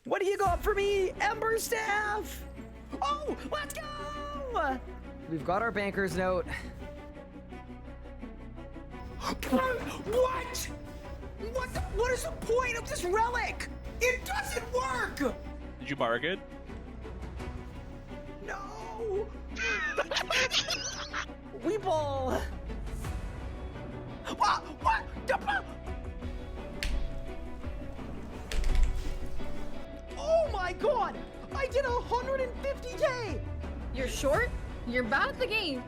What do you got for me? Ember Staff! Oh, let's go! We've got our banker's note. What? What is the point of this relic? It doesn't work! Did you bargain? Good? No! Weeble! What? Oh my god! I did 150k! You're short, you're bad at the game,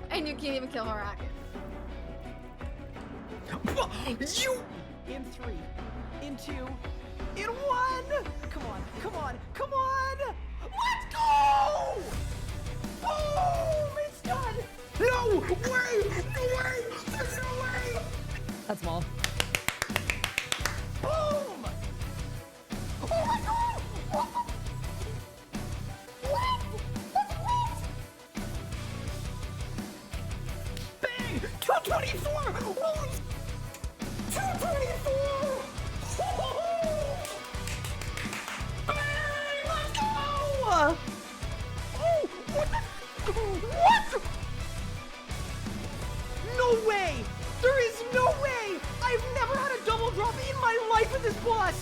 and you can't even kill Harak. You! In 3, in 2, in 1! Come on! Let's go! Boom! It's done! No way! There's no way! That's small. Boom! Oh my god! What? That's lit! Bang! 224! Holy 224! Bang! Let's go! Oh! What? No way! There is no way! I've never had a double drop in my life with this boss!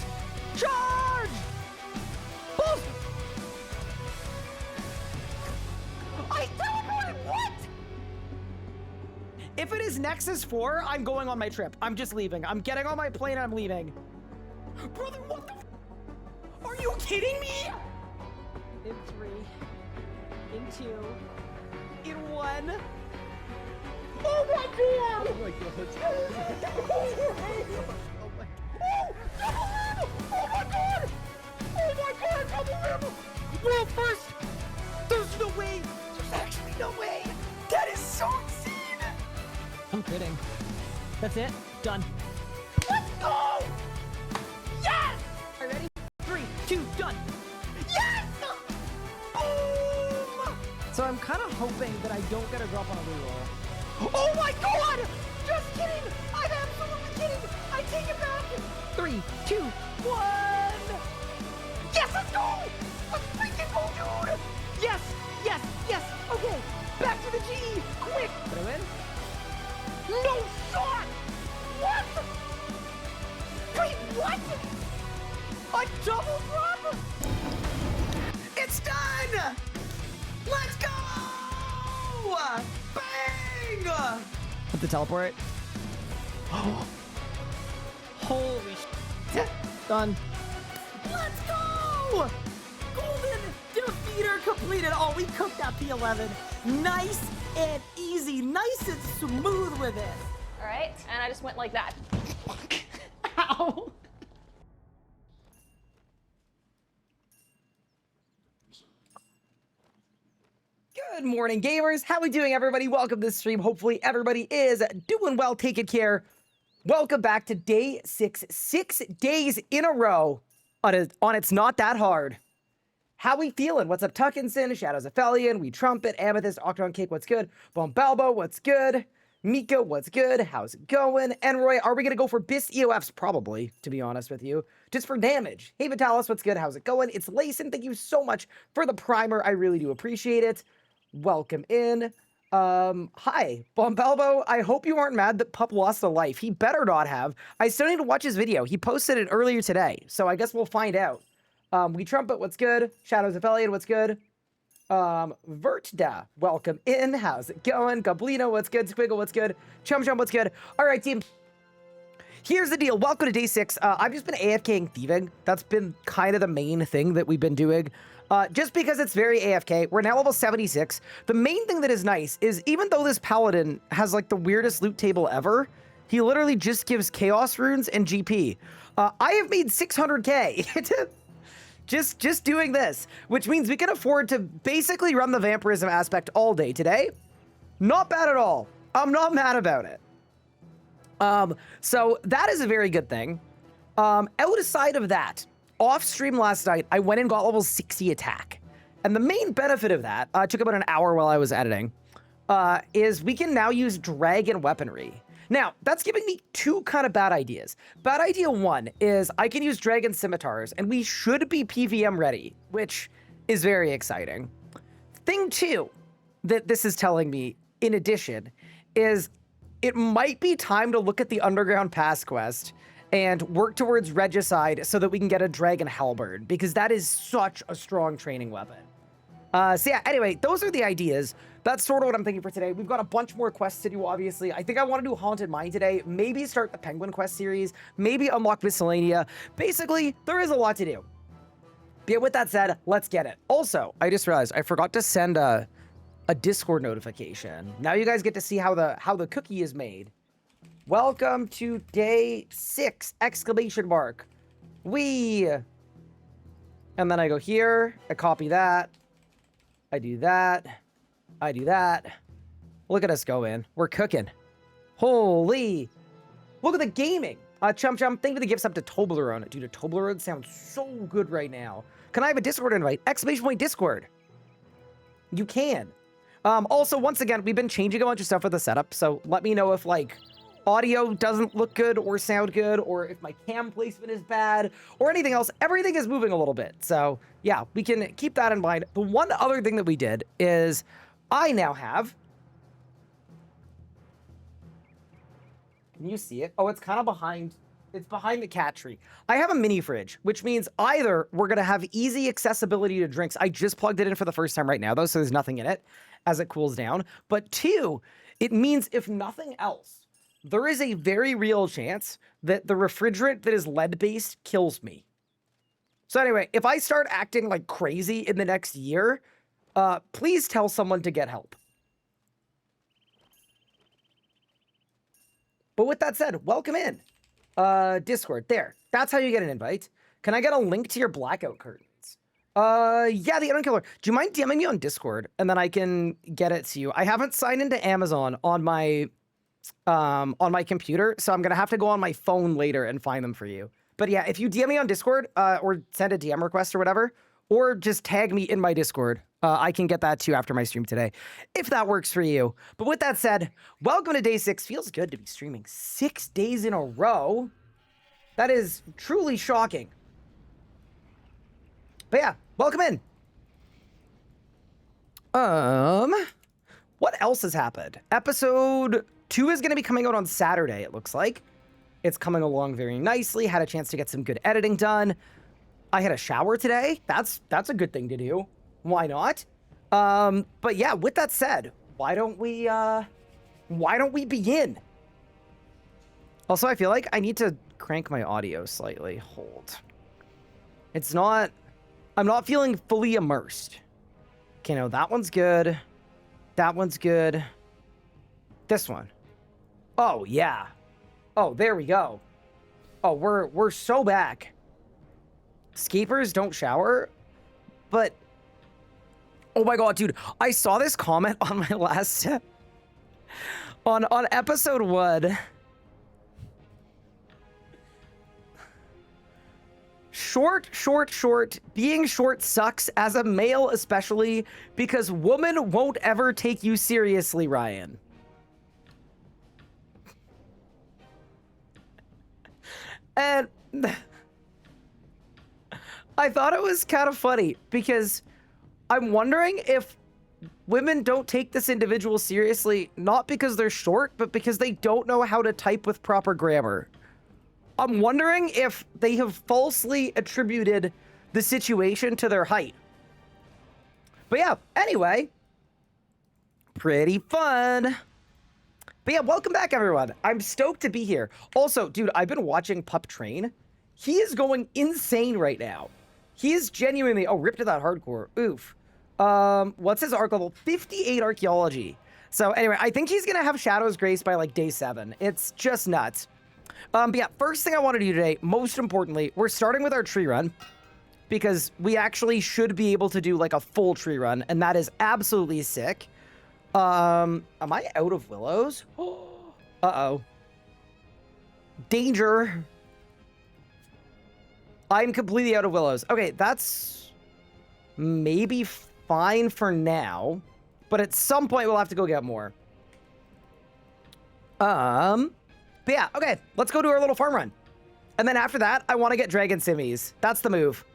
Charge! Boss! I teleported! What? If it is Nexus 4, I'm going on my trip. I'm just leaving. I'm getting on my plane and I'm leaving. Brother, what the Are you kidding me? In 3, in 2, in 1. Oh my god! Oh my god. Oh my god! Oh my god, double rim! Well, first, there's no way. There's actually no way. That is so insane. I'm kidding. That's it. Done. Let's go! Yes! Are you ready? 3, 2, done. Yes! Boom! So I'm kind of hoping that I don't get a drop on a reroll. Oh my god! Just kidding! I'm absolutely kidding! I take it back! 3, 2, 1! Yes, let's go! Let's freaking go, dude! Yes! Okay, back to the G! Quick! Did I win? No shot! What? Wait, what? A double drop? It's done! Let's go! Bang! Put the teleport. Holy shit. Done. Let's go! Golden defeater completed. Oh, we cooked that P11. Nice and easy. Nice and smooth with it. All right, and I just went like that. Ow. Good morning, gamers. How we doing, everybody? Welcome to the stream. Hopefully, everybody is doing well, taking care. Welcome back to day 6. 6 days in a row on It's Not That Hard. How we feeling? What's up, Tuckinson? Shadows of Felion, We Trumpet, Amethyst, Octon Cake, what's good? Bombalbo, what's good? Mika, what's good? How's it going? Enroy, are we going to go for BIS EOFs? Probably, to be honest with you. Just for damage. Hey, Vitalis, what's good? How's it going? It's Layson. Thank you so much for the primer. I really do appreciate it. Welcome in. Hi, Bombalbo. I hope you aren't mad that Pup lost a life. He better not have. I still need to watch his video. He posted it earlier today, so I guess we'll find out. We Trumpet, what's good? Shadows of Elliot, what's good? Vertda, welcome in. How's it going? Goblino, what's good? Squiggle, what's good? Chum Chum, what's good? All right, team. Here's the deal. Welcome to day 6. I've just been AFKing thieving. That's been kind of the main thing that we've been doing. Just because it's very AFK. We're now level 76. The main thing that is nice is even though this paladin has like the weirdest loot table ever, he literally just gives chaos runes and GP. I have made 600k. Just doing this, which means we can afford to basically run the vampirism aspect all day today. Not bad at all. I'm not mad about it. So that is a very good thing. Outside of that, off stream last night, I went and got level 60 attack. And the main benefit of that, took about an hour while I was editing, is we can now use dragon weaponry. Now, that's giving me two kind of bad ideas. Bad idea one is I can use Dragon Scimitars, and we should be PVM ready, which is very exciting. Thing two that this is telling me, in addition, is it might be time to look at the Underground Pass quest and work towards Regicide so that we can get a Dragon Halberd, because that is such a strong training weapon. So yeah, anyway, those are the ideas. That's sort of what I'm thinking for today. We've got a bunch more quests to do, obviously. I think I want to do Haunted Mine today. Maybe start the Penguin Quest series. Maybe unlock Miscellaneia. Basically, there is a lot to do. But yeah, with that said, let's get it. Also, I just realized I forgot to send a Discord notification. Now you guys get to see how the cookie is made. Welcome to day 6! Exclamation mark. And then I go here. I copy that. I do that. I do that. Look at us go in. We're cooking. Holy. Look at the gaming. Chum, thank you for the gifts up to Toblerone. Dude, a Toblerone sounds so good right now. Can I have a Discord invite? Exclamation point Discord. You can. Also, once again, we've been changing a bunch of stuff with the setup, so let me know if, like, audio doesn't look good or sound good, or if my cam placement is bad, or anything else. Everything is moving a little bit, so yeah, we can keep that in mind. The one other thing that we did is I now have... Can you see it? Oh, it's kind of behind... It's behind the cat tree. I have a mini fridge, which means either we're going to have easy accessibility to drinks. I just plugged it in for the first time right now, though, so there's nothing in it as it cools down. But two, it means if nothing else, there is a very real chance that the refrigerant that is lead-based kills me. So anyway, if I start acting like crazy in the next year, please tell someone to get help. But with that said, welcome in. Discord. There. That's how you get an invite. Can I get a link to your blackout curtains? Yeah, the Unknown Killer. Do you mind DMing me on Discord? And then I can get it to you. I haven't signed into Amazon on my computer, so I'm gonna have to go on my phone later and find them for you. But yeah, if you DM me on Discord, or send a DM request or whatever, or just tag me in my Discord, I can get that too after my stream today, if that works for you. But with that said, welcome to day 6. Feels good to be streaming 6 days in a row. That is truly shocking. But yeah, welcome in. What else has happened? Episode 2 is going to be coming out on Saturday, it looks like. It's coming along very nicely. Had a chance to get some good editing done. I had a shower today. That's a good thing to do. Why not? But yeah, with that said, why don't we begin? Also, I feel like I need to crank my audio slightly. Hold. I'm not feeling fully immersed. Okay, no, that one's good. That one's good. This one. Oh, yeah. Oh, there we go. Oh, we're so back. Escapers don't shower, but oh my god, dude, I saw this comment on my last on episode 1. Short. Being short sucks as a male, especially because woman won't ever take you seriously, Ryan. And I thought it was kind of funny because I'm wondering if women don't take this individual seriously, not because they're short, but because they don't know how to type with proper grammar. I'm wondering if they have falsely attributed the situation to their height. But yeah, anyway, pretty fun. But yeah, welcome back, everyone. I'm stoked to be here. Also, dude, I've been watching Pup Train. He is going insane right now. He is genuinely... Oh, ripped to that hardcore. Oof. What's his arc level? 58 archaeology. So anyway, I think he's going to have Shadow's Grace by like day 7. It's just nuts. But yeah, first thing I want to do today, most importantly, we're starting with our tree run because we actually should be able to do like a full tree run, and that is absolutely sick. Am I out of willows? Uh-oh. Danger. I'm completely out of willows. Okay, that's maybe fine for now, but at some point we'll have to go get more. But yeah, okay, let's go do our little farm run. And then after that, I want to get dragon simmies. That's the move.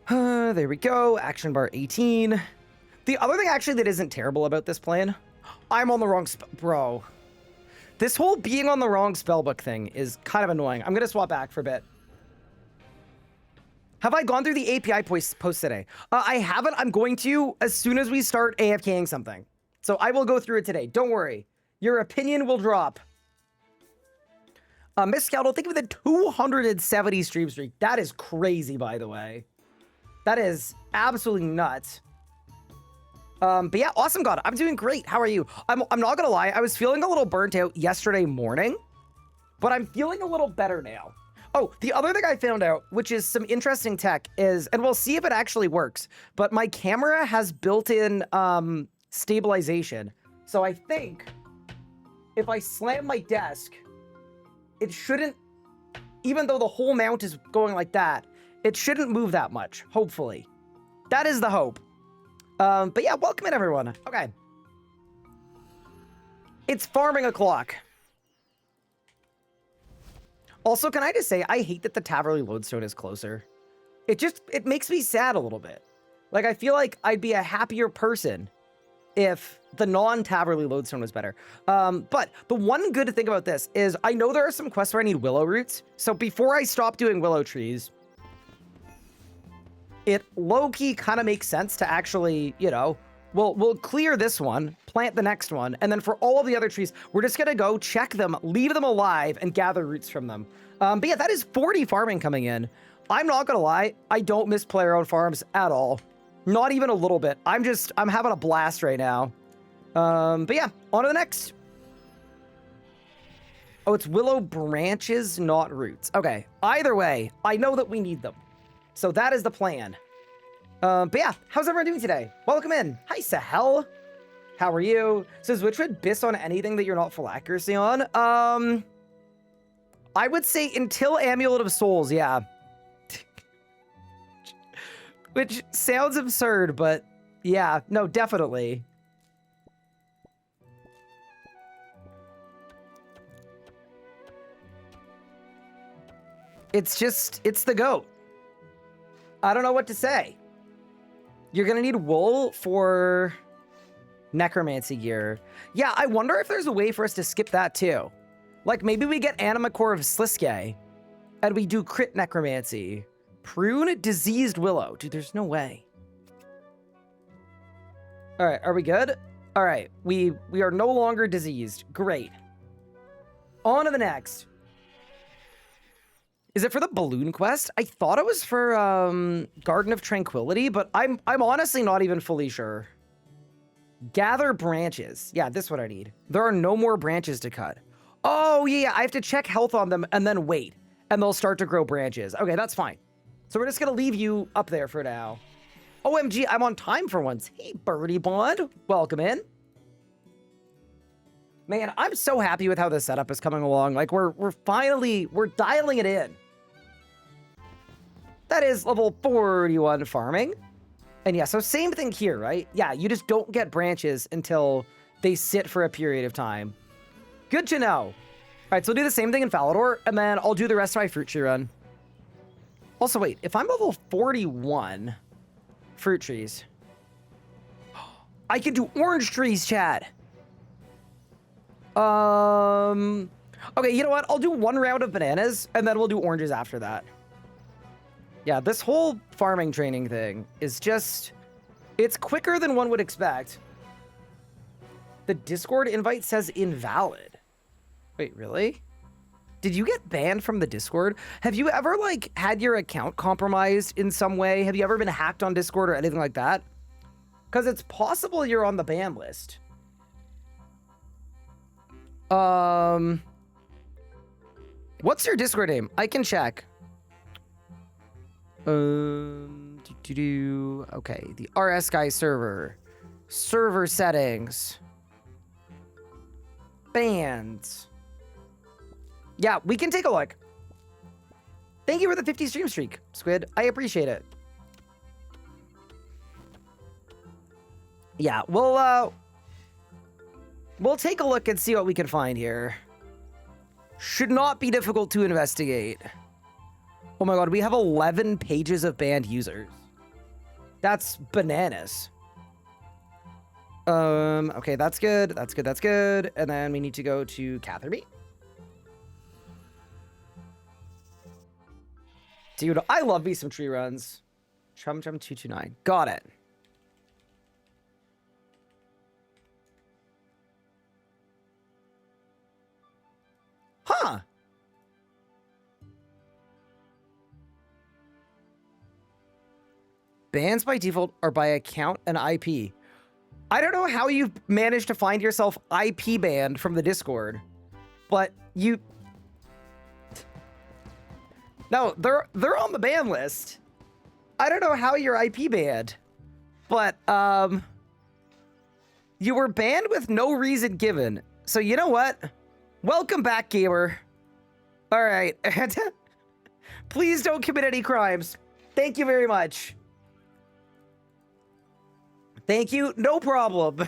There we go. Action bar 18. The other thing actually that isn't terrible about this plan, I'm on the wrong bro. This whole being on the wrong spellbook thing is kind of annoying. I'm going to swap back for a bit. Have I gone through the API post today? I haven't. I'm going to as soon as we start AFKing something. So I will go through it today. Don't worry. Your opinion will drop. Miss Scout, think of the 270 stream streak. That is crazy, by the way. That is absolutely nuts. But yeah, awesome God. I'm doing great. How are you? I'm not gonna lie. I was feeling a little burnt out yesterday morning, but I'm feeling a little better now. Oh, the other thing I found out, which is some interesting tech, is, and we'll see if it actually works, but my camera has built-in stabilization. So I think if I slam my desk, it shouldn't, even though the whole mount is going like that, it shouldn't move that much, hopefully. That is the hope. But yeah, welcome in, everyone. Okay. It's farming o'clock. Also, can I just say, I hate that the Taverley Lodestone is closer. It makes me sad a little bit. Like, I feel like I'd be a happier person if the non-Taverley Lodestone was better. But the one good thing about this is I know there are some quests where I need willow roots. So before I stop doing willow trees, it low-key kind of makes sense to actually, you know, we'll clear this one, plant the next one, and then for all of the other trees, we're just gonna go check them, leave them alive, and gather roots from them. But yeah, that is 40 farming coming in. I'm not gonna lie, I don't miss player-owned farms at all. Not even a little bit. I'm having a blast right now. But yeah, on to the next. Oh, it's willow branches, not roots. Okay, either way, I know that we need them. So that is the plan. But yeah, how's everyone doing today? Welcome in. Hi, Sahel. How are you? Says, which would biss on anything that you're not full accuracy on? I would say until Amulet of Souls, yeah. Which sounds absurd, but yeah, no, definitely. It's the goat. I don't know what to say. You're gonna need wool for necromancy gear. Yeah, I wonder if there's a way for us to skip that too. Like maybe we get Anima Core of Sliske and we do crit necromancy. Prune diseased willow. Dude, there's no way. All right, are we good? All right, we are no longer diseased. Great. On to the next. Is it for the balloon quest? I thought it was for Garden of Tranquility, but I'm honestly not even fully sure. Gather branches. Yeah, this is what I need. There are no more branches to cut. Oh, yeah, I have to check health on them and then wait, and they'll start to grow branches. Okay, that's fine. So we're just gonna leave you up there for now. OMG, I'm on time for once. Hey, Birdie Bond, welcome in. Man, I'm so happy with how this setup is coming along. Like we're dialing it in. That is level 41 farming. And yeah, so same thing here, right? Yeah, you just don't get branches until they sit for a period of time. Good to know. All right, so we'll do the same thing in Falador, and then I'll do the rest of my fruit tree run. Also, wait, if I'm level 41 fruit trees, I can do orange trees, Chad. Okay, you know what? I'll do one round of bananas, and then we'll do oranges after that. Yeah, this whole farming training thing is just... It's quicker than one would expect. The Discord invite says invalid. Wait, really? Did you get banned from the Discord? Have you ever, like, had your account compromised in some way? Have you ever been hacked on Discord or anything like that? Because it's possible you're on the ban list. What's your Discord name? I can check. Okay, the RS Guy server. Server settings. Bands. Yeah, we can take a look. Thank you for the 50 stream streak, Squid. I appreciate it. Yeah, we'll We'll take a look and see what we can find here. Should not be difficult to investigate. Oh my god, we have 11 pages of banned users. That's bananas. Okay, that's good. That's good. That's good. And then we need to go to Catherby. Dude, I love me some tree runs. Chum Chum 229. Got it. Huh. Bans by default are by account and IP. I don't know how you've managed to find yourself IP banned from the Discord, but you... No, they're on the ban list. I don't know how you're IP banned, but you were banned with no reason given. So you know what? Welcome back, gamer. All right. Please don't commit any crimes. Thank you very much. Thank you. No problem.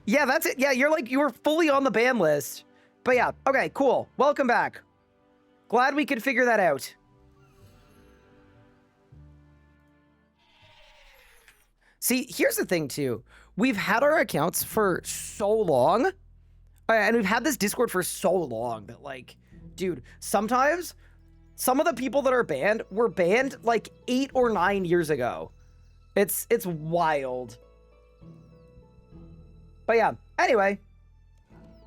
Yeah, that's it. Yeah, you were fully on the ban list. But yeah, okay, cool. Welcome back. Glad we could figure that out. See, here's the thing too. We've had our accounts for so long, and we've had this Discord for so long that, like, dude, sometimes some of the people that are banned were banned like 8 or 9 years ago. It's wild. But yeah, anyway,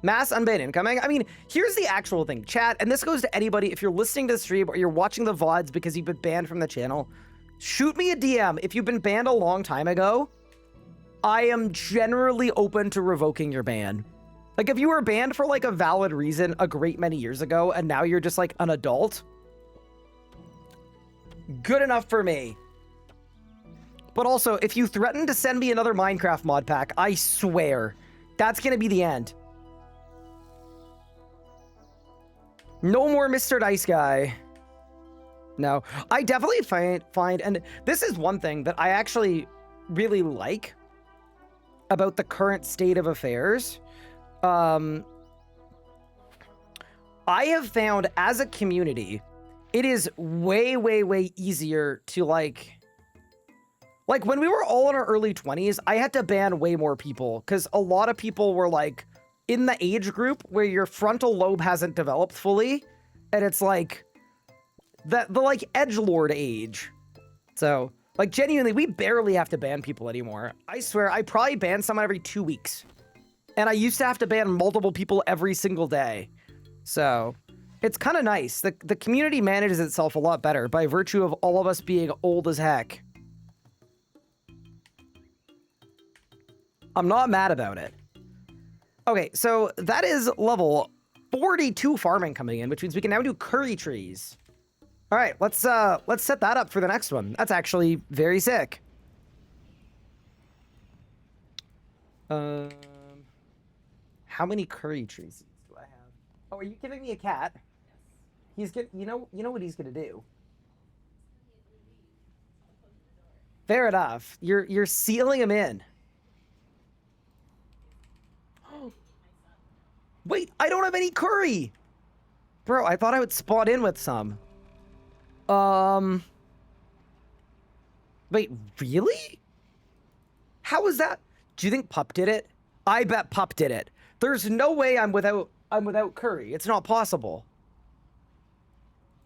mass unban incoming. I mean, here's the actual thing, chat, and this goes to anybody. If you're listening to the stream or you're watching the VODs because you've been banned from the channel, shoot me a DM. If you've been banned a long time ago, I am generally open to revoking your ban. Like, if you were banned for, like, a valid reason a great many years ago, and now you're just, like, an adult, good enough for me. But also, if you threaten to send me another Minecraft mod pack, I swear, that's gonna be the end. No more Mr. Dice Guy. No, I definitely find, and this is one thing that I actually really like about the current state of affairs. I have found as a community, it is way, way, way easier to like when we were all in our early 20s, I had to ban way more people because a lot of people were like in the age group where your frontal lobe hasn't developed fully, and it's like the like edgelord age. So like genuinely, we barely have to ban people anymore. I swear, I probably ban someone every 2 weeks, and I used to have to ban multiple people every single day. So it's kind of nice. The community manages itself a lot better by virtue of all of us being old as heck. I'm not mad about it. Okay, so that is level 42 farming coming in, which means we can now do curry trees. All right, let's set that up for the next one. That's actually very sick. How many curry trees do I have? Oh, are you giving me a cat? Yes. He's good. You know what he's gonna do. Fair enough. You're sealing him in. Wait, I don't have any curry! Bro, I thought I would spawn in with some. Wait, really? How was that? Do you think Pup did it? I bet Pup did it. There's no way I'm without curry. It's not possible.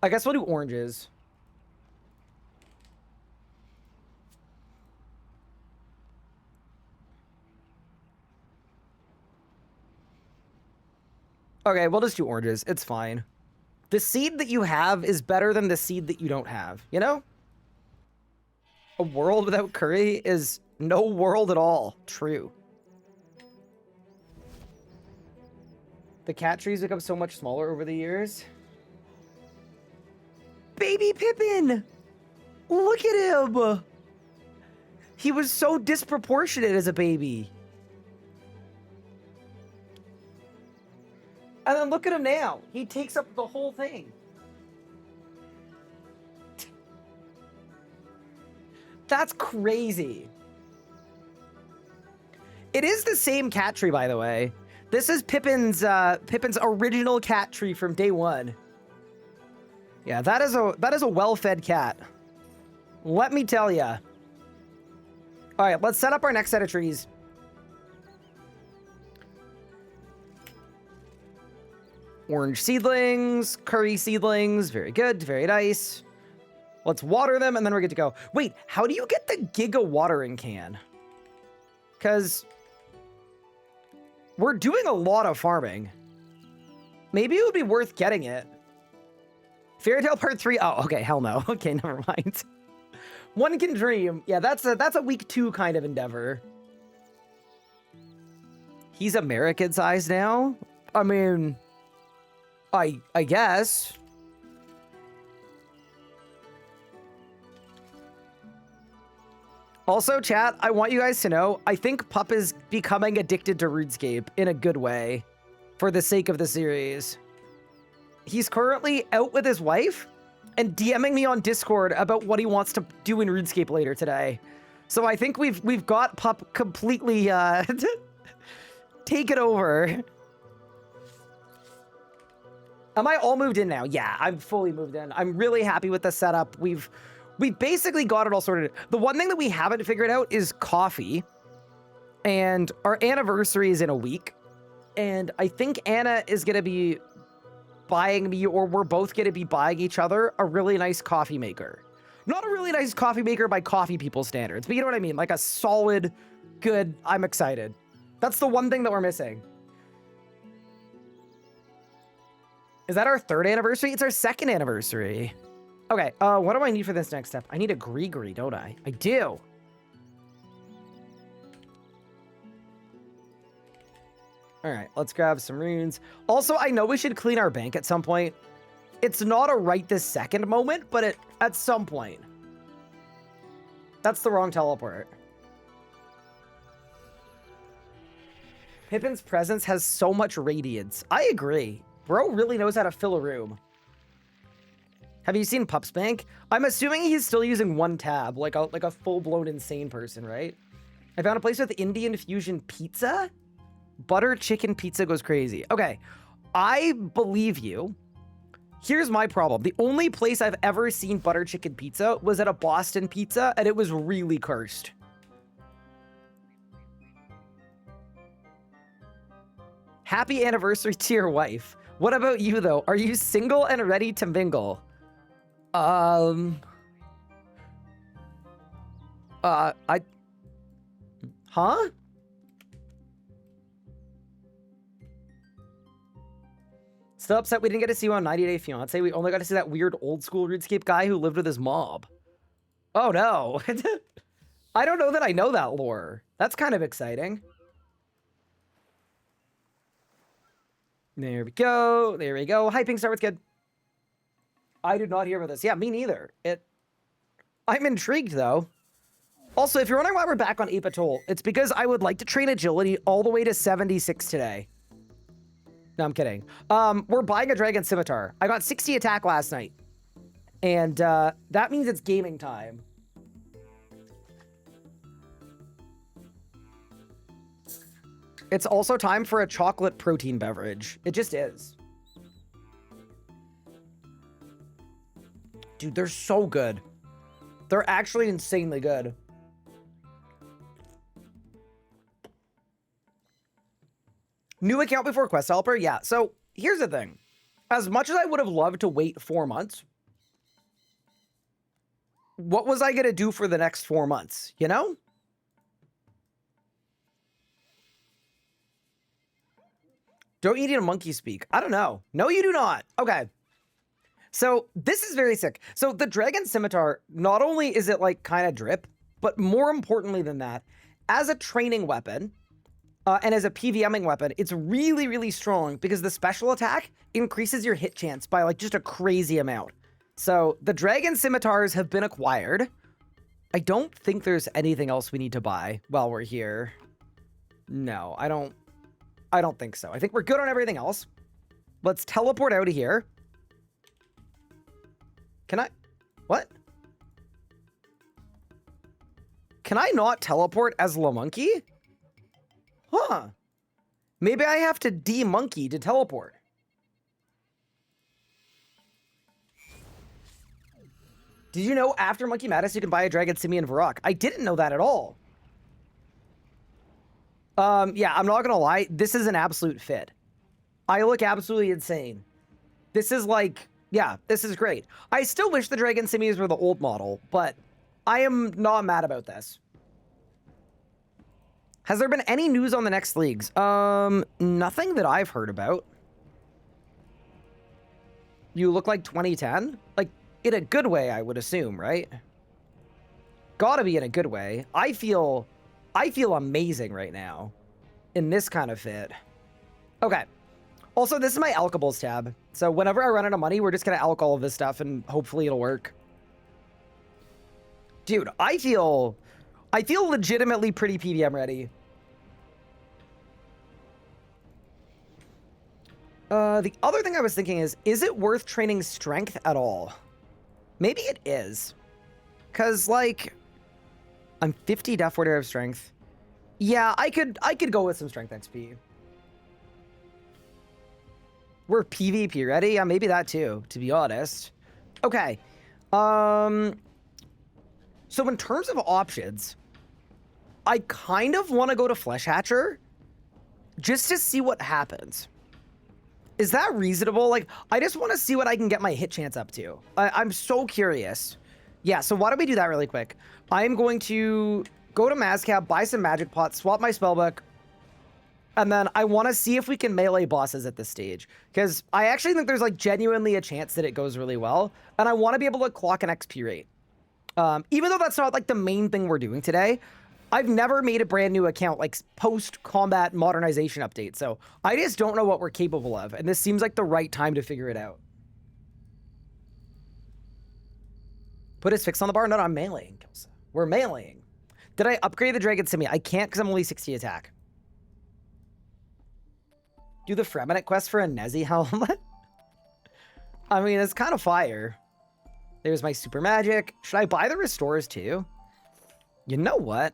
I guess we'll do oranges. Okay, we'll just do oranges. It's fine. The seed that you have is better than the seed that you don't have, you know? A world without curry is no world at all. True. The cat trees become so much smaller over the years. Baby Pippin! Look at him! He was so disproportionate as a baby. And then look at him now. He takes up the whole thing. That's crazy. It is the same cat tree, by the way. This is Pippin's original cat tree from day one. Yeah, that is a well-fed cat. Let me tell ya. All right, let's set up our next set of trees. Orange seedlings, curry seedlings, very good, very nice. Let's water them and then we're good to go. Wait, how do you get the giga watering can? Because we're doing a lot of farming. Maybe it would be worth getting it. Fairytale Part 3. Oh, okay, hell no. Okay, never mind. One can dream. Yeah, that's a week 2 kind of endeavor. He's American size now? I mean, I guess. Also, chat, I want you guys to know, I think Pup is becoming addicted to RuneScape in a good way for the sake of the series. He's currently out with his wife and DMing me on Discord about what he wants to do in RuneScape later today. So I think we've got Pup completely taken over. Am I all moved in now? Yeah, I'm fully moved in. I'm really happy with the setup. We basically got it all sorted. The one thing that we haven't figured out is coffee. And our anniversary is in a week. And I think Anna is going to be buying me, or we're both going to be buying each other, a really nice coffee maker. Not a really nice coffee maker by coffee people standards, but you know what I mean? Like a solid, good, I'm excited. That's the one thing that we're missing. Is that our 3rd anniversary? It's our 2nd anniversary. Okay, what do I need for this next step? I need a gree-gree, don't I? I do. All right, let's grab some runes. Also, I know we should clean our bank at some point. It's not a right this second moment, but at some point. That's the wrong teleport. Pippin's presence has so much radiance. I agree. Bro really knows how to fill a room. Have you seen Pup's bank? I'm assuming he's still using one tab, like a full-blown insane person, right? I found a place with Indian fusion pizza. Butter chicken pizza goes crazy. Okay, I believe you. Here's my problem. The only place I've ever seen butter chicken pizza was at a Boston Pizza, and it was really cursed. Happy anniversary to your wife. What about you, though? Are you single and ready to mingle? Huh? Still upset we didn't get to see you on 90 Day Fiance. We only got to see that weird old school RuneScape guy who lived with his mob. Oh no. I don't know that I know that lore. That's kind of exciting. There we go. There we go. Hyping Star was good. I did not hear about this. Yeah, me neither. I'm intrigued though. Also, if you're wondering why we're back on 8 Patrol, it's because I would like to train agility all the way to 76 today. No, I'm kidding. We're buying a dragon scimitar. I got 60 attack last night. And that means it's gaming time. It's also time for a chocolate protein beverage. It just is. Dude, they're so good. They're actually insanely good. New account before quest helper? Yeah, so here's the thing. As much as I would have loved to wait 4 months, what was I going to do for the next 4 months, you know? Don't you need a monkey speak? I don't know. No, you do not. Okay. So this is very sick. So the dragon scimitar, not only is it like kind of drip, but more importantly than that, as a training weapon, and as a PVMing weapon, it's really, really strong because the special attack increases your hit chance by like just a crazy amount. So the dragon scimitars have been acquired. I don't think there's anything else we need to buy while we're here. No, I don't think so. I think we're good on everything else. Let's teleport out of here. Can I? What? Can I not teleport as La Monkey? Huh. Maybe I have to de-monkey to teleport. Did you know after Monkey Madness you can buy a Dragon Simian Varrock? I didn't know that at all. Yeah, I'm not gonna lie. This is an absolute fit. I look absolutely insane. This is like, yeah, this is great. I still wish the Dragon Simians were the old model, but I am not mad about this. Has there been any news on the next leagues? Nothing that I've heard about. You look like 2010? Like, in a good way, I would assume, right? Gotta be in a good way. I feel amazing right now in this kind of fit. Okay. Also, this is my alkables tab. So whenever I run out of money, we're just gonna alk all of this stuff and hopefully it'll work. Dude, I feel legitimately pretty PVM ready. The other thing I was thinking is it worth training strength at all? Maybe it is. Cause like, I'm 50 Death Order of strength. Yeah, I could go with some strength XP. We're PvP ready? Yeah, maybe that too, to be honest. Okay. So in terms of options, I kind of want to go to Flesh Hatcher just to see what happens. Is that reasonable? Like, I just want to see what I can get my hit chance up to. I'm so curious. Yeah, so why don't we do that really quick? I am going to go to Mazcab, buy some magic pots, swap my spellbook, and then I want to see if we can melee bosses at this stage. Because I actually think there's like genuinely a chance that it goes really well. And I want to be able to clock an XP rate. Even though that's not like the main thing we're doing today, I've never made a brand new account like post-combat modernization update. So I just don't know what we're capable of. And this seems like the right time to figure it out. Put his fix on the bar? No, I'm meleeing. We're meleeing. Did I upgrade the Dragon Simi? I can't because I'm only 60 attack. Do the Fremenik quest for a Nezi helmet? I mean, it's kind of fire. There's my super magic. Should I buy the restores too? You know what?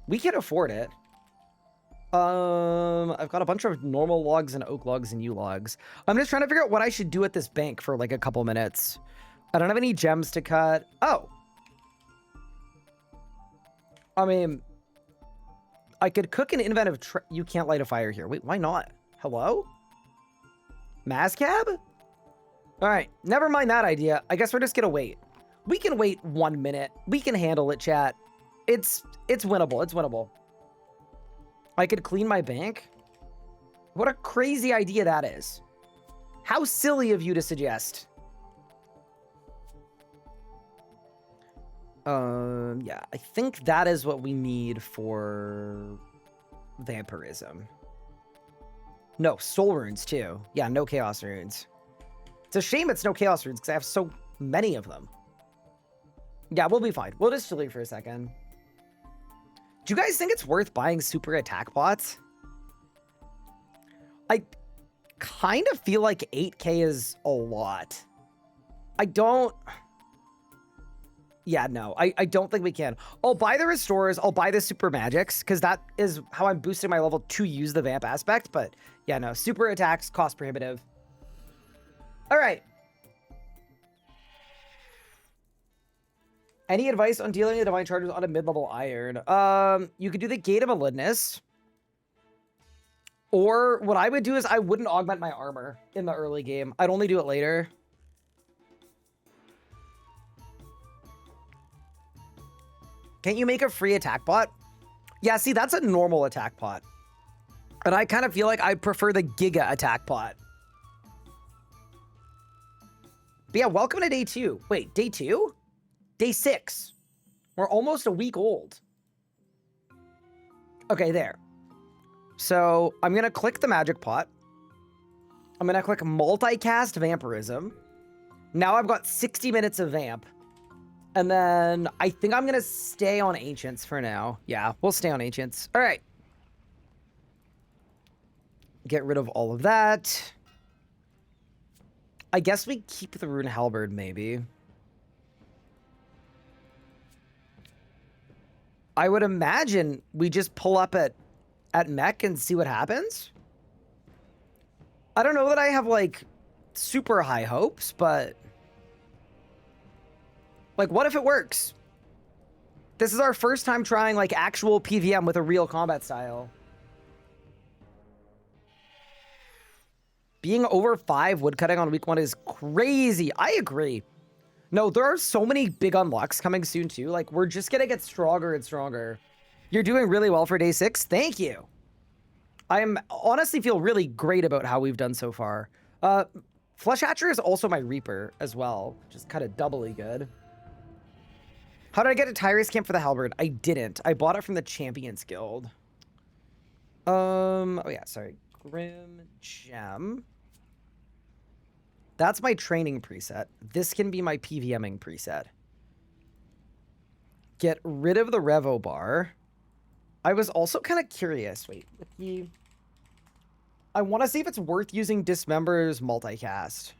We can afford it. I've got a bunch of normal logs and oak logs and yew logs. I'm just trying to figure out what I should do at this bank for like a couple minutes. I don't have any gems to cut. Oh. I mean, I could cook an inventive you can't light a fire here. Wait, why not? Hello? Mazcab? All right, never mind that idea. I guess we're just gonna wait. We can wait 1 minute. We can handle it, chat. It's winnable. It's winnable. I could clean my bank. What a crazy idea that is. How silly of you to suggest. Yeah, I think that is what we need for vampirism. No, soul runes too. Yeah, no chaos runes. It's a shame it's no chaos runes because I have so many of them. Yeah, we'll be fine. We'll just chill here for a second. Do you guys think it's worth buying super attack pots? I kind of feel like 8k is a lot. I don't... Yeah, no, I don't think we can. I'll buy the restorers. I'll buy the super magics because that is how I'm boosting my level to use the vamp aspect. But yeah, no, super attacks, cost prohibitive. All right. Any advice on dealing with divine charges on a mid-level iron? You could do the Gate of Malignus. Or what I would do is I wouldn't augment my armor in the early game. I'd only do it later. Can't you make a free attack pot? Yeah, see, that's a normal attack pot. And I kind of feel like I prefer the Giga attack pot. But yeah, welcome to day 2. Wait, day 2? Day 6. We're almost a week old. Okay, there. So I'm going to click the magic pot. I'm going to click multicast vampirism. Now I've got 60 minutes of vamp. And then I think I'm going to stay on Ancients for now. Yeah, we'll stay on Ancients. All right. Get rid of all of that. I guess we keep the Rune Halberd, maybe. I would imagine we just pull up at mech and see what happens. I don't know that I have, like, super high hopes, but... Like, what if it works? This is our first time trying, like, actual PVM with a real combat style. Being over 5 woodcutting on week 1 is crazy. I agree. No, there are so many big unlocks coming soon, too. Like, we're just gonna get stronger and stronger. You're doing really well for day 6. Thank you. I honestly feel really great about how we've done so far. Flesh Hatcher is also my Reaper as well, which is kind of doubly good. How did I get a Tyrus Camp for the Halberd? I didn't. I bought it from the Champions Guild. Oh yeah, sorry. Grim Gem. That's my training preset. This can be my PVMing preset. Get rid of the Revo bar. I was also kind of curious. Wait, I want to see if it's worth using Dismember's multicast.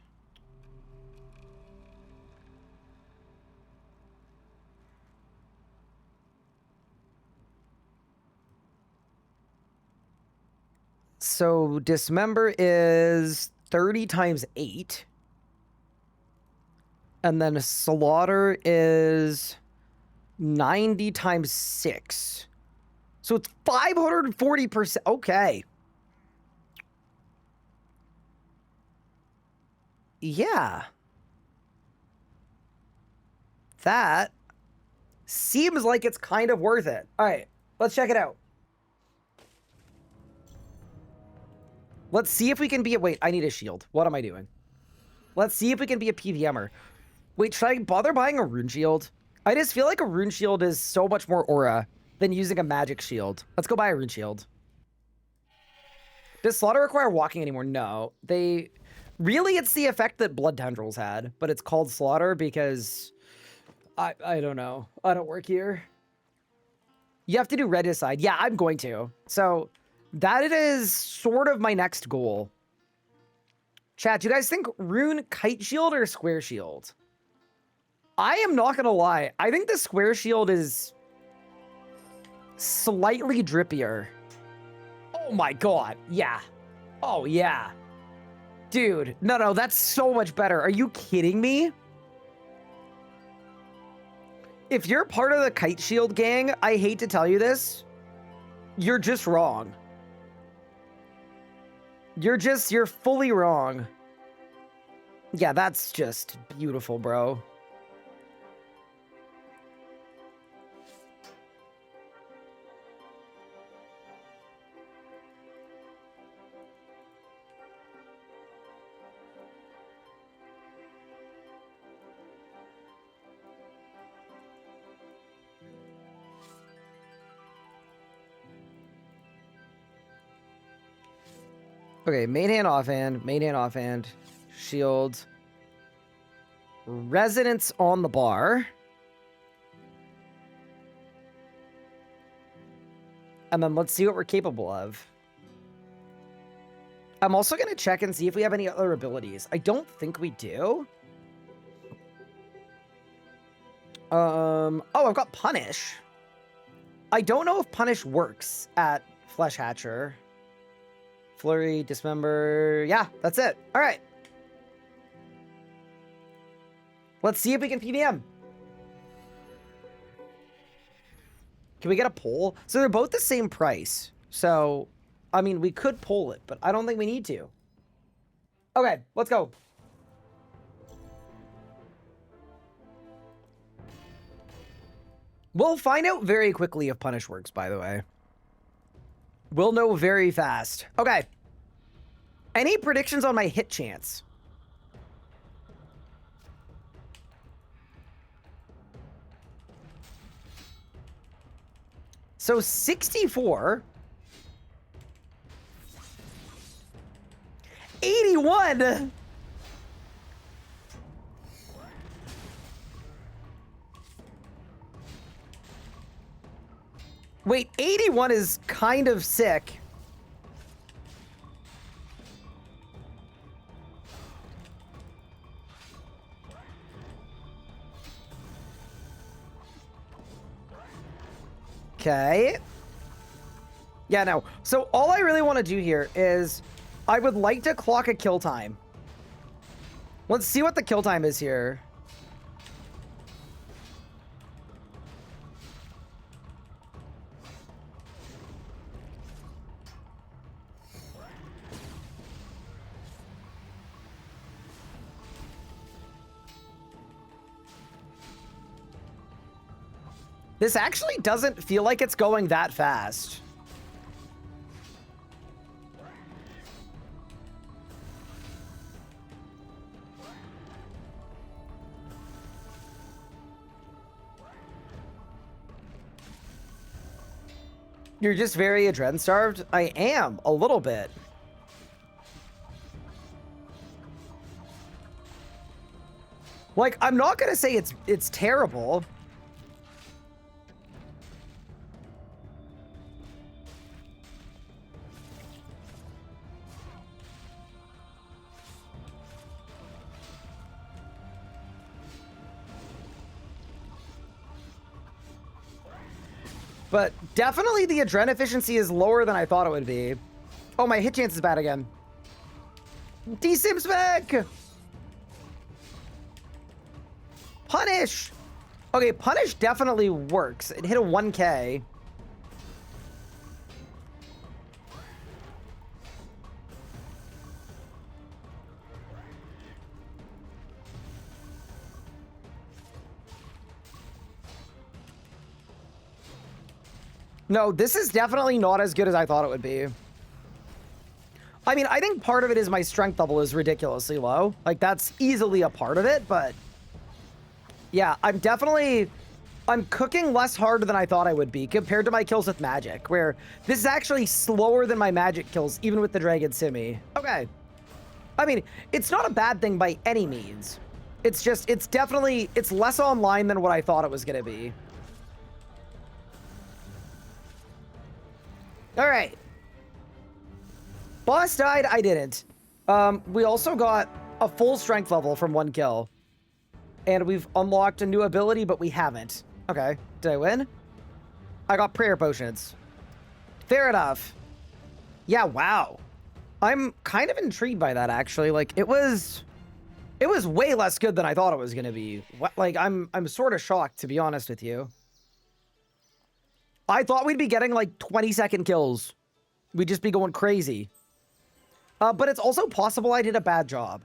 So Dismember is 30 times 8. And then Slaughter is 90 times 6. So it's 540%. Okay. Yeah. That seems like it's kind of worth it. All right, let's check it out. Let's see if we can be a... Wait, I need a shield. What am I doing? Let's see if we can be a PVMer. Wait, should I bother buying a rune shield? I just feel like a rune shield is so much more aura than using a magic shield. Let's go buy a rune shield. Does Slaughter require walking anymore? No. They... Really, it's the effect that Blood Tendrils had, but it's called Slaughter because... I don't know. I don't work here. You have to do Regicide. Yeah, I'm going to. So... That is sort of my next goal. Chat, do you guys think Rune Kite Shield or Square Shield? I am not going to lie. I think the Square Shield is slightly drippier. Oh my god. Yeah. Oh yeah. Dude, no, that's so much better. Are you kidding me? If you're part of the Kite Shield gang, I hate to tell you this, you're just wrong. You're fully wrong. Yeah, that's just beautiful, bro. Okay, main hand, offhand, shield, resonance on the bar, and then let's see what we're capable of. I'm also going to check and see if we have any other abilities. I don't think we do. Oh, I've got Punish. I don't know if Punish works at Flesh Hatcher. Flurry, Dismember. Yeah, that's it. All right. Let's see if we can PVM. Can we get a poll? So they're both the same price. So, I mean, we could poll it, but I don't think we need to. Okay, let's go. We'll find out very quickly if Punish works, by the way. We'll know very fast. Okay. Any predictions on my hit chance? So 64. 81. Wait, 81 is kind of sick. Okay. Yeah, no. So all I really want to do here is I would like to clock a kill time. Let's see what the kill time is here. This actually doesn't feel like it's going that fast. You're just very adrenaline starved? I am, a little bit. Like, I'm not gonna say it's terrible. But definitely the adrenaline efficiency is lower than I thought it would be. Oh, my hit chance is bad again. D-Sims back! Punish! Okay, Punish definitely works. It hit a 1K. No, this is definitely not as good as I thought it would be. I mean, I think part of it is my strength level is ridiculously low. Like, that's easily a part of it, but... yeah, I'm cooking less hard than I thought I would be compared to my kills with magic, where this is actually slower than my magic kills, even with the Dragon Simi. Okay. I mean, it's not a bad thing by any means. It's just, it's less online than what I thought it was going to be. All right. Boss died, I didn't. We also got a full strength level from 1 kill. And we've unlocked a new ability, but we haven't. Okay, did I win? I got prayer potions. Fair enough. Yeah, wow. I'm kind of intrigued by that, actually. Like, it was way less good than I thought it was going to be. Like, I'm sort of shocked, to be honest with you. I thought we'd be getting, like, 20-second kills. We'd just be going crazy. But it's also possible I did a bad job.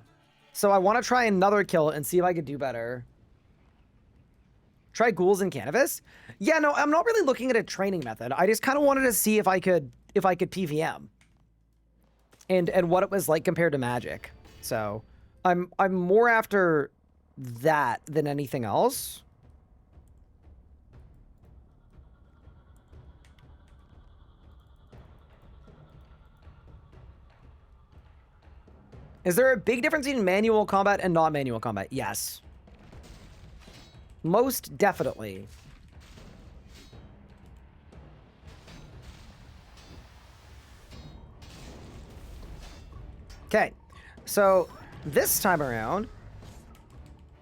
So I want to try another kill and see if I could do better. Try ghouls and cannabis? Yeah, no, I'm not really looking at a training method. I just kind of wanted to see if I could PVM. And what it was like compared to magic. So I'm more after that than anything else. Is there a big difference in manual combat and non-manual combat? Yes. Most definitely. Okay, so this time around,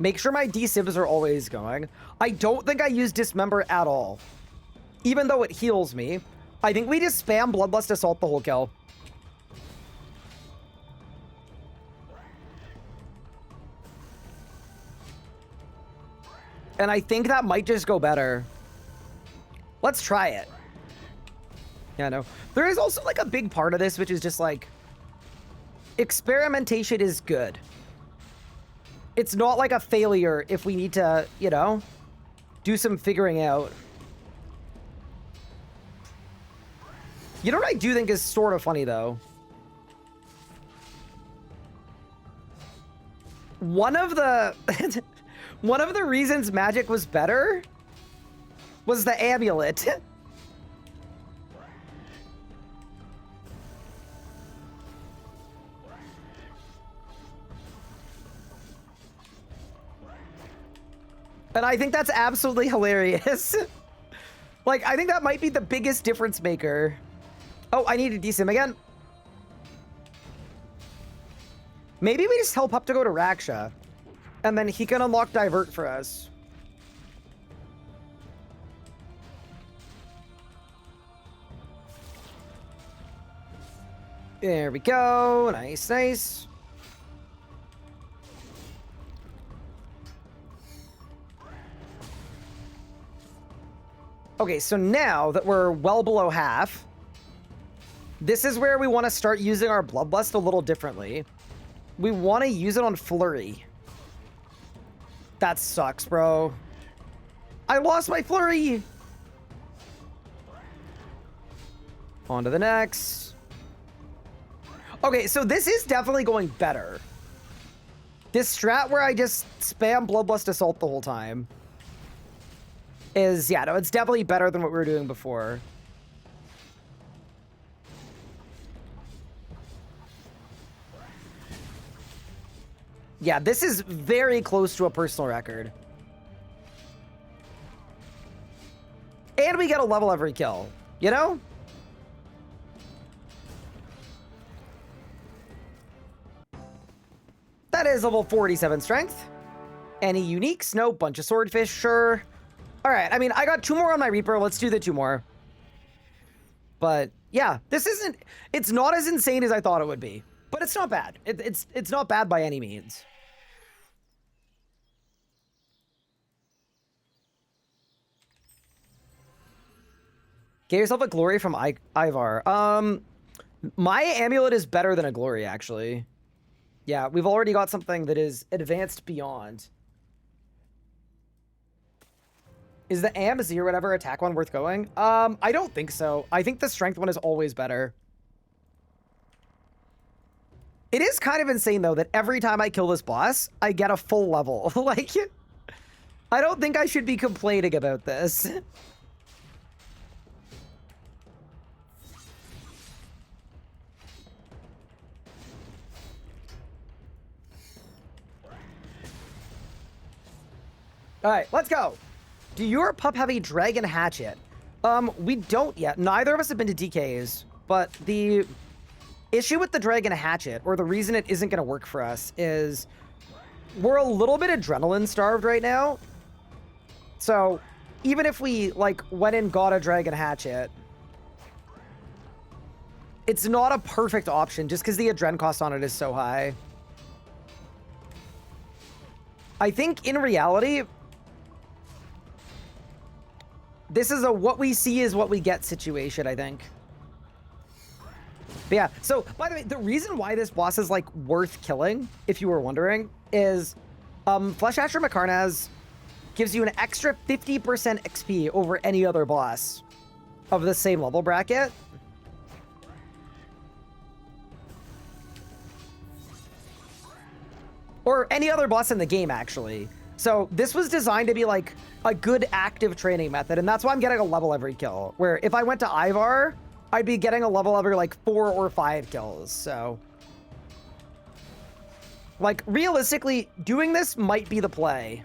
make sure my D-Sibs are always going. I don't think I use Dismember at all. Even though it heals me, I think we just spam Bloodlust Assault the whole kill. And I think that might just go better. Let's try it. Yeah, no. There is also, like, a big part of this, which is just, like, experimentation is good. It's not, like, a failure if we need to, you know, do some figuring out. You know what I do think is sort of funny, though? One of the... one of the reasons magic was better was the amulet. And I think that's absolutely hilarious. Like, I think that might be the biggest difference maker. Oh, I need a D-Sim again. Maybe we just help up to go to Raksha. And then he can unlock Divert for us. There we go. Nice, nice. Okay, so now that we're well below half, this is where we want to start using our Bloodlust a little differently. We want to use it on Flurry. That sucks, bro. I lost my Flurry! On to the next. Okay, so this is definitely going better. This strat where I just spam Bloodlust Assault the whole time is, yeah, no, it's definitely better than what we were doing before. Yeah, this is very close to a personal record. And we get a level every kill, you know? That is level 47 strength. Any uniques? No. Bunch of swordfish? Sure. All right, I mean, I got 2 more on my Reaper. Let's do the 2 more. But yeah, this isn't... It's not as insane as I thought it would be. But it's not bad. It's not bad by any means. Get yourself a glory from Ivar. My amulet is better than a glory, actually. Yeah, we've already got something that is advanced beyond. Is the AMZ or whatever attack one worth going? I don't think so. I think the strength one is always better. It is kind of insane, though, that every time I kill this boss, I get a full level. Like, I don't think I should be complaining about this. All right, let's go. Do your pup have a dragon hatchet? We don't yet. Neither of us have been to DKs, but the issue with the dragon hatchet, or the reason it isn't going to work for us, is we're a little bit adrenaline starved right now. So even if we like went and got a dragon hatchet, it's not a perfect option just because the adren cost on it is so high. I think in reality, this is a what we see is what we get situation, I think. But yeah, so by the way, the reason why this boss is like worth killing, if you were wondering, is Flesh Asher Macarnaz gives you an extra 50% XP over any other boss of the same level bracket. Or any other boss in the game, actually. So this was designed to be like a good active training method, and that's why I'm getting a level every kill. Where if I went to Ivar, I'd be getting a level every like 4 or 5 kills, so. Like, realistically, doing this might be the play.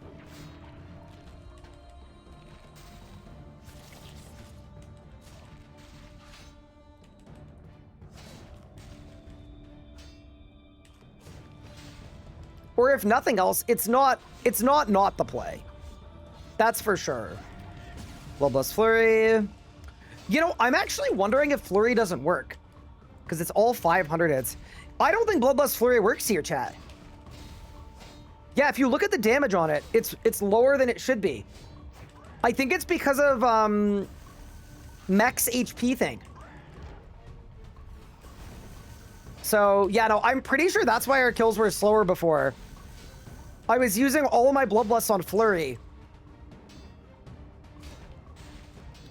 Or if nothing else, it's not the play. That's for sure. Bloodlust Flurry. You know, I'm actually wondering if Flurry doesn't work. Because it's all 500 hits. I don't think Bloodlust Flurry works here, chat. Yeah, if you look at the damage on it, it's lower than it should be. I think it's because of Mech's HP thing. So, yeah, no, I'm pretty sure that's why our kills were slower before. I was using all of my Bloodlust on Flurry.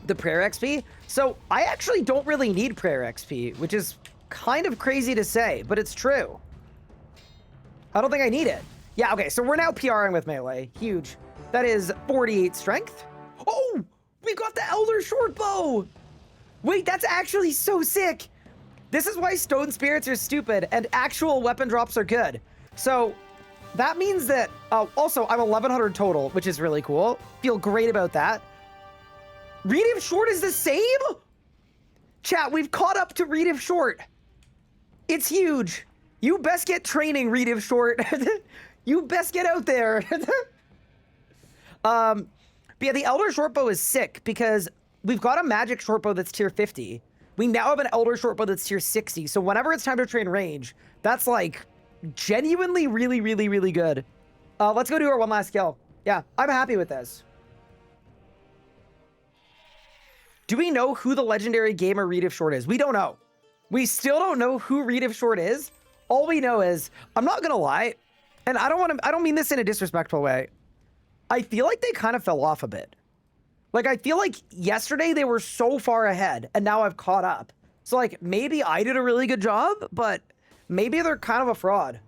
The prayer XP? So, I actually don't really need prayer XP, which is kind of crazy to say, but it's true. I don't think I need it. Yeah, okay, so we're now PRing with melee. Huge. That is 48 strength. Oh, we got the Elder Shortbow! Wait, that's actually so sick! This is why stone spirits are stupid and actual weapon drops are good. So that means that, also I'm 1100 total, which is really cool. Feel great about that. Read if short is the same? Chat, we've caught up to read if short. It's huge. You best get training, read if short. You best get out there. But yeah, the Elder Shortbow is sick because we've got a magic shortbow that's tier 50. We now have an Elder Shortbow that's tier 60, so whenever it's time to train range, that's like genuinely really, really, really good. Let's go do our one last kill. Yeah, I'm happy with this. Do we know who the legendary gamer Reed of Short is? We don't know. We still don't know who Reed of Short is. All we know is, I'm not gonna lie, and I don't mean this in a disrespectful way. I feel like they kind of fell off a bit. Like, I feel like yesterday they were so far ahead, and now I've caught up. So, like, maybe I did a really good job, but maybe they're kind of a fraud.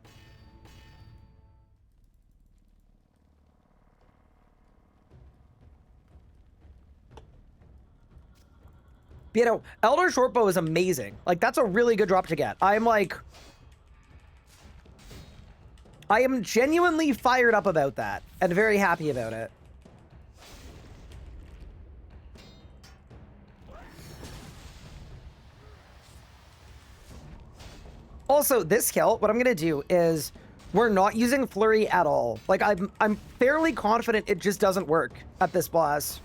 You know, Elder Shortbow is amazing. Like, that's a really good drop to get. I am genuinely fired up about that and very happy about it. Also, this kill, what I'm going to do is we're not using Flurry at all. Like, I'm fairly confident it just doesn't work at this boss.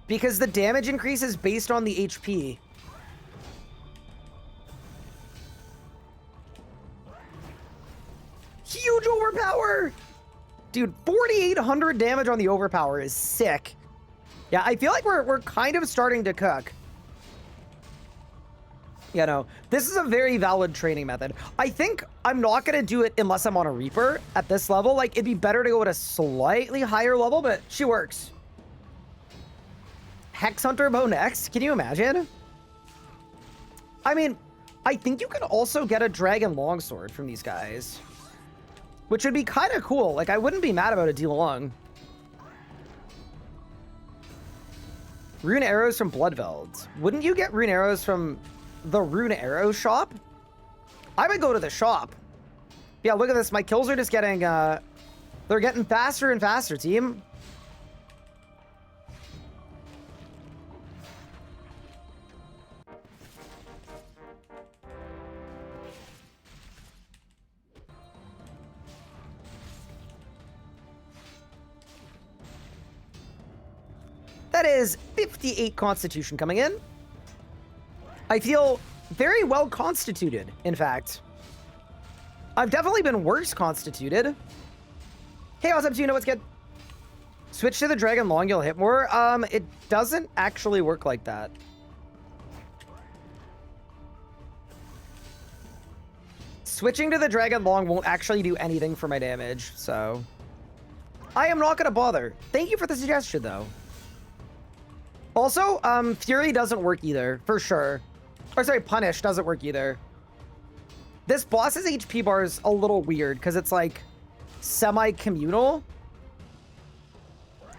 Because the damage increase is based on the HP. Huge overpower! Dude, 4,800 damage on the overpower is sick. Yeah, I feel like we're kind of starting to cook. You know, this is a very valid training method. I think I'm not going to do it unless I'm on a Reaper at this level. Like, it'd be better to go at a slightly higher level, but she works. Hex Hunter bow next. Can you imagine? I mean, I think you can also get a Dragon Longsword from these guys, which would be kind of cool. Like, I wouldn't be mad about a D-Long. Rune arrows from Bloodveld. Wouldn't you get rune arrows from the Rune arrow shop? I would go to the shop. Yeah, look at this. My kills are just getting, they're getting faster and faster, team. That is 58 Constitution coming in. I feel very well constituted, in fact. I've definitely been worse constituted. Hey, what's up, Juno? What's good? Switch to the Dragon Long, you'll hit more. It doesn't actually work like that. Switching to the Dragon Long won't actually do anything for my damage, so I am not going to bother. Thank you for the suggestion, though. Also, Fury doesn't work either, for sure. Or sorry, Punish doesn't work either. This boss's HP bar is a little weird because it's like semi-communal.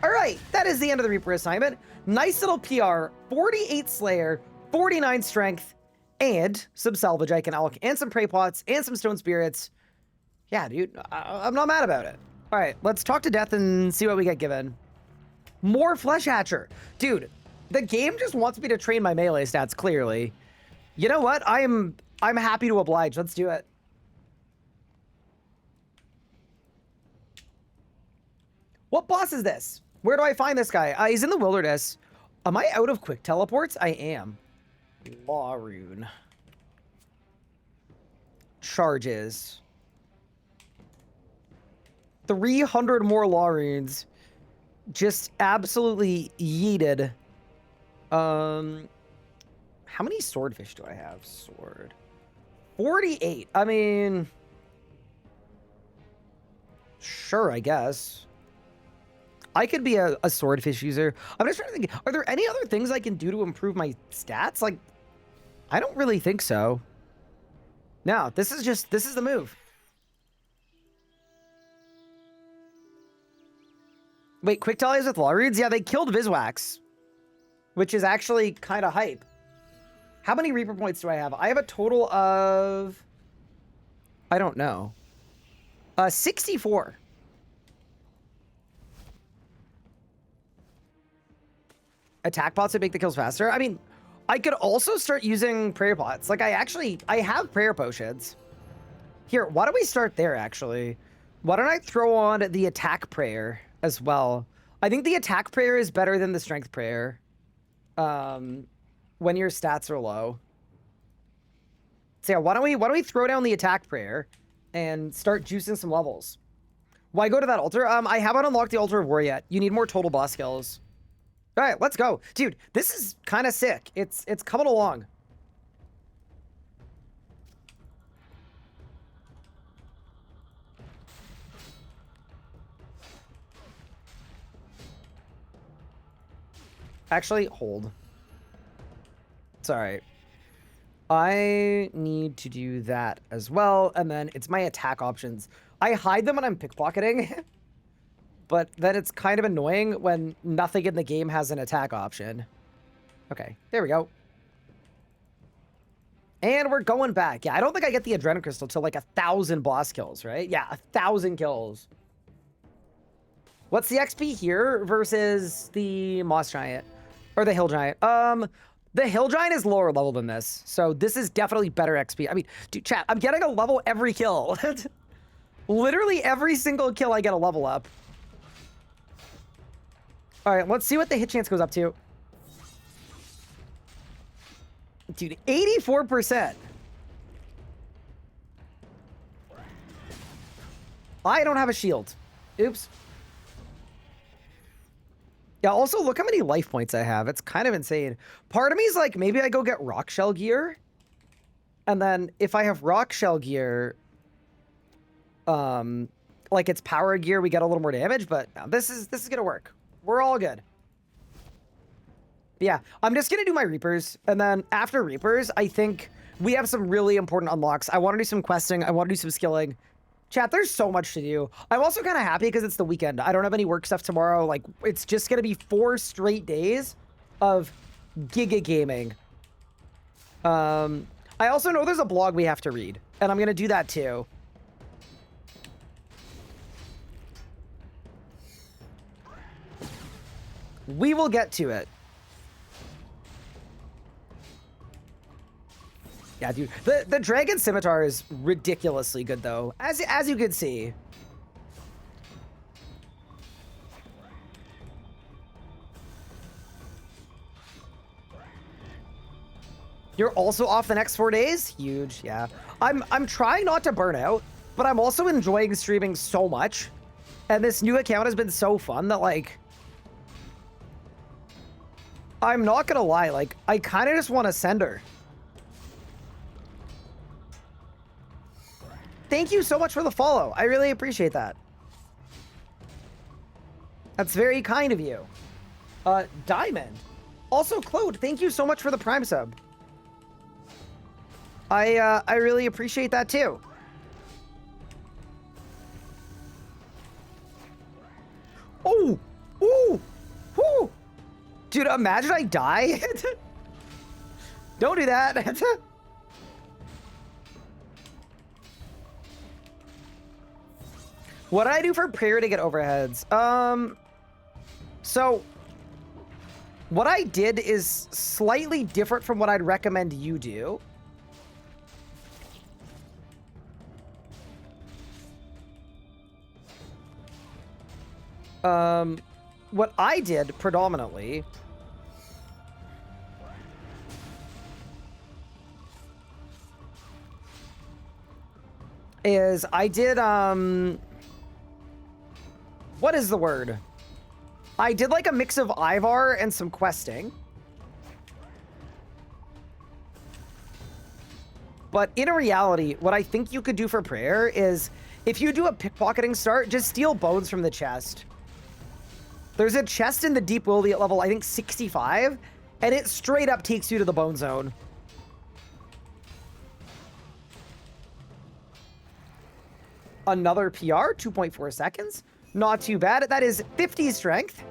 All right, that is the end of the Reaper assignment. Nice little PR, 48 Slayer, 49 Strength, and some Salvage I can alch, and some Prey Pots, and some Stone Spirits. Yeah, dude, I'm not mad about it. All right, let's talk to Death and see what we get given. More Flesh Hatcher. Dude, the game just wants me to train my melee stats, clearly. You know what? I'm happy to oblige. Let's do it. What boss is this? Where do I find this guy? He's in the wilderness. Am I out of quick teleports? I am. Law Rune. Charges. 300 more Law Runes. Just absolutely yeeted. How many swordfish do I have? Sword. 48. I mean, sure, I guess. I could be a swordfish user. I'm just trying to think, are there any other things I can do to improve my stats? Like, I don't really think so. No, this is the move. Wait, quick tallies with law reads? Yeah, they killed Viswax, which is actually kind of hype. How many Reaper points do I have? I have a total of, I don't know, 64. Attack pots would make the kills faster. I mean, I could also start using prayer pots. Like, I have prayer potions. Here, why don't we start there, actually? Why don't I throw on the attack prayer as well? I think the attack prayer is better than the strength prayer. when your stats are low. So yeah, why don't we throw down the attack prayer and start juicing some levels? Why go to that altar? I haven't unlocked the altar of war yet. You need more total boss skills. All right, let's go. Dude, this is kind of sick. It's coming along. Actually, hold. Sorry. I need to do that as well, and then it's my attack options. I hide them when I'm pickpocketing, but then it's kind of annoying when nothing in the game has an attack option. Okay, there we go. And we're going back. Yeah, I don't think I get the Adrenaline Crystal till like 1,000 boss kills, right? Yeah, 1,000 kills. What's the XP here versus the Moss Giant? Or the Hill Giant? The Hill Giant is lower level than this, so this is definitely better XP. I mean, dude, chat, I'm getting a level every kill. Literally every single kill I get a level up. All right, let's see what the hit chance goes up to. Dude, 84%. I don't have a shield. Oops. Yeah, also, look how many life points I have. It's kind of insane. Part of me is like, maybe I go get rock shell gear. And then if I have rock shell gear, like it's power gear, we get a little more damage. But no, this is gonna work. We're all good. But yeah, I'm just gonna do my Reapers. And then after Reapers, I think we have some really important unlocks. I want to do some questing. I want to do some skilling. Chat, there's so much to do. I'm also kind of happy because it's the weekend. I don't have any work stuff tomorrow. Like, it's just going to be 4 straight days of Giga gaming. I also know there's a blog we have to read, and I'm going to do that too. We will get to it. Yeah, dude. The Dragon Scimitar is ridiculously good, though, as you can see. You're also off the next 4 days? Huge, yeah. I'm trying not to burn out, but I'm also enjoying streaming so much. And this new account has been so fun that, like, I'm not gonna lie, like, I kind of just want to send her. Thank you so much for the follow. I really appreciate that. That's very kind of you. Diamond. Also, Claude, thank you so much for the Prime sub. I really appreciate that too. Oh! Ooh! Whoo! Dude, imagine I die. Don't do that. What did I do for prayer to get overheads? So what I did is slightly different from what I'd recommend you do. What I did predominantly is I did, what is the word? I did like a mix of Ivar and some questing. But in reality, what I think you could do for prayer is if you do a pickpocketing start, just steal bones from the chest. There's a chest in the Deep Wildy at level, I think, 65, and it straight up takes you to the bone zone. Another PR, 2.4 seconds. Not too bad. That is 50 strength.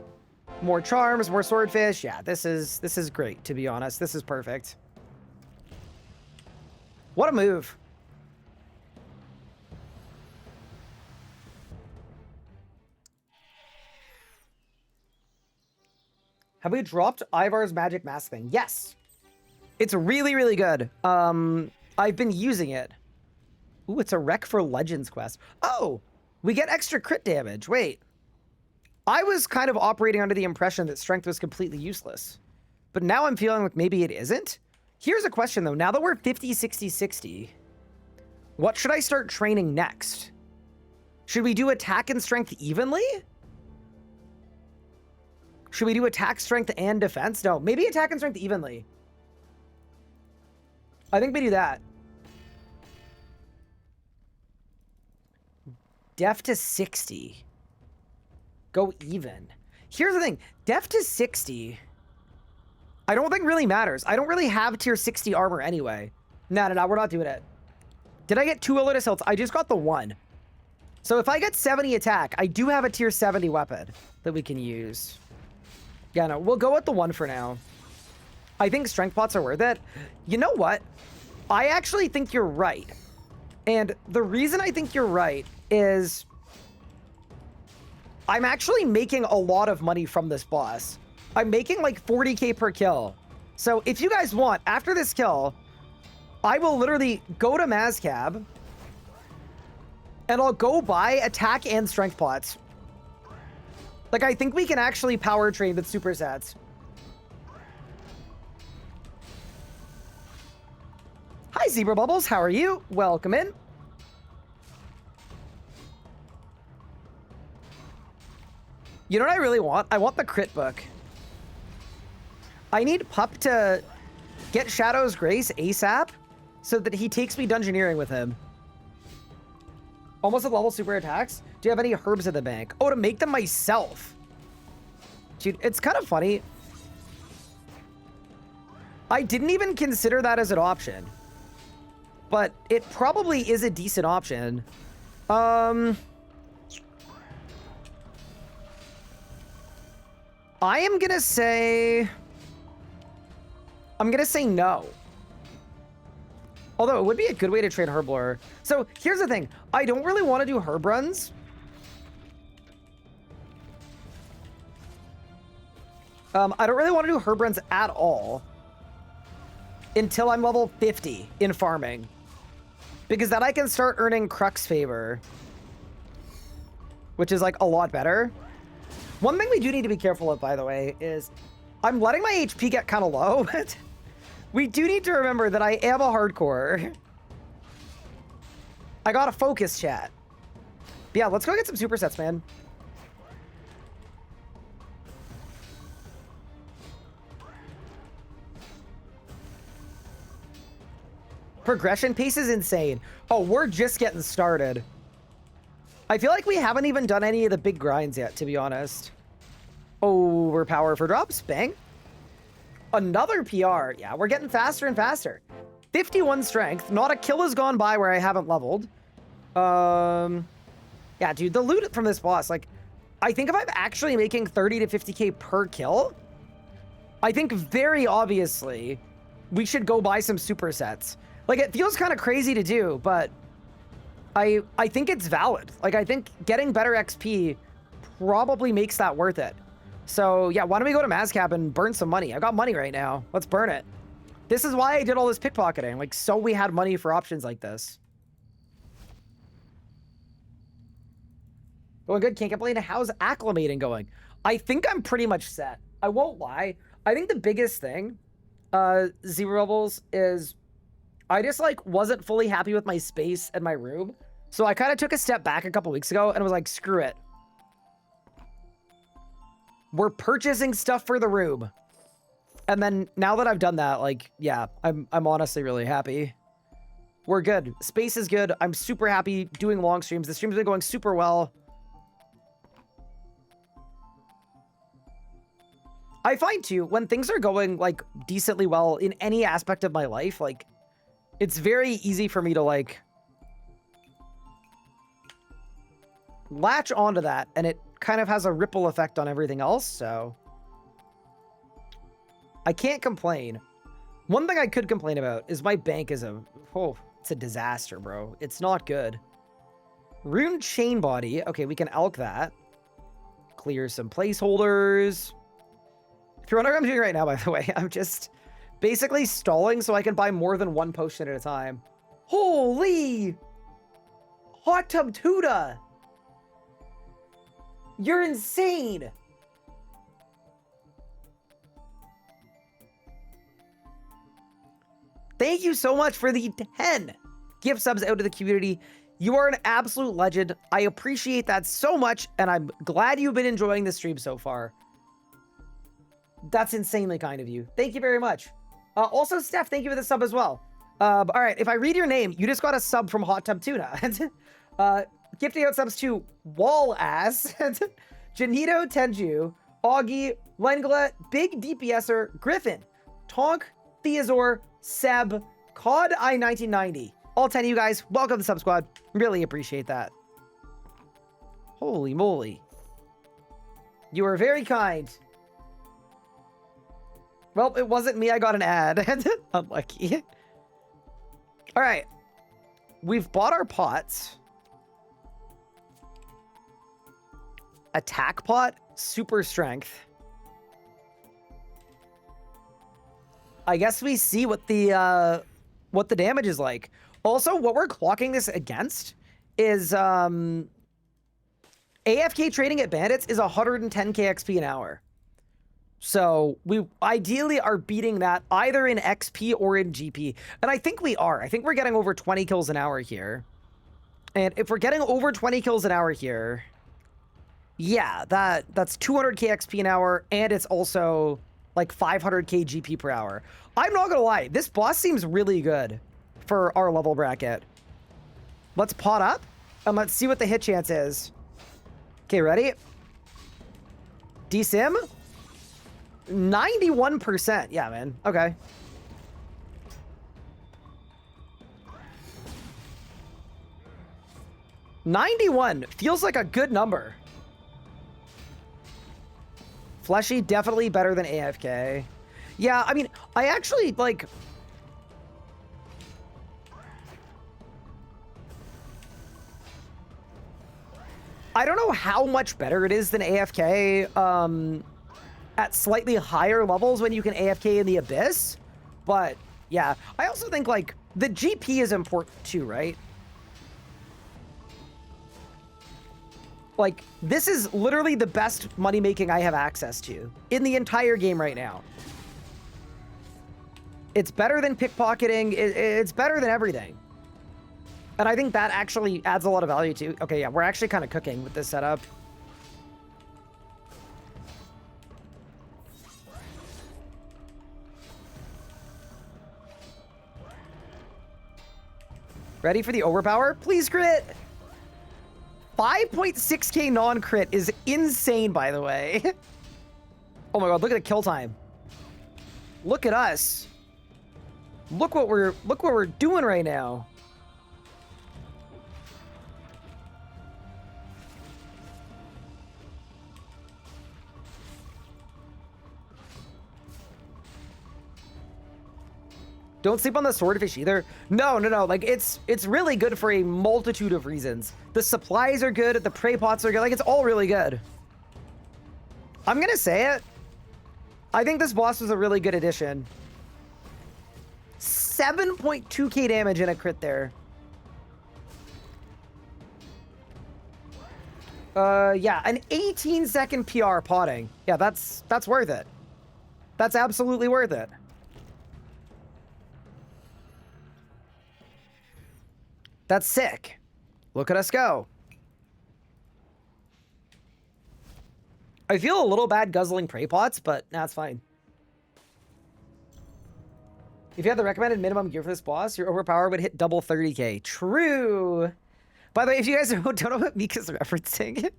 More charms, more swordfish. Yeah, this is great, to be honest. This is perfect. What a move. Have we dropped Ivar's magic mask thing? Yes. It's really, really good. I've been using it. Ooh, it's a rec for Legends quest. Oh, we get extra crit damage. Wait. I was kind of operating under the impression that strength was completely useless. but now I'm feeling like maybe it isn't. Here's a question though. Now that we're 50, 60, 60, what should I start training next? Should we do attack and strength evenly? Should we do attack, strength, and defense? No, maybe attack and strength evenly. I think we do that. Def to 60. Go even. Here's the thing. Def to 60, I don't think really matters. I don't really have tier 60 armor anyway. No, we're not doing it. Did I get 2 Elodus hilts? I just got the 1. So if I get 70 attack, I do have a tier 70 weapon that we can use. Yeah, no, we'll go with the 1 for now. I think strength pots are worth it. You know what? I actually think you're right. And the reason I think you're right is I'm actually making a lot of money from this boss. I'm making like 40k per kill. So if you guys want, after this kill, I will literally go to Mazcab and I'll go buy attack and strength pots. Like, I think we can actually power train with supersets. Hi, Zebra Bubbles. How are you? Welcome in. You know what I really want? I want the crit book. I need Pup to get Shadow's Grace ASAP so that he takes me dungeoneering with him. Almost at level super attacks. Do you have any herbs in the bank? Oh, to make them myself. Dude, it's kind of funny. I didn't even consider that as an option. But it probably is a decent option. I am gonna say... I'm gonna say no. Although it would be a good way to train Herblore. So here's the thing. I don't really want to do herb runs. I don't really want to do herb runs at all until I'm level 50 in farming. Because then I can start earning Crux favor, which is like a lot better. One thing we do need to be careful of, by the way, is I'm letting my HP get kind of low, but we do need to remember that I am a hardcore. I got to focus, chat. But yeah, let's go get some supersets, man. Progression pace is insane. Oh, we're just getting started. I feel like we haven't even done any of the big grinds yet, to be honest. Overpower for drops. Bang. Another PR. Yeah, we're getting faster and faster. 51 strength. Not a kill has gone by where I haven't leveled. Yeah, dude, the loot from this boss, like, I think if I'm actually making 30 to 50k per kill, I think very obviously we should go buy some supersets. Like, it feels kind of crazy to do, but I think it's valid. Like, I think getting better XP probably makes that worth it. So, yeah, why don't we go to Mazcap and burn some money? I got money right now. Let's burn it. This is why I did all this pickpocketing. Like, so we had money for options like this. Going good. Can't complain. How's acclimating going? I think I'm pretty much set. I won't lie. I think the biggest thing, Zero Rebels, is I just, like, wasn't fully happy with my space and my room. So I kind of took a step back a couple weeks ago and was like, screw it. We're purchasing stuff for the room. And then now that I've done that, like, yeah, I'm honestly really happy. We're good. Space is good. I'm super happy doing long streams. The stream's been going super well. I find too, when things are going like decently well in any aspect of my life, like, it's very easy for me to like latch onto that, and it kind of has a ripple effect on everything else, so I can't complain. One thing I could complain about is my bank is it's a disaster, bro. It's not good. Rune chain body. Okay, we can elk that. Clear some placeholders. If you're wondering what I'm doing right now, by the way, I'm just basically stalling so I can buy more than one potion at a time. Holy! Hot Tub Tuda! You're insane! Thank you so much for the 10 gift subs out to the community. You are an absolute legend. I appreciate that so much, and I'm glad you've been enjoying the stream so far. That's insanely kind of you. Thank you very much. Also, Steph, thank you for the sub as well. All right, if I read your name, you just got a sub from Hot Tub Tuna. Gifting out subs to Wall Ass, Janito Tenju, Augie, Lengla, Big DPSer, Griffin, Tonk, Theozor, Seb, COD I1990. All 10 of you guys, welcome to the sub squad. Really appreciate that. Holy moly. You are very kind. Well, it wasn't me. I got an ad. Unlucky. All right. We've bought our pots. Attack pot, super strength. I guess we see what the damage is like. Also, what we're clocking this against is AFK trading at bandits is 110k XP an hour. So we ideally are beating that either in XP or in GP. And I think we are. I think we're getting over 20 kills an hour here. And if we're getting over 20 kills an hour here, yeah, that's 200k XP an hour, and it's also like 500k GP per hour. I'm not gonna lie, this boss seems really good for our level bracket. Let's pot up, and let's see what the hit chance is. Okay, ready? Desim? 91%. Yeah, man. Okay. $91 feels like a good number. Fleshy, definitely better than AFK. Yeah, I mean, I actually, like... I don't know how much better it is than AFK at slightly higher levels when you can AFK in the Abyss. But, yeah. I also think, like, the GP is important too, right? Like, this is literally the best money-making I have access to in the entire game right now. It's better than pickpocketing. It's better than everything. And I think that actually adds a lot of value too. Okay, yeah, we're actually kind of cooking with this setup. Ready for the overpower? Please crit! 5.6k non-crit is insane, by the way. Oh my god, look at the kill time. Look at us. Look what we're doing right now. Don't sleep on the swordfish either. No. Like, it's really good for a multitude of reasons. The supplies are good. The prey pots are good. Like, it's all really good. I'm gonna say it. I think this boss was a really good addition. 7.2k damage in a crit there. Yeah, an 18-second PR potting. Yeah, that's worth it. That's absolutely worth it. That's sick. Look at us go. I feel a little bad guzzling prey pots, but that's fine. If you had the recommended minimum gear for this boss, your overpower would hit double 30k. True. By the way, if you guys don't know what Mika's referencing,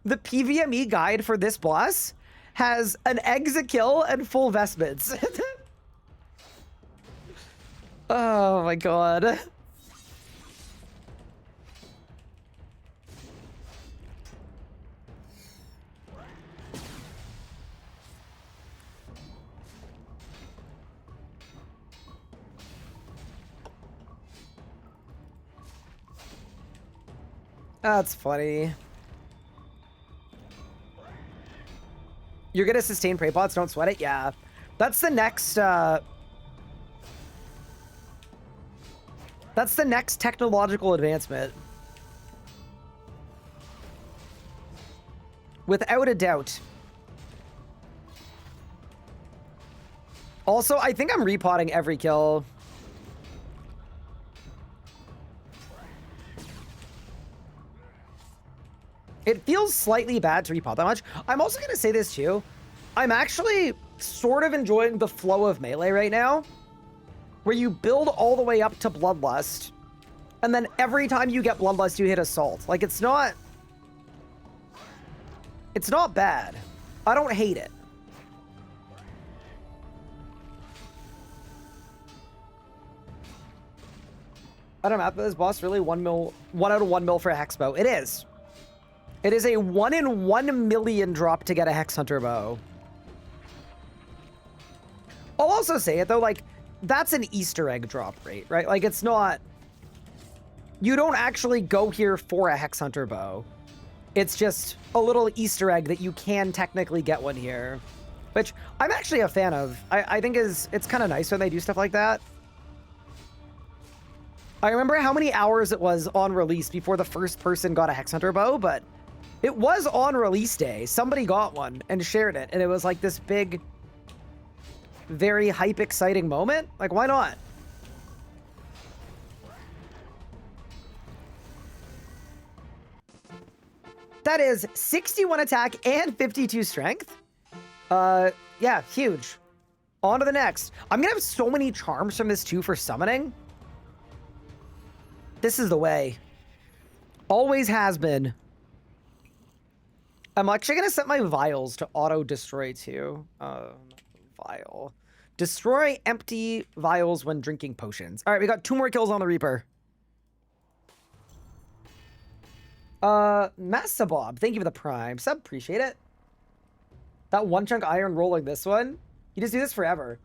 the PVME guide for this boss has an exit kill and full vestments. Oh my god. That's funny. You're gonna sustain prey pots, don't sweat it? Yeah. That's the next, that's the next technological advancement. Without a doubt. Also, I think I'm repotting every kill. It feels slightly bad to repot that much. I'm also going to say this too. I'm actually sort of enjoying the flow of melee right now, where you build all the way up to Bloodlust, and then every time you get Bloodlust, you hit Assault. Like, it's not bad. I don't hate it. I don't know, this boss really 1 out of 1 mil for a Hex Bow. It is. It is a 1 in 1 million drop to get a Hex Hunter Bow. I'll also say it though, like, that's an Easter egg drop rate, right? Like, it's not... You don't actually go here for a Hex Hunter Bow. It's just a little Easter egg that you can technically get one here, which I'm actually a fan of. I think it's kind of nice when they do stuff like that. I remember how many hours it was on release before the first person got a Hex Hunter Bow, but it was on release day. Somebody got one and shared it, and it was like this big, very hype, exciting moment. Like, why not? That is 61 attack and 52 strength. Yeah, huge. On to the next. I'm gonna have so many charms from this too for summoning. This is the way. Always has been. I'm actually gonna set my vials to auto-destroy too. Vial. Destroy empty vials when drinking potions. All right, we got 2 more kills on the Reaper. Massa Bob, thank you for the prime sub, appreciate it. That 1 chunk iron rolling this one. You just do this forever.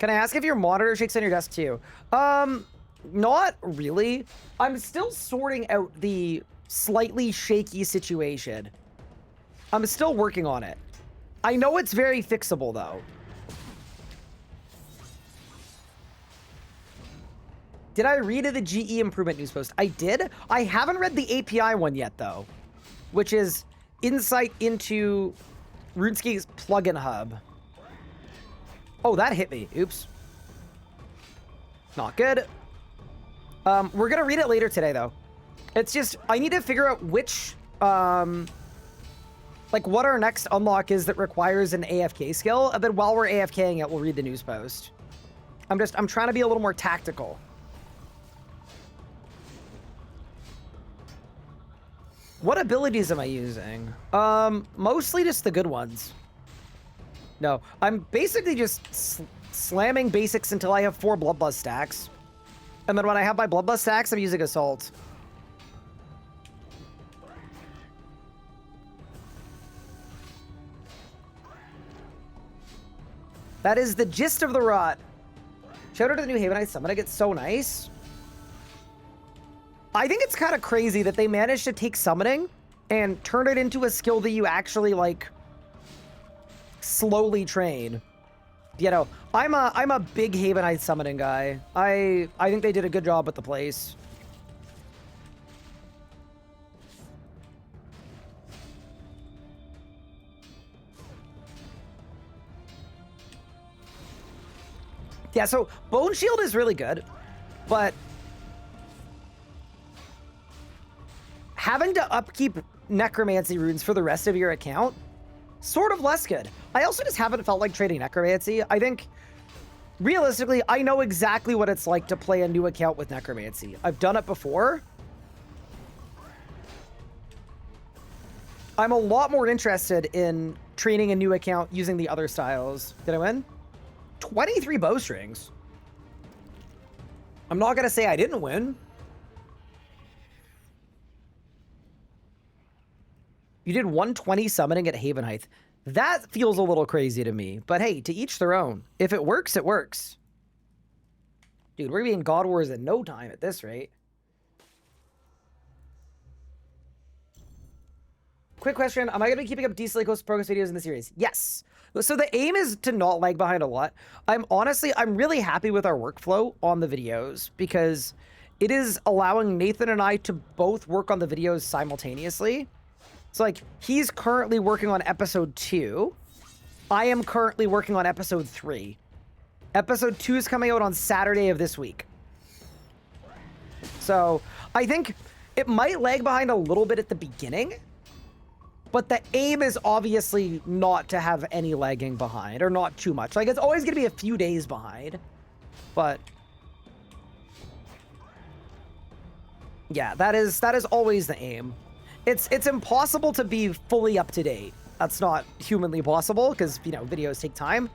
Can I ask if your monitor shakes on your desk too? Not really. I'm still sorting out the slightly shaky situation. I'm still working on it. I know it's very fixable though. Did I read the GE improvement news post? I did. I haven't read the API one yet though, which is insight into RuneScape's plugin hub. Oh, that hit me. Oops. Not good. We're gonna read it later today though. It's just, I need to figure out which, like what our next unlock is that requires an AFK skill, and then while we're AFKing it, we'll read the news post. I'm trying to be a little more tactical. What abilities am I using? Mostly just the good ones. No, I'm basically just slamming basics until I have 4 Bloodlust stacks. And then when I have my Bloodlust stacks, I'm using Assault. That is the gist of the rot. Shout out to the new Havenite Summoning. It's so nice. I think it's kind of crazy that they managed to take summoning and turn it into a skill that you actually like slowly train. You know, I'm a big Havenite summoning guy. I think they did a good job with the place. Yeah, so Bone Shield is really good, but having to upkeep Necromancy runes for the rest of your account, sort of less good. I also just haven't felt like trading Necromancy. I think, realistically, I know exactly what it's like to play a new account with Necromancy. I've done it before. I'm a lot more interested in training a new account using the other styles. Did I win? 23 bowstrings. I'm not going to say I didn't win. You did 120 summoning at Havenheith. That feels a little crazy to me. But hey, to each their own. If it works, it works. Dude, we're going to be in God Wars in no time at this rate. Quick question. Am I going to be keeping up decently close progress videos in the series? Yes. So the aim is to not lag behind a lot. I'm really happy with our workflow on the videos because it is allowing Nathan and I to both work on the videos simultaneously. So like he's currently working on episode 2. I am currently working on episode 3. Episode 2 is coming out on Saturday of this week. So I think It might lag behind a little bit at the beginning, but the aim is obviously not to have any lagging behind, or not too much. Like, it's always going to be a few days behind, but yeah, that is always the aim. It's impossible to be fully up to date. That's not humanly possible because, you know, videos take time,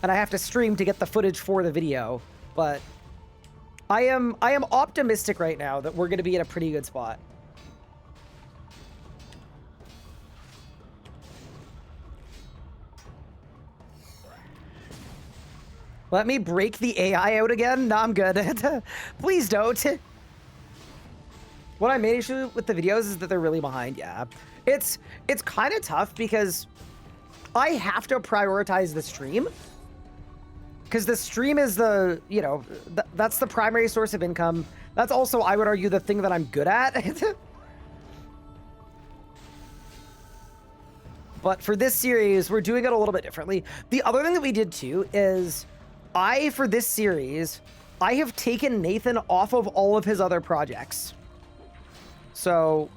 and I have to stream to get the footage for the video. But I am optimistic right now that we're going to be in a pretty good spot. Let me break the AI out again? No, I'm good. Please don't. What I made issue with the videos is that they're really behind. Yeah, it's kind of tough because I have to prioritize the stream, because the stream is the, you know, that's the primary source of income. That's also, I would argue, the thing that I'm good at. But for this series, we're doing it a little bit differently. The other thing that we did too is for this series, I have taken Nathan off of all of his other projects. So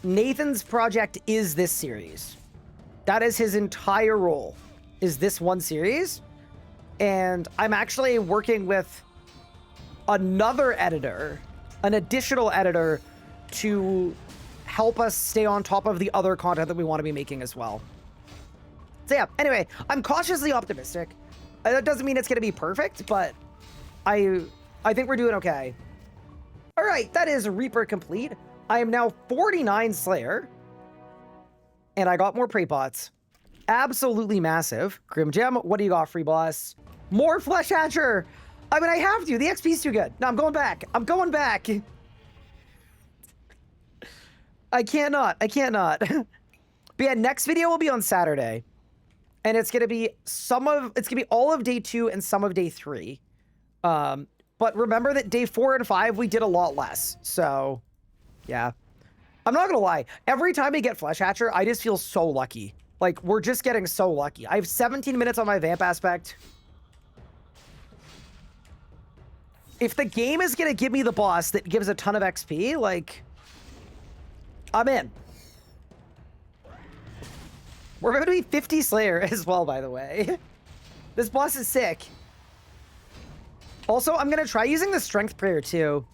Nathan's project is this series. That is his entire role, is this one series. And I'm actually working with another editor, an additional editor, to help us stay on top of the other content that we want to be making as well. So yeah, anyway, I'm cautiously optimistic. That doesn't mean it's going to be perfect, but I think we're doing okay. All right, that is Reaper complete. I am now 49 Slayer, and I got more prey pots. Absolutely massive. Grim Gem, what do you got, free boss? More Flesh Hatcher. I mean, I have to. The XP's too good. No, I'm going back. I'm going back. I can't not. But yeah, next video will be on Saturday. And it's gonna be all of day 2 and some of day 3. But remember that day 4 and 5 we did a lot less. So yeah. I'm not gonna lie. Every time we get Flesh Hatcher, I just feel so lucky. Like, we're just getting so lucky. I have 17 minutes on my Vamp aspect. If the game is gonna give me the boss that gives a ton of XP, like, I'm in. We're going to be 50 Slayer as well, by the way. This boss is sick. Also, I'm going to try using the Strength Prayer, too.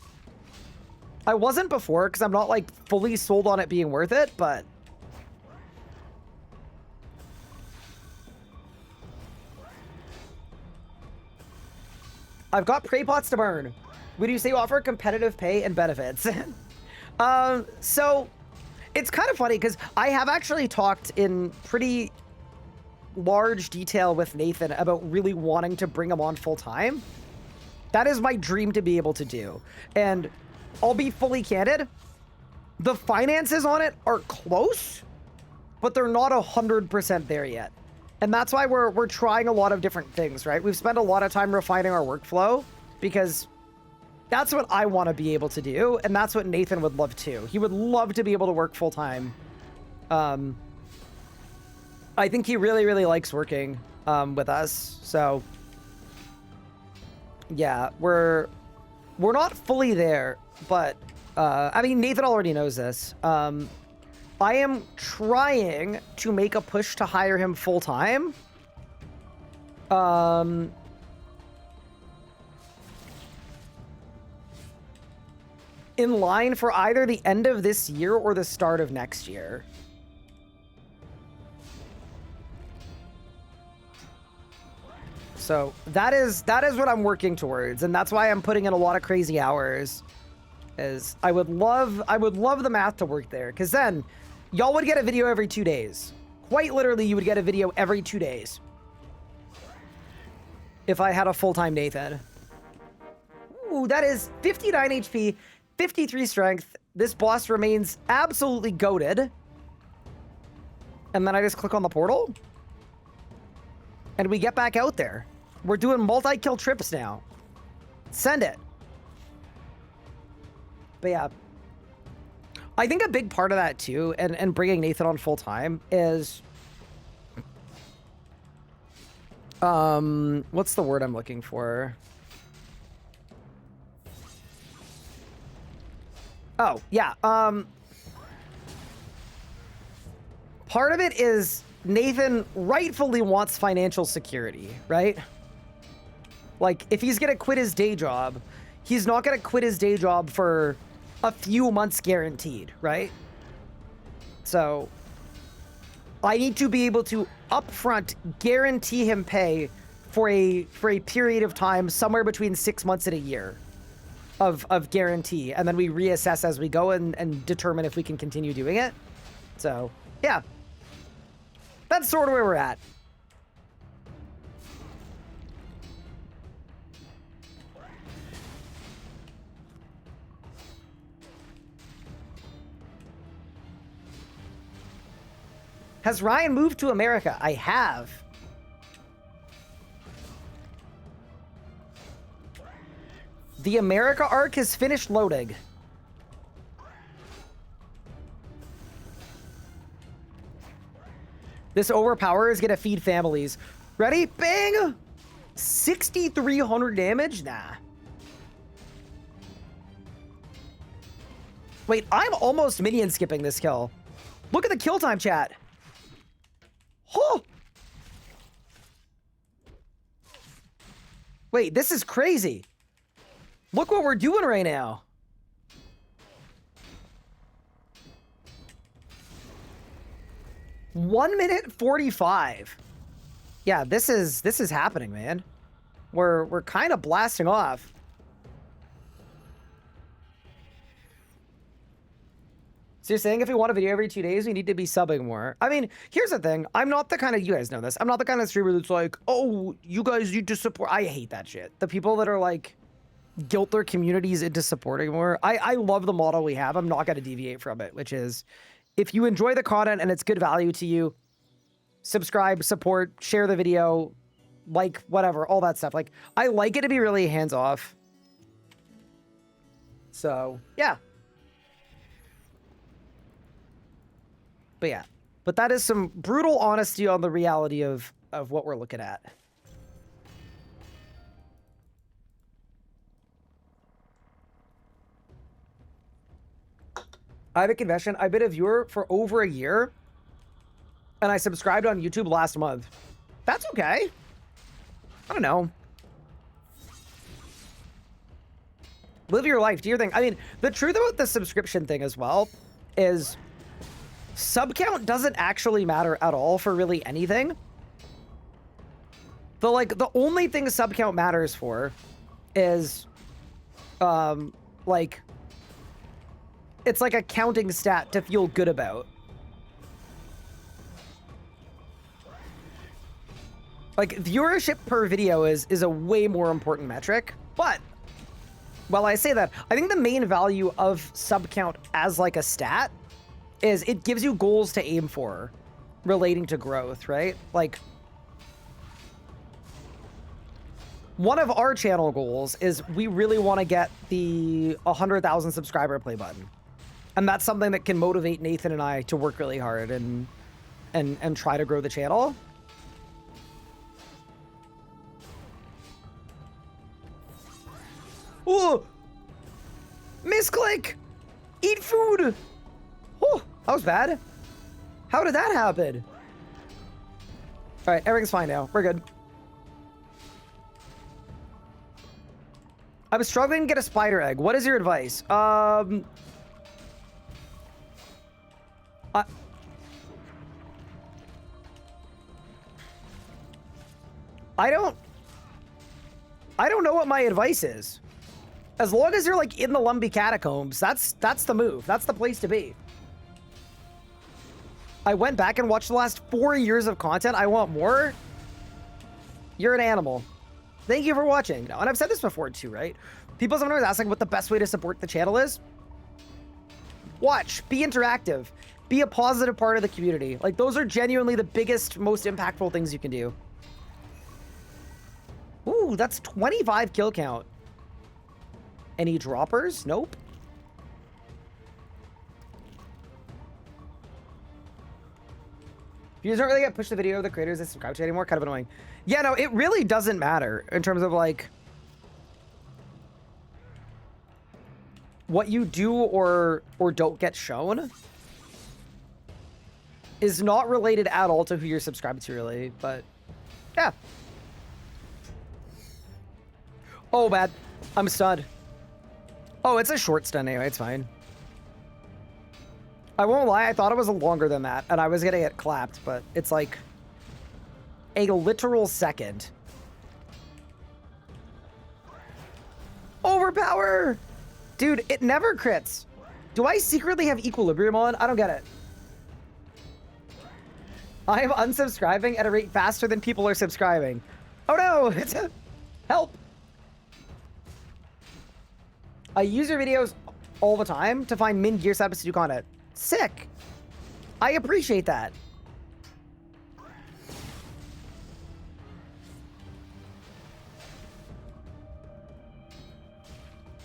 I wasn't before, because I'm not, like, fully sold on it being worth it, but I've got prey pots to burn. Would you say you offer competitive pay and benefits? So it's kind of funny because I have actually talked in pretty large detail with Nathan about really wanting to bring him on full time. That is my dream to be able to do. And I'll be fully candid. The finances on it are close, but they're not 100% there yet. And that's why we're trying a lot of different things, right? We've spent a lot of time refining our workflow because that's what I want to be able to do, and that's what Nathan would love too. He would love to be able to work full time. I think he really, really likes working with us. So yeah, we're not fully there, but I mean, Nathan already knows this. I am trying to make a push to hire him full time. In line for either the end of this year or the start of next year. So that is what I'm working towards, and that's why I'm putting in a lot of crazy hours. Is I would love the math to work there, because then y'all would get a video every 2 days. Quite literally, you would get a video every 2 days if I had a full-time Nathan. Ooh, that is 59 HP. 53 strength. This boss remains absolutely goated. And then I just click on the portal. And we get back out there. We're doing multi-kill trips now. Send it. But yeah. I think a big part of that too, and bringing Nathan on full time is... what's the word I'm looking for? Oh, yeah. Part of it is Nathan rightfully wants financial security, right? Like, if he's gonna quit his day job, he's not gonna quit his day job for a few months guaranteed, right? So, I need to be able to upfront guarantee him pay for a period of time, somewhere between 6 months and a year of guarantee, and then we reassess as we go and determine if we can continue doing it. So, yeah. That's sort of where we're at. Has Ryan moved to America? I have. The America arc has finished loading. This overpower is gonna feed families. Ready? Bang! 6,300 damage? Nah. Wait, I'm almost minion skipping this kill. Look at the kill time, chat. Oh! Wait, this is crazy. Look what we're doing right now. One minute 45. Yeah, this is happening, man. We're kind of blasting off. So you're saying if we want a video every 2 days, we need to be subbing more. I mean, here's the thing. I'm not the kind of, you guys know this, I'm not the kind of streamer that's like, oh, you guys need to support. I hate that shit. The people that are like, guilt their communities into supporting more. I love the model we have. I'm not going to deviate from it, which is if you enjoy the content and it's good value to you, subscribe, support, share the video, like, whatever, all that stuff. Like, I like it to be really hands-off. So, yeah. But yeah. But that is some brutal honesty on the reality of what we're looking at. I have a confession. I've been a viewer for over a year, and I subscribed on YouTube last month. That's okay. I don't know. Live your life. Do your thing. I mean, the truth about the subscription thing as well is sub count doesn't actually matter at all for really anything. The only thing sub count matters for is, like, it's like a counting stat to feel good about. Like, viewership per video is a way more important metric, but while I say that, I think the main value of sub count as like a stat is it gives you goals to aim for relating to growth, right? Like, one of our channel goals is we really want to get the 100,000 subscriber play button. And that's something that can motivate Nathan and I to work really hard and try to grow the channel. Ooh! Misclick! Eat food! Oh, that was bad. How did that happen? All right, everything's fine now. We're good. I was struggling to get a spider egg. What is your advice? I don't know what my advice is. As long as you're like in the Lumbee catacombs, that's the move. That's the place to be. I went back and watched the last 4 years of content. I want more. You're an animal. Thank you for watching. No, and I've said this before too, right? People sometimes asking what the best way to support the channel is. Watch, be interactive, be a positive part of the community. Like, those are genuinely the biggest, most impactful things you can do. Ooh, that's 25 kill count. Any droppers? Nope. Viewers don't really get pushed the video of the creators that subscribe to anymore. Kind of annoying. Yeah, no, it really doesn't matter in terms of like what you do or don't get shown is not related at all to who you're subscribed to, really, but yeah. Oh, bad. I'm stunned. Oh, it's a short stun anyway, it's fine. I won't lie, I thought it was longer than that, and I was gonna get clapped, but it's like a literal second. Overpower! Dude, it never crits. Do I secretly have equilibrium on? I don't get it. I am unsubscribing at a rate faster than people are subscribing. Oh no! It's a... Help! I use your videos all the time to find min gear sabs to do content. Sick! I appreciate that.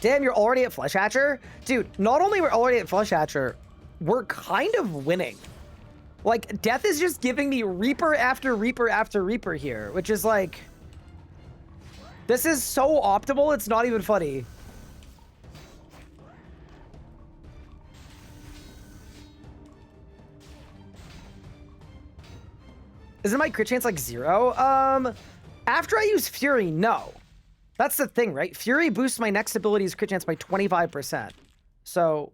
Damn, you're already at Flesh Hatcher? Dude, not only we're already at Flesh Hatcher, we're kind of winning. Like, Death is just giving me Reaper after Reaper after Reaper here, which is like... This is so optimal, it's not even funny. Isn't my crit chance like 0? After I use Fury, no. That's the thing, right? Fury boosts my next ability's crit chance by 25%. So,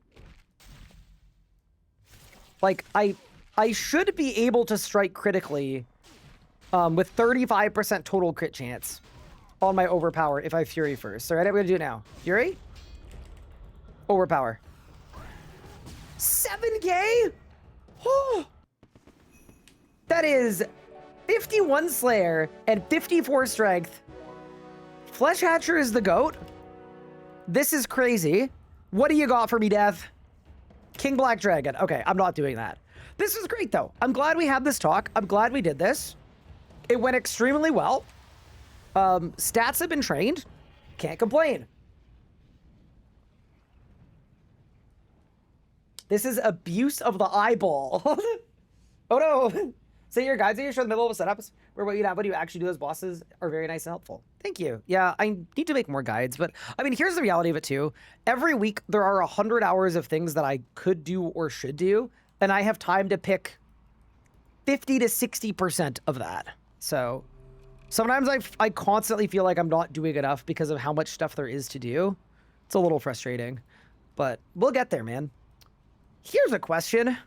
like, I should be able to strike critically with 35% total crit chance on my Overpower if I Fury first. All right, I'm going to do it now. Fury? Overpower. 7K? Oh! That is 51 Slayer and 54 Strength. Flesh Hatcher is the GOAT. This is crazy. What do you got for me, Death? King Black Dragon. Okay, I'm not doing that. This is great, though. I'm glad we had this talk. I'm glad we did this. It went extremely well. Stats have been trained. Can't complain. This is abuse of the eyeball. Oh, no. So your guides that you show in the middle of setups where what you actually do as bosses are very nice and helpful. Thank you. Yeah, I need to make more guides, but I mean, here's the reality of it too. Every week there are 100 hours of things that I could do or should do, and I have time to pick 50 to 60% of that. So sometimes I constantly feel like I'm not doing enough because of how much stuff there is to do. It's a little frustrating, but we'll get there, man. Here's a question.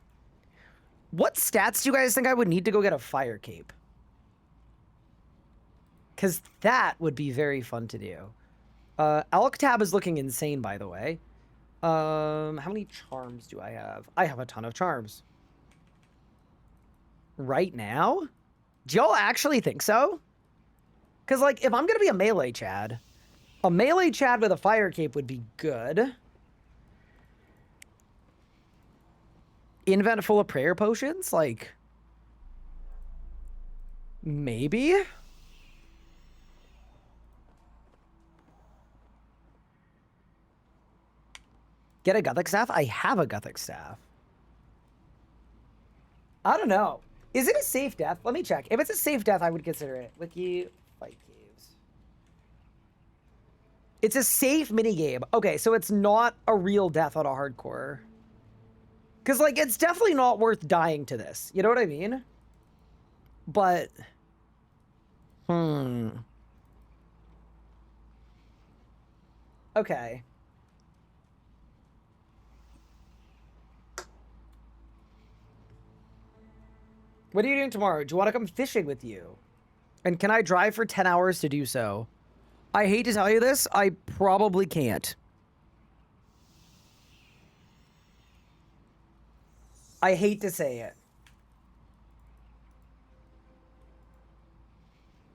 What stats do you guys think I would need to go get a fire cape? Because that would be very fun to do. Alk Tab is looking insane, by the way. How many charms do I have? I have a ton of charms. Right now? Do y'all actually think so? Because, like, if I'm going to be a melee Chad with a fire cape would be good. Invent full of prayer potions? Like, maybe? Get a Gothic staff? I have a Gothic staff. I don't know. Is it a safe death? Let me check. If it's a safe death, I would consider it. Wiki Fight Caves. It's a safe minigame. Okay, so it's not a real death on a hardcore. Because, like, it's definitely not worth dying to this. You know what I mean? But... Okay. What are you doing tomorrow? Do you want to come fishing with you? And can I drive for 10 hours to do so? I hate to tell you this, I probably can't. I hate to say it.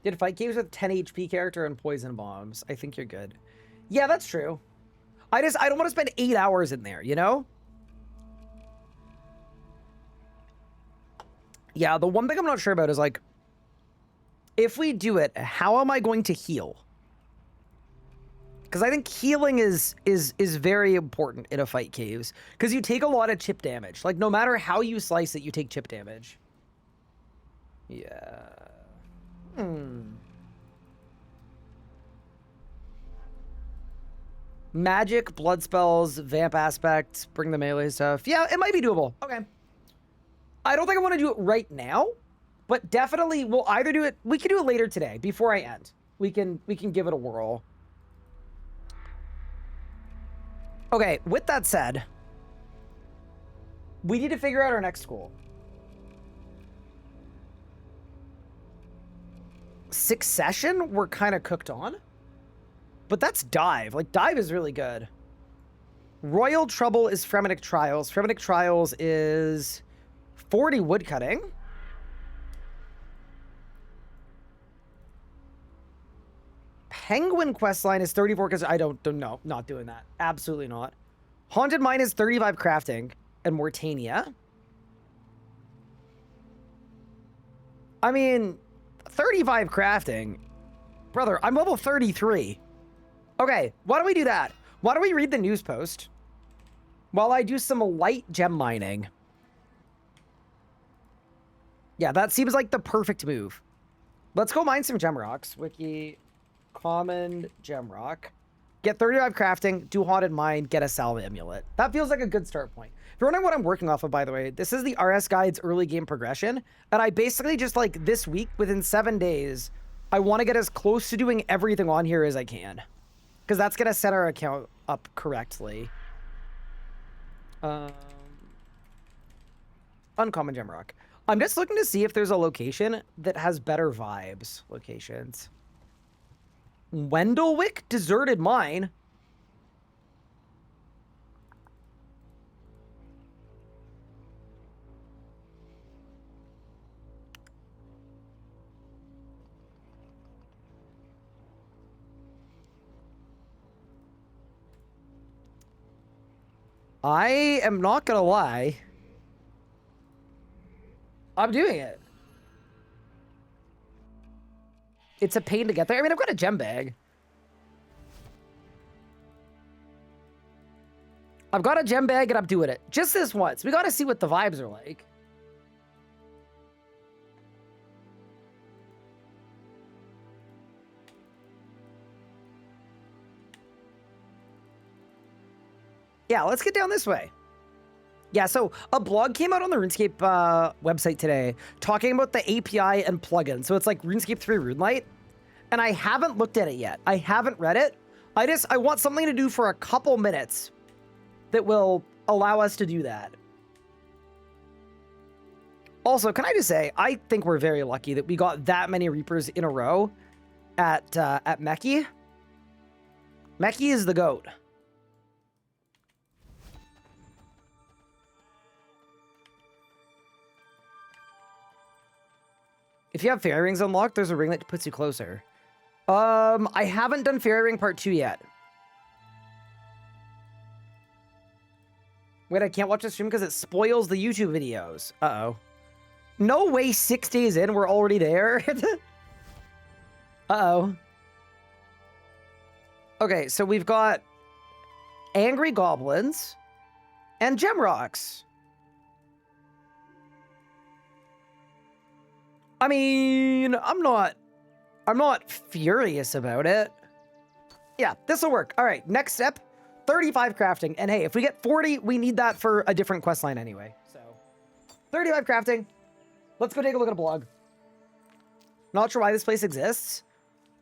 Did fight games with 10 HP character and poison bombs. I think you're good. Yeah, that's true. I don't want to spend 8 hours in there, you know? Yeah, the one thing I'm not sure about is, like, if we do it, how am I going to heal? Because I think healing is very important in a fight caves. Because you take a lot of chip damage. Like, no matter how you slice it, you take chip damage. Yeah. Magic, blood spells, vamp aspects, bring the melee stuff. Yeah, it might be doable. Okay. I don't think I want to do it right now, but definitely we'll either do it. We can do it later today before I end. We can give it a whirl. Okay, with that said, we need to figure out our next goal. Succession, we're kind of cooked on. But that's dive. Like, dive is really good. Royal Trouble is Fremenik Trials. Fremenik Trials is 40 woodcutting. Penguin questline is 34 because I don't know. Not doing that. Absolutely not. Haunted Mine is 35 crafting and Mortania. I mean, 35 crafting. Brother, I'm level 33. Okay, why don't we do that? Why don't we read the news post while I do some light gem mining? Yeah, that seems like the perfect move. Let's go mine some gem rocks. Wiki, common gem rock. Get 35 crafting, do haunted mine, get a salve amulet. That feels like a good start point. If you're wondering what I'm working off of, by the way, this is the RS Guide's early game progression. And I basically just like this week, within 7 days, I want to get as close to doing everything on here as I can. Because that's going to set our account up correctly. Uncommon gem rock. I'm just looking to see if there's a location that has better vibes. Locations. Wendellwick Deserted Mine. I am not gonna lie. I'm doing it. It's a pain to get there. I mean, I've got a gem bag. I've got a gem bag and I'm doing it. Just this once. We gotta see what the vibes are like. Yeah, let's get down this way. Yeah, so a blog came out on the RuneScape website today talking about the API and plugin. So it's like RuneScape 3 RuneLite. And I haven't looked at it yet. I haven't read it. I want something to do for a couple minutes that will allow us to do that. Also, can I just say, I think we're very lucky that we got that many Reapers in a row at Mechie. Mechie is the GOAT. If you have fairy rings unlocked, there's a ring that puts you closer. I haven't done fairy ring part 2 yet. Wait, I can't watch the stream because it spoils the YouTube videos. Uh-oh. No way 6 days in, we're already there. Uh-oh. Okay, so we've got angry goblins and gem rocks. I mean, I'm not furious about it. Yeah, this will work. All right, next step, 35 crafting. And hey, if we get 40, we need that for a different quest line anyway. So 35 crafting. Let's go take a look at a blog. Not sure why this place exists.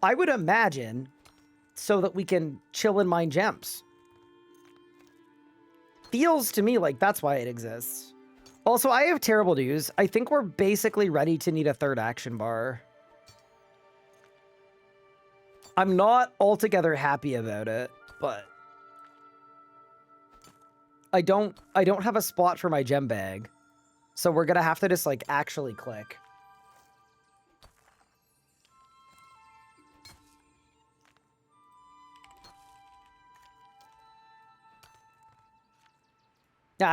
I would imagine so that we can chill and mine gems. Feels to me like that's why it exists. Also, I have terrible news. I think we're basically ready to need a third action bar. I'm not altogether happy about it, but I don't have a spot for my gem bag. So we're gonna have to just like actually click. Yeah,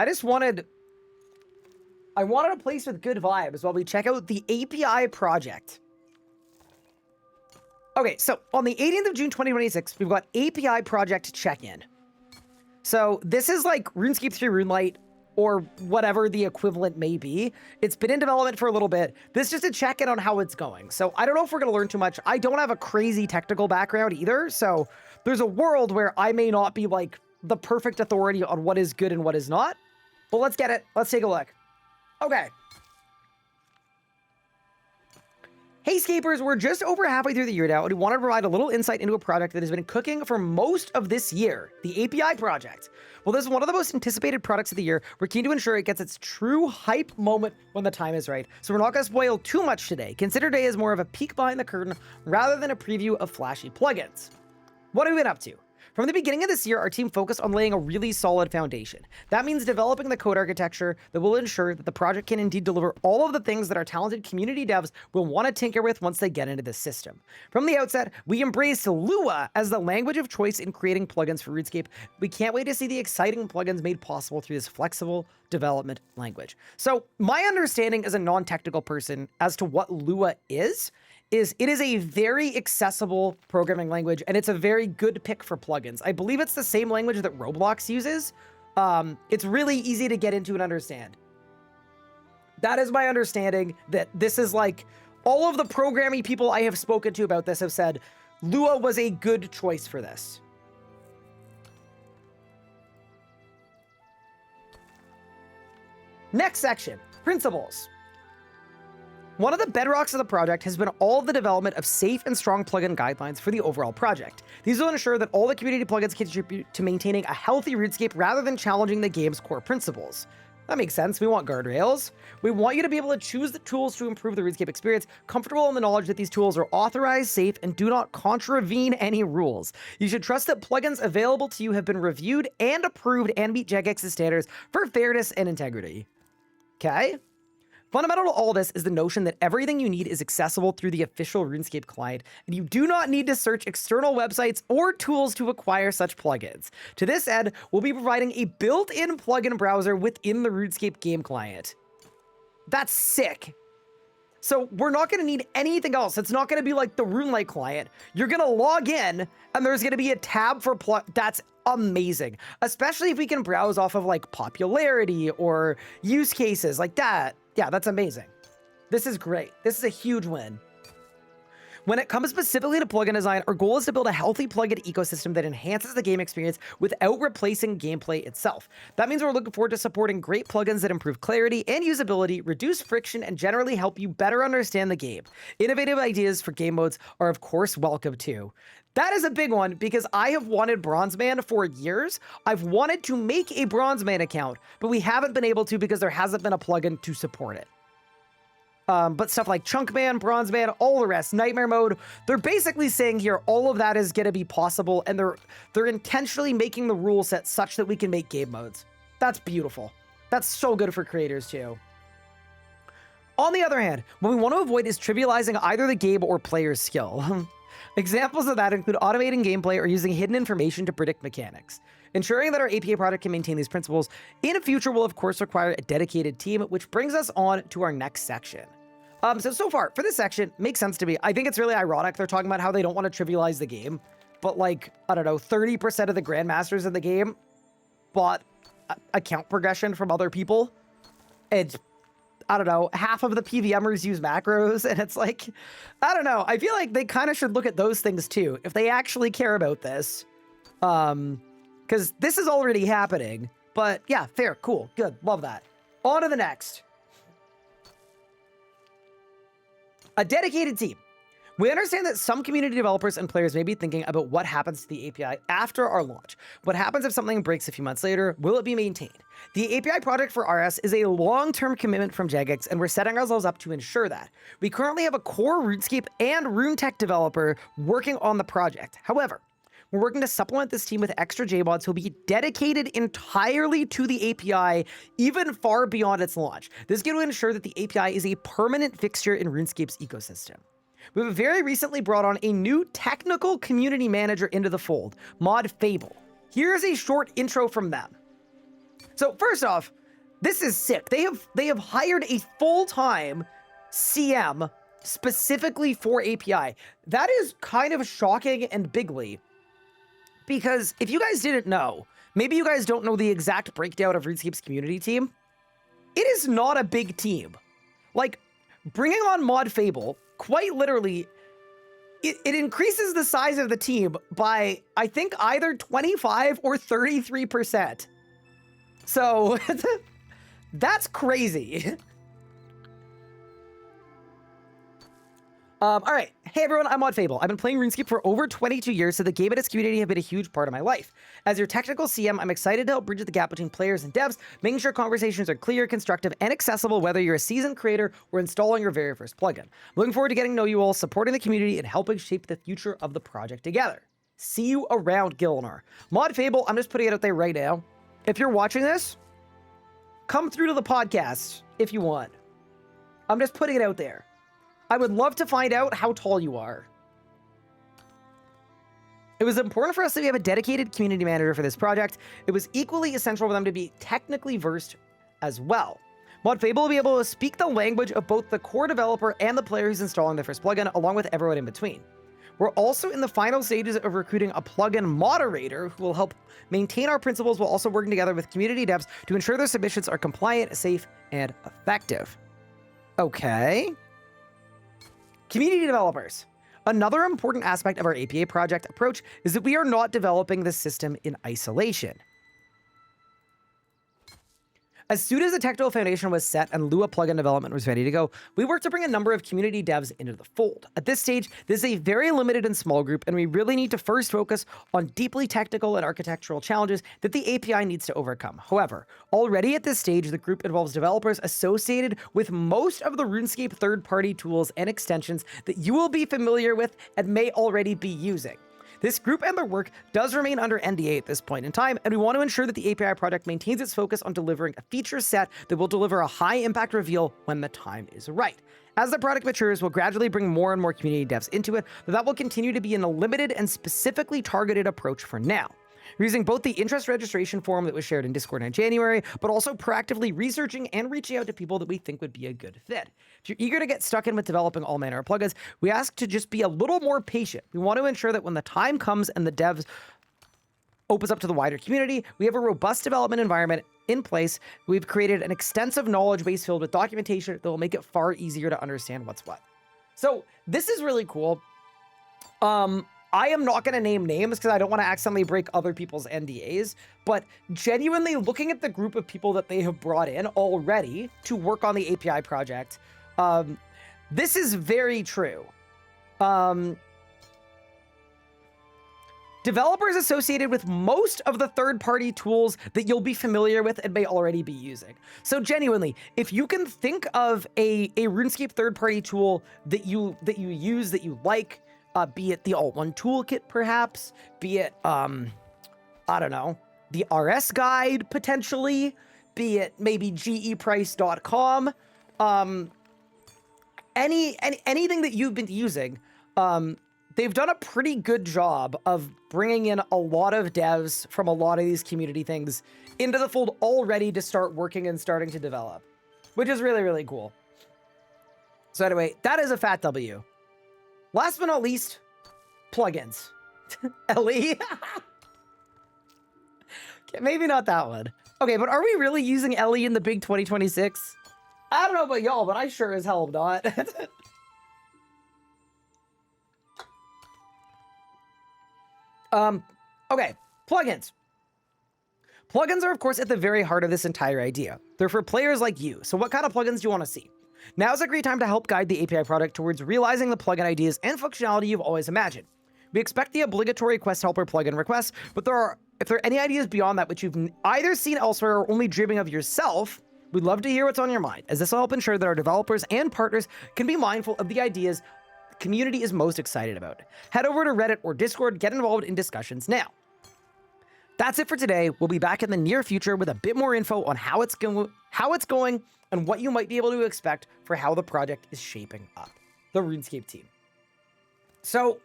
I wanted a place with good vibes while we check out the API project. Okay, so on the 18th of June 2026, we've got API project check-in. So this is like RuneScape 3 RuneLite or whatever the equivalent may be. It's been in development for a little bit. This is just a check-in on how it's going. So I don't know if we're going to learn too much. I don't have a crazy technical background either. So there's a world where I may not be like the perfect authority on what is good and what is not. But let's get it. Let's take a look. Okay. Hey, Scapers, we're just over halfway through the year now, and we want to provide a little insight into a project that has been cooking for most of this year, the API project. Well, this is one of the most anticipated products of the year. We're keen to ensure it gets its true hype moment when the time is right. So we're not going to spoil too much today. Consider today as more of a peek behind the curtain rather than a preview of flashy plugins. What have we been up to? From the beginning of this year, our team focused on laying a really solid foundation. That means developing the code architecture that will ensure that the project can indeed deliver all of the things that our talented community devs will want to tinker with once they get into the system. From the outset, we embraced Lua as the language of choice in creating plugins for RuneScape. We can't wait to see the exciting plugins made possible through this flexible development language. So my understanding as a non-technical person as to what Lua is it is a very accessible programming language, and it's a very good pick for plugins. I believe it's the same language that Roblox uses. It's really easy to get into and understand. That is my understanding, that this is like, all of the programming people I have spoken to about this have said Lua was a good choice for this. Next section, principles. One of the bedrocks of the project has been all of the development of safe and strong plugin guidelines for the overall project. These will ensure that all the community plugins contribute to maintaining a healthy RuneScape rather than challenging the game's core principles. That makes sense. We want guardrails. We want you to be able to choose the tools to improve the RuneScape experience, comfortable in the knowledge that these tools are authorized, safe, and do not contravene any rules. You should trust that plugins available to you have been reviewed and approved and meet Jagex's standards for fairness and integrity. Okay? Fundamental to all this is the notion that everything you need is accessible through the official RuneScape client, and you do not need to search external websites or tools to acquire such plugins. To this end, we'll be providing a built-in plugin browser within the RuneScape game client. That's sick. So we're not going to need anything else. It's not going to be like the RuneLite client. You're going to log in, and there's going to be a tab for That's amazing. Especially if we can browse off of like popularity or use cases like that. Yeah, that's amazing. This is great. This is a huge win. When it comes specifically to plugin design, our goal is to build a healthy plugin ecosystem that enhances the game experience without replacing gameplay itself. That means we're looking forward to supporting great plugins that improve clarity and usability, reduce friction, and generally help you better understand the game. Innovative ideas for game modes are, of course, welcome too. That is a big one because I have wanted Bronzeman for years. I've wanted to make a Bronzeman account, but we haven't been able to because there hasn't been a plugin to support it. But stuff like Chunkman, Bronzeman, all the rest, Nightmare Mode, they're basically saying here all of that is going to be possible, and they're intentionally making the rule set such that we can make game modes. That's beautiful. That's so good for creators too. On the other hand, what we want to avoid is trivializing either the game or player's skill. Examples of that include automating gameplay or using hidden information to predict mechanics. Ensuring that our API product can maintain these principles in the future will of course require a dedicated team, which brings us on to our next section. So far, for this section, makes sense to me. I think it's really ironic they're talking about how they don't want to trivialize the game, but like, I don't know, 30% of the Grandmasters in the game bought account progression from other people. And I don't know, half of the PVMers use macros, and it's like, I don't know. I feel like they kind of should look at those things too, if they actually care about this. Because this is already happening. But yeah, fair, cool, good, love that. On to the next. A dedicated team. We understand that some community developers and players may be thinking about what happens to the API after our launch. What happens if something breaks a few months later? Will it be maintained? The API project for RS is a long-term commitment from Jagex, and we're setting ourselves up to ensure that. We currently have a core RuneScape and RuneTech developer working on the project. However, we're working to supplement this team with extra JMods who will be dedicated entirely to the API, even far beyond its launch. This is going to ensure that the API is a permanent fixture in RuneScape's ecosystem. We've very recently brought on a new technical community manager into the fold, Mod Fable. Here's a short intro from them. So first off, this is sick. They have hired a full-time CM specifically for API. That is kind of shocking and bigly, Because if you guys didn't know, maybe you guys don't know the exact breakdown of RuneScape's community team. It is not a big team. Like, bringing on Mod Fable, quite literally, it increases the size of the team by, I think, either 25 or 33%. So, that's crazy. All right. Hey, everyone. I'm Mod Fable. I've been playing RuneScape for over 22 years, so the game and its community have been a huge part of my life. As your technical CM, I'm excited to help bridge the gap between players and devs, making sure conversations are clear, constructive, and accessible, whether you're a seasoned creator or installing your very first plugin. I'm looking forward to getting to know you all, supporting the community, and helping shape the future of the project together. See you around, Gilnar. Mod Fable, I'm just putting it out there right now. If you're watching this, come through to the podcast if you want. I'm just putting it out there. I would love to find out how tall you are. It was important for us to have a dedicated community manager for this project. It was equally essential for them to be technically versed as well. Mod Fable will be able to speak the language of both the core developer and the player who's installing the first plugin, along with everyone in between. We're also in the final stages of recruiting a plugin moderator who will help maintain our principles while also working together with community devs to ensure their submissions are compliant, safe, and effective. Okay. Community developers. Another important aspect of our APA project approach is that we are not developing the system in isolation. As soon as the technical foundation was set and Lua plugin development was ready to go, we worked to bring a number of community devs into the fold. At this stage, this is a very limited and small group, and we really need to first focus on deeply technical and architectural challenges that the API needs to overcome. However, already at this stage, the group involves developers associated with most of the RuneScape third-party tools and extensions that you will be familiar with and may already be using. This group and their work does remain under NDA at this point in time, and we want to ensure that the API project maintains its focus on delivering a feature set that will deliver a high-impact reveal when the time is right. As the product matures, we'll gradually bring more and more community devs into it, but that will continue to be in a limited and specifically targeted approach for now. We're using both the interest registration form that was shared in Discord in January, but also proactively researching and reaching out to people that we think would be a good fit. If you're eager to get stuck in with developing all manner of plugins, we ask to just be a little more patient. We want to ensure that when the time comes and the devs opens up to the wider community, we have a robust development environment in place. We've created an extensive knowledge base filled with documentation that will make it far easier to understand what's what. So this is really cool. I am not going to name names because I don't want to accidentally break other people's NDAs, but genuinely looking at the group of people that they have brought in already to work on the API project, this is very true. Developers associated with most of the third-party tools that you'll be familiar with and may already be using. So genuinely, if you can think of a RuneScape third-party tool that you use, that you like, be it the Alt1 toolkit, perhaps, be it, I don't know, the RS guide, potentially, be it maybe geprice.com, anything that you've been using, they've done a pretty good job of bringing in a lot of devs from a lot of these community things into the fold already to start working and starting to develop, which is really, really cool. So anyway, that is a fat W. Last but not least, plugins. Ellie. Okay, maybe not that one. Okay, but are we really using Ellie in the big 2026? I don't know about y'all, but I sure as hell am not. Okay, plugins. Plugins are, of course, at the very heart of this entire idea. They're for players like you. So what kind of plugins do you want to see? Now's a great time to help guide the API product towards realizing the plugin ideas and functionality you've always imagined. We expect the obligatory Quest Helper plugin requests, but if there are any ideas beyond that which you've either seen elsewhere or only dreaming of yourself, we'd love to hear what's on your mind, as this will help ensure that our developers and partners can be mindful of the ideas the community is most excited about. Head over to Reddit or Discord, get involved in discussions now. That's it for today. We'll be back in the near future with a bit more info on how it's going, and what you might be able to expect for how the project is shaping up. The RuneScape team. So,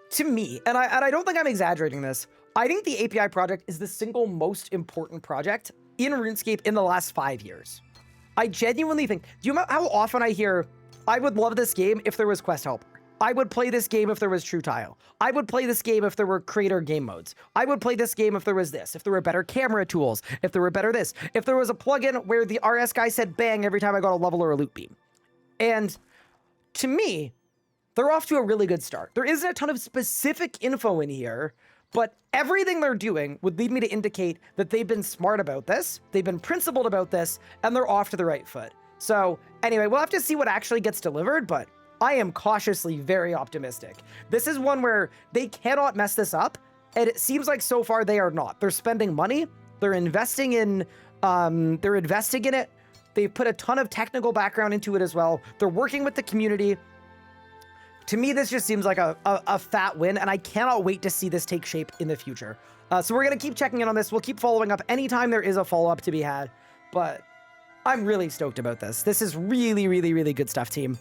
to me, and I don't think I'm exaggerating this, I think the API project is the single most important project in RuneScape in the last 5 years. I genuinely think, do you know how often I hear, I would love this game if there was Quest Helper? I would play this game if there was True Tile. I would play this game if there were creator game modes. I would play this game if there was this, if there were better camera tools, if there were better this, if there was a plugin where the RS guy said bang every time I got a level or a loot beam. And to me, they're off to a really good start. There isn't a ton of specific info in here, but everything they're doing would lead me to indicate that they've been smart about this, they've been principled about this, and they're off to the right foot. So anyway, we'll have to see what actually gets delivered, but I am cautiously very optimistic. This is one where they cannot mess this up, and it seems like so far they are not. They're spending money, they're investing in it, they've put a ton of technical background into it as well, they're working with the community. To me, this just seems like a fat win, and I cannot wait to see this take shape in the future. So we're going to keep checking in on this. We'll keep following up anytime there is a follow-up to be had, but I'm really stoked about this. This is really, really, really good stuff, team.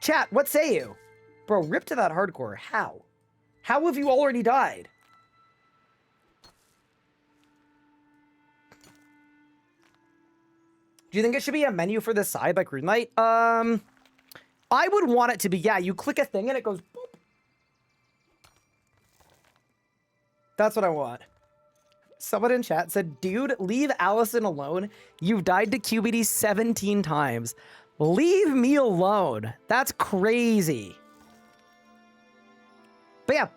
Chat, what say you? Bro, rip to that hardcore. How? How have you already died? Do you think it should be a menu for this side like Runelight? I would want it to be, yeah, you click a thing and it goes boop. That's what I want. Someone in chat said, dude, leave Allison alone. You've died to QBD 17 times. Leave me alone. That's crazy. But yeah,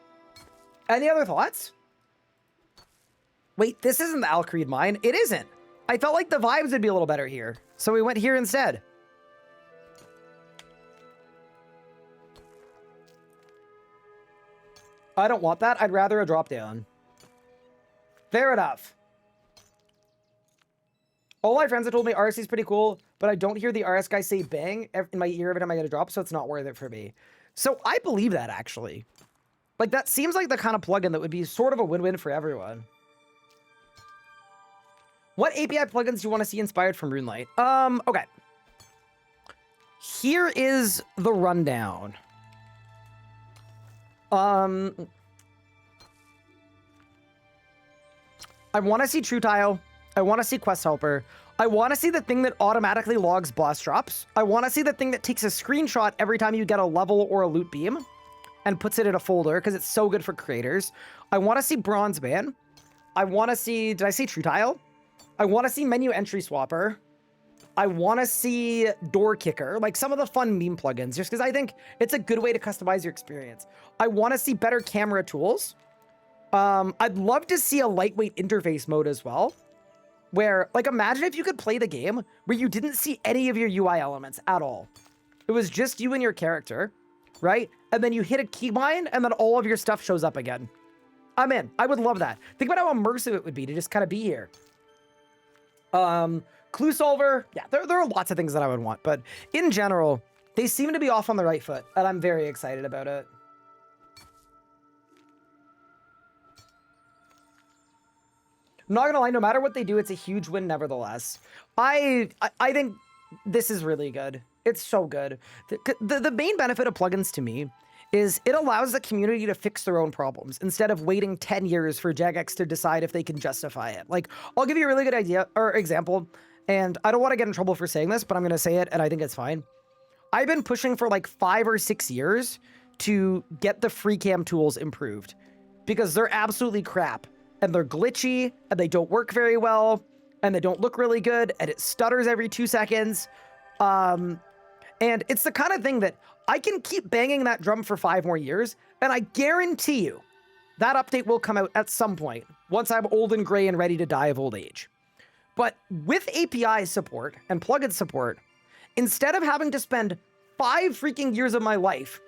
any other thoughts? Wait, this isn't the Al Creed mine. It isn't. I felt like the vibes would be a little better here, so we went here instead. I don't want that. I'd rather a drop down. Fair enough. All my friends have told me RSC is pretty cool, but I don't hear the RS guy say bang in my ear every time I get a drop, so it's not worth it for me. So I believe that, actually. Like, that seems like the kind of plugin that would be sort of a win-win for everyone. What API plugins do you want to see inspired from Runelight? Okay. Here is the rundown. I want to see True Tile. I want to see Quest Helper. I want to see the thing that automatically logs boss drops. I want to see the thing that takes a screenshot every time you get a level or a loot beam and puts it in a folder because it's so good for creators. I want to see Bronze Man. I want to see, did I say True Tile? I want to see Menu Entry Swapper. I want to see Door Kicker, like some of the fun meme plugins, just because I think it's a good way to customize your experience. I want to see better camera tools. I'd love to see a lightweight interface mode as well, where, like, imagine if you could play the game where you didn't see any of your UI elements at all. It was just you and your character, right? And then you hit a keybind, and then all of your stuff shows up again. I'm in. I would love that. Think about how immersive it would be to just kind of be here. Clue Solver, yeah, there are lots of things that I would want, but in general, they seem to be off on the right foot, and I'm very excited about it. I'm not gonna lie, no matter what they do, it's a huge win nevertheless. I think this is really good. It's so good. The main benefit of plugins to me is it allows the community to fix their own problems instead of waiting 10 years for Jagex to decide if they can justify it. Like, I'll give you a really good idea or example, and I don't want to get in trouble for saying this, but I'm going to say it, and I think it's fine. I've been pushing for like 5 or 6 years to get the free cam tools improved because they're absolutely crap, and they're glitchy, and they don't work very well, and they don't look really good, and it stutters every 2 seconds. And it's the kind of thing that I can keep banging that drum for 5 more years, and I guarantee you that update will come out at some point once I'm old and gray and ready to die of old age. But with API support and plugin support, instead of having to spend 5 freaking years of my life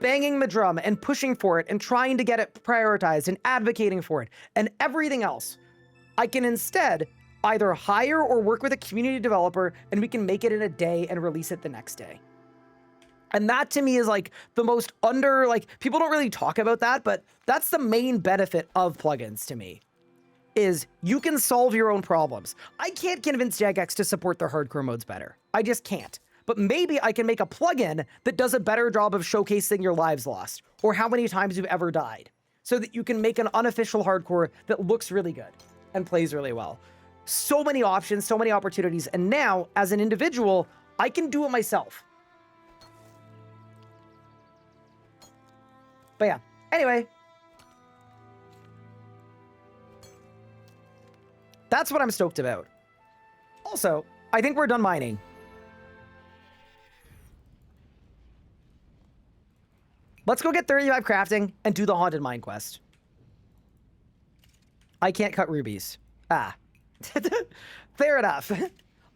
banging the drum and pushing for it and trying to get it prioritized and advocating for it and everything else, I can instead either hire or work with a community developer and we can make it in a day and release it the next day. And that to me is like the most people don't really talk about that, but that's the main benefit of plugins to me, is you can solve your own problems. I can't convince Jagex to support their hardcore modes better. I just can't. But maybe I can make a plugin that does a better job of showcasing your lives lost or how many times you've ever died so that you can make an unofficial hardcore that looks really good and plays really well. So many options, so many opportunities. And now, as an individual, I can do it myself. But yeah, anyway. That's what I'm stoked about. Also, I think we're done mining. Let's go get 35 crafting and do the haunted mine quest. I can't cut rubies. Ah. Fair enough.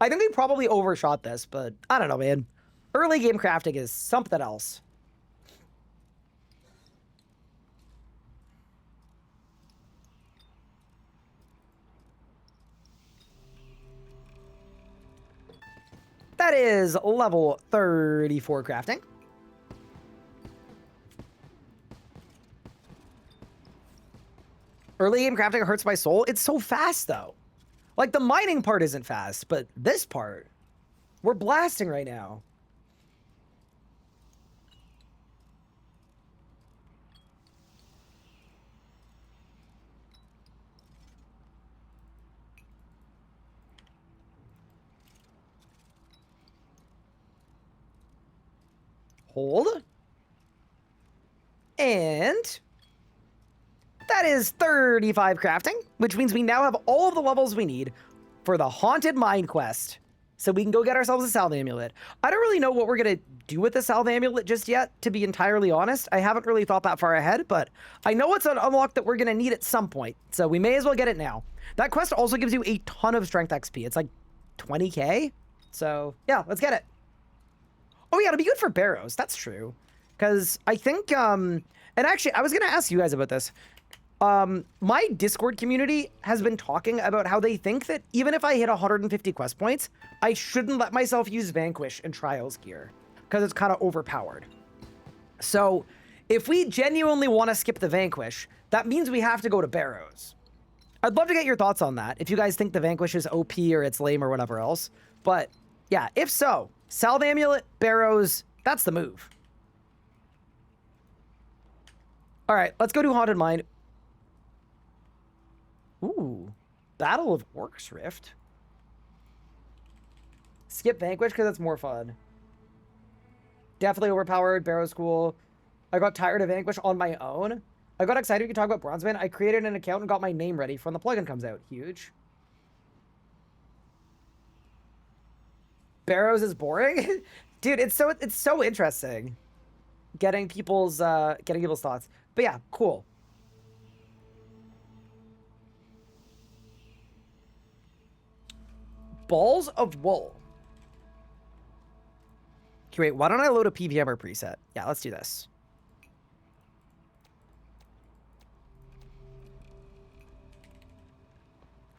I think we probably overshot this, but I don't know, man. Early game crafting is something else. That is level 34 crafting. Early game crafting hurts my soul. It's so fast, though. Like, the mining part isn't fast, but this part, we're blasting right now. Hold. And that is 35 crafting, which means we now have all of the levels we need for the Haunted Mine quest. So we can go get ourselves a salve amulet. I don't really know what we're going to do with the salve amulet just yet, to be entirely honest. I haven't really thought that far ahead, but I know it's an unlock that we're going to need at some point. So we may as well get it now. That quest also gives you a ton of strength XP. It's like 20k. So yeah, let's get it. Oh yeah, it'll be good for Barrows. That's true. Because I think, and actually, I was going to ask you guys about this. My Discord community has been talking about how they think that even if I hit 150 quest points, I shouldn't let myself use Vanquish and Trials gear because it's kind of overpowered. So if we genuinely want to skip the Vanquish, that means we have to go to Barrows. I'd love to get your thoughts on that. If you guys think the Vanquish is OP or it's lame or whatever else. But yeah, if so, Salve Amulet, Barrows, that's the move. All right, let's go to Haunted Mine. Ooh, Battle of Orcs Rift. Skip Vanquish because it's more fun. Definitely overpowered. Barrow's cool. I got tired of Vanquish on my own. I got excited we could talk about Bronzeman. I created an account and got my name ready for when the plugin comes out. Huge. Barrows is boring? Dude, it's so interesting. Getting people's thoughts. But yeah, cool. Balls of wool. Okay, wait, why don't I load a PVMer preset? Yeah, let's do this.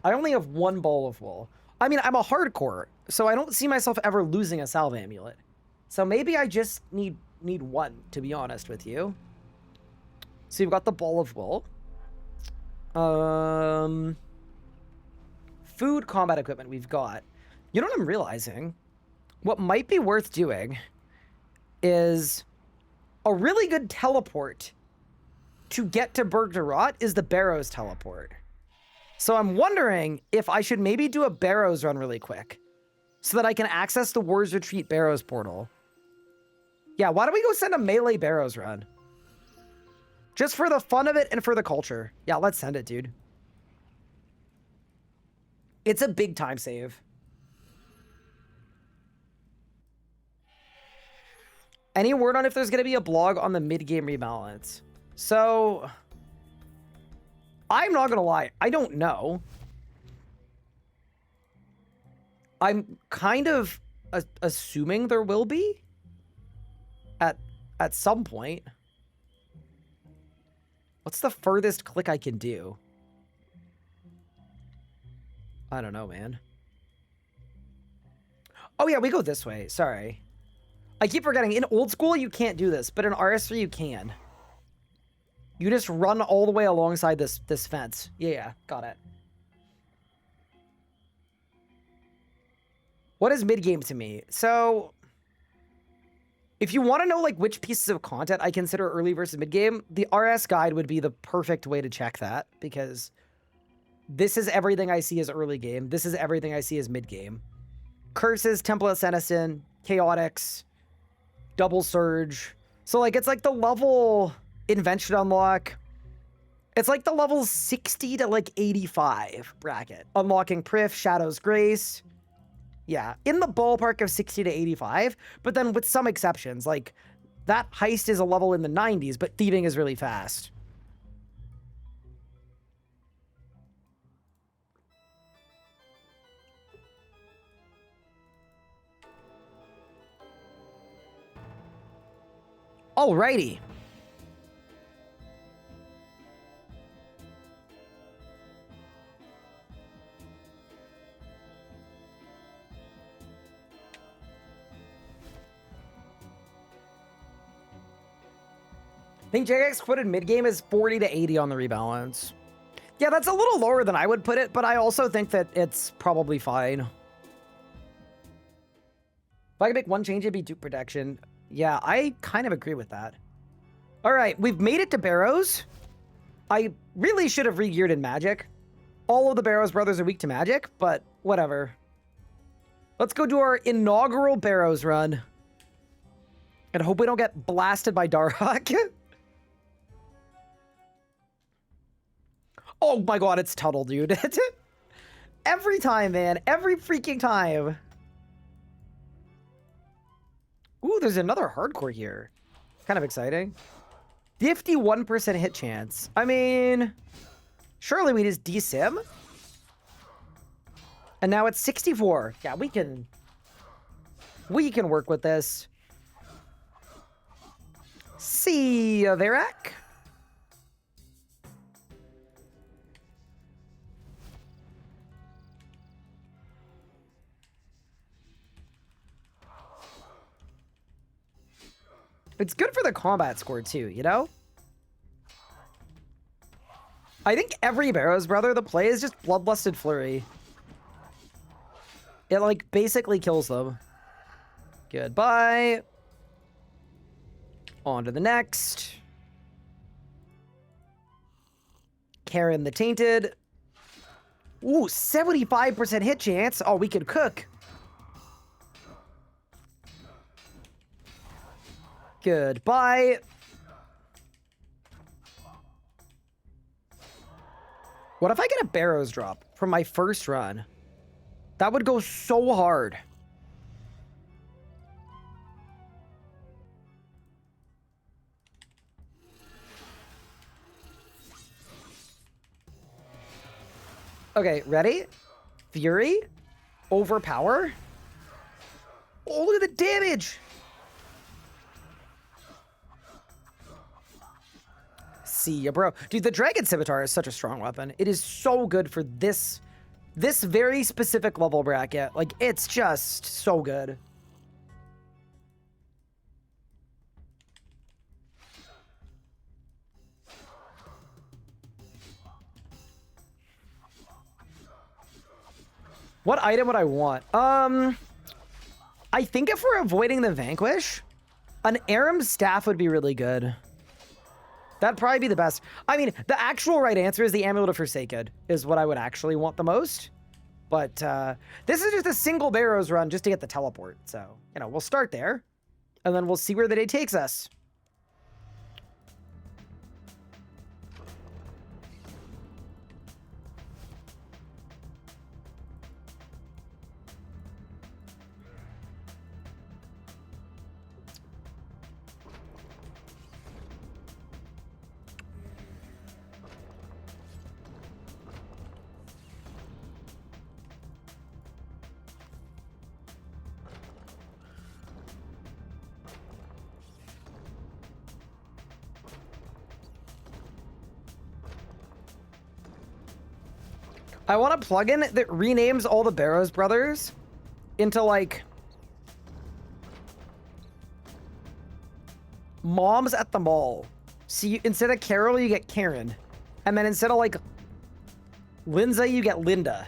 I only have one ball of wool. I mean, I'm a hardcore, so I don't see myself ever losing a salve amulet. So maybe I just need one, to be honest with you. So you've got the ball of wool. Food, combat equipment we've got. You know what I'm realizing? What might be worth doing is a really good teleport to get to Berg de Rot is the Barrows teleport. So I'm wondering if I should maybe do a Barrows run really quick so that I can access the War's Retreat Barrows portal. Yeah, why don't we go send a melee Barrows run? Just for the fun of it and for the culture. Yeah, let's send it, dude. It's a big time save. Any word on if there's going to be a blog on the mid-game rebalance? So, I'm not going to lie. I don't know. I'm kind of assuming there will be at some point. What's the furthest click I can do? I don't know, man. Oh yeah, we go this way. Sorry. I keep forgetting. In old school, you can't do this, but in RS3, you can. You just run all the way alongside this fence. Yeah, got it. What is mid-game to me? So, if you want to know like which pieces of content I consider early versus mid-game, the RS guide would be the perfect way to check that, because This is everything I see as early game. This is everything I see as mid game. Curses, Temple of Senesin, Chaotix, Double Surge. So like it's like the level Invention Unlock. It's like the level 60 to like 85 bracket. Unlocking Prif, Shadow's Grace. Yeah, in the ballpark of 60 to 85, but then with some exceptions. Like that heist is a level in the 90s, but thieving is really fast. Alrighty. I think JX quoted mid-game is 40 to 80 on the rebalance. Yeah, that's a little lower than I would put it, but I also think that it's probably fine. If I could make one change, it'd be dupe protection. Yeah, I kind of agree with that. All right, we've made it to Barrows. I really should have re-geared in Magic. All of the Barrows brothers are weak to Magic, but whatever. Let's go do our inaugural Barrows run. And hope we don't get blasted by Darhawk. Oh my god, it's Tuttle, dude. Every time, man. Every freaking time. Ooh, there's another hardcore here. Kind of exciting. 51% hit chance. I mean, surely we just desim. And now it's 64. Yeah, we can work with this. See ya, Verac. It's good for the combat score too, you know? I think every Barrows brother, the play is just Bloodlusted Flurry. It like basically kills them. Goodbye. On to the next. Karen the Tainted. Ooh, 75% hit chance. Oh, we could cook. Goodbye. What if I get a Barrows drop from my first run? That would go so hard. Okay, ready? Fury? Overpower? Oh, look at the damage! See ya, bro. Dude, the Dragon Scimitar is such a strong weapon. It is so good for this very specific level bracket. Like, it's just so good. What item would I want? I think if we're avoiding the Vanquish, an Aram's Staff would be really good. That'd probably be the best. I mean, the actual right answer is the Amulet of Forsaken is what I would actually want the most. But this is just a single Barrows run just to get the teleport. So, you know, we'll start there. And then we'll see where the day takes us. I want a plugin that renames all the Barrows brothers into, like, Moms at the Mall. See, instead of Carol, you get Karen. And then instead of, like, Lindsay, you get Linda.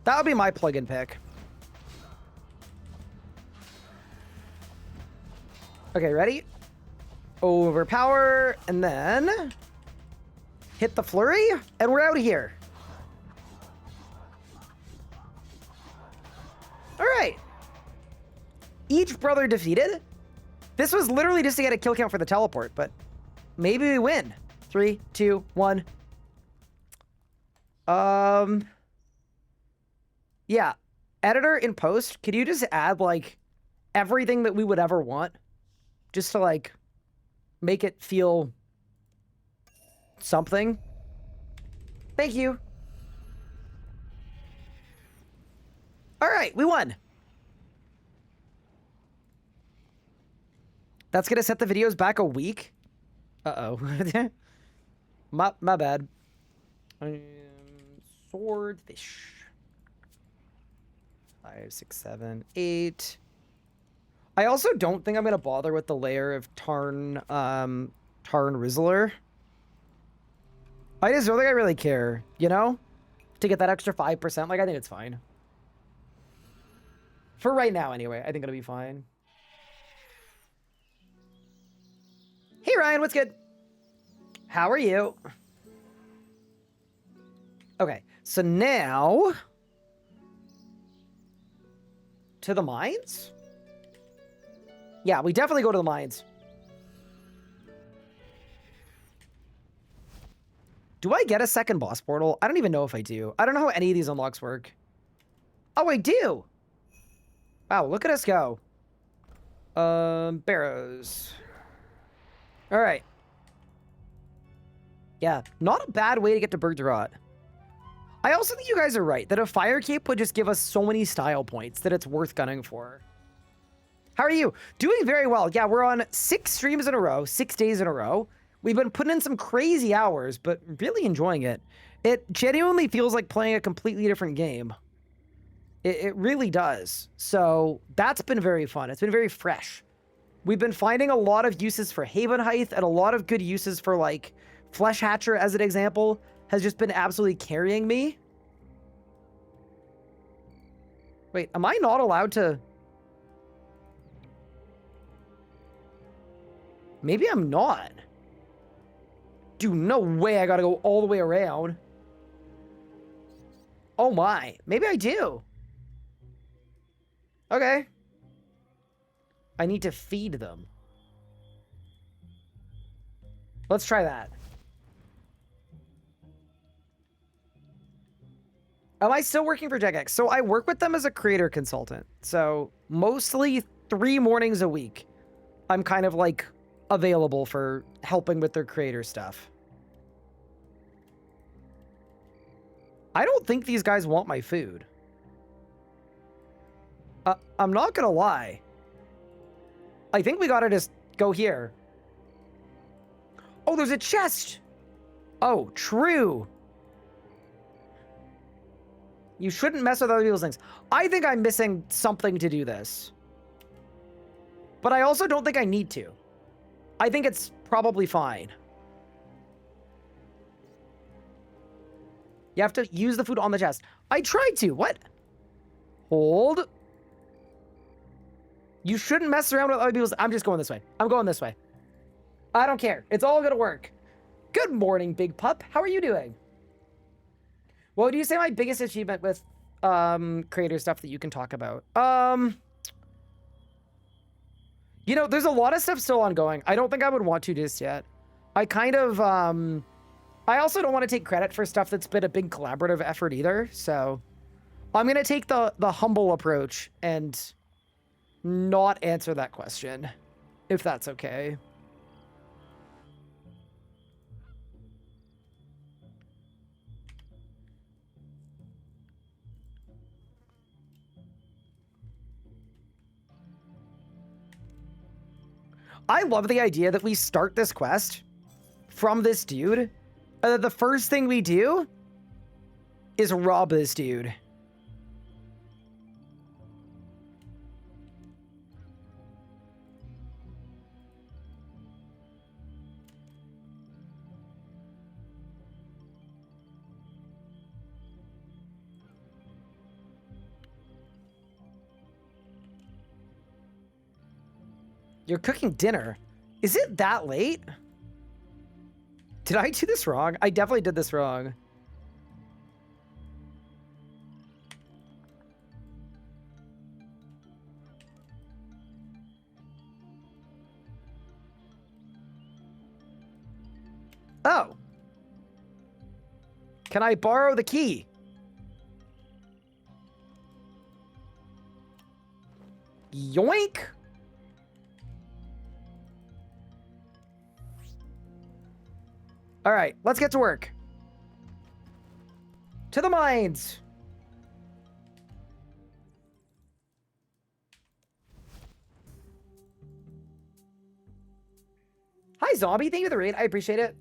That would be my plugin pick. Okay, ready? Overpower, and then... hit the flurry, and we're out of here. All right. Each brother defeated. This was literally just to get a kill count for the teleport, but maybe we win. 3, 2, 1. Yeah. Editor in post, could you just add, like, everything that we would ever want? Just to, like, make it feel something. Thank you. All right, we won. That's gonna set the videos back a week. Uh-oh. my bad. Swordfish. 5, 6, 7, 8. I also don't think I'm gonna bother with the layer of Tarn Rizzler. I just don't think I really care, you know? To get that extra 5%, like, I think it's fine. For right now, anyway, I think it'll be fine. Hey, Ryan, what's good? How are you? Okay, so now... to the mines? Yeah, we definitely go to the mines. Do I get a second boss portal? I don't even know if I do. I don't know how any of these unlocks work. Oh, I do! Wow, look at us go. Barrows. All right. Yeah, not a bad way to get to Bergerath. I also think you guys are right, that a fire cape would just give us so many style points that it's worth gunning for. How are you? Doing very well. Yeah, we're on 6 streams in a row, 6 days in a row. We've been putting in some crazy hours, but really enjoying it. It genuinely feels like playing a completely different game. It really does. So that's been very fun. It's been very fresh. We've been finding a lot of uses for Haven Height and a lot of good uses for, like, Flesh Hatcher, as an example, has just been absolutely carrying me. Wait, am I not allowed to... Maybe I'm not. Dude, no way I gotta go all the way around. Oh my. Maybe I do. Okay. I need to feed them. Let's try that. Am I still working for Jagex? So I work with them as a creator consultant. So mostly 3 mornings a week, I'm kind of like available for helping with their creator stuff. I don't think these guys want my food. I'm not gonna lie. I think we gotta just go here. Oh, there's a chest! Oh, true. You shouldn't mess with other people's things. I think I'm missing something to do this. But I also don't think I need to. I think it's probably fine. You have to use the food on the chest. I tried to. What? Hold. You shouldn't mess around with other people's... I'm just going this way. I'm going this way. I don't care. It's all gonna work. Good morning, Big Pup. How are you doing? What would you say my biggest achievement with creator stuff that you can talk about? You know, there's a lot of stuff still ongoing. I don't think I would want to just yet. I kind of, I also don't want to take credit for stuff that's been a big collaborative effort either. So I'm going to take the humble approach and not answer that question, if that's okay. I love the idea that we start this quest from this dude. The first thing we do is rob this dude. You're cooking dinner. Is it that late? Did I do this wrong? I definitely did this wrong. Oh. Can I borrow the key? Yoink. All right, let's get to work. To the mines. Hi, Zombie. Thank you for the raid. I appreciate it.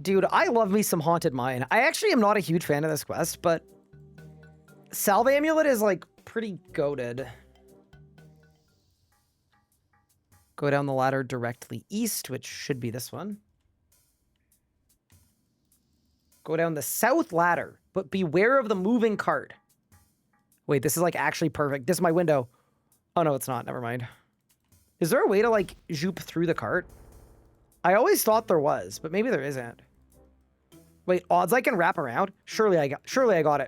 Dude, I love me some Haunted Mine. I actually am not a huge fan of this quest, but Salve Amulet is, like, pretty goated. Go down the ladder directly east, which should be this one. Go down the south ladder, but beware of the moving cart. Wait, this is, like, actually perfect. This is my window. Oh, no, it's not. Never mind. Is there a way to, like, zoop through the cart? I always thought there was, but maybe there isn't. Wait, odds I can wrap around? Surely I got it. Surely I got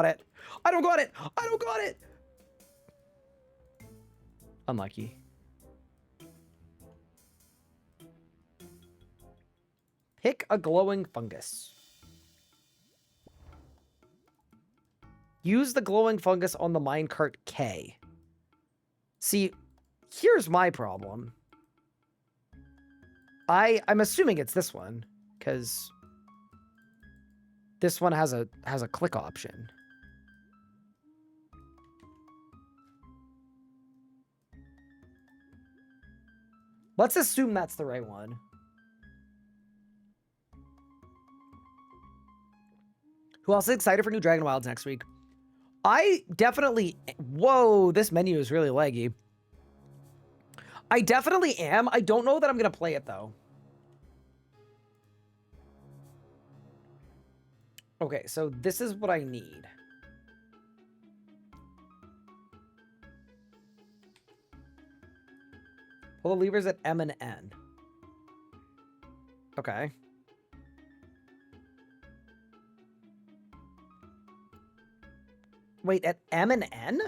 it. I don't got it. I don't got it. Unlucky. Pick a glowing fungus. Use the glowing fungus on the minecart K. See, here's my problem. I'm assuming it's this one, because this one has a click option. Let's assume that's the right one. Who else is excited for new Dragon Wilds next week? I definitely... Whoa, this menu is really laggy. I definitely am. I don't know that I'm going to play it, though. Okay, so this is what I need. Pull the levers at M and N. Okay. Wait, at M and N?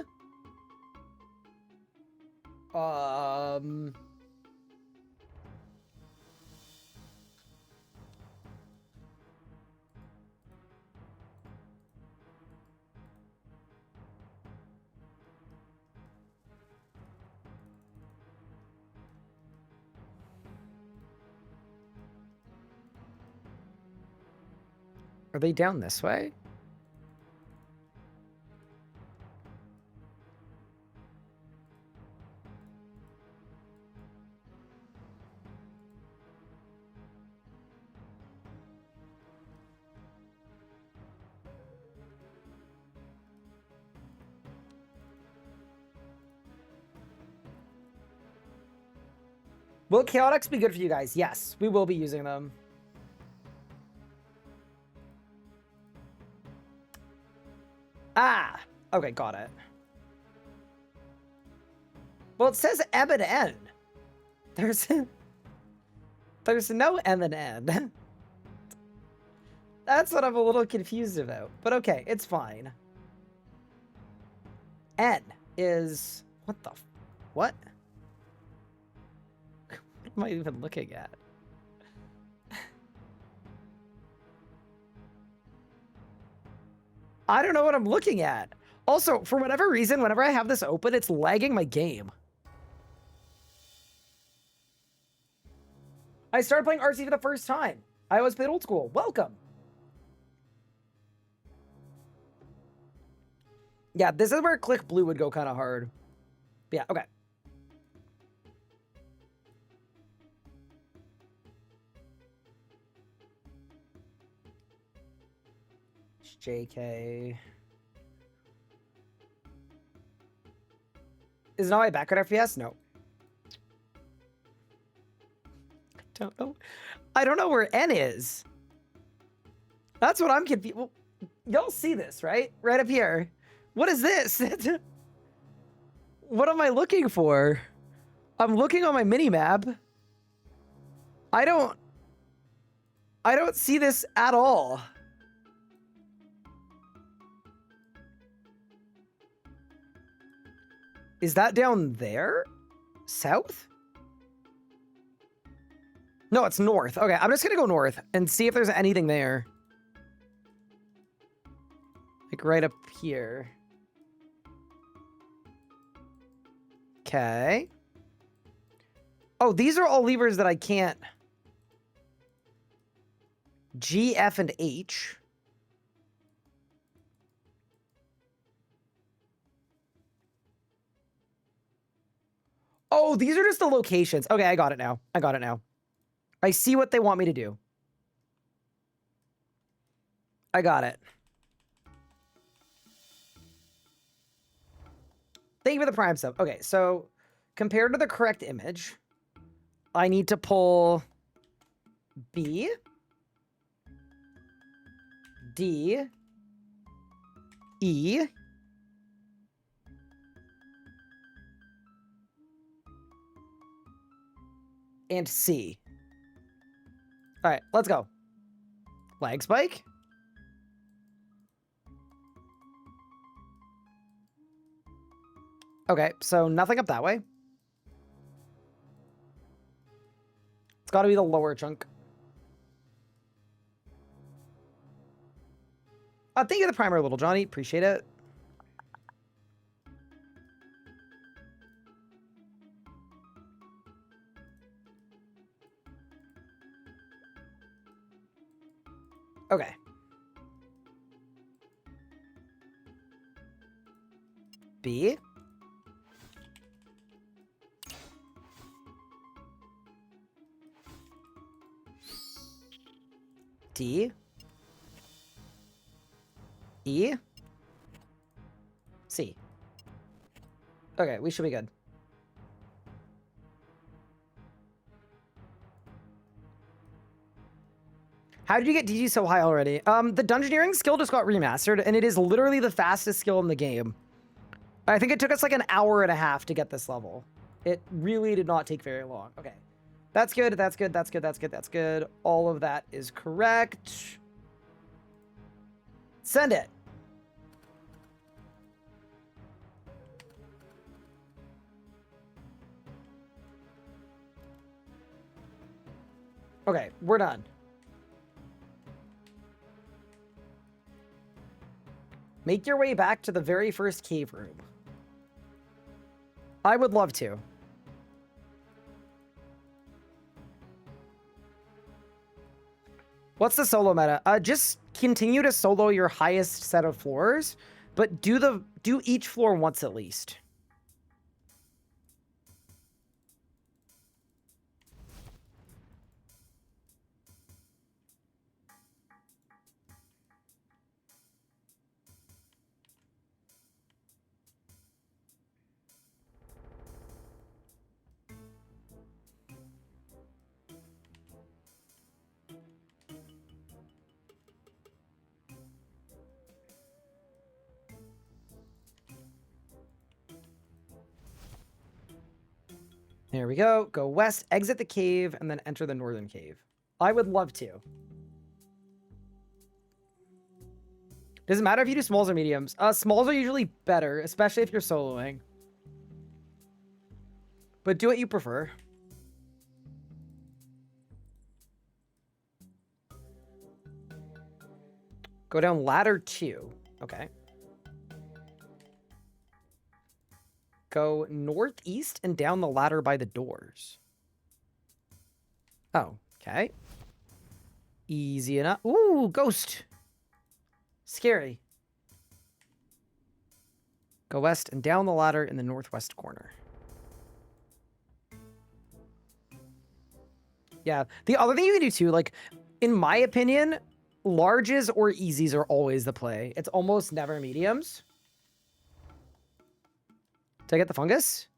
Are they down this way? Will chaotics be good for you guys? Yes, we will be using them. Ah, okay, got it. Well, it says M and N. There's no M and N. That's what I'm a little confused about. But okay, it's fine. N is... What the... What? What am I even looking at? I don't know what I'm looking at. Also, for whatever reason, whenever I have this open, it's lagging my game. I started playing RC for the first time. I always played old school. Welcome. Yeah, this is where click blue would go kind of hard. Yeah, okay. JK. Is it not my background FPS? No. I don't know. I don't know where N is. That's what I'm confused. Well, y'all see this, right? Right up here. What is this? What am I looking for? I'm looking on my mini map. I don't see this at all. Is that down there? South? No, it's north. Okay, I'm just gonna go north and see if there's anything there. Like right up here. Okay. Oh, these are all levers that I can't. G, F, and H. Oh, these are just the locations. Okay, I got it now. I got it now. I see what they want me to do. I got it. Thank you for the prime sub. Okay, so compared to the correct image, I need to pull B, D, E, and C. All right, let's go. Lag spike. Okay, so nothing up that way. It's got to be the lower chunk. Thank you for the primer, Little Johnny. Appreciate it. Okay. B. D. E. C. Okay, we should be good. How did you get DG so high already? The Dungeoneering skill just got remastered, and it is literally the fastest skill in the game. I think it took us like an hour and a half to get this level. It really did not take very long. Okay. That's good, that's good, that's good, that's good, that's good. All of that is correct. Send it. Okay, we're done. Make your way back to the very first cave room. I would love to. What's the solo meta? Just continue to solo your highest set of floors, but do each floor once at least. There we go. Go west, exit the cave, and then enter the northern cave. I would love to. Does it matter if you do smalls or mediums? Smalls are usually better, especially if you're soloing. But do what you prefer. Go down ladder 2. Okay. Go northeast and down the ladder by the doors. Oh, okay. Easy enough. Ooh, ghost. Scary. Go west and down the ladder in the northwest corner. Yeah. The other thing you can do too, like, in my opinion, larges or easies are always the play. It's almost never mediums. Did I get the fungus?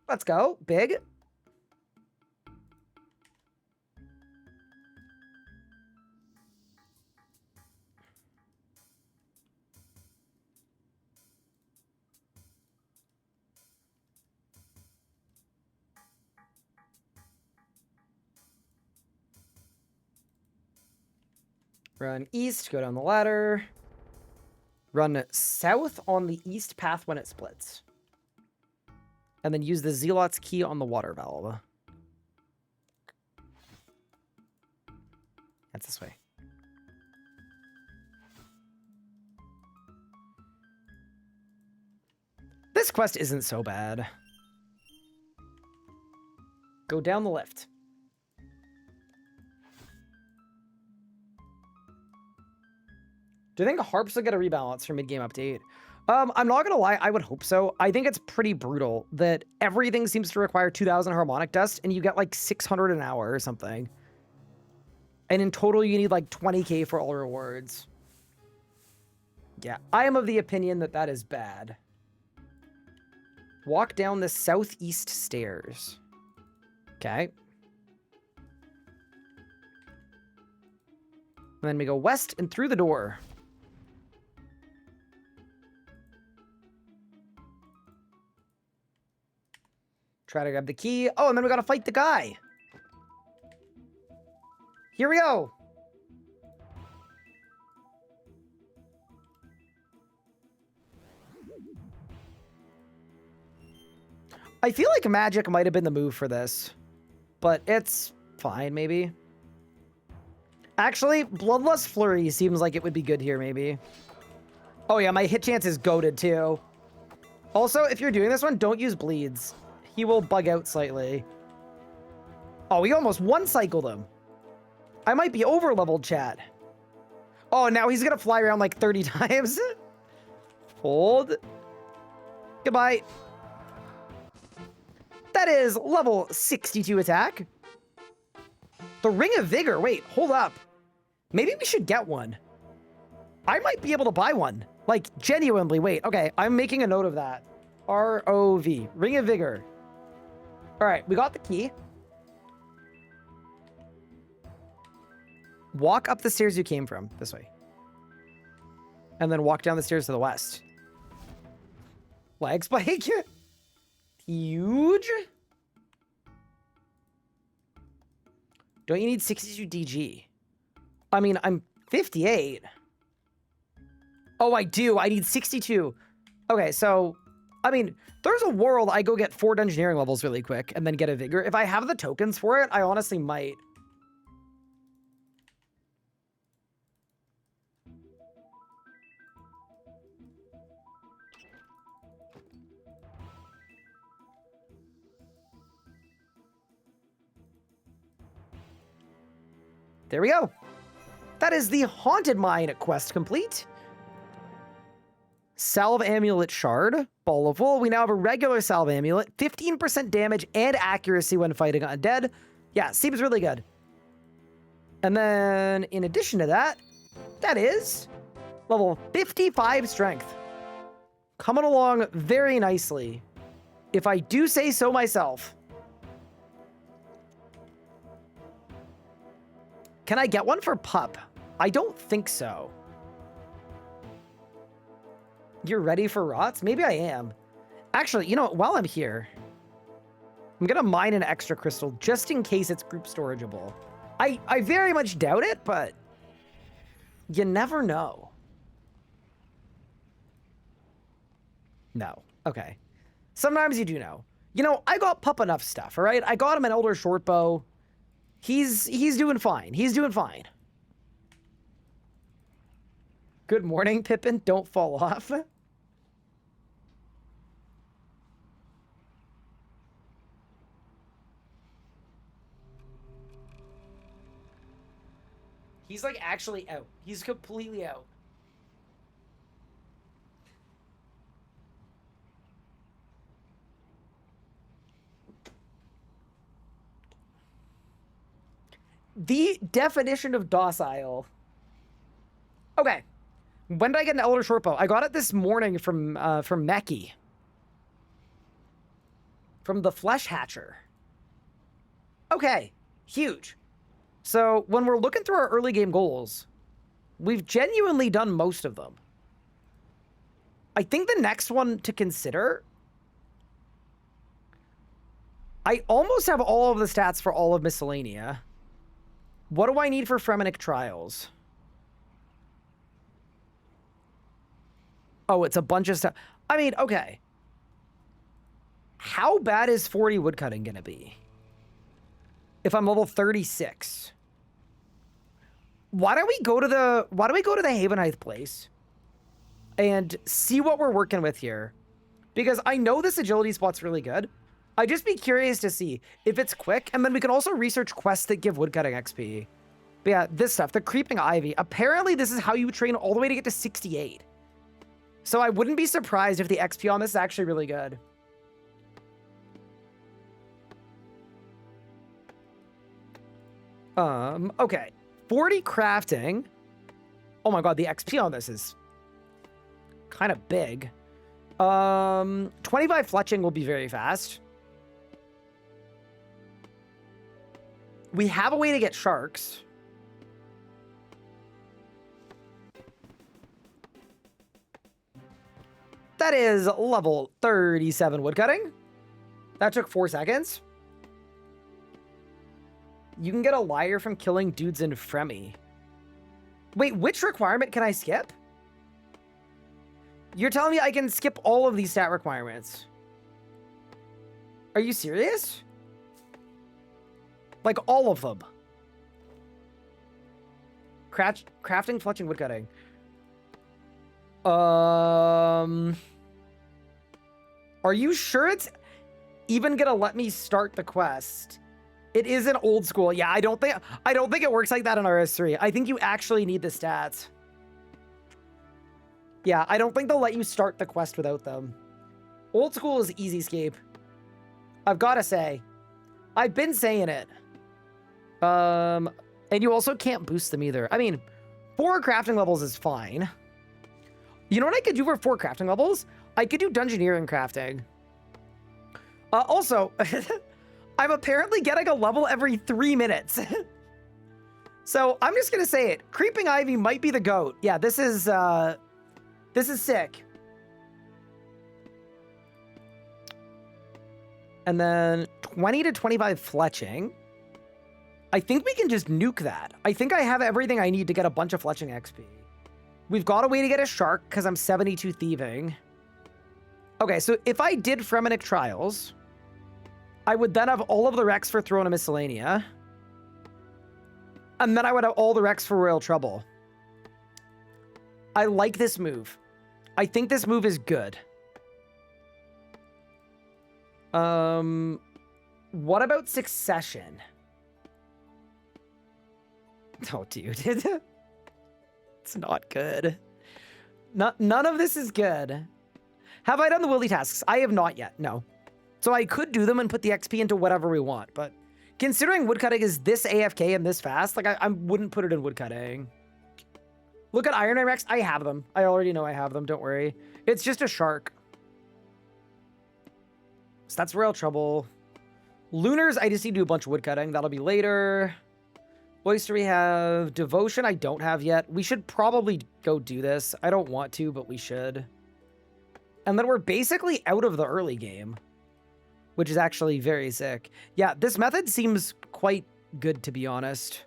Let's go. Big. Run east, go down the ladder. Run south on the east path when it splits. And then use the Zealot's key on the water valve. That's this way. This quest isn't so bad. Go down the lift. Do you think Harps will get a rebalance for mid-game update? I'm not gonna lie, I would hope so. I think it's pretty brutal that everything seems to require 2,000 harmonic dust and you get like 600 an hour or something. And in total, you need like 20k for all rewards. Yeah, I am of the opinion that that is bad. Walk down the southeast stairs. Okay. And then we go west and through the door. Try to grab the key. Oh, and then we gotta fight the guy. Here we go. I feel like magic might have been the move for this, but it's fine, maybe. Actually, Bloodlust Flurry seems like it would be good here, maybe. Oh yeah, my hit chance is goated too. Also, if you're doing this one, don't use bleeds. He will bug out slightly. Oh, we almost one-cycled him. I might be over-leveled, chat. Oh, now he's gonna fly around like 30 times. Hold. Goodbye. That is level 62 attack. The Ring of Vigor. Wait, hold up. Maybe we should get one. I might be able to buy one. Like, genuinely. Wait, okay. I'm making a note of that. ROV. Ring of Vigor. All right, we got the key. Walk up the stairs you came from. This way. And then walk down the stairs to the west. Lag spike. Huge. Don't you need 62 DG? I mean, I'm 58. Oh, I do. I need 62. Okay, so, I mean, there's a world I go get 4 dungeoneering levels really quick and then get a vigor. If I have the tokens for it, I honestly might. There we go. That is the Haunted Mine quest complete. Salve Amulet Shard. Ball of Wool. We now have a regular Salve Amulet. 15% damage and accuracy when fighting undead. Yeah, seems really good. And then, in addition to that, that is level 55 strength. Coming along very nicely, if I do say so myself. Can I get one for Pup? I don't think so. You're ready for rots? Maybe I am. Actually, you know what? While I'm here, I'm going to mine an extra crystal just in case it's group storageable. I very much doubt it, but you never know. No. Okay. Sometimes you do know. You know, I got Pup enough stuff, all right? I got him an Elder Shortbow. He's doing fine. He's doing fine. Good morning, Pippin. Don't fall off. He's like actually out. He's completely out. The definition of docile. Okay. When did I get an Elder Shortbow? I got it this morning from Meki. From the Flesh Hatcher. Okay. Huge. So, when we're looking through our early game goals, we've genuinely done most of them. I think the next one to consider... I almost have all of the stats for all of Miscellaneia. What do I need for Fremenik Trials? Oh, it's a bunch of stuff. I mean, okay. How bad is 40 woodcutting gonna be? If I'm level 36. Why don't we go to the Haven Heights place and see what we're working with here? Because I know this agility spot's really good. I'd just be curious to see if it's quick, and then we can also research quests that give woodcutting XP. But yeah, this stuff, the creeping ivy. Apparently this is how you train all the way to get to 68. So I wouldn't be surprised if the XP on this is actually really good. Okay. 40 crafting. Oh my god, the XP on this is kind of big. 25 fletching will be very fast. We have a way to get sharks. That is level 37 woodcutting. That took 4 seconds. You can get a liar from killing dudes in Fremy. Wait, which requirement can I skip? You're telling me I can skip all of these stat requirements? Are you serious? Like all of them? Crafting, fletching, woodcutting. Are you sure it's even gonna let me start the quest? It is an old school. Yeah, I don't think it works like that in RS3. I think you actually need the stats. Yeah, I don't think they'll let you start the quest without them. Old school is easy scape. I've got to say. I've been saying it. And you also can't boost them either. I mean, 4 crafting levels is fine. You know what I could do for 4 crafting levels? I could do dungeoneering crafting. Also, I'm apparently getting a level every 3 minutes. So I'm just gonna say it. Creeping Ivy might be the GOAT. Yeah, this is sick. And then 20 to 25 fletching. I think we can just nuke that. I think I have everything I need to get a bunch of fletching XP. We've got a way to get a shark because I'm 72 thieving. Okay, so if I did Fremenik Trials, I would then have all of the Rex for Throne of Miscellaneia. And then I would have all the Rex for Royal Trouble. I like this move. I think this move is good. What about Succession? Oh, dude. It's not good. None of this is good. Have I done the Willy tasks? I have not yet, no. So I could do them and put the XP into whatever we want, but considering woodcutting is this AFK and this fast, like I wouldn't put it in woodcutting. Look at Ironman Rex. I have them. I already know I have them. Don't worry. It's just a shark. So that's Royal Trouble. Lunars, I just need to do a bunch of woodcutting. That'll be later. Oyster, we have Devotion. I don't have yet. We should probably go do this. I don't want to, but we should. And then we're basically out of the early game, which is actually very sick. Yeah, this method seems quite good, to be honest.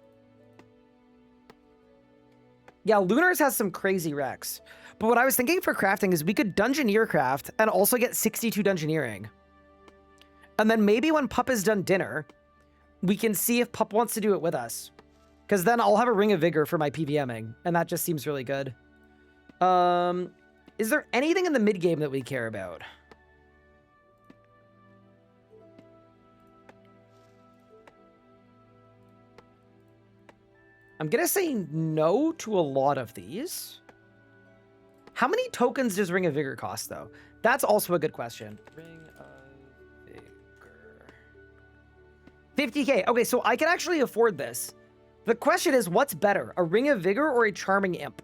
Yeah, Lunars has some crazy Rex. But what I was thinking for crafting is we could Dungeoneer craft and also get 62 Dungeoneering. And then maybe when Pup has done dinner, we can see if Pup wants to do it with us. Because then I'll have a Ring of Vigor for my PVMing, and that just seems really good. Is there anything in the mid-game that we care about? I'm going to say no to a lot of these. How many tokens does Ring of Vigor cost, though? That's also a good question. Ring of Vigor. 50k. Okay, so I can actually afford this. The question is, what's better, a Ring of Vigor or a Charming Imp?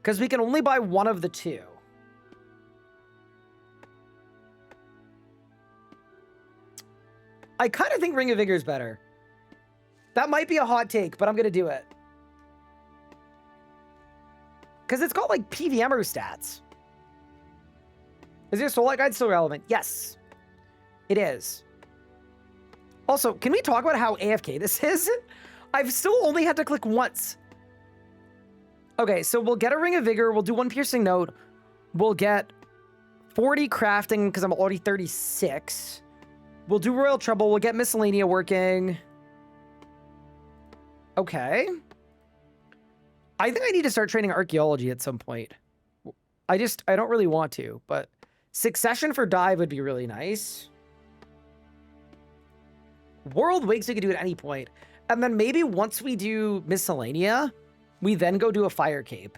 Because we can only buy one of the two. I kind of think Ring of Vigor is better. That might be a hot take, but I'm going to do it. Because it's got, like, PVMer stats. Is your Soul Light Guide still relevant? Yes. It is. Also, can we talk about how AFK this is? I've still only had to click once. Okay, so we'll get a Ring of Vigor. We'll do 1 piercing note. We'll get 40 crafting because I'm already 36. We'll do Royal Trouble. We'll get Miscellaneia working. Okay. I think I need to start training archaeology at some point. I don't really want to, but Succession for dive would be really nice. World Wigs we could do at any point. And then maybe once we do Miscellaneia, we then go do a Fire Cape.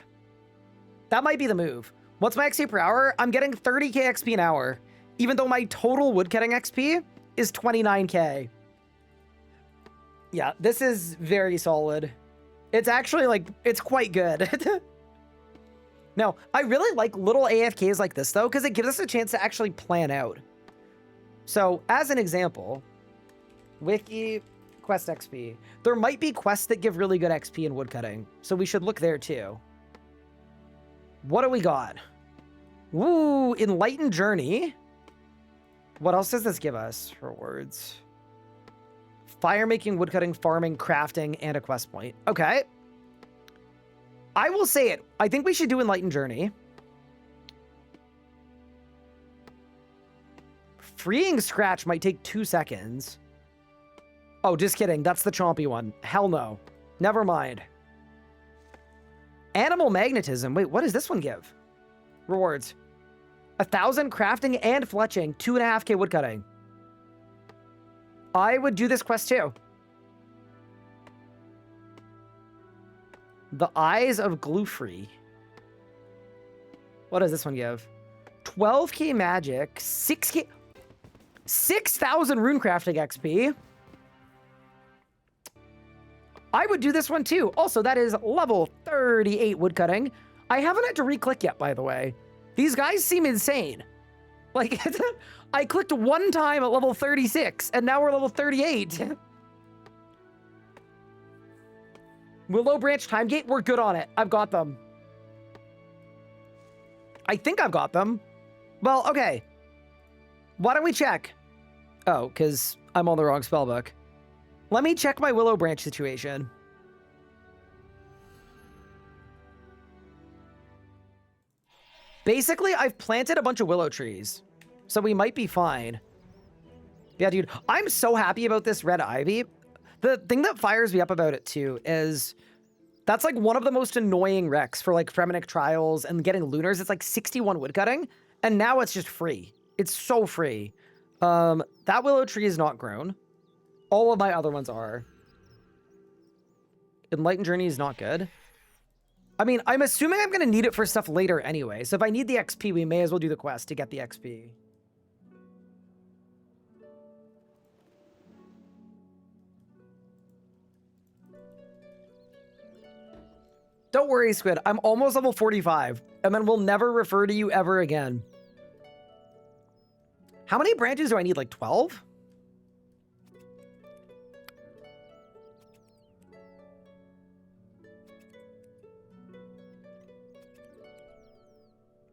That might be the move. What's my XP per hour? I'm getting 30k XP an hour, even though my total woodcutting XP is 29k. Yeah, this is very solid. It's actually like, it's quite good. No, I really like little AFKs like this though, because it gives us a chance to actually plan out. So as an example, Wiki quest XP. There might be quests that give really good XP in woodcutting, so we should look there too. What do we got? Woo, Enlightened Journey. What else does this give us? Rewards. Fire making, woodcutting, farming, crafting, and a quest point. Okay. I will say it. I think we should do Enlightened Journey. Freeing Scratch might take 2 seconds. Oh, just kidding. That's the chompy one. Hell no. Never mind. Animal Magnetism. Wait, what does this one give? Rewards. 1,000 crafting and fletching. 2.5k woodcutting. I would do this quest too. The Eyes of Glue-Free. What does this one give? 12k magic, 6k... 6,000 rune crafting XP. I would do this one too. Also, that is level 38 woodcutting. I haven't had to re-click yet, by the way. These guys seem insane. Like, I clicked one time at level 36, and now we're level 38. Willow Branch Time Gate, we're good on it. I've got them. I think I've got them. Well, okay. Why don't we check? Oh, because I'm on the wrong spellbook. Let me check my Willow Branch situation. Basically, I've planted a bunch of willow trees, so we might be fine. Yeah, dude, I'm so happy about this red ivy. The thing that fires me up about it, too, is that's like one of the most annoying wrecks for like Fremenik Trials and getting lunars. It's like 61 woodcutting, and now it's just free. It's so free. That willow tree is not grown. All of my other ones are. Enlightened Journey is not good. I mean, I'm assuming I'm going to need it for stuff later anyway. So if I need the XP, we may as well do the quest to get the XP. Don't worry, Squid. I'm almost level 45. And then we'll never refer to you ever again. How many branches do I need? Like 12?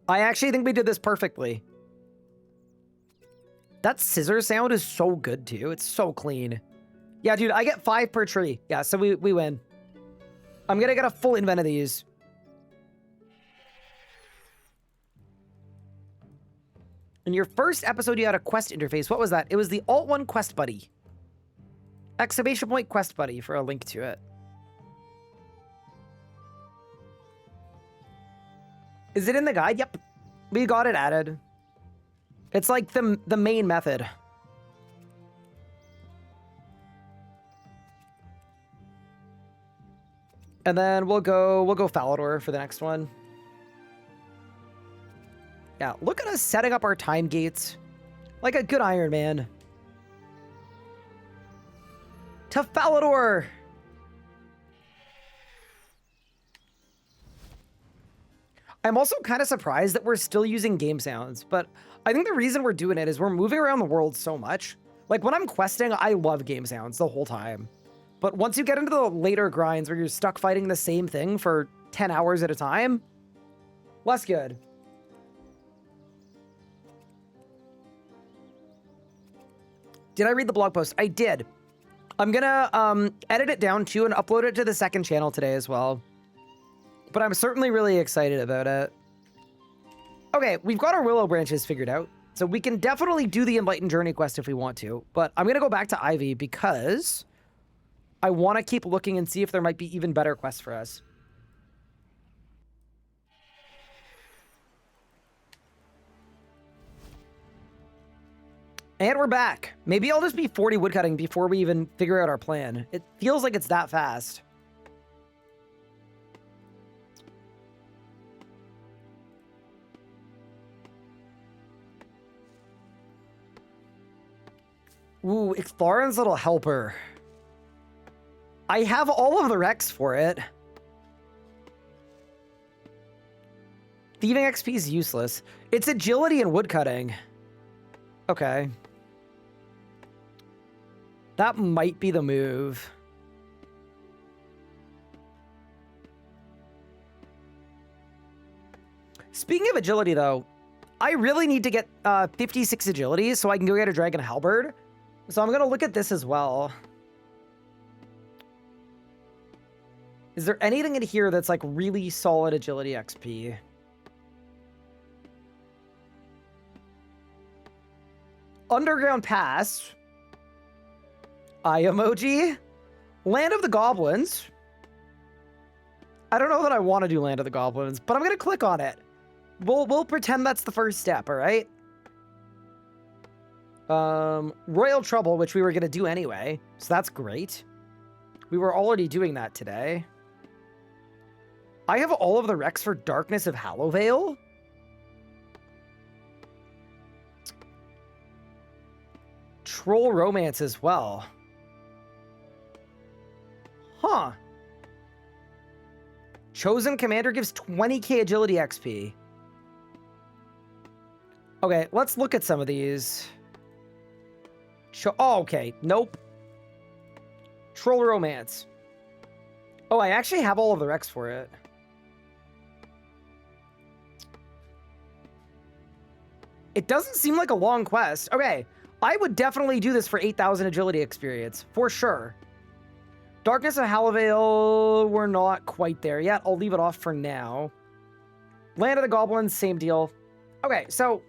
I actually think we did this perfectly. That scissor sound is so good too. It's so clean. Yeah, dude, I get 5 per tree. Yeah, so we win. I'm gonna get a full invent of these. In your first episode, you had a quest interface. What was that? It was the Alt1 Quest Buddy. Exclamation point Quest Buddy for a link to it. Is it in the guide? Yep. We got it added. It's like the main method. And then we'll go Falador for the next one. Yeah, look at us setting up our time gates like a good Ironman. To Falador! I'm also kind of surprised that we're still using game sounds, but I think the reason we're doing it is we're moving around the world so much. Like when I'm questing, I love game sounds the whole time. But once you get into the later grinds where you're stuck fighting the same thing for 10 hours at a time, less good. Did I read the blog post? I did. I'm gonna edit it down too and upload it to the second channel today as well. but I'm certainly really excited about it. Okay, we've got our willow branches figured out, so we can definitely do the Enlightened Journey quest if we want to, but I'm going to go back to Ivy because I want to keep looking and see if there might be even better quests for us. And we're back. Maybe I'll just be 40 woodcutting before we even figure out our plan. It feels like it's that fast. Ooh, Ixtharin's little helper. I have all of the Rex for it. Thieving XP is useless. It's agility and woodcutting. Okay. That might be the move. Speaking of agility, though, I really need to get 56 agility so I can go get a dragon halberd. So I'm going to look at this as well. Is there anything in here that's like really solid agility XP? Underground Pass. Eye emoji. Land of the Goblins. I don't know that I want to do Land of the Goblins, but I'm going to click on it. We'll pretend that's the first step, all right? Royal Trouble, which we were going to do anyway, so that's great. We were already doing that today. I have all of the Rex for Darkness of Hallowvale. Troll Romance as well. Huh. Chosen Commander gives 20k agility XP. Okay, let's look at some of these. Oh, okay. Nope. Troll Romance. Oh, I actually have all of the Rex for it. It doesn't seem like a long quest. Okay, I would definitely do this for 8,000 agility experience, for sure. Darkness of Hallowvale, we're not quite there yet. I'll leave it off for now. Land of the Goblins, same deal. Okay, so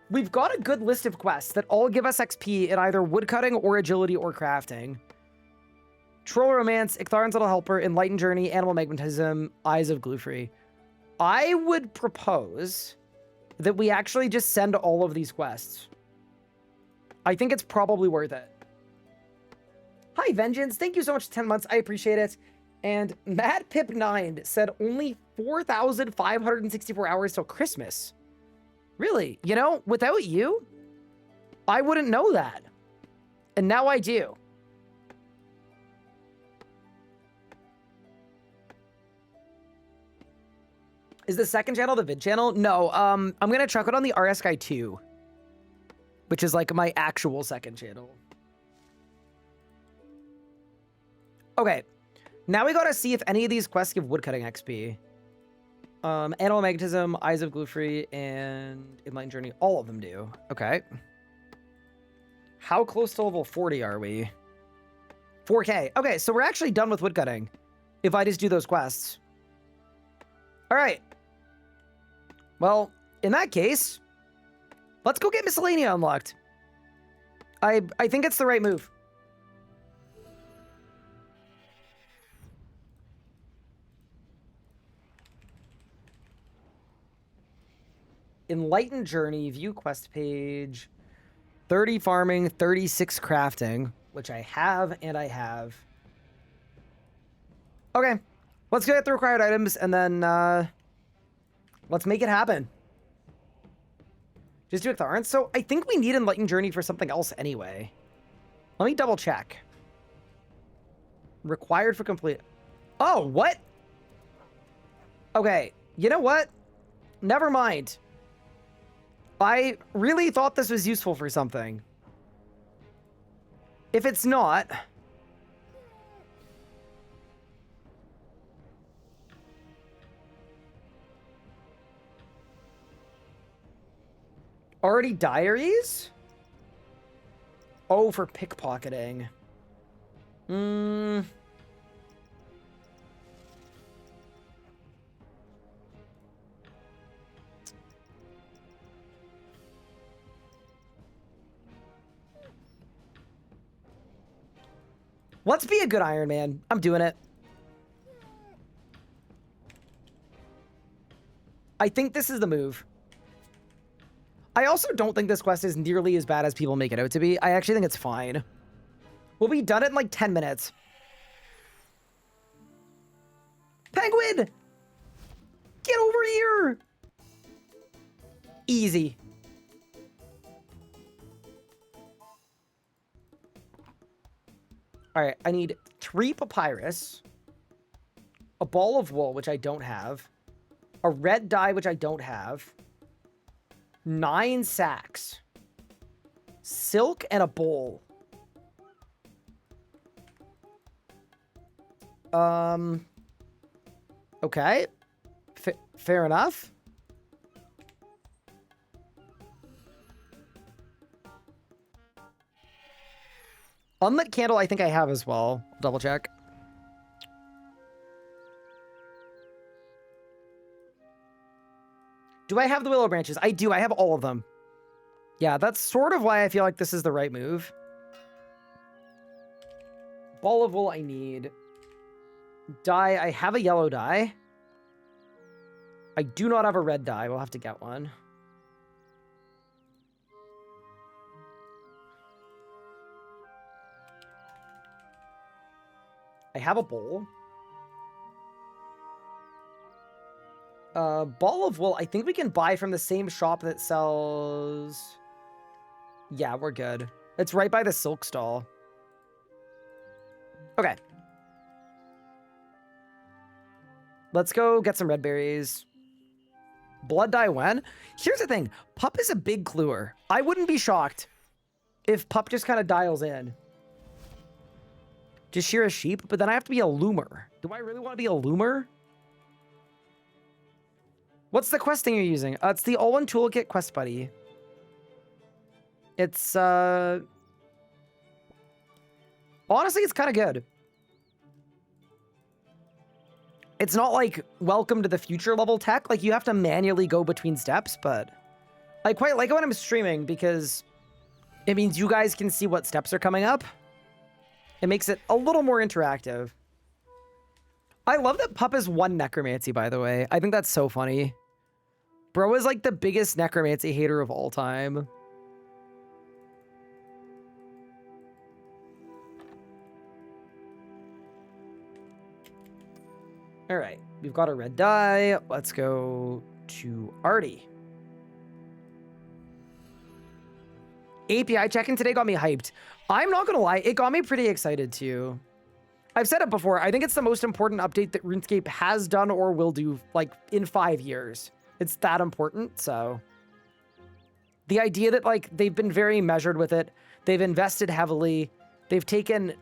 we've got a good list of quests that all give us XP in either woodcutting or agility or crafting. Troll Romance, Ixtharin's Little Helper, Enlightened Journey, Animal Magnetism, Eyes of Glufree. I would propose that we actually just send all of these quests. I think it's probably worth it. Hi, Vengeance. Thank you so much for 10 months. I appreciate it. And Matt Pip 9 said only 4,564 hours till Christmas. Really? You know, without you, I wouldn't know that. And now I do. Is the second channel the vid channel? No, I'm going to chuck it on the RS Guy 2, which is like my actual second channel. Okay, now we gotta see if any of these quests give woodcutting XP. Animal Magnetism, Eyes of Glufree, and Enlightened Journey, all of them do. Okay. How close to level 40 are we? 4k. Okay, so we're actually done with woodcutting if I just do those quests. All right. Well, in that case, let's go get Miscellaneia unlocked. I think it's the right move. Enlightened Journey, view quest page, 30 farming, 36 crafting, which I have and I have. Okay, let's get the required items and then let's make it happen. Just do Ixtharin. So I think we need Enlightened Journey for something else anyway. Let me double check. Required for complete. Oh, what? Okay, you know what? Never mind. I really thought this was useful for something. If it's not... Already diaries? Oh, for pickpocketing. Let's be a good Ironman. I'm doing it. I think this is the move. I also don't think this quest is nearly as bad as people make it out to be. I actually think it's fine. We'll be done in like 10 minutes. Penguin! Get over here! Easy. All right, I need 3 papyrus, a ball of wool, which I don't have, a red dye, which I don't have, 9 sacks, silk, and a bowl. Okay. Fair enough. Unlit candle, I think I have as well. Double check. Do I have the willow branches? I do. I have all of them. Yeah, that's sort of why I feel like this is the right move. Ball of wool I need. Dye. I have a yellow dye. I do not have a red dye. We'll have to get one. I have a bowl. Ball of wool, I think we can buy from the same shop that sells... Yeah, we're good. It's right by the silk stall. Okay. Let's go get some red berries. Blood dye when? Here's the thing. Pup is a big cluer. I wouldn't be shocked if Pup just kind of dials in. Just shear a sheep, but then I have to be a loomer. Do I really want to be a loomer? What's the quest thing you're using? It's the All-in Toolkit Quest Buddy. It's, honestly, it's kind of good. It's not like welcome to the future level tech. Like, you have to manually go between steps, but I quite like it when I'm streaming because it means you guys can see what steps are coming up. It makes it a little more interactive. I love that Pup is 1 necromancy, by the way. I think that's so funny. Bro is like the biggest necromancy hater of all time. All right, we've got a red dye. Let's go to Artie. API check-in today got me hyped. I'm not gonna lie, it got me pretty excited too. I've said it before, I think it's the most important update that RuneScape has done or will do, like, in 5 years. It's that important, so... The idea that, like, they've been very measured with it, they've invested heavily, they've taken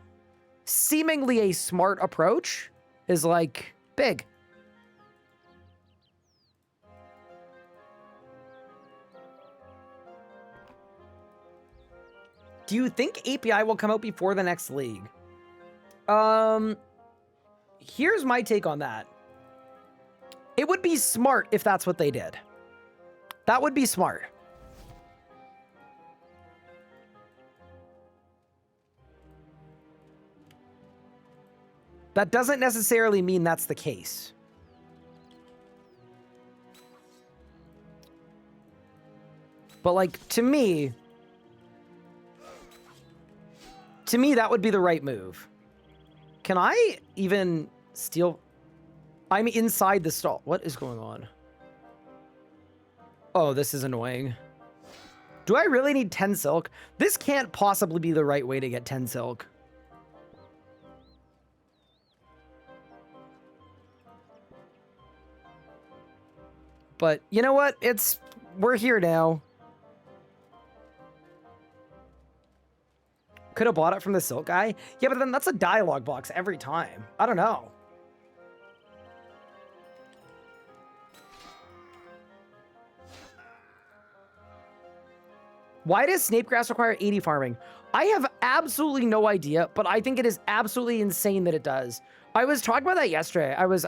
seemingly a smart approach, is, like, big. Do you think API will come out before the next league? Here's my take on that. It would be smart if that's what they did. That would be smart. That doesn't necessarily mean that's the case. But, like, to me, that would be the right move. Can I even steal? I'm inside the stall. What is going on? Oh, this is annoying. Do I really need 10 silk? This can't possibly be the right way to get 10 silk. But you know what? We're here now. Could have bought it from the silk guy. Yeah, but then that's a dialogue box every time. I don't know. Why does snapegrass require 80 farming? I have absolutely no idea, but I think it is absolutely insane that it does. I was talking about that yesterday. I was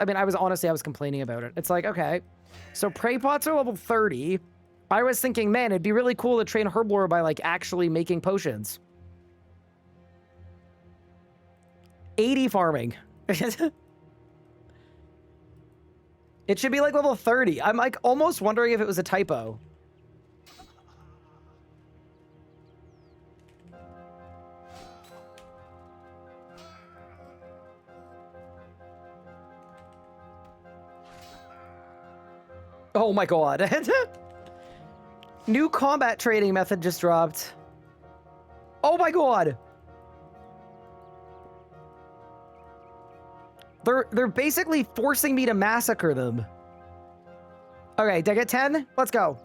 complaining about it. It's like, okay, so prey pots are level 30. I was thinking, man, it'd be really cool to train herblore by, like, actually making potions. 80 farming. It should be like level 30. I'm like almost wondering if it was a typo. Oh my god. New combat training method just dropped. Oh my god. They're basically forcing me to massacre them. Okay, did I get 10? Let's go.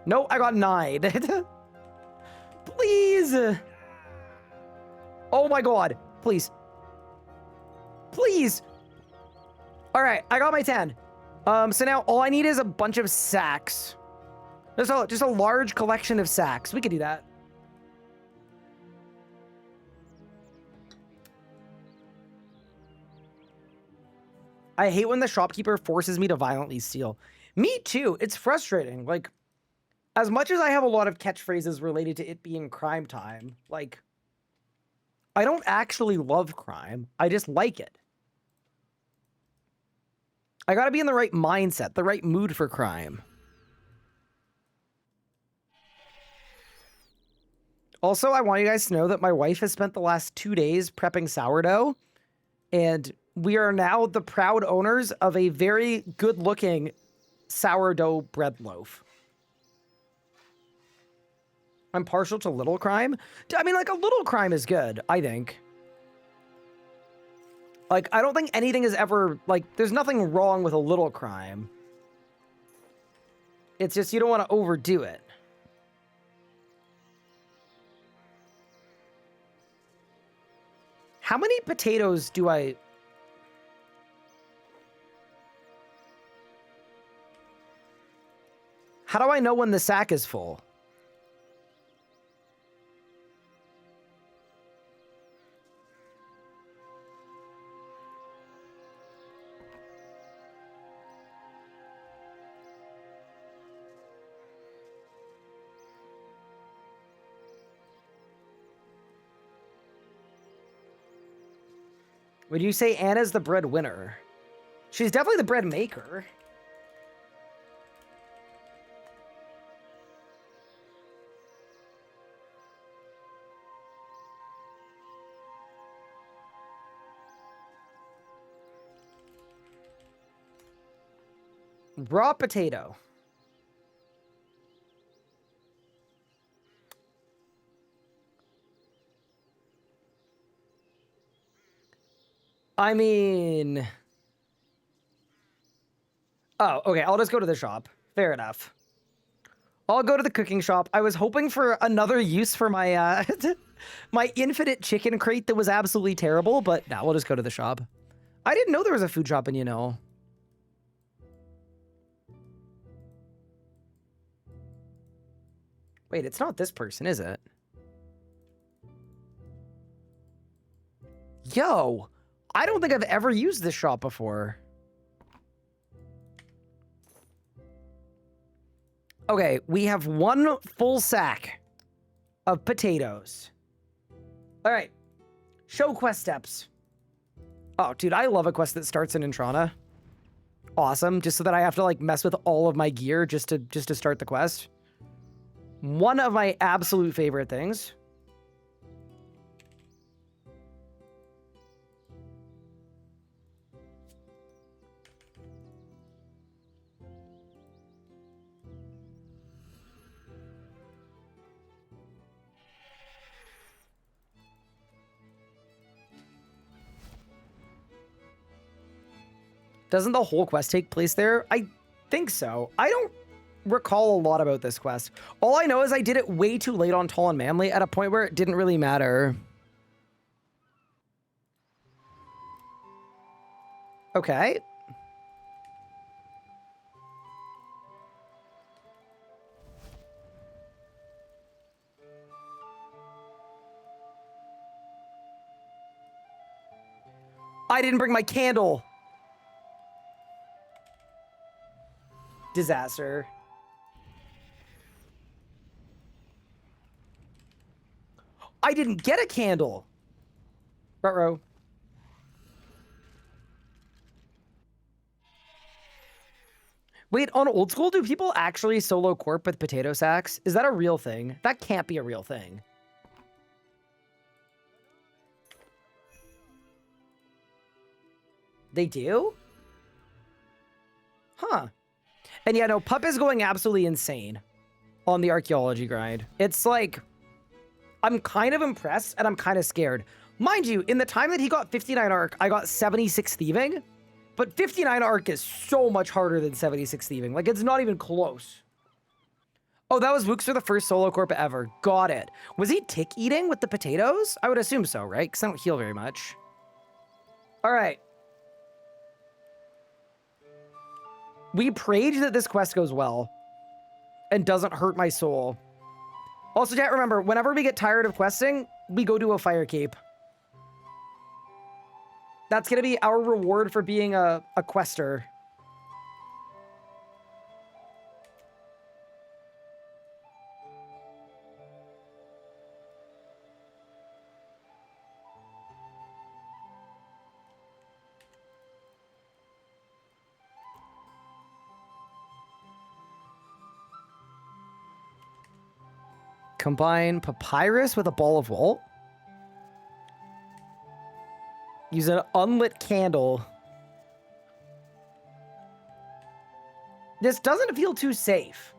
No, I got 9. Please. Oh my god. Please. Please. All right, I got my 10. So now all I need is a bunch of sacks. Just a large collection of sacks. We could do that. I hate when the shopkeeper forces me to violently steal. Me too. It's frustrating. Like, as much as I have a lot of catchphrases related to it being crime time, like, I don't actually love crime. I just like it. I gotta be in the right mindset, the right mood for crime. Also, I want you guys to know that my wife has spent the last 2 days prepping sourdough, and we are now the proud owners of a very good-looking sourdough bread loaf. I'm partial to little crime. I mean, like, a little crime is good, I think. Like, I don't think anything is ever, like, there's nothing wrong with a little crime. It's just you don't want to overdo it. How many potatoes do I... How do I know when the sack is full? Would you say Anna's the breadwinner? She's definitely the bread maker. Raw potato. I mean... Oh, okay, I'll just go to the shop. Fair enough. I'll go to the cooking shop. I was hoping for another use for my, my infinite chicken crate that was absolutely terrible, but now we'll just go to the shop. I didn't know there was a food shop in, you know. Wait, it's not this person, is it? Yo, I don't think I've ever used this shop before. Okay, we have 1 full sack of potatoes. All right, show quest steps. Oh, dude, I love a quest that starts in Intrana. Awesome, just so that I have to like mess with all of my gear just to start the quest. One of my absolute favorite things. Doesn't the whole quest take place there? I think so. I don't recall a lot about this quest. All I know is I did it way too late on Tall and Manly at a point where it didn't really matter. Okay. I didn't bring my candle. Disaster. I didn't get a candle. Ruh-roh. Wait, on old school, do people actually solo corp with potato sacks? Is that a real thing? That can't be a real thing. They do? Huh. And yeah, no, Pup is going absolutely insane on the archaeology grind. It's like, I'm kind of impressed and I'm kind of scared. Mind you, in the time that he got 59 arc, I got 76 thieving, but 59 arc is so much harder than 76 thieving. Like, it's not even close. Oh, that was Wooks for the first solo corp ever. Got it. Was he tick eating with the potatoes? I would assume so, right? Because I don't heal very much. All right. We prayed that this quest goes well and doesn't hurt my soul. Also, chat, remember, whenever we get tired of questing, we go to a fire cape. That's going to be our reward for being a quester. Combine papyrus with a ball of wool. Use an unlit candle. This doesn't feel too safe.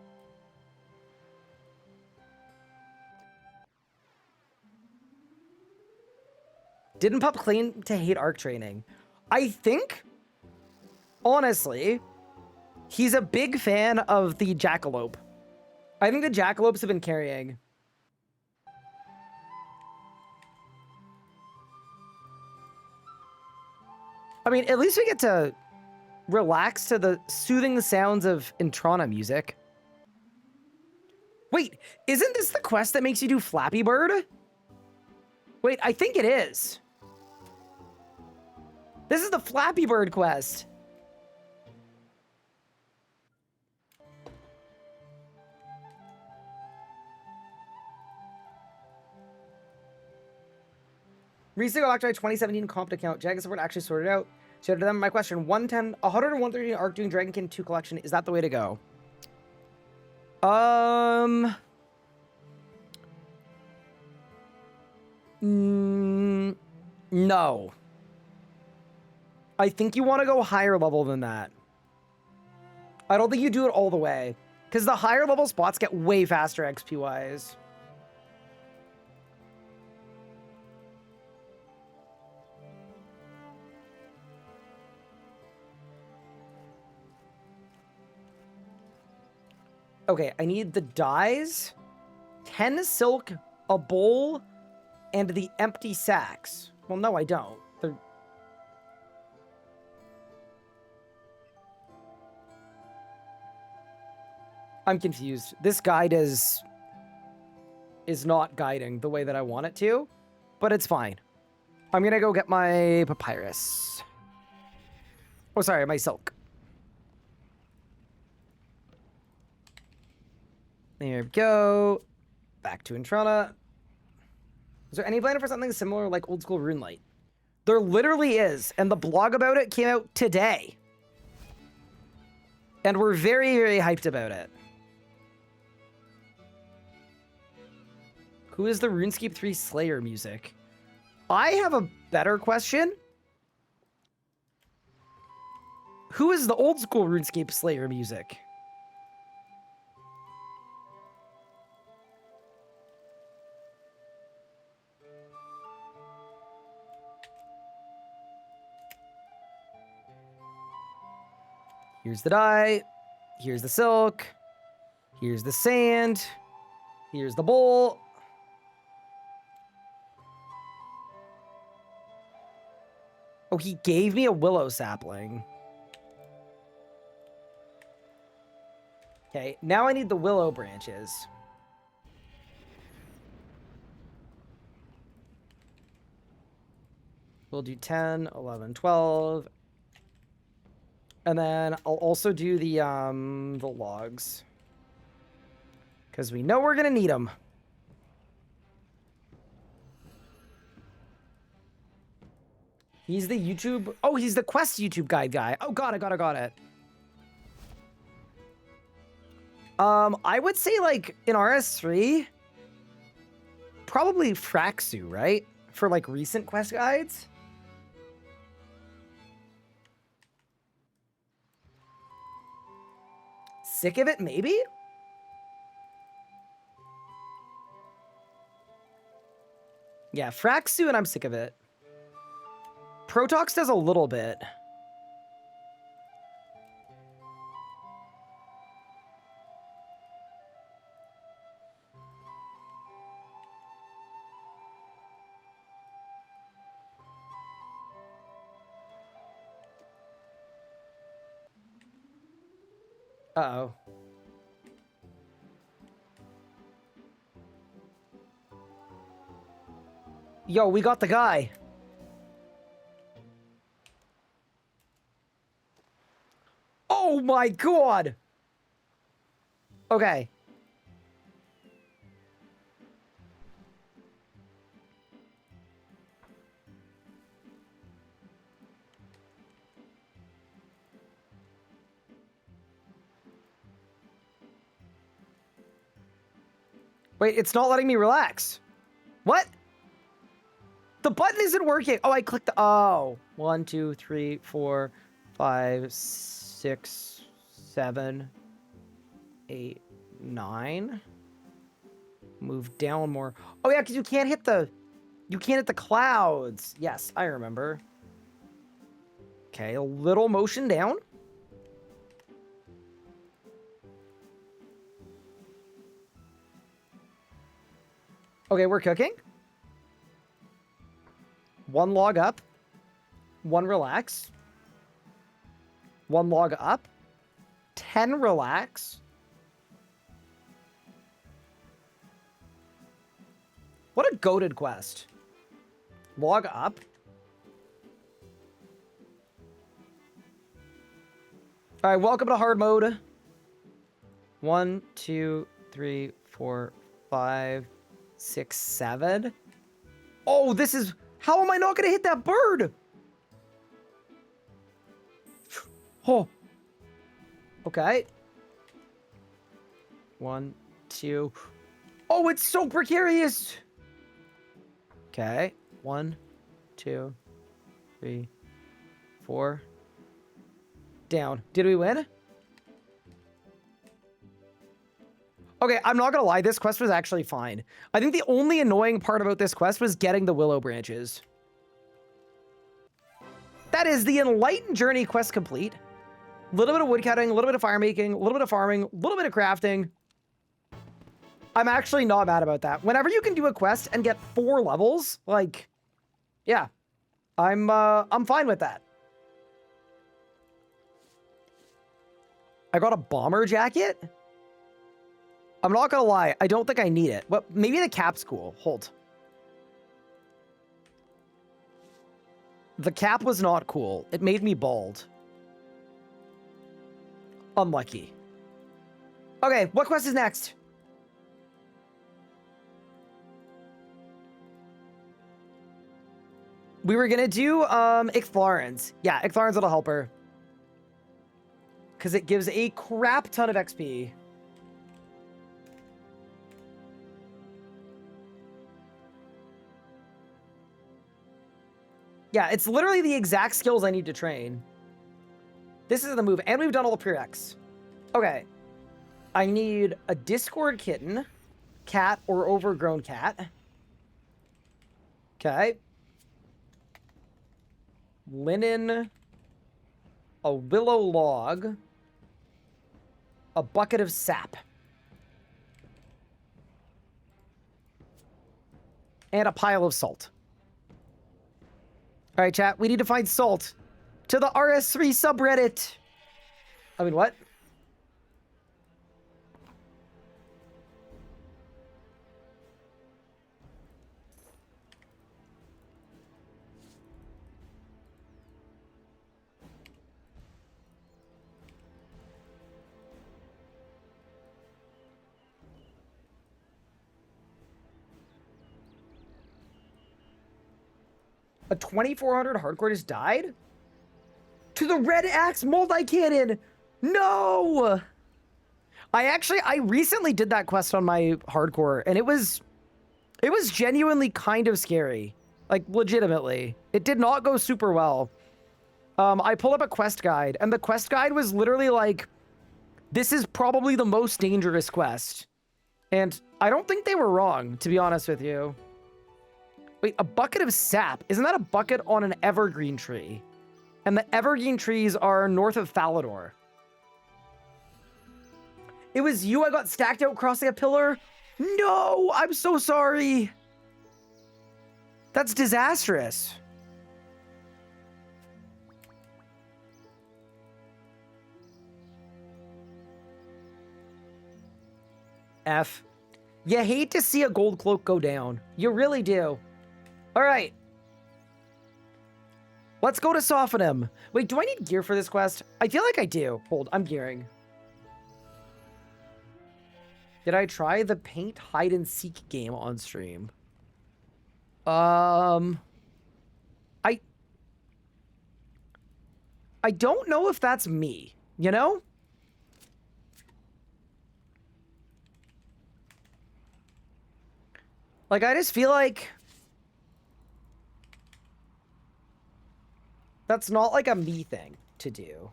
Didn't Pup claim to hate arc training? I think, honestly, he's a big fan of the jackalope. I think the jackalopes have been carrying. I mean, at least we get to relax to the soothing sounds of Intrana music. Wait, isn't this the quest that makes you do Flappy Bird? Wait, I think it is. This is the Flappy Bird quest. Recently got back to my 2017 comp account. Dragon support actually sorted out. So to them, my question, 110, 100 or 113 arc doing Dragonkin 2 collection, is that the way to go? No. I think you want to go higher level than that. I don't think you do it all the way. Because the higher level spots get way faster XP-wise. Okay, I need the dyes, 10 silk, a bowl, and the empty sacks. Well, no, I don't. They're... I'm confused. This guide is not guiding the way that I want it to, but it's fine. I'm gonna go get my papyrus. Oh, sorry, my silk. There we go. Back to Intrana. Is there any plan for something similar like old school Runelight? There literally is, and the blog about it came out today. And we're very, very hyped about it. Who is the RuneScape 3 Slayer music? I have a better question. Who is the old school RuneScape Slayer music? Here's the dye. Here's the silk. Here's the sand. Here's the bowl. Oh, he gave me a willow sapling. Okay, now I need the willow branches. We'll do 10, 11, 12. And then I'll also do the logs. Because we know we're going to need them. He's the YouTube... Oh, he's the Quest YouTube guide guy. Oh, got it. I would say, like, in RS3, probably Fraxu, right? For, like, recent Quest guides. Sick of it, maybe? Yeah, Fraxu and I'm sick of it. Protox does a little bit. Uh-oh. Yo, we got the guy. Oh my god! Okay. Wait, it's not letting me relax. What? The button isn't working. Oh, I clicked the... Oh. 1, 2, 3, 4, 5, 6, 7, 8, 9. Move down more. Oh, yeah, because you can't hit the... You can't hit the clouds. Yes, I remember. Okay, a little motion down. Okay, we're cooking. 1 log up. 1 relax. 1 log up. 10 relax. What a goated quest. Log up. All right, welcome to hard mode. 1, 2, 3, 4, 5, 6, 7. Oh, this is... How am I not going to hit that bird? Oh. Okay. 1, 2. Oh, it's so precarious. Okay. 1, 2, 3, 4. Down. Did we win? Okay, I'm not gonna lie, this quest was actually fine. I think the only annoying part about this quest was getting the willow branches. That is the Enlightened Journey quest complete. A little bit of woodcutting, a little bit of fire making, a little bit of farming, a little bit of crafting. I'm actually not mad about that. Whenever you can do a quest and get 4 levels, like, yeah, I'm fine with that. I got a bomber jacket. I'm not gonna lie, I don't think I need it. Well, maybe the cap's cool. Hold. The cap was not cool. It made me bald. Unlucky. Okay, what quest is next? We were gonna do Ixthlarans. Yeah, Ixthlarans will help her. Because it gives a crap ton of XP. Yeah, it's literally the exact skills I need to train. This is the move, and we've done all the prereqs. Okay. I need a Discord kitten, cat, or overgrown cat. Okay. Linen, a willow log, a bucket of sap, and a pile of salt. All right, chat, we need to find salt to the RS3 subreddit. I mean, what? A 2400 hardcore just died? To the red axe multi-cannon! No! I recently did that quest on my hardcore, and it was genuinely kind of scary. Like, legitimately. It did not go super well. I pulled up a quest guide, and the quest guide was literally like, this is probably the most dangerous quest. And I don't think they were wrong, to be honest with you. Wait, a bucket of sap. Isn't that a bucket on an evergreen tree? And the evergreen trees are north of Falador. It was you I got stacked out crossing a pillar? No, I'm so sorry. That's disastrous. F. You hate to see a gold cloak go down. You really do. All right. Let's go to Sophanem. Wait, do I need gear for this quest? I feel like I do. Hold, I'm gearing. Did I try the paint hide and seek game on stream? I don't know if that's me, you know? Like, I just feel like that's not like a me thing to do.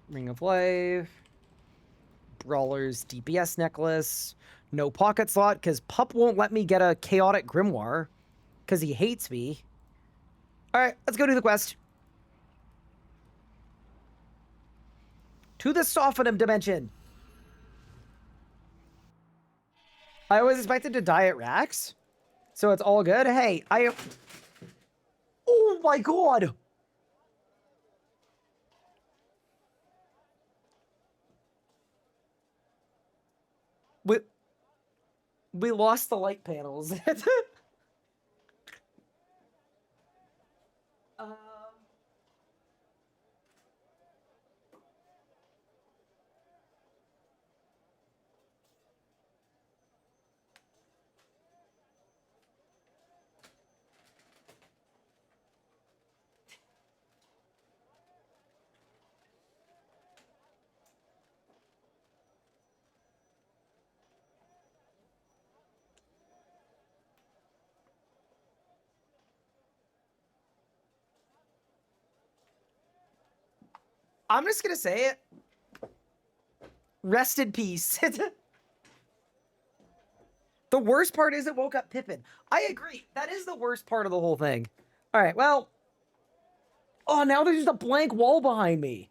Ring of Life. Brawler's DPS necklace. No pocket slot, because Pup won't let me get a chaotic grimoire. Because he hates me. Alright, let's go do the quest. To the Sophanem dimension. I was expected to die at Rax. So it's all good. Hey, oh my god! We lost the light panels. I'm just gonna say it. Rest in peace. The worst part is it woke up Pippin. I agree. That is the worst part of the whole thing. All right, well. Oh, now there's just a blank wall behind me.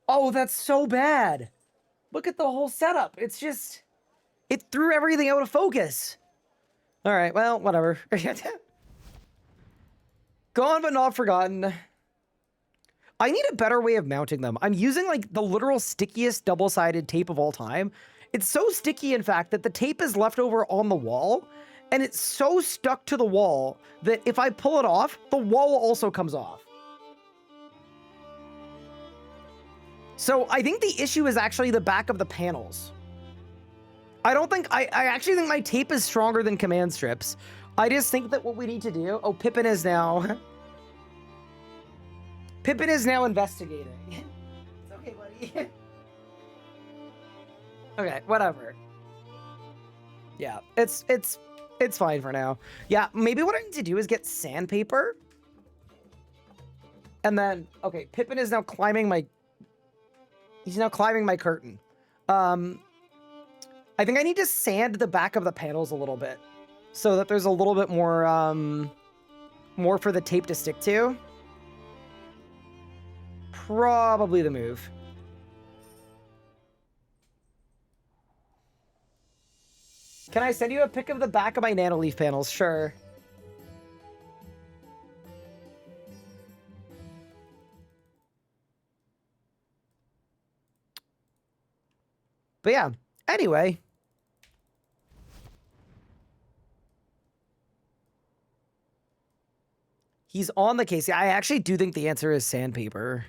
Oh, that's so bad. Look at the whole setup. It's just... It threw everything out of focus. All right, well, whatever. Gone but not forgotten. I need a better way of mounting them. I'm using like the literal stickiest double-sided tape of all time. It's so sticky, in fact, that the tape is left over on the wall, and it's so stuck to the wall that if I pull it off, the wall also comes off. So I think the issue is actually the back of the panels. I actually think my tape is stronger than command strips. I just think that what we need to do... Oh, Pippin is now... Pippin is now investigating. It's okay, buddy. Okay, whatever. Yeah, it's fine for now. Yeah, maybe what I need to do is get sandpaper. And then, okay, Pippin is now climbing my... He's now climbing my curtain. I think I need to sand the back of the panels a little bit. So that there's a little bit more, more for the tape to stick to. Probably the move. Can I send you a pic of the back of my Nanoleaf panels? Sure. But yeah, anyway. He's on the case. I actually do think the answer is sandpaper.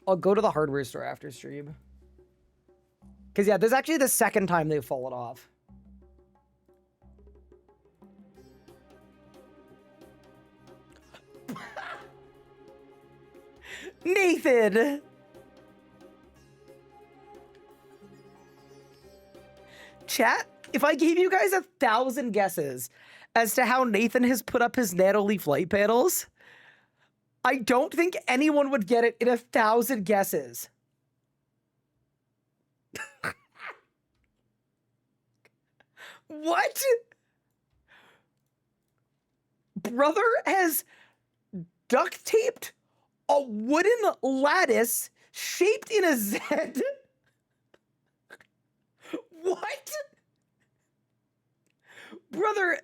I'll go to the hardware store after stream. Because, yeah, this is actually the second time they've fallen off. Nathan! Chat, if I gave you guys 1,000 guesses as to how Nathan has put up his nano-leaf light panels, I don't think anyone would get it in 1,000 guesses. What? Brother has duct taped a wooden lattice shaped in a Z. What? Brother,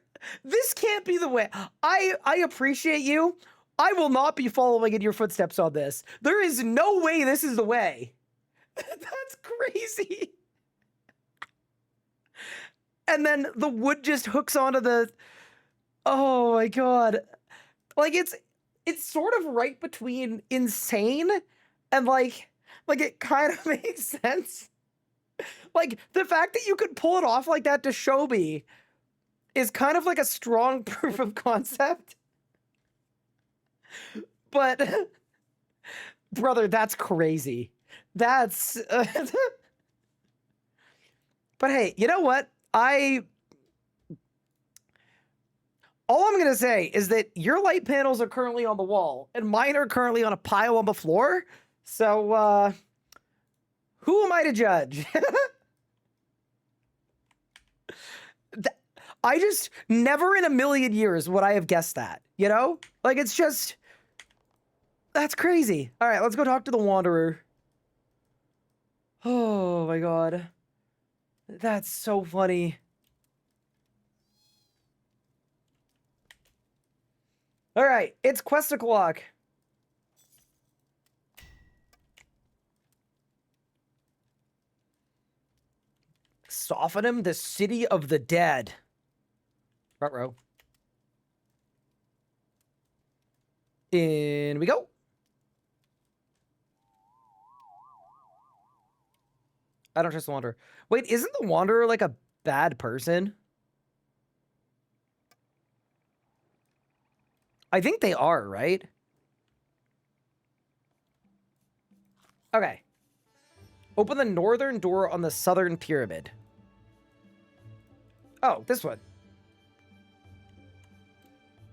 this can't be the way. I appreciate you. I will not be following in your footsteps on this. There is no way this is the way. That's crazy. And then the wood just hooks onto the... Oh my god. Like, it's sort of right between insane and like it kind of makes sense. Like, the fact that you could pull it off like that to show me is kind of like a strong proof of concept. But, brother, that's crazy. That's... But hey, you know what? All I'm going to say is that your light panels are currently on the wall, and mine are currently on a pile on the floor. So, who am I to judge? I just, never in a million years would I have guessed that, you know? Like, it's just, that's crazy. All right, let's go talk to the Wanderer. Oh my god. That's so funny. All right, it's quest o'clock. Sophanem, the city of the dead. Ruh-roh. In we go. I don't trust the Wanderer. Wait, isn't the Wanderer like a bad person? I think they are, right? Okay. Open the northern door on the southern pyramid. Oh, this one.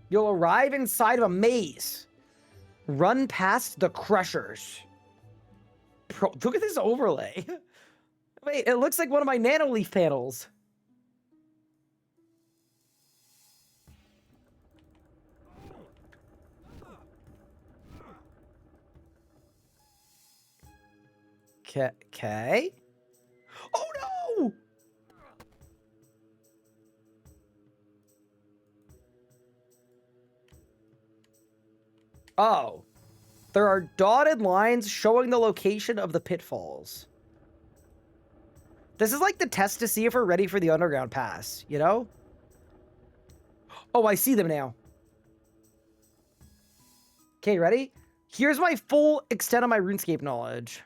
You'll arrive inside of a maze. Run past the crushers. Bro, look at this overlay. Wait, it looks like one of my nanoleaf panels. Okay. Oh no! Oh. There are dotted lines showing the location of the pitfalls. This is like the test to see if we're ready for the underground pass, you know? Oh, I see them now. Okay, ready? Here's my full extent of my RuneScape knowledge.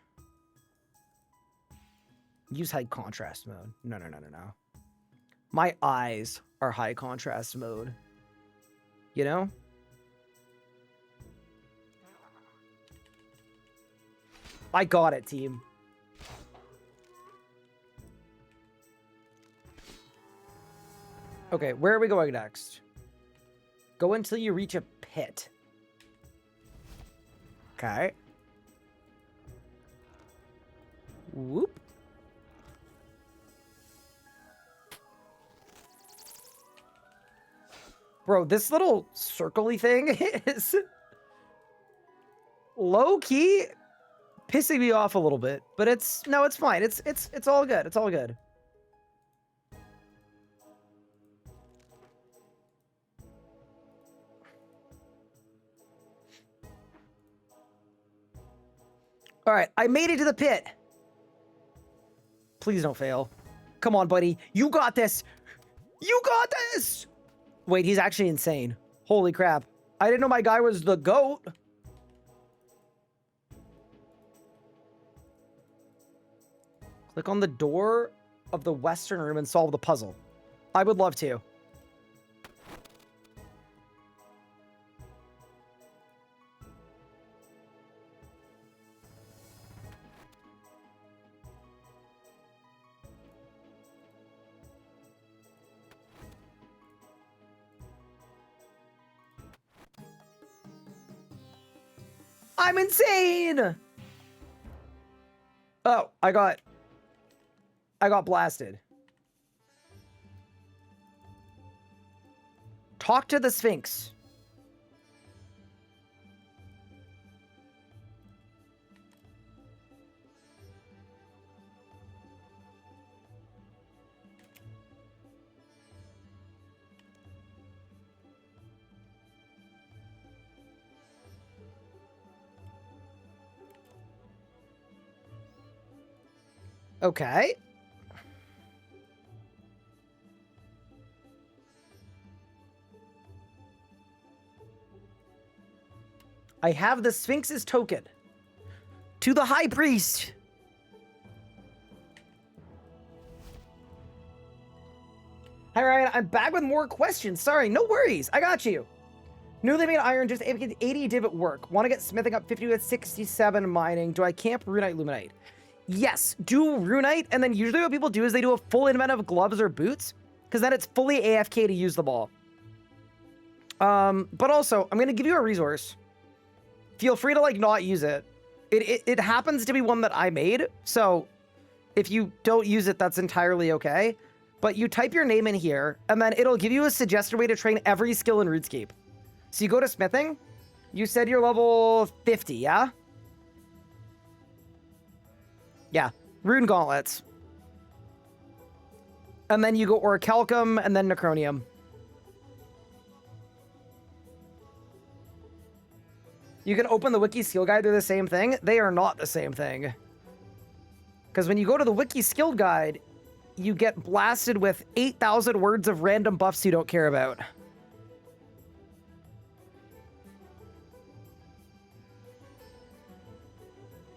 Use high contrast mode. No. My eyes are high contrast mode. You know? I got it, team. Okay, where are we going next? Go until you reach a pit. Okay. Whoop. Bro, this little circle-y thing is low-key pissing me off a little bit, but it's fine. It's all good. It's all good. All right, I made it to the pit. Please don't fail. Come on, buddy. You got this. You got this. Wait, he's actually insane. Holy crap. I didn't know my guy was the GOAT. Click on the door of the western room and solve the puzzle. I would love to. I'm insane! Oh, I got blasted. Talk to the Sphinx. Okay. I have the Sphinx's token. To the High Priest. Hi, Ryan. I'm back with more questions. Sorry, no worries. I got you. Newly made iron, just 80 divot work. Want to get smithing up 50 with 67 mining. Do I camp Runite Luminite? Yes, do Runite, and then usually what people do is they do a full invent of gloves or boots, because then it's fully AFK to use the ball. But also, I'm going to give you a resource. Feel free to, like, not use it. It happens to be one that I made, so if you don't use it, that's entirely okay. But you type your name in here, and then it'll give you a suggested way to train every skill in RuneScape. So you go to smithing, you said you're level 50, yeah? Yeah, rune gauntlets. And then you go orichalcum and then necronium. You can open the wiki skill guide, they're the same thing. They are not the same thing. Because when you go to the wiki skill guide, you get blasted with 8,000 words of random buffs you don't care about.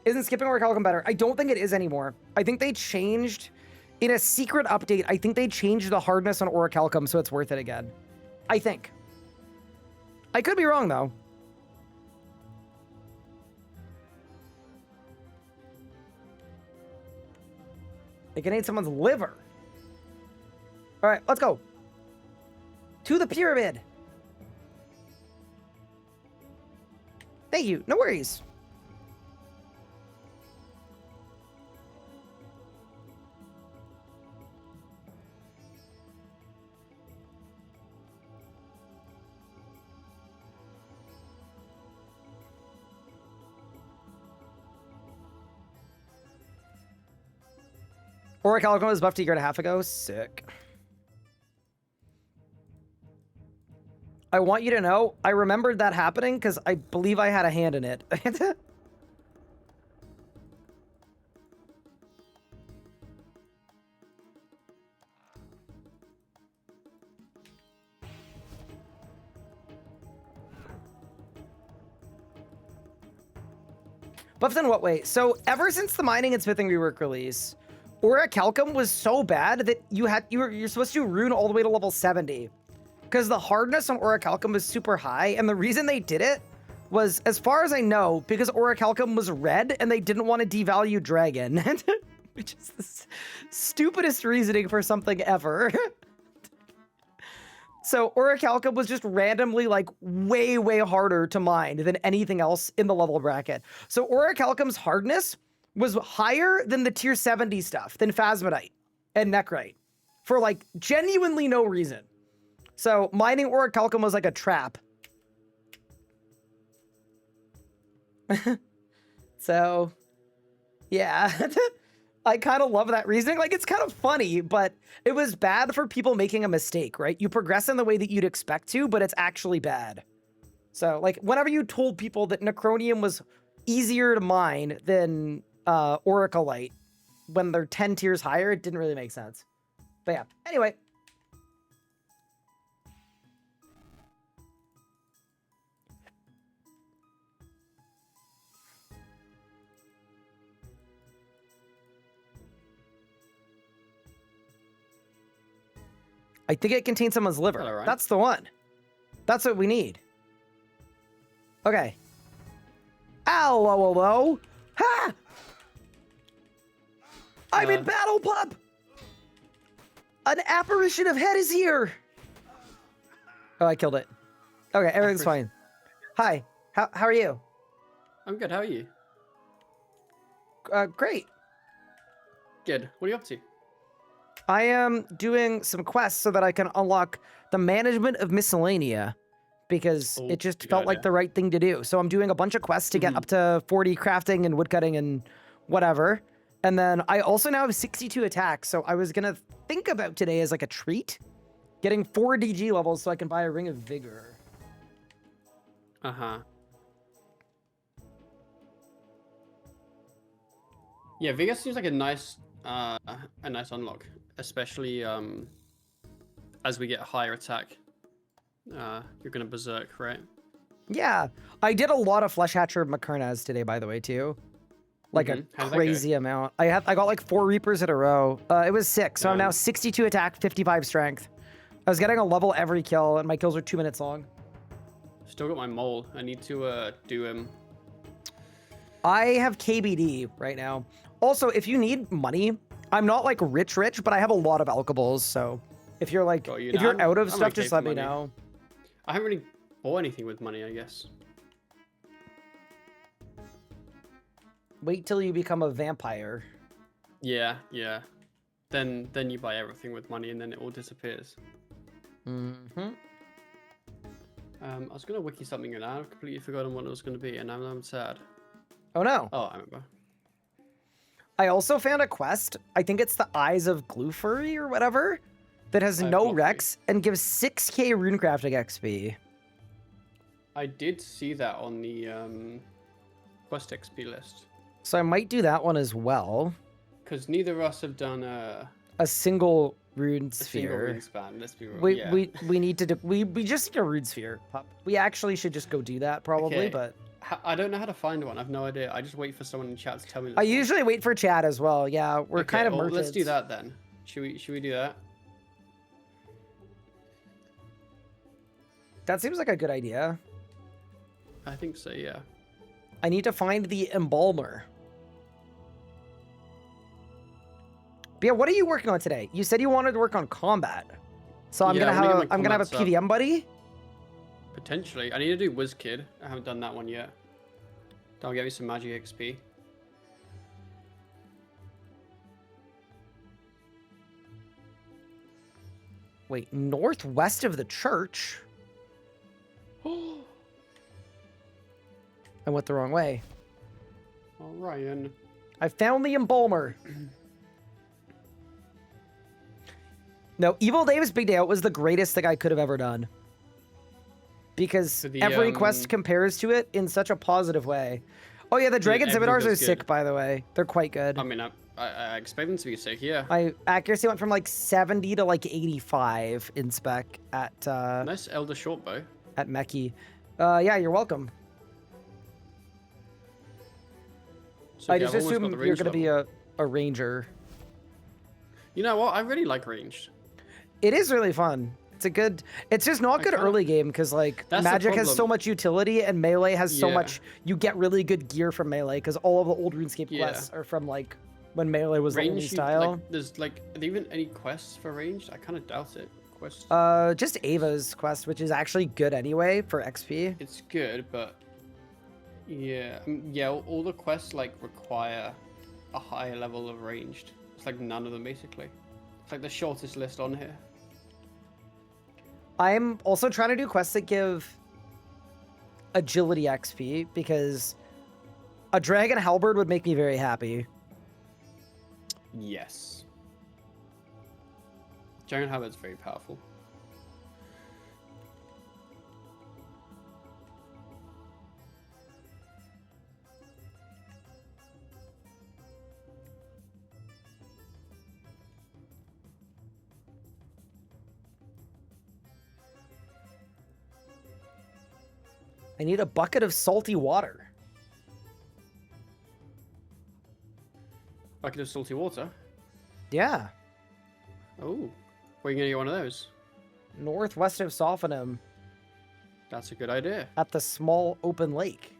Isn't skipping orichalcum better? I don't think it is anymore. I think they changed, in a secret update, I think they changed the hardness on orichalcum so it's worth it again. I think. I could be wrong, though. They can eat someone's liver. All right, let's go. To the pyramid. Thank you. No worries. Orichalcum was buffed a year and a half ago. Sick. I want you to know, I remembered that happening because I believe I had a hand in it. Buffed in what way? So ever since the mining and smithing rework release, orichalcum was so bad that you're supposed to rune all the way to level 70. Because the hardness on orichalcum was super high, and the reason they did it was, as far as I know, because orichalcum was red and they didn't want to devalue dragon. Which is the stupidest reasoning for something ever. So orichalcum was just randomly like way, way harder to mine than anything else in the level bracket. So orichalcum's hardness was higher than the tier 70 stuff, than phasmonite and necrite, for like genuinely no reason. So mining orichalcum was like a trap. So yeah, I kind of love that reasoning. Like, it's kind of funny, but it was bad for people making a mistake, right? You progress in the way that you'd expect to, but it's actually bad. So like, whenever you told people that necronium was easier to mine than orichalite when they're 10 tiers higher, it didn't really make sense. But yeah, anyway. I think it contains someone's liver. All right. That's the one. That's what we need. Okay. Hello. Ha! I'm in battle, pup! An apparition of head is here! Oh, I killed it. Okay, everything's fine. Hi. How are you? I'm good. How are you? Great. Good. What are you up to? I am doing some quests so that I can unlock the management of Miscellaneia because it just good felt like idea. the right thing to do. So I'm doing a bunch of quests to get up to 40 crafting and woodcutting and whatever. And then I also now have 62 attacks. So I was going to think about today as like a treat, getting 4 DG levels so I can buy a Ring of Vigor. Uh-huh. Yeah, Vigor seems like a nice unlock, especially as we get higher attack. You're gonna berserk, right? Yeah, I did a lot of Flesh Hatcher Makernas today, by the way, too. Like a How did that go? crazy amount. I got like 4 Reapers in a row. It was sick. So I'm now Damn. 62 attack, 55 strength. I was getting a level every kill, and my kills are 2 minutes long. Still got my mole. I need to do him. I have KBD right now. Also, if you need money, I'm not like rich, but I have a lot of alkables. So if you're like, Got you. if No, you're I'm- out of I'm stuff, okay just for let me money. know. I haven't really bought anything with money, I guess. Wait till you become a vampire. Yeah. Then you buy everything with money, and then it all disappears. Mm-hmm. I was gonna wiki something, and I've completely forgotten what it was gonna be, and now I'm sad. Oh no. Oh, I remember. I also found a quest. I think it's the Eyes of Glufuri or whatever that has Eye of no Glufuri. Rex and gives 6k runecrafting XP. I did see that on the quest XP list, So I might do that one as well. because neither of us have done a A single rune single sphere. ring span. Let's be real. We, yeah. we need to do, we just need a rune sphere. Pup. We actually should just go do that probably, Okay. but I don't know how to find one. I've no idea. I just wait for someone in chat to tell me. I usually wait for chat as well. Yeah, we're kind of merchants. Let's do that then. Should we do that? That seems like a good idea. I think so. Yeah. I need to find the embalmer. But yeah, what are you working on today? You said you wanted to work on combat. So I'm Yeah, gonna I wanna have get my I'm gonna have a combats up. PVM buddy. Potentially. I need to do WizKid. I haven't done that one yet. That'll get me some magic XP. Wait, northwest of the church? I went the wrong way. Oh, Ryan. I found the embalmer. No, Evil Davis Big Day Out was the greatest thing I could have ever done. Because For the, every quest compares to it in such a positive way. Oh yeah, the Dragon everything Scimitars are was sick, good. by the way. They're quite good. I mean, I expect them to be sick. Yeah. My accuracy went from like 70 to like 85 in spec at Nice Elder Shortbow. at Mechie. Yeah, you're welcome. So, I yeah, just I've almost got assume the you're range gonna be level. a ranger. You know what? I really like ranged. It is really fun. It's a good. It's just not I good kinda- early game because like That's the magic has so problem. much utility and melee has so Yeah. much. You get really good gear from melee because all of the old RuneScape Yeah. quests are from like when melee was the only Ranged, style. like, there's like, are there even any quests for ranged? I kind of doubt it. Quests. Just Ava's quest, which is actually good anyway for XP. It's good, but yeah, yeah. All the quests like require a higher level of ranged. It's like none of them basically. It's like the shortest list on here. I'm also trying to do quests that give agility XP because a dragon halberd would make me very happy. Yes. Dragon Habit's very powerful. I need a bucket of salty water. Bucket of salty water. Yeah. Oh, where are you gonna get one of those? northwest of Sophanem That's a good idea. at the small open lake.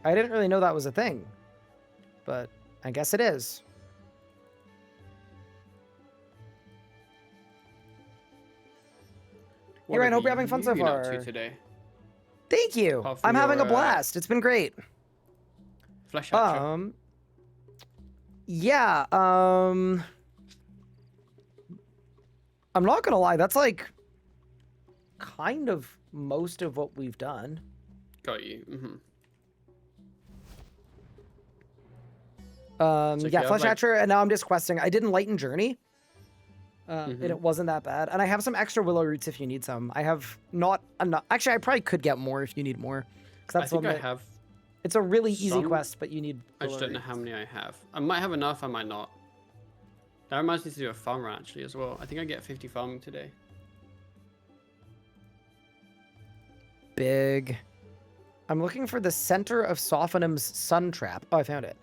I didn't really know that was a thing, but I guess it is. Hey, Ryan, hope you're having fun so been up far. to today? Thank you. Apart from I'm having a your, blast. It's been great. Flesh out trip. Yeah, I'm not gonna lie, that's like kind of most of what we've done. Got you. Yeah, So if you have, Flesh like- Hatcher, and now I'm just questing. I did Enlighten Journey, and it wasn't that bad. And I have some extra willow roots if you need some. I have not enough. Actually, I probably could get more if you need more. I think I have. It's a really easy some. quest, but you need. I just don't know how many I have. I might have enough. I might not. That reminds me to do a farm run actually as well. I think I get 50 farming today. Big. I'm looking for the center of Sophanem's sun trap. Oh, I found it.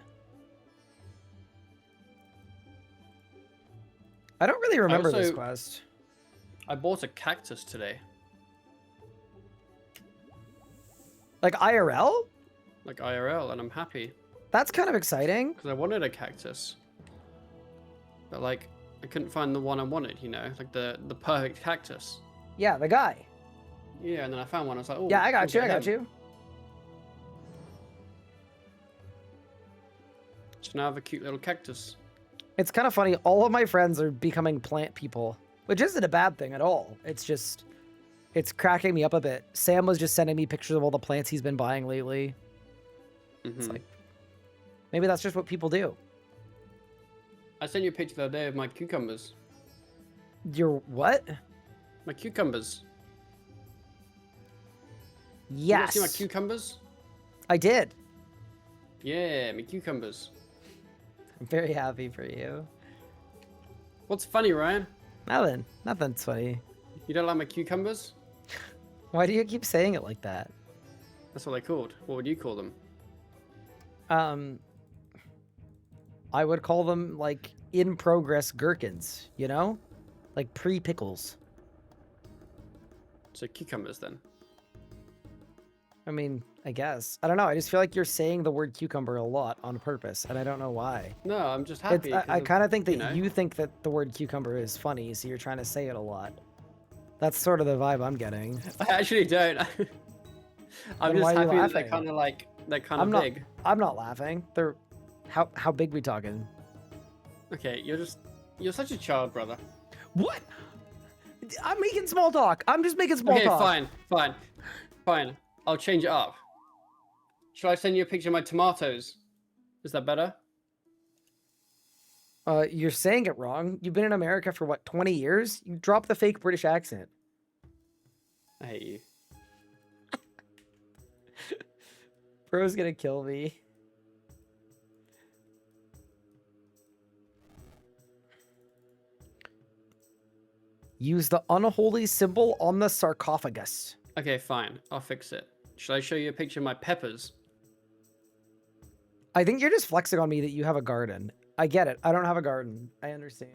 I don't really remember this also- quest. I bought a cactus today. Like IRL? Like IRL, and I'm happy. That's kind of exciting. Because I wanted a cactus. But like, I couldn't find the one I wanted, you know? Like the perfect cactus. Yeah, the guy. Yeah, and then I found one. I was like, oh. Yeah, I got you. I'll I get got him. you. So now I have a cute little cactus. It's kind of funny. All of my friends are becoming plant people, which isn't a bad thing at all. It's just, it's cracking me up a bit. Sam was just sending me pictures of all the plants he's been buying lately. It's like, maybe that's just what people do. I sent you a picture the other day of my cucumbers. Your what? My cucumbers. Yes. You see my cucumbers? I did. Yeah, my cucumbers. I'm very happy for you. What's funny, Ryan? Nothing. Nothing's funny. You don't like my cucumbers? Why do you keep saying it like that? That's what they're called. What would you call them? I would call them like in progress gherkins, you know? Like pre-pickles. So cucumbers then. I mean, I guess. I don't know. I just feel like you're saying the word cucumber a lot on purpose, and I don't know why. No, I'm just happy. I kind of think that you know. you think that the word cucumber is funny, so you're trying to say it a lot. That's sort of the vibe I'm getting. I actually don't. I'm Then just why are you happy that they're laughing? kind of like they're kind I'm of not. big. I'm not laughing. They're how big we talking? Okay, you're such a child, brother. What? I'm making small talk. I'm just making small Okay, talk. fine. I'll change it up. Shall I send you a picture of my tomatoes? Is that better? You're saying it wrong. You've been in America for what, 20 years? You dropped the fake British accent. I hate you. Bro's gonna kill me. Use the unholy symbol on the sarcophagus. Okay, fine. I'll fix it. Shall I show you a picture of my peppers? I think you're just flexing on me that you have a garden. I get it. I don't have a garden. I understand.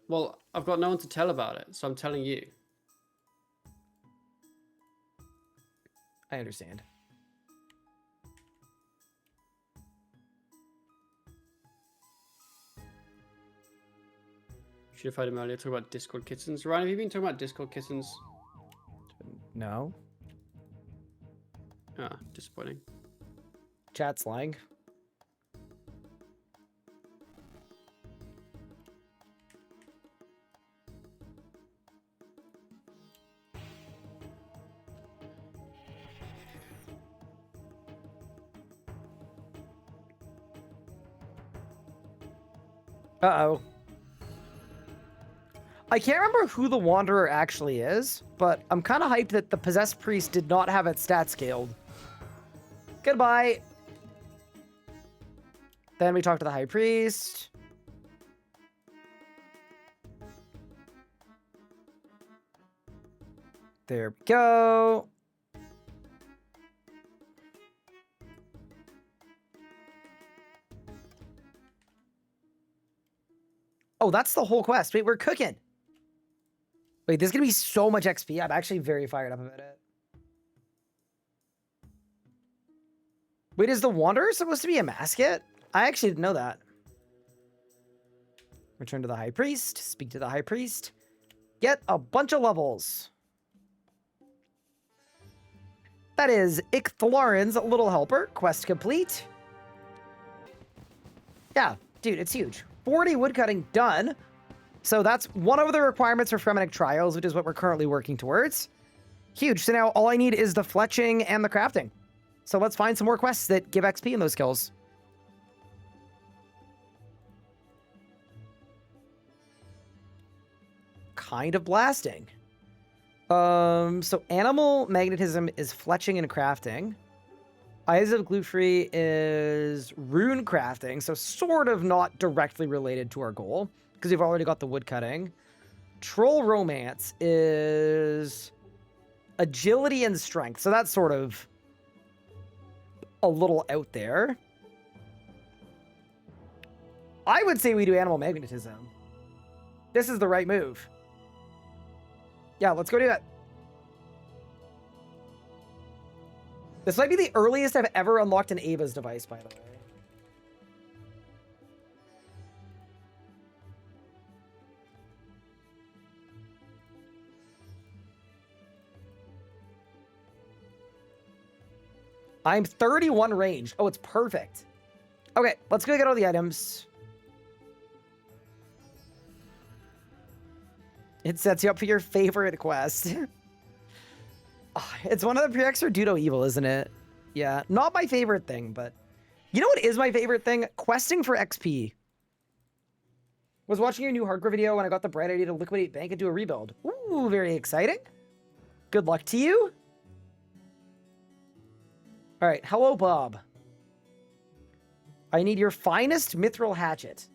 Well, I've got no one to tell about it, so I'm telling you. I understand. Should have heard him earlier talk about Discord kittens. Ryan, have you been talking about Discord kittens? No. Ah, disappointing. Chat slang. Uh-oh. I can't remember who the Wanderer actually is, but I'm kind of hyped that the Possessed Priest did not have its stats scaled. Goodbye. Then we talk to the High Priest. There we go. Oh, that's the whole quest. Wait, we're cooking. Wait, this is going to be so much XP. I'm actually very fired up about it. Wait, is the Wanderer supposed to be a mascot? I actually didn't know that. Return to the High Priest. Speak to the High Priest. Get a bunch of levels. That is Icthalarin's Little Helper. Quest complete. Yeah, dude, it's huge. 40 woodcutting done. So that's one of the requirements for Fremenik Trials, which is what we're currently working towards. Huge. So now all I need is the fletching and the crafting. So let's find some more quests that give XP in those skills. Kind of blasting. So animal magnetism is fletching and crafting. Eyes of Glue-Free is rune crafting, so sort of not directly related to our goal, because we've already got the woodcutting. Troll Romance is agility and strength, so that's sort of a little out there. I would say we do animal magnetism. This is the right move. Yeah, let's go do that. This might be the earliest I've ever unlocked an Ava's device, by the way. I'm 31 range. Oh, it's perfect. Okay, let's go get all the items. It sets you up for your favorite quest. It's one of the prereqs for Dudo Evil, isn't it? Yeah, not my favorite thing, but... You know what is my favorite thing? Questing for XP. Was watching your new hardcore video when I got the bright idea to liquidate bank and do a rebuild. Ooh, very exciting. Good luck to you. All right, hello, Bob. I need your finest mithril hatchet.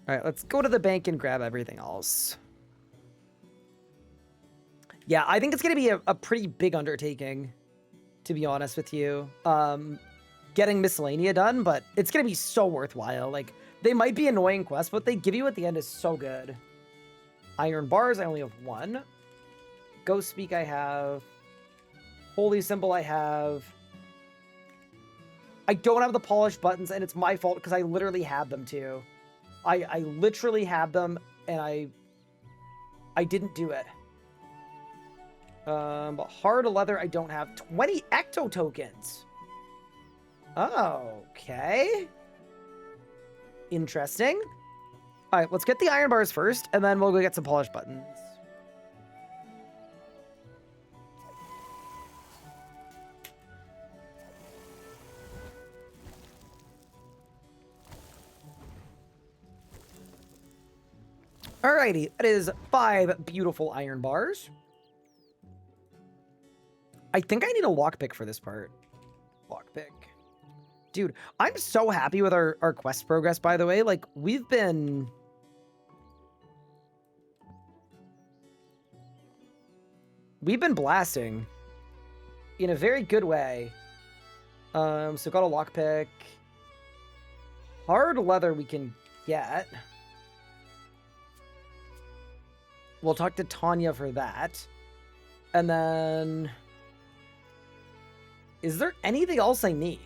All right, let's go to the bank and grab everything else. Yeah, I think it's going to be a pretty big undertaking, to be honest with you. Getting Miscellaneia done, but it's going to be so worthwhile. Like, they might be annoying quests, but what they give you at the end is so good. Iron bars, I only have one. Ghost Speak I have. Holy Symbol I have. I don't have the polished buttons, and it's my fault because I literally had them too. I literally had them, and I didn't do it. But hard leather I don't have. 20 ecto tokens. Okay. Interesting. All right, let's get the iron bars first, and then we'll go get some polished buttons. Alrighty, that is 5 beautiful iron bars. I think I need a lockpick for this part. Lockpick. Dude, I'm so happy with our quest progress, by the way. Like, we've been blasting in a very good way. So got a lockpick. Hard leather we can get. We'll talk to Tanya for that. And then... Is there anything else I need?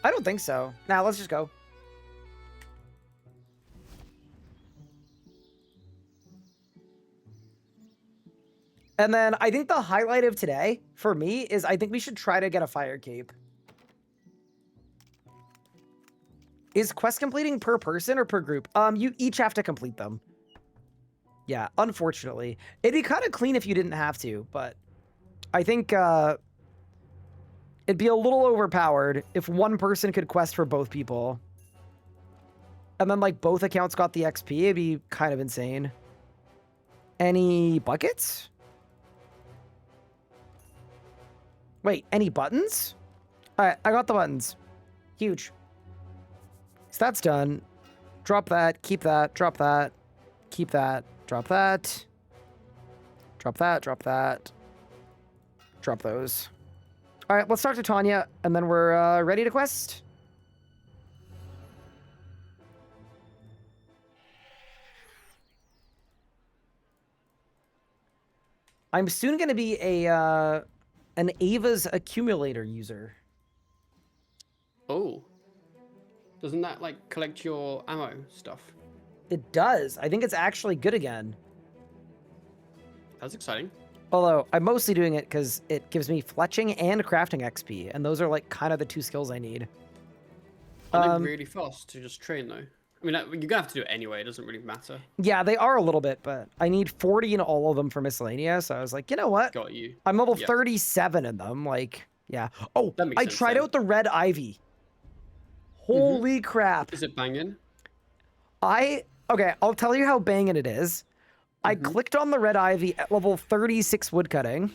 I don't think so. Now, let's just go. And then I think the highlight of today, for me, is I think we should try to get a fire cape. Is quest completing per person or per group? You each have to complete them. Yeah, unfortunately. It'd be kind of clean if you didn't have to, but I think it'd be a little overpowered if one person could quest for both people. And then, like, both accounts got the XP. It'd be kind of insane. Any buckets? Wait, any buttons? All right, I got the buttons. Huge. So that's done. Drop that, keep that, drop that, keep that. Drop that. Drop that, drop that. Drop those. All right, let's talk to Tanya, and then we're ready to quest. I'm soon going to be an Ava's accumulator user. Oh. Doesn't that, like, collect your ammo stuff? It does. I think it's actually good again. That's exciting. Although, I'm mostly doing it because it gives me fletching and crafting XP, and those are, like, kind of the 2 skills I need. Aren't they really fast to just train, though? I mean, you're gonna have to do it anyway. It doesn't really matter. Yeah, they are a little bit, but I need 40 in all of them for Miscellaneia, so I was like, you know what? Got you. I'm level Yep. 37 in them, like, yeah. Oh, That makes I sense tried then. out the red ivy. Holy crap. Is it banging? Okay, I'll tell you how banging it is. I clicked on the red ivy at level 36 woodcutting,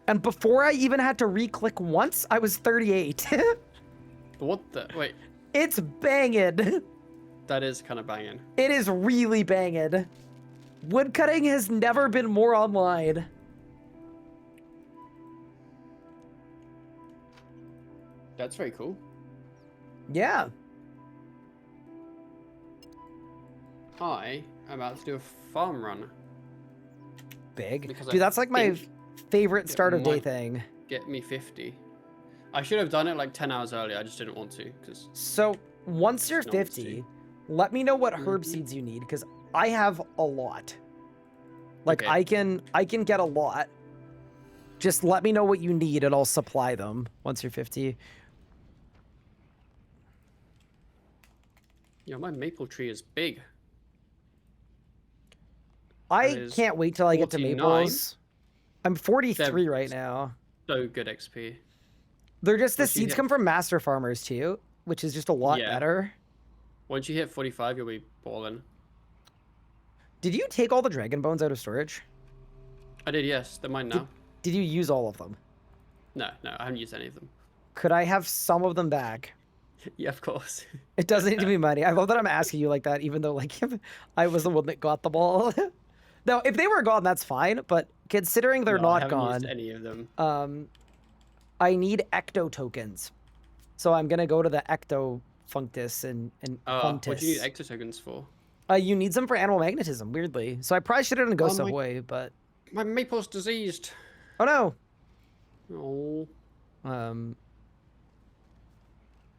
and before I even had to re-click once, I was 38. What the? Wait, It's banging. that is kind of banging. It is really banging. Woodcutting has never been more online. That's very cool. Yeah. I am about to do a farm run. Big. Because Dude, I that's like my think favorite start of day might thing. Get me 50. I should have done it like 10 hours earlier. I just didn't want to because So once you're No one's 50, let me know what herb seeds you need, because I have a lot. Like, Okay. I can get a lot. Just let me know what you need and I'll supply them once you're 50. yeah, my maple tree is big. I is can't wait till I get to 49. maples. I'm 43 right They're- now. So good XP. They're just, the Once you seeds hit- come from master farmers too, which is just a lot Yeah. better. Once you hit 45, you'll be balling. Did you take all the dragon bones out of storage? I did, yes. They're mine now. Did you use all of them? No, I haven't used any of them. Could I have some of them back? Yeah, of course. It doesn't need to be money. I love that I'm asking you like that, even though like I was the one that got them all. No, if they were gone, that's fine. But considering they're No, I not haven't gone, used any of them. I need ecto tokens. So I'm gonna go to the ecto functus and What do you need funtus. extra tokens for? You need some for animal magnetism, weirdly. So I probably should have done Ghost Oh my- Ahoy, but My maple's diseased. oh no. Oh.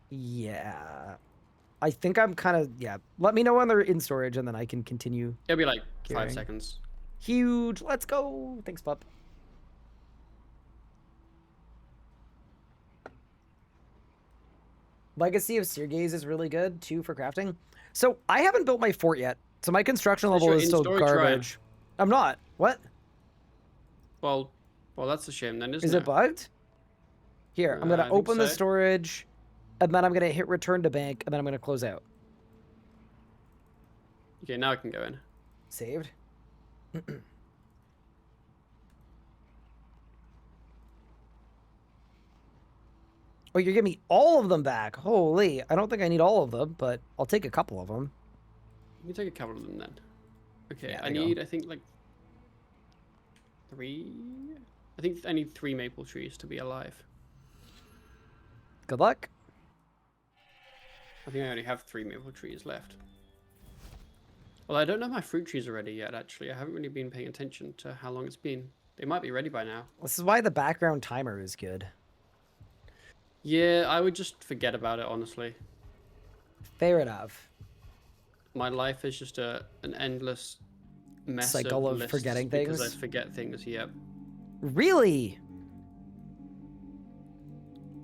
Yeah. I think I'm kind of, yeah. Let me know when they're in storage and then I can continue. It'll be like 5 Carrying. seconds. Huge. Let's go. Thanks, pup. Legacy of Seergaze is really good too for crafting. So I haven't built my fort yet. So my construction Says level you're is in still storage, Ryan. garbage. I'm not. What? Well, that's a shame then, isn't Is it bugged? Here, I'm I gonna think open the so. storage, and then I'm gonna hit return to bank, and then I'm gonna close out. Okay, now I can go in. Saved. Oh, you're giving me all of them back. Holy, I don't think I need all of them, but I'll take a couple of them. You can take a couple of them then. Okay, Yeah, I there you go. need, I think, like 3. I think I need 3 maple trees to be alive. Good luck. I think I only have 3 maple trees left. Well, I don't know my fruit trees are ready yet, actually. I haven't really been paying attention to how long it's been. They might be ready by now. This is why the background timer is good. Yeah, I would just forget about it, honestly. Fair enough. My life is just an endless mess Cycle of lists forgetting because things? I forget things, yep. Really?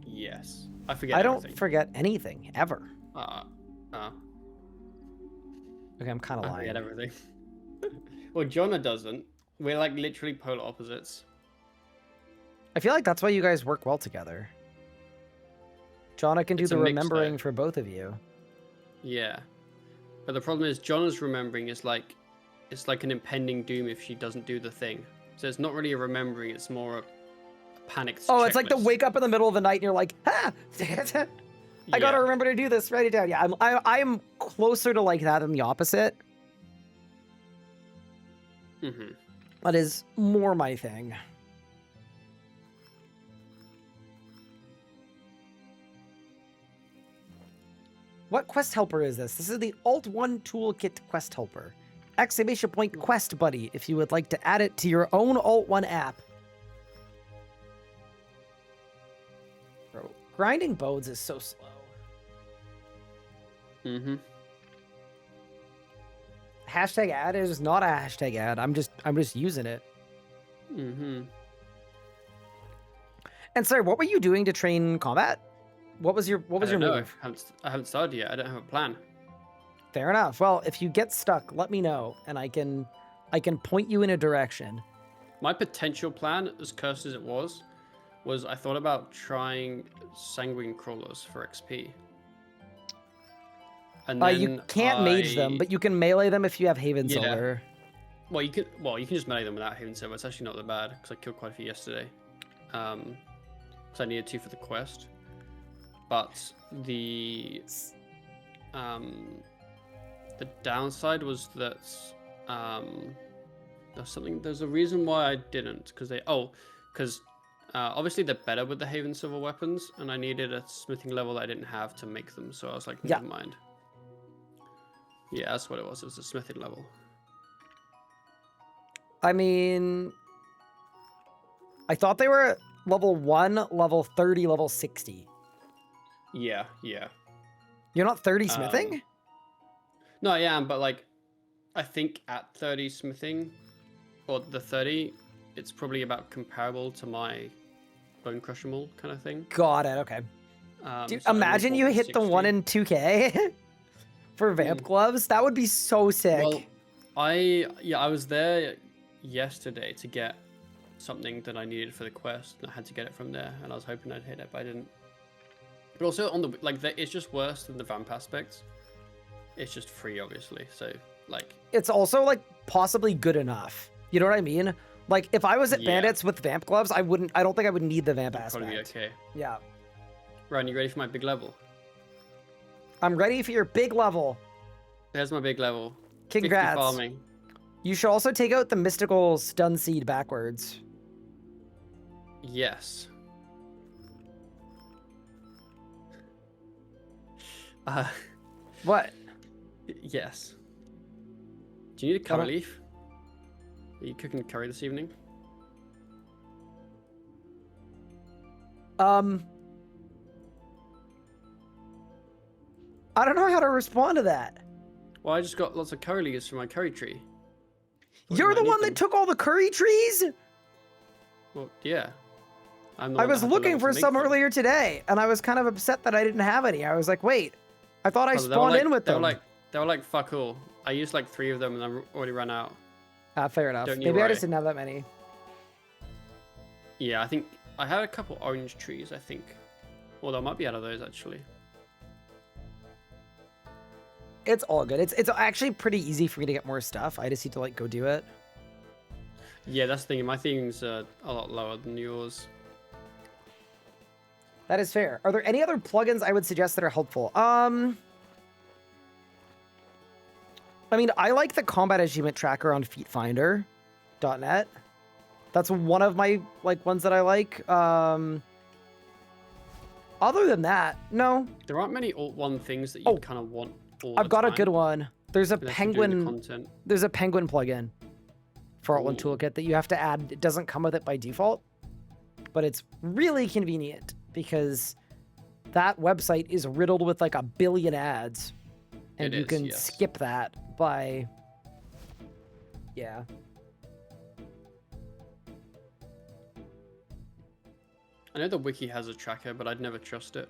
Yes. I forget I don't everything. forget anything, ever. Okay, I'm kind of I forget lying. everything. Well, Jonna doesn't. We're like literally polar opposites. I feel like that's why you guys work well together. Jonna can do It's the a mix, remembering though. for both of you. Yeah. But the problem is Jonna's remembering is like, it's like an impending doom if she doesn't do the thing. So it's not really a remembering, it's more a panicked Oh, it's like the checklist. wake up in the middle of the night and you're like, ah! I gotta Yeah. remember to do this. Write it down. Yeah, I'm closer to like that than the opposite. Mm-hmm. That is more my thing. What quest helper is this? This is the Alt-1 Toolkit quest helper. Exclamation point quest buddy if you would like to add it to your own Alt-1 app. Bro, grinding bones is so slow. Mm-hmm. Hashtag ad is not a hashtag ad. I'm just using it. Mm-hmm. And sorry, what were you doing to train combat? What was your I don't know. move? I haven't started yet. I don't have a plan. Fair enough. Well, if you get stuck, let me know, and I can point you in a direction. My potential plan, as cursed as it was I thought about trying sanguine crawlers for XP. And then You can't mage them, but you can melee them if you have Haven Silver. Well, you can just melee them without Haven Silver. It's actually not that bad because I killed quite a few yesterday. Because I needed to for the quest. But the downside was that there's a reason why I didn't, because obviously they're better with the Haven Silver weapons, and I needed a smithing level that I didn't have to make them, so I was like, never mind. Yeah, that's what it was. It was a smithing level. I mean, I thought they were level 1, level 30, level 60. Yeah. You're not 30 smithing? No, I am, but like, I think at 30 smithing, or the 30, it's probably about comparable to my bone crusher mold kind of thing. Got it. Okay. Dude, So imagine you hit the 1 in 2K for vamp gloves. That would be so sick. Well, I was there yesterday to get something that I needed for the quest, and I had to get it from there, and I was hoping I'd hit it, but I didn't. But also on it's just worse than the vamp aspects. It's just free, obviously. So like, it's also like possibly good enough. You know what I mean? Like if I was at bandits with vamp gloves, I don't think I would need the vamp aspect. Probably be okay. Yeah. Ryan, you ready for my big level? I'm ready for your big level. There's my big level. Congrats. 50 farming. You should also take out the mystical stun seed backwards. Yes. What? Yes. Do you need a curry leaf? Are you cooking curry this evening? I don't know how to respond to that. Well, I just got lots of curry leaves from my curry tree. You're the one that took all the curry trees? Well, yeah. I was looking for some earlier today, and I was kind of upset that I didn't have any. I was like, wait, I thought I spawned in with them. They were like, fuck all. I used like 3 of them, and I already ran out. Fair enough. Maybe I just didn't have that many. Yeah, I think I had a couple orange trees, I think. Well, I might be out of those, actually. It's all good. It's actually pretty easy for me to get more stuff. I just need to like go do it. Yeah, that's the thing. My things are a lot lower than yours. That is fair. Are there any other plugins I would suggest that are helpful? I mean, I like the combat achievement tracker on feetfinder.net. That's one of my ones that I like. Other than that, no. There aren't many Alt-1 things that you kind of want all the time. I've got a good one. There's a penguin. There's a penguin plugin for Alt-1 Toolkit that you have to add. It doesn't come with it by default, but it's really convenient because that website is riddled with like a billion ads, and you can skip that by, yeah. I know the wiki has a tracker, but I'd never trust it.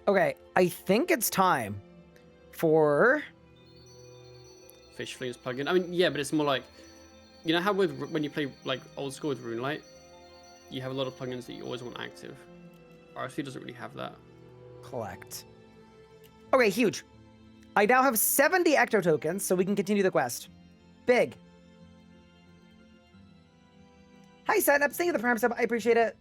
Okay, I think it's time for Fish Fleas plugin. I mean, yeah, but it's more like, you know how when you play like old school with RuneLite, you have a lot of plugins that you always want active. RSV doesn't really have that. Collect. Okay, huge. I now have 70 Ecto tokens, so we can continue the quest. Big. Hi, Sophanem. Thank you for the Prime sub. I appreciate it.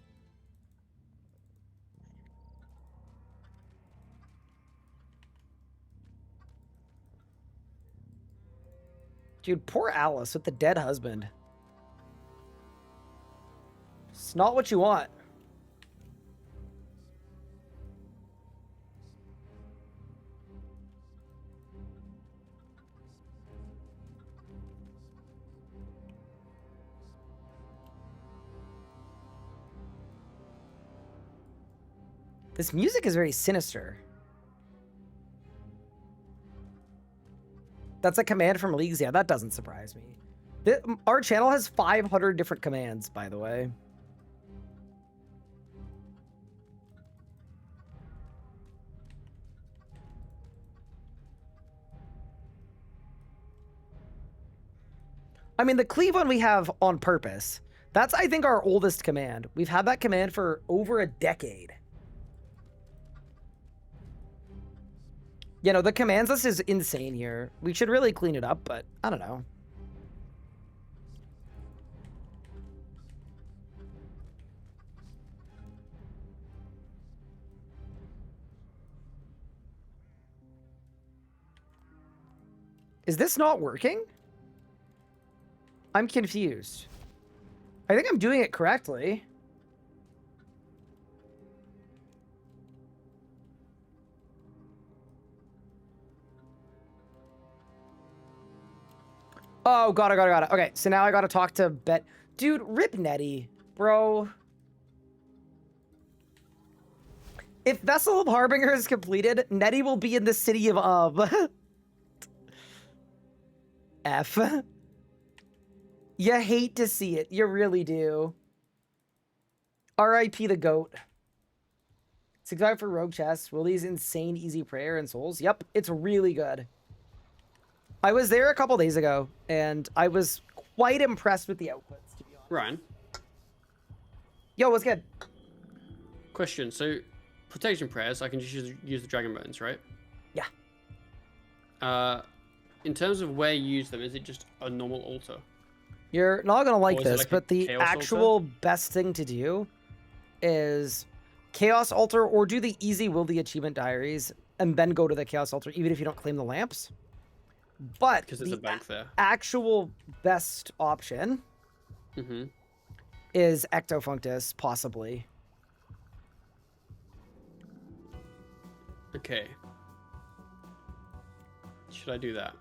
Dude, poor Alice with the dead husband. It's not what you want. This music is very sinister. That's a command from Leagues. Yeah, that doesn't surprise me. Our channel has 500 different commands, by the way. I mean, the cleave one we have on purpose. That's, I think, our oldest command. We've had that command for over a decade. You know, the commands list is insane here. We should really clean it up, but I don't know. Is this not working? I'm confused. I think I'm doing it correctly. Oh, got it. Okay, so now I gotta talk to Bet. Dude, rip Nettie, bro. If Vessel of Harbinger is completed, Nettie will be in the city of F. You hate to see it. You really do. R.I.P. the GOAT. 65 for Rogue Chest. Willie's insane easy prayer and souls. Yep, it's really good. I was there a couple days ago, and I was quite impressed with the outputs, to be honest. Ryan. Yo, what's good? Question. So, protection prayers, I can just use the dragon bones, right? Yeah. In terms of where you use them, is it just a normal altar? You're not going to like Or is it this, like a but the chaos actual best thing to do is Chaos Altar or do the easy will the achievement diaries and then go to the Chaos Altar, even if you don't claim the lamps. But Because there's a bank there. Actual best option is Ectofunctus, possibly. Okay. Should I do that?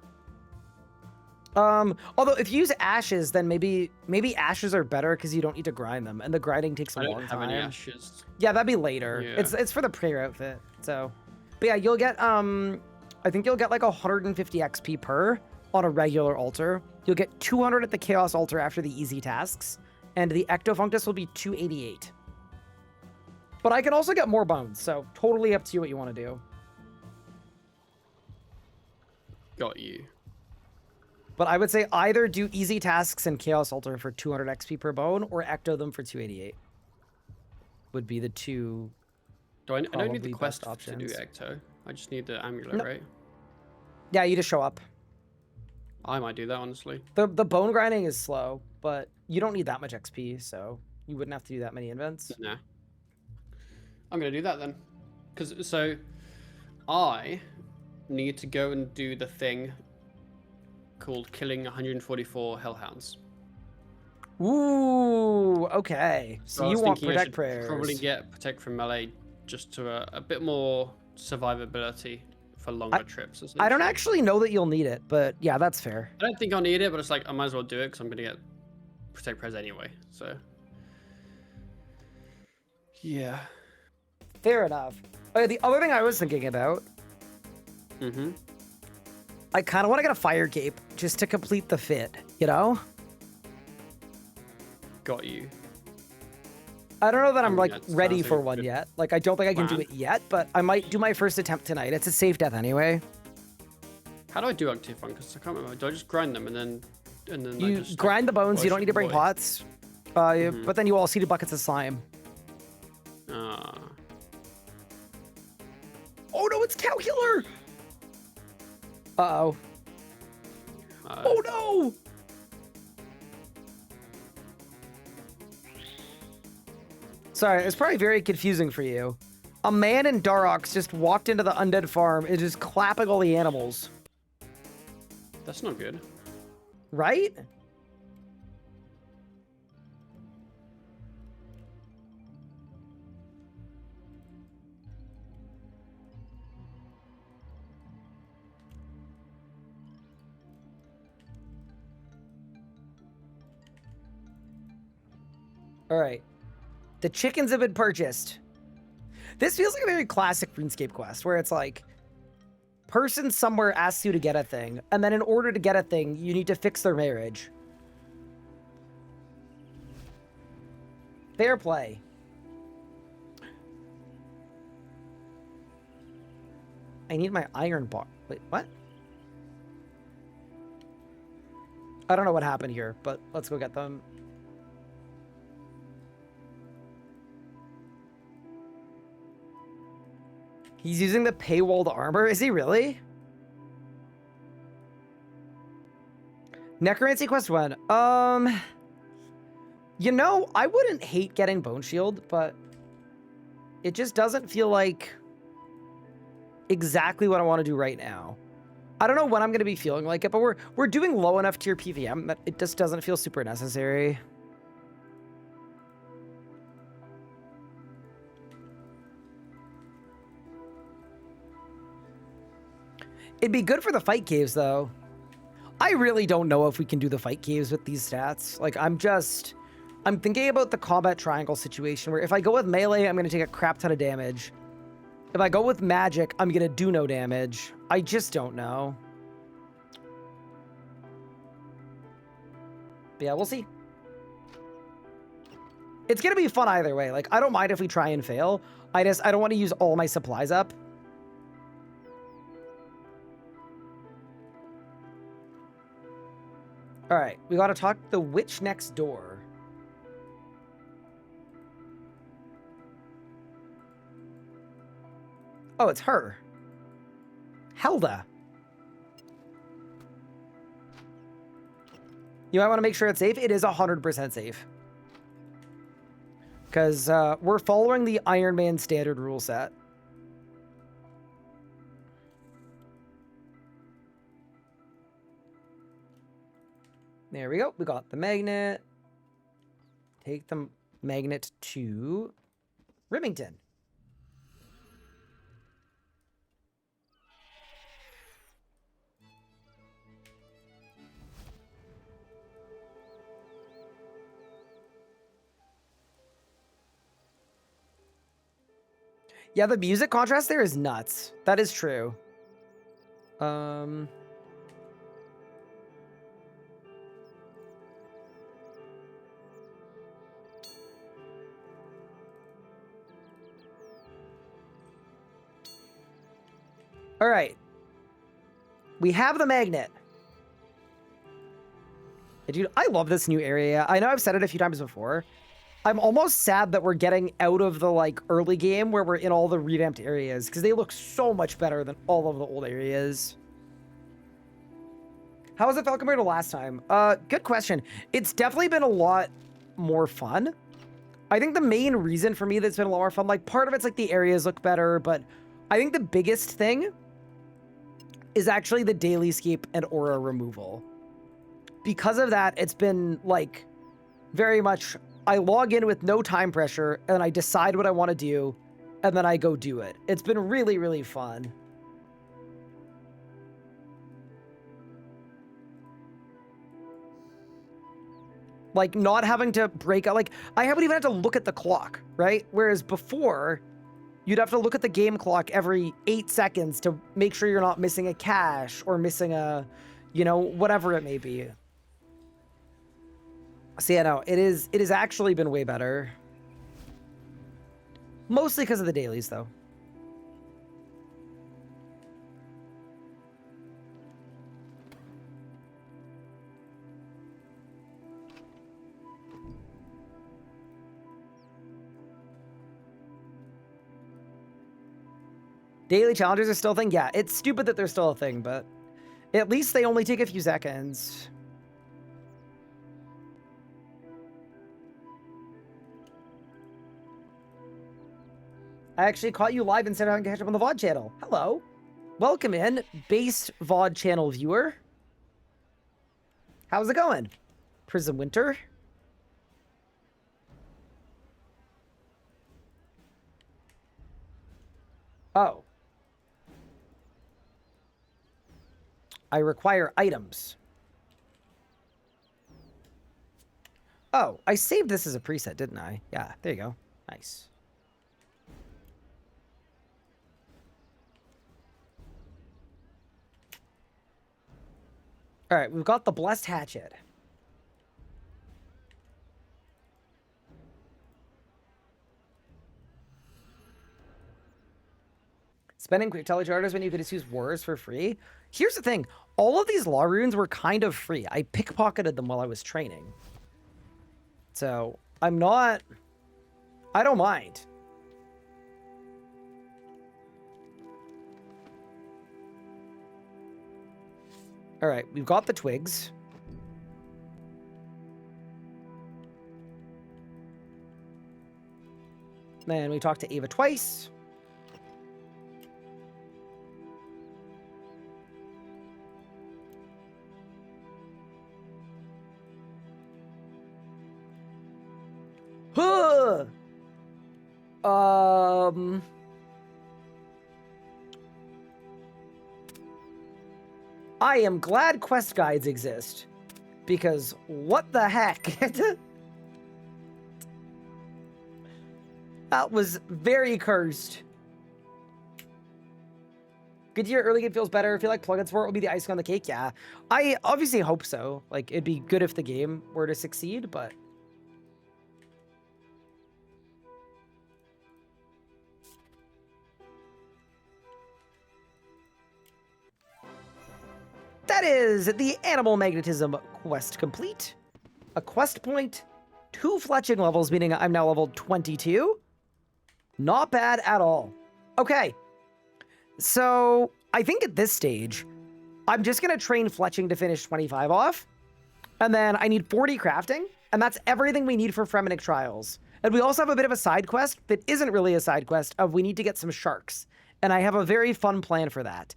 Although if you use ashes, then maybe ashes are better because you don't need to grind them, and the grinding takes a I long don't have time. any ashes. Yeah, that'd be later. Yeah. It's for the prayer outfit. So, but yeah, you'll get I think you'll get like 150 XP per on a regular altar. You'll get 200 at the Chaos Altar after the easy tasks, and the Ectofunctus will be 288. But I can also get more bones, so totally up to you what you want to do. Got you. But I would say either do easy tasks and Chaos Altar for 200 XP per bone, or Ecto them for 288. Would be the two. I don't need the probably quest best to do options. Ecto. I just need the amulet, No. right? Yeah, you just show up. I might do that, honestly. The bone grinding is slow, but you don't need that much XP, so you wouldn't have to do that many invents. Nah. I'm going to do that then. So, I need to go and do the thing called killing 144 hellhounds. Ooh, okay. So I you was want thinking I protect should prayers. probably get protect from melee just to a bit more survivability for longer trips. I don't essentially. actually know that you'll need it, but yeah, that's fair. I don't think I'll need it, but it's like I might as well do it because I'm gonna get protect prayers anyway. So yeah. Fair enough. The other thing I was thinking about, I kind of want to get a fire cape just to complete the fit, you know? Got you. I don't know that I'm mean, like that ready sounds for like a one good yet. Like, I don't think I can do plan. it yet, but I might do my first attempt tonight. It's a safe death anyway. How do I do active one? Because I can't remember. Do I just grind them and then You I just grind the bones, you don't need to bring void? pots. But then you all seeded buckets of slime. Oh no, it's Calcular! Uh-oh. Oh no! Sorry, it's probably very confusing for you. A man in Darox just walked into the undead farm and just clapping all the animals. That's not good. Right? All right. The chickens have been purchased. This feels like a very classic RuneScape quest, where it's like, person somewhere asks you to get a thing, and then in order to get a thing, you need to fix their marriage. Fair play. I need my iron bar. Wait, what? I don't know what happened here, but let's go get them. He's using the paywalled armor? Is he really? Necromancy quest 1. You know, I wouldn't hate getting Bone Shield, but it just doesn't feel like exactly what I want to do right now. I don't know when I'm going to be feeling like it, but we're doing low enough tier PVM that it just doesn't feel super necessary. It'd be good for the fight caves, though. I really don't know if we can do the fight caves with these stats. Like, I'm thinking about the combat triangle situation, where if I go with melee, I'm going to take a crap ton of damage. If I go with magic, I'm going to do no damage. I just don't know. But yeah, we'll see. It's going to be fun either way. Like, I don't mind if we try and fail. I don't want to use all my supplies up. All right, we got to talk to the witch next door. Oh, it's her. Helda. You might want to make sure it's safe. It is 100% safe. Because we're following the Ironman standard rule set. There we go. We got the magnet. Take the magnet to Remington. Yeah, the music contrast there is nuts. That is true. All right. We have the magnet. Dude, I love this new area. I know I've said it a few times before. I'm almost sad that we're getting out of the like early game where we're in all the revamped areas, because they look so much better than all of the old areas. How has it felt compared to last time? Good question. It's definitely been a lot more fun. I think the main reason for me that's been a lot more fun, like part of it's like the areas look better, but I think the biggest thing is actually the dailyscape and aura removal. Because of that, it's been like very much, I log in with no time pressure and I decide what I want to do and then I go do it. It's been really, really fun. Like not having to break out, like I haven't even had to look at the clock, right? Whereas before, you'd have to look at the game clock every 8 seconds to make sure you're not missing a cache or missing a, you know, whatever it may be. So yeah, no, it is actually been way better. Mostly because of the dailies, though. Daily challenges are still a thing? Yeah, it's stupid that they're still a thing, but at least they only take a few seconds. I actually caught you live instead of having to catch up on the VOD channel. Hello. Welcome in, based VOD channel viewer. How's it going? Prism Winter. Oh. I require items. Oh, I saved this as a preset, didn't I? Yeah, there you go. Nice. All right, we've got the Blessed Hatchet. Spending quick telecharters when you could just use wars for free. Here's the thing. All of these law runes were kind of free. I pickpocketed them while I was training. So, I don't mind. All right, we've got the twigs. Then we talked to Ava twice. Huh. I am glad quest guides exist, because what the heck? That was very cursed. Good to hear early game feels better. I feel like plugin support will be the icing on the cake. Yeah, I obviously hope so. Like, it'd be good if the game were to succeed, but... That is the Animal Magnetism quest complete. A quest point, 2 fletching levels, meaning I'm now level 22. Not bad at all. Okay, so I think at this stage, I'm just going to train fletching to finish 25 off. And then I need 40 crafting, and that's everything we need for Fremenik Trials. And we also have a bit of a side quest that isn't really a side quest of we need to get some sharks. And I have a very fun plan for that.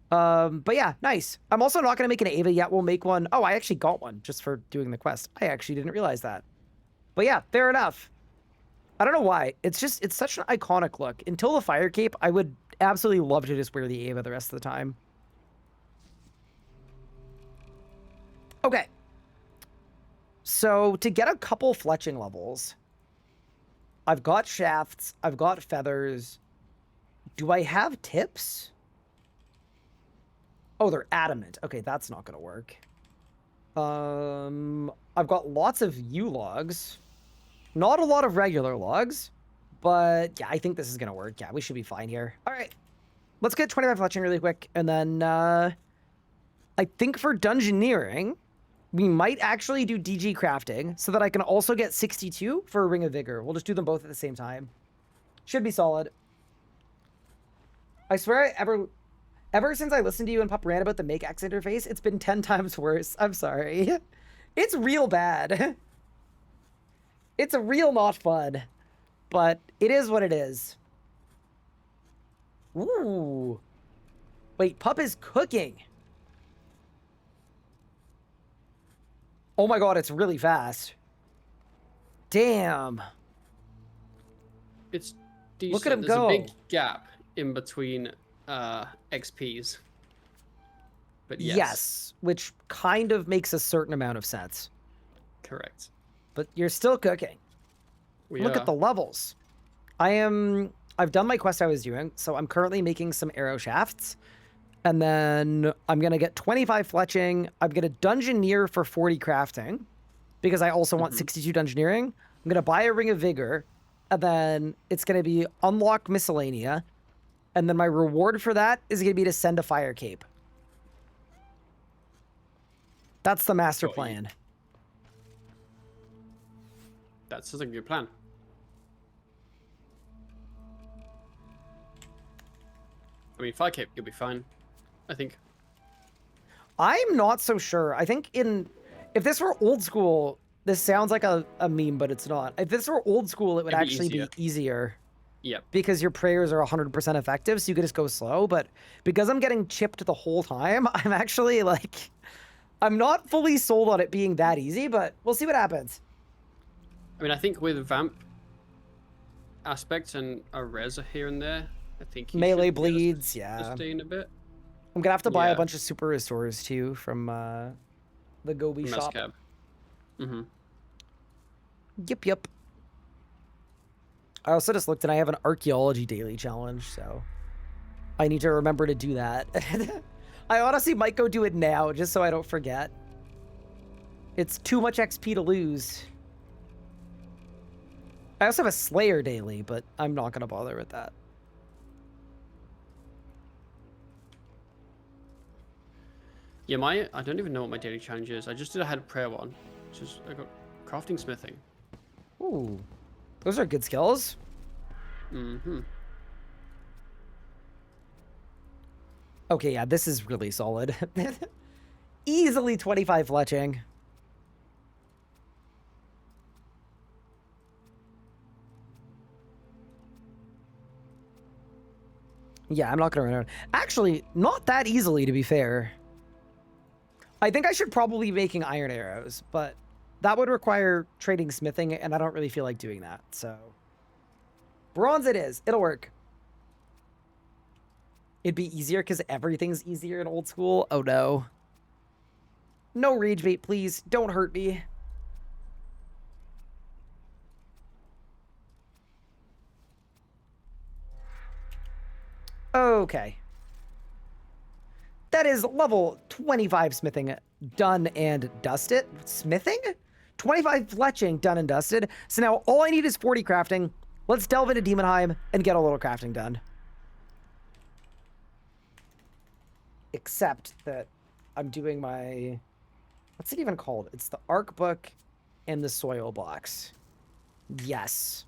But yeah, nice. I'm also not going to make an Ava yet. We'll make one. Oh, I actually got one just for doing the quest. I actually didn't realize that. But yeah, fair enough. I don't know why. It's such an iconic look. Until the fire cape, I would absolutely love to just wear the Ava the rest of the time. Okay. So to get a couple fletching levels, I've got shafts. I've got feathers. Do I have tips? Oh, they're adamant. Okay, that's not gonna work. I've got lots of U logs. Not a lot of regular logs, but yeah, I think this is gonna work. Yeah, we should be fine here. All right, let's get 25 fletching really quick, and then I think for dungeoneering, we might actually do DG crafting so that I can also get 62 for a Ring of Vigor. We'll just do them both at the same time. Should be solid. I swear Ever since I listened to you and Pup ran about the Make X interface, it's been 10 times worse. I'm sorry. It's real bad. It's a real not fun. But it is what it is. Ooh. Wait, Pup is cooking. Oh my god, it's really fast. Damn. It's decent. Look at him There's go. a big gap in between XPs. But Yes, which kind of makes a certain amount of sense. Correct. But you're still cooking. Look at the levels. I've done my quest I was doing, so I'm currently making some arrow shafts. And then I'm going to get 25 fletching. I'm going to dungeoneer for 40 crafting because I also want 62 dungeoneering. I'm going to buy a Ring of Vigor, and then it's going to be unlock Miscellaneia. And then my reward for that is going to be to send a fire cape. That's the master plan. That sounds like a good plan. I mean, fire cape, you'll be fine, I think. I'm not so sure. I think if this were old school, this sounds like a meme, but it's not. If this were old school, it would It'd be actually easier. be easier. Yep. Because your prayers are 100% effective, so you could just go slow. But because I'm getting chipped the whole time, I'm actually like... I'm not fully sold on it being that easy, but we'll see what happens. I mean, I think with vamp aspects and a res here and there, I think you Melee should be able to bleeds, yeah. sustain a bit. I'm gonna have to buy a Yeah. bunch of super restores too from the Gobi shop. Mescab. Mm-hmm. Yep. I also just looked and I have an archaeology daily challenge, so I need to remember to do that. I honestly might go do it now, just so I don't forget. It's too much XP to lose. I also have a Slayer daily, but I'm not going to bother with that. Yeah, I don't even know what my daily challenge is. I just did a head prayer one. Which is, I got crafting smithing. Ooh, those are good skills. Mm-hmm. Okay, yeah, this is really solid. Easily 25 fletching. Yeah, I'm not gonna run around. Actually, not that easily, to be fair. I think I should probably be making iron arrows, but that would require trading smithing, and I don't really feel like doing that, so... Bronze it is. It'll work. It'd be easier because everything's easier in old school. Oh, no. No rage bait, please. Don't hurt me. Okay. That is level 25 smithing done and dusted. Smithing? 25 fletching done and dusted. So now all I need is 40 crafting. Let's delve into Demonheim and get a little crafting done. Except that I'm doing my... What's it even called? It's the Arc Book and the Soil Blocks. Yes.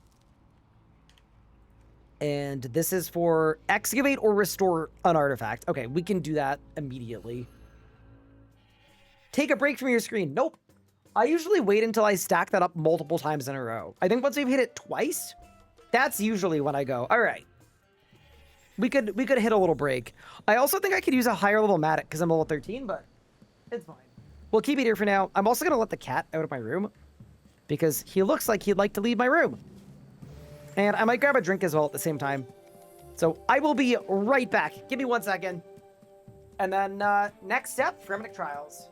And this is for excavate or restore an artifact. Okay, we can do that immediately. Take a break from your screen. Nope. I usually wait until I stack that up multiple times in a row. I think once we've hit it twice, that's usually when I go, all right. We could hit a little break. I also think I could use a higher level mattock because I'm level 13, but it's fine. We'll keep it here for now. I'm also going to let the cat out of my room because he looks like he'd like to leave my room. And I might grab a drink as well at the same time. So I will be right back. Give me 1 second. And then next step, Fremenik Trials.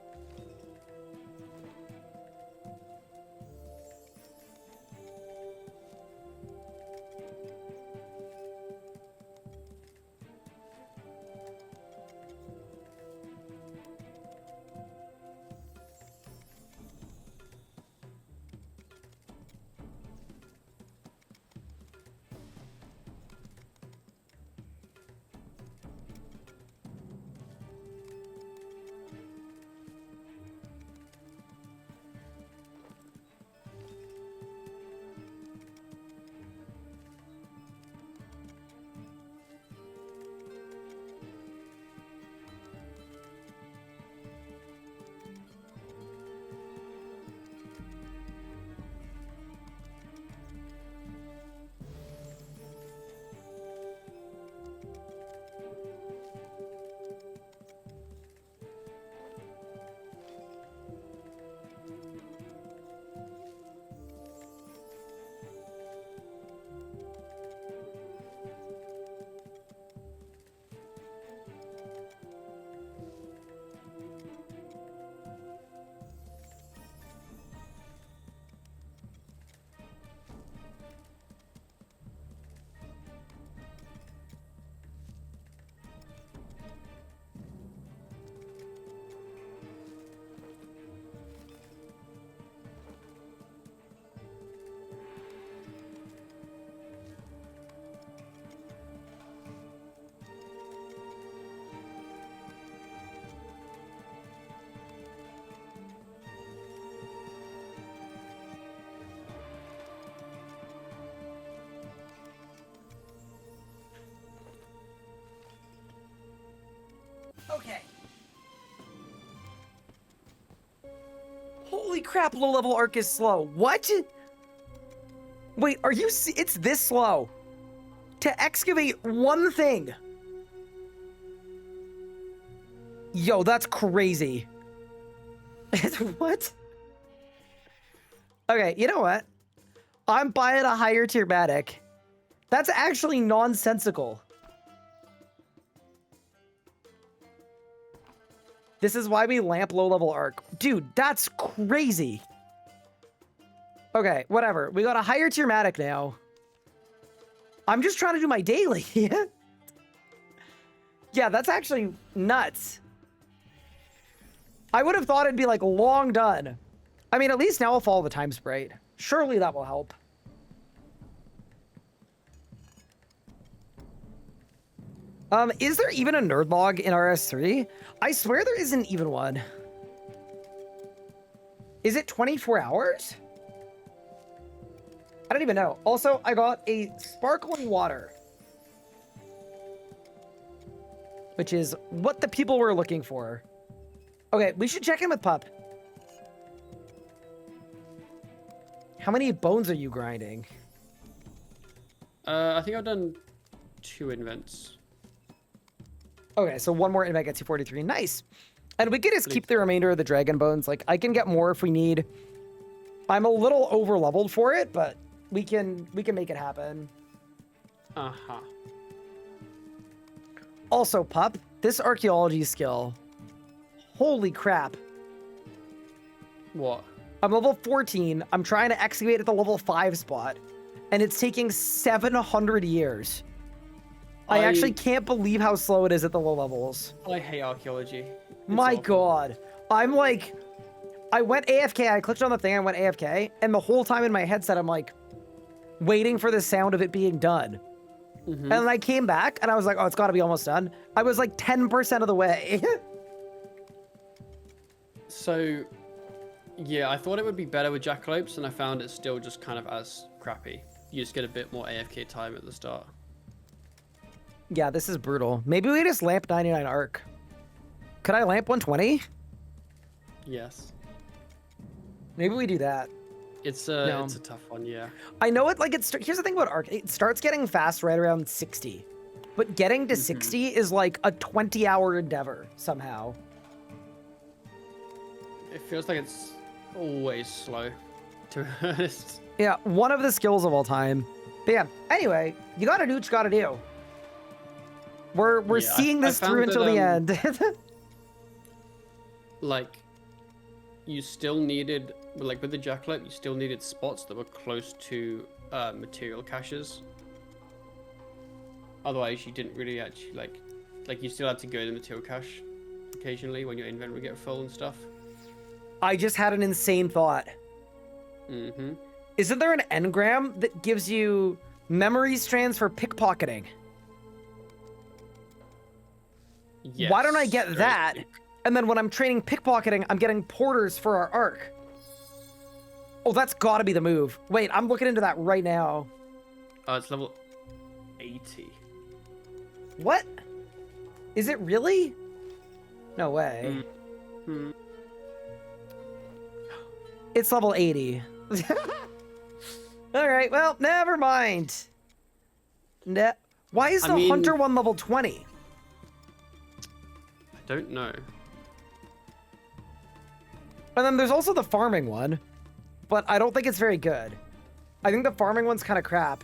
Okay. Holy crap, low-level arc is slow. What? Wait, are you... It's this slow. To excavate one thing. Yo, that's crazy. What? Okay, you know what? I'm buying a higher tier mattock. That's actually nonsensical. This is why we lamp low-level arc. Dude, that's crazy. Okay, whatever. We got a higher tier mattock now. I'm just trying to do my daily. Yeah, that's actually nuts. I would have thought it'd be like long done. I mean, at least now I'll follow the time sprite. Surely that will help. Is there even a nerd log in RS3? I swear there isn't even one. Is it 24 hours? I don't even know. Also, I got a sparkling water, which is what the people were looking for. Okay, we should check in with Pup. How many bones are you grinding? I think I've done 2 invents. Okay, so one more invent gets you 43. Nice. And we can just keep the remainder of the dragon bones. Like, I can get more if we need. I'm a little over leveled for it, but we can make it happen. Uh-huh. Also, Pup, this archaeology skill. Holy crap. What? I'm level 14. I'm trying to excavate at the level 5 spot. And it's taking 700 years. I actually can't believe how slow it is at the low levels. I hate archaeology. My God. I'm like, I went AFK. I clicked on the thing. I went AFK. And the whole time in my headset, I'm like, waiting for the sound of it being done. And then I came back and I was like, oh, it's got to be almost done. I was like 10% of the way. So, yeah, I thought it would be better with jackalopes, and I found it's still just kind of as crappy. You just get a bit more AFK time at the start. Yeah, this is brutal. Maybe we just lamp 99 arc. Could I lamp 120? Yes. Maybe we do that. It's No. it's a tough one, yeah. I know it, like, here's the thing about arc. It starts getting fast right around 60. But getting to 60 is like a 20-hour endeavor somehow. It feels like it's always slow, to be honest. Yeah, one of the skills of all time. But yeah, anyway, you gotta do what you gotta do. We're Yeah, seeing I this found through that, until the end. Like, you still needed, like with the jackalope, you still needed spots that were close to material caches. Otherwise, you didn't really actually, like you still had to go to the material cache occasionally when your inventory would get full and stuff. I just had an insane thought. Mm-hmm. Isn't there an engram that gives you memory strands for pickpocketing? Yes, Why don't I get there that? is. And then when I'm training pickpocketing, I'm getting porters for our arc. Oh, that's gotta be the move. Wait, I'm looking into that right now. It's level 80. What? Is it really? No way. Hmm. It's level 80. All right, well, never mind. Why is the hunter one level 20? I don't know. And then there's also the farming one, but I don't think it's very good. I think the farming one's kind of crap.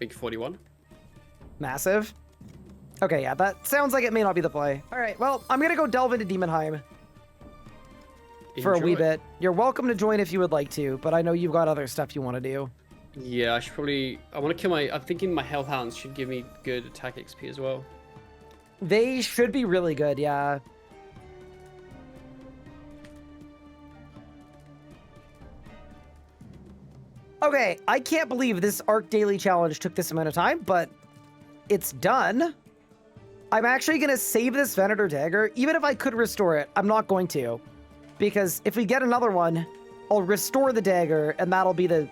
Big 41. Massive. Okay, yeah, that sounds like it may not be the play. All right, well, I'm gonna go delve into Demonheim for a wee Enjoy. bit. You're welcome to join if you would like to, but I know you've got other stuff you want to do. Yeah, I should probably. I want to kill my. I'm thinking my hellhounds should give me good attack XP as well. They should be really good, yeah. Okay, I can't believe this Arc Daily Challenge took this amount of time, but it's done. I'm actually going to save this Venator Dagger. Even if I could restore it, I'm not going to. Because if we get another one, I'll restore the dagger, and that'll be the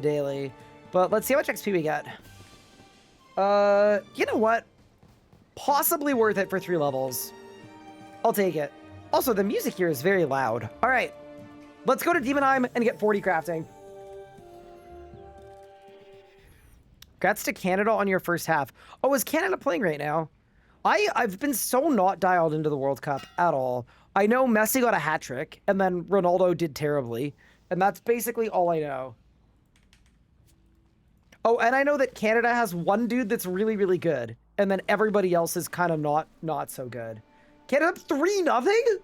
daily. But let's see how much XP we get. You know what? Possibly worth it for 3 levels. I'll take it. Also, the music here is very loud. All right, let's go to Demonheim and get 40 crafting. Congrats to Canada on your first half. Oh, is Canada playing right now? I've been so not dialed into the World Cup at all. I know Messi got a hat trick, and then Ronaldo did terribly, and that's basically all I know. Oh, and I know that Canada has one dude that's really, really good, and then everybody else is kind of not so good. Canada 3-0?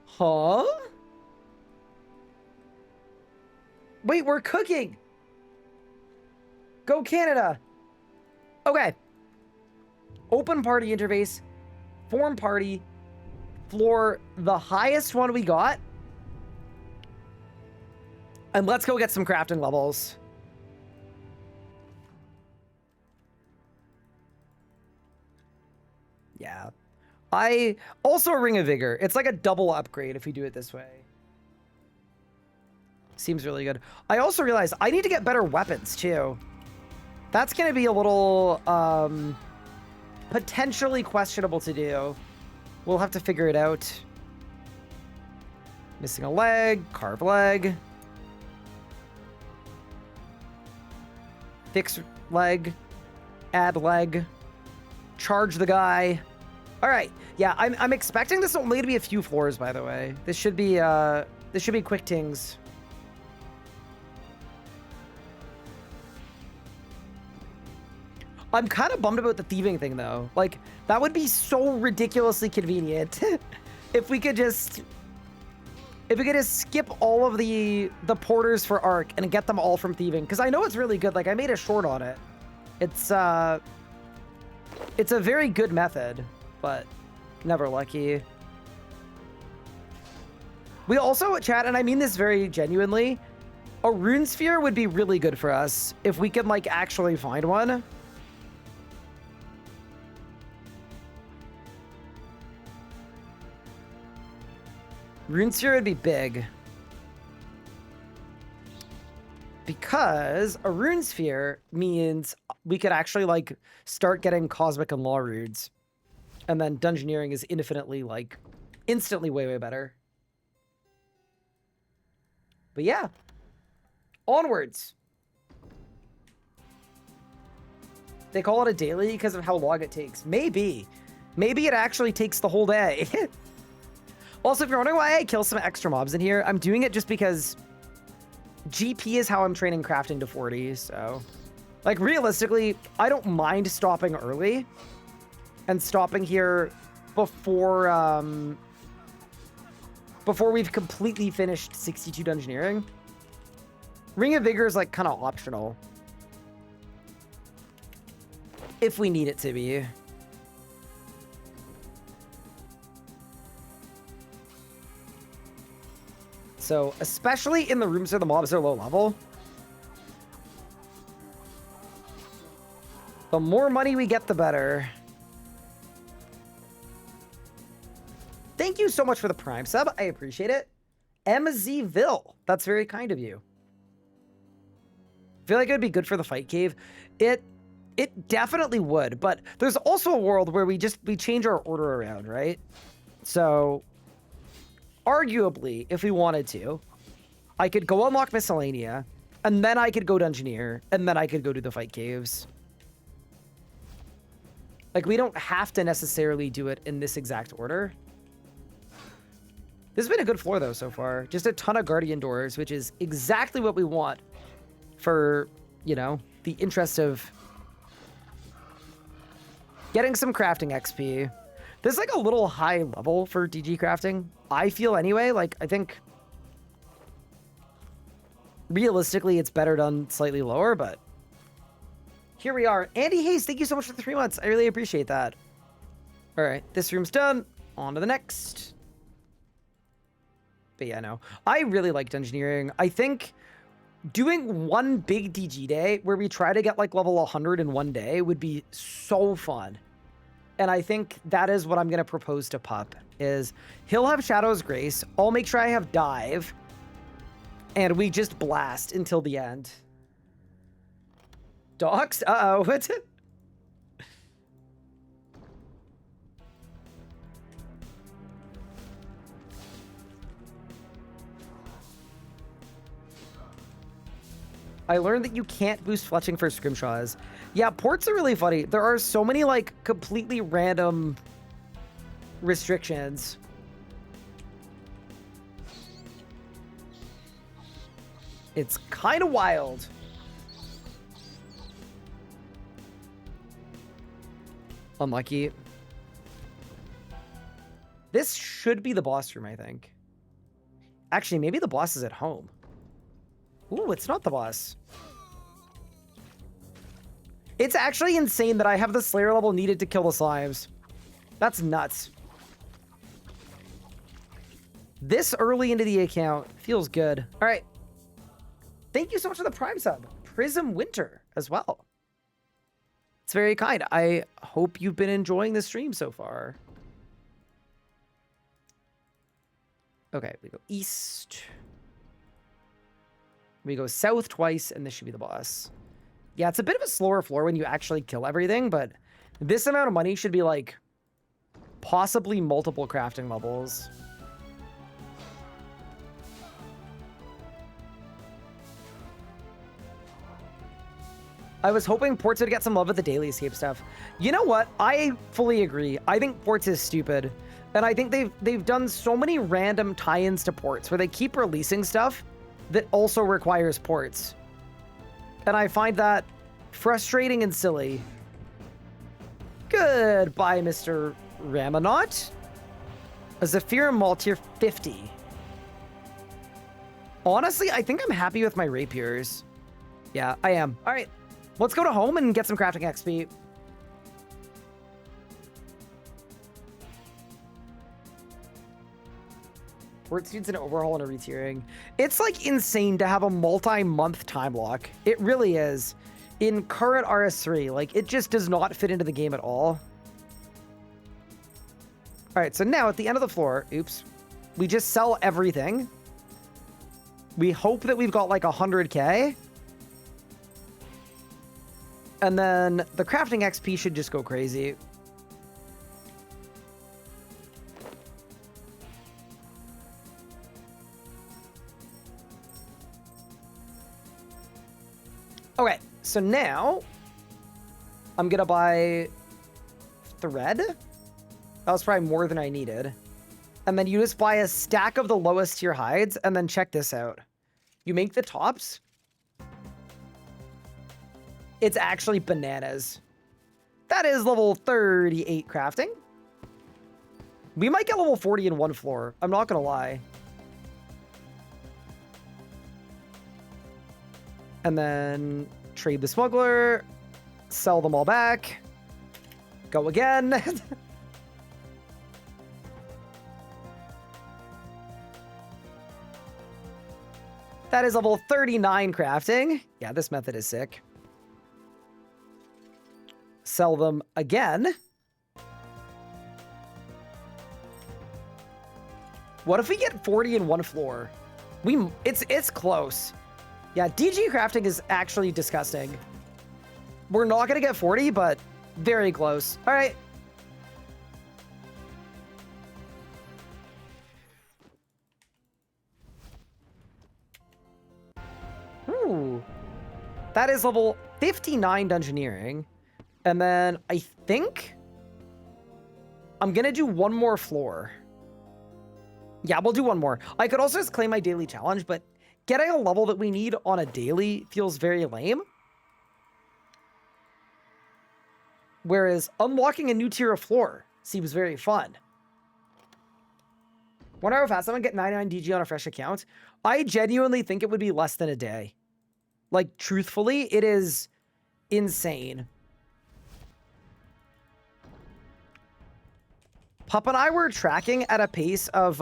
Huh? Wait, we're cooking. Go Canada. Okay. Open party interface. Form party. Floor, the highest one we got. And let's go get some crafting levels. Yeah. Also a Ring of Vigor. It's like a double upgrade if we do it this way. Seems really good. I also realized I need to get better weapons too. That's going to be a little potentially questionable to do. We'll have to figure it out. Missing a leg, carve leg. Fix leg, add leg, charge the guy. All right, yeah, I'm expecting this only to be a few floors, by the way. This should be quick tings. I'm kind of bummed about the thieving thing though. Like, that would be so ridiculously convenient if we could just skip all of the porters for Arc and get them all from thieving, because I know it's really good. Like, I made a short on it. It's a very good method, but never lucky. We also, chat, and I mean this very genuinely, a rune sphere would be really good for us if we could, like, actually find one. Rune sphere would be big. Because a rune sphere means we could actually, like, start getting cosmic and law runes. And then dungeoneering is infinitely, like, instantly way, way better. But yeah. Onwards. They call it a daily because of how long it takes. Maybe. Maybe it actually takes the whole day. Also, if you're wondering why I kill some extra mobs in here, I'm doing it just because GP is how I'm training crafting to 40, so... Like, realistically, I don't mind stopping early and stopping here before, before we've completely finished 62 dungeoneering. Ring of Vigor is, like, kind of optional. If we need it to be. So, especially in the rooms where the mobs are low level, the more money we get, the better. Thank you so much for the Prime sub. I appreciate it. MZville. That's very kind of you. I feel like it would be good for the fight cave. It definitely would, but there's also a world where we change our order around, right? So... arguably, if we wanted to, I could go unlock Miscellaneia, and then I could go Dungeoneer, and then I could go to the fight caves. Like, we don't have to necessarily do it in this exact order. This has been a good floor, though, so far. Just a ton of Guardian doors, which is exactly what we want for, you know, the interest of getting some crafting XP. This is, like, a little high level for DG crafting. I feel anyway. Like, I think realistically it's better done slightly lower, but here we are. Andy Hayes, thank you so much for the 3 months. I really appreciate that. All right, this room's done. On to the next. But yeah, no. I really like dungeoneering. I think doing one big DG day where we try to get, like, level 100 in one day would be so fun. And I think that is what I'm going to propose to Pup, is he'll have Shadow's Grace, I'll make sure I have Dive, and we just blast until the end. Docs? Uh-oh, what's it? I learned that you can't boost fletching for scrimshaws. Yeah, ports are really funny. There are so many, like, completely random restrictions. It's kind of wild. Unlucky. This should be the boss room, I think. Actually, maybe the boss is at home. Ooh, it's not the boss. It's actually insane that I have the Slayer level needed to kill the slimes. That's nuts. This early into the account feels good. All right. Thank you so much for the Prime sub. Prism Winter as well. It's very kind. I hope you've been enjoying the stream so far. Okay, we go east. We go south twice, and this should be the boss. Yeah, it's a bit of a slower floor when you actually kill everything, but this amount of money should be like possibly multiple crafting levels. I was hoping Ports would get some love with the daily escape stuff. You know what? I fully agree. I think Ports is stupid. And I think they've done so many random tie-ins to Ports where they keep releasing stuff that also requires Ports. And I find that frustrating and silly. Goodbye, Mr. Ramanaut. A Zephyr Malt tier 50. Honestly, I think I'm happy with my rapiers. Yeah, I am. All right. Let's go to home and get some crafting XP. Port needs an overhaul and a retiering. It's like insane to have a multi-month time lock. It really is. In current RS3, like it just does not fit into the game at all. All right, so now at the end of the floor, oops, we just sell everything. We hope that we've got like 100K. And then the crafting XP should just go crazy. Okay, so now I'm gonna buy thread. That was probably more than I needed. And then you just buy a stack of the lowest tier hides, and then check this out. You make the tops. It's actually bananas. That is level 38 crafting. We might get level 40 in one floor. I'm not gonna lie. And then trade the smuggler, sell them all back, go again. That is level 39 crafting. Yeah, this method is sick. Sell them again. What if we get 40 in one floor? It's close. Yeah, DG crafting is actually disgusting. We're not gonna get 40, but very close. All right. Ooh. That is level 59 dungeoneering. And then I think I'm gonna do one more floor. Yeah, we'll do one more. I could also just claim my daily challenge, but getting a level that we need on a daily feels very lame. Whereas unlocking a new tier of floor seems very fun. Wonder how fast I'm gonna get 99 DG on a fresh account. I genuinely think it would be less than a day. Like, truthfully, it is insane. Pup and I were tracking at a pace of,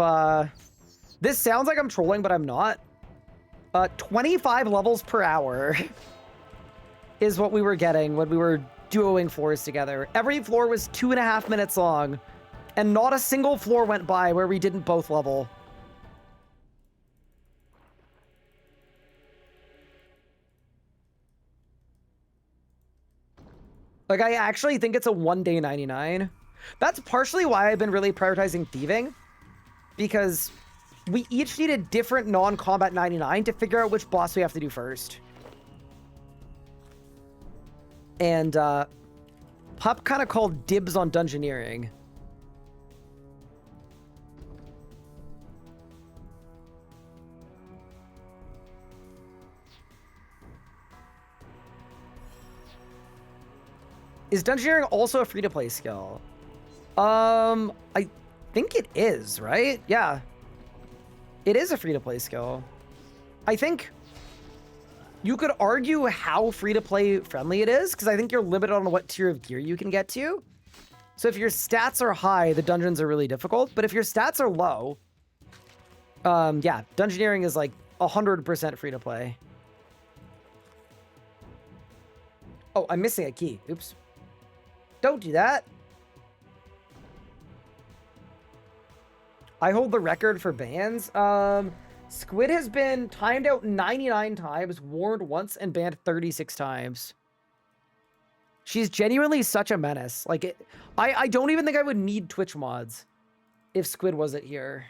this sounds like I'm trolling, but I'm not. 25 levels per hour is what we were getting when we were duoing floors together. Every floor was 2.5 minutes long, and not a single floor went by where we didn't both level. Like, I actually think it's a one-day 99. That's partially why I've been really prioritizing thieving, because we each need a different non-combat 99 to figure out which boss we have to do first. And Pup kind of called dibs on dungeoneering. Is dungeoneering also a free-to-play skill? I think it is, right? Yeah. It is a free-to-play skill. I think You could argue how free-to-play friendly it is, because I think you're limited on what tier of gear you can get to. So if your stats are high, the dungeons are really difficult. But if your stats are low, yeah, dungeoneering is like 100% free-to-play. Oh, I'm missing a key. Oops. Don't do that. I hold the record for bans. Squid has been timed out 99 times, warned once, and banned 36 times. She's genuinely such a menace. Like, I don't even think I would need Twitch mods if Squid wasn't here.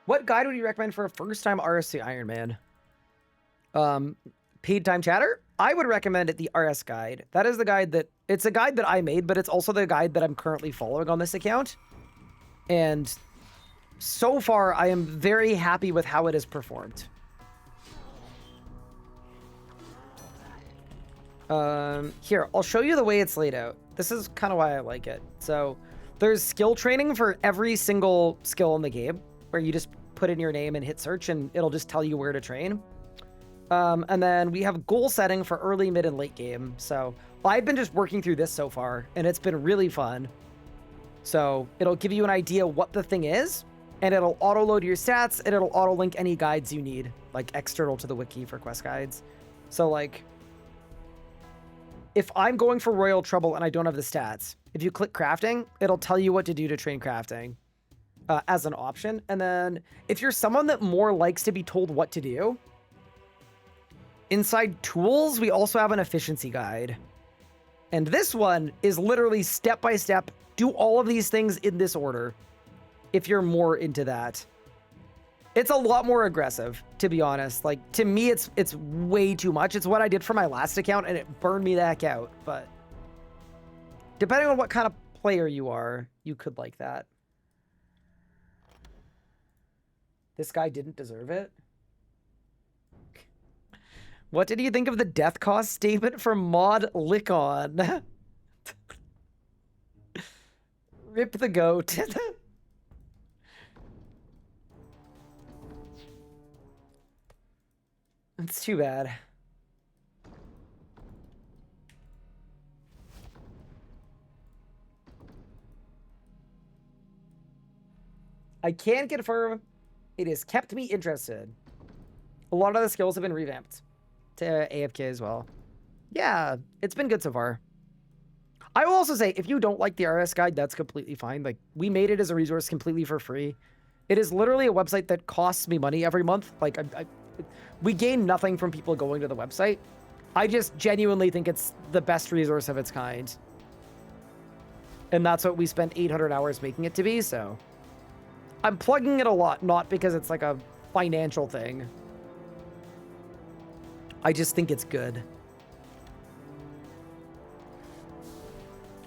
What guide would you recommend for a first-time RSC Ironman? Paid time chatter? I would recommend it the RS guide. That is the guide that... It's a guide that I made, but it's also the guide that I'm currently following on this account. And so far, I am very happy with how it has performed. Here, I'll show you the way it's laid out. This is kind of why I like it. So, there's skill training for every single skill in the game, where you just put in your name and hit search, and it'll just tell you where to train. And then we have goal setting for early, mid, and late game. So I've been just working through this so far, and it's been really fun. So it'll give you an idea what the thing is, and it'll auto-load your stats, and it'll auto-link any guides you need, like external to the wiki for quest guides. So like, if I'm going for Royal Trouble and I don't have the stats, if you click crafting, it'll tell you what to do to train crafting as an option. And then if you're someone that more likes to be told what to do, inside tools, we also have an efficiency guide. And this one is literally step-by-step, do all of these things in this order, if you're more into that. It's a lot more aggressive, to be honest. Like, to me, it's way too much. It's what I did for my last account, and it burned me the heck out. But depending on what kind of player you are, you could like that. This guy didn't deserve it. What did you think of the death cost statement for Mod Lickon? Rip the goat. It's too bad. I can confirm it has kept me interested. A lot of the skills have been revamped to AFK as well. Yeah, it's been good so far. I will also say, if you don't like the RS guide, that's completely fine. Like, we made it as a resource completely for free. It is literally a website that costs me money every month. Like, we gain nothing from people going to the website. I just genuinely think it's the best resource of its kind. And that's what we spent 800 hours making it to be, so... I'm plugging it a lot, not because it's like a financial thing. I just think it's good.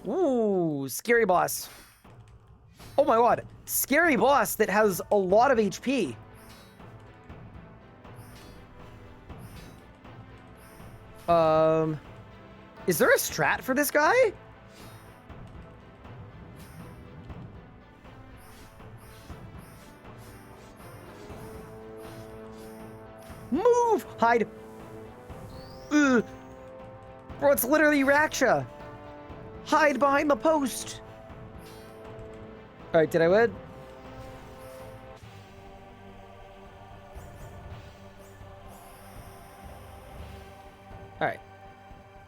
Ooh, scary boss. Oh my god, scary boss that has a lot of HP. Is there a strat for this guy? Move! Hide! Ugh. Bro, it's literally Raksha. Hide behind the post. Alright, did I win? Alright.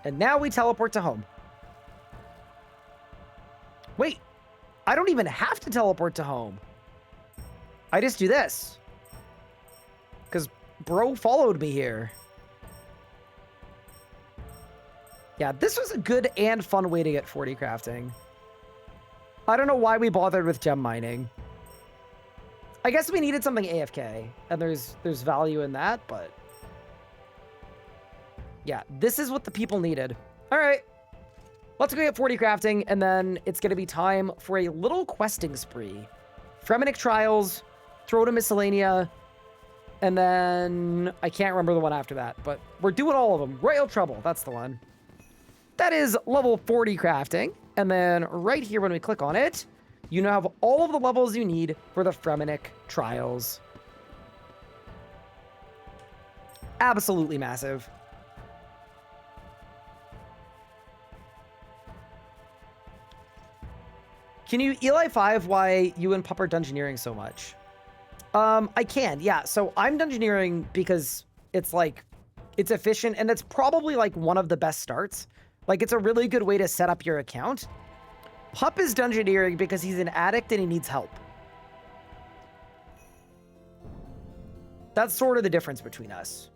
And now we teleport to home. Wait. I don't even have to teleport to home. I just do this. Because bro followed me here. Yeah, this was a good and fun way to get 40 crafting. I don't know why we bothered with gem mining. I guess we needed something AFK, and there's value in that, but... yeah, this is what the people needed. All right, let's go get 40 crafting, and then it's going to be time for a little questing spree. Fremenik Trials, throw to Miscellaneia, and then I can't remember the one after that, but we're doing all of them. Royal Trouble, that's the one. that is level 40 crafting. And then right here, when we click on it, you now have all of the levels you need for the Fremenik Trials. Absolutely massive. Can you Eli 5 why you and Pup are dungeoneering so much? I can, yeah. So I'm dungeoneering because it's like, it's efficient and it's probably like one of the best starts. Like it's a really good way to set up your account. Pup is dungeoneering because he's an addict and he needs help. That's sort of the difference between us.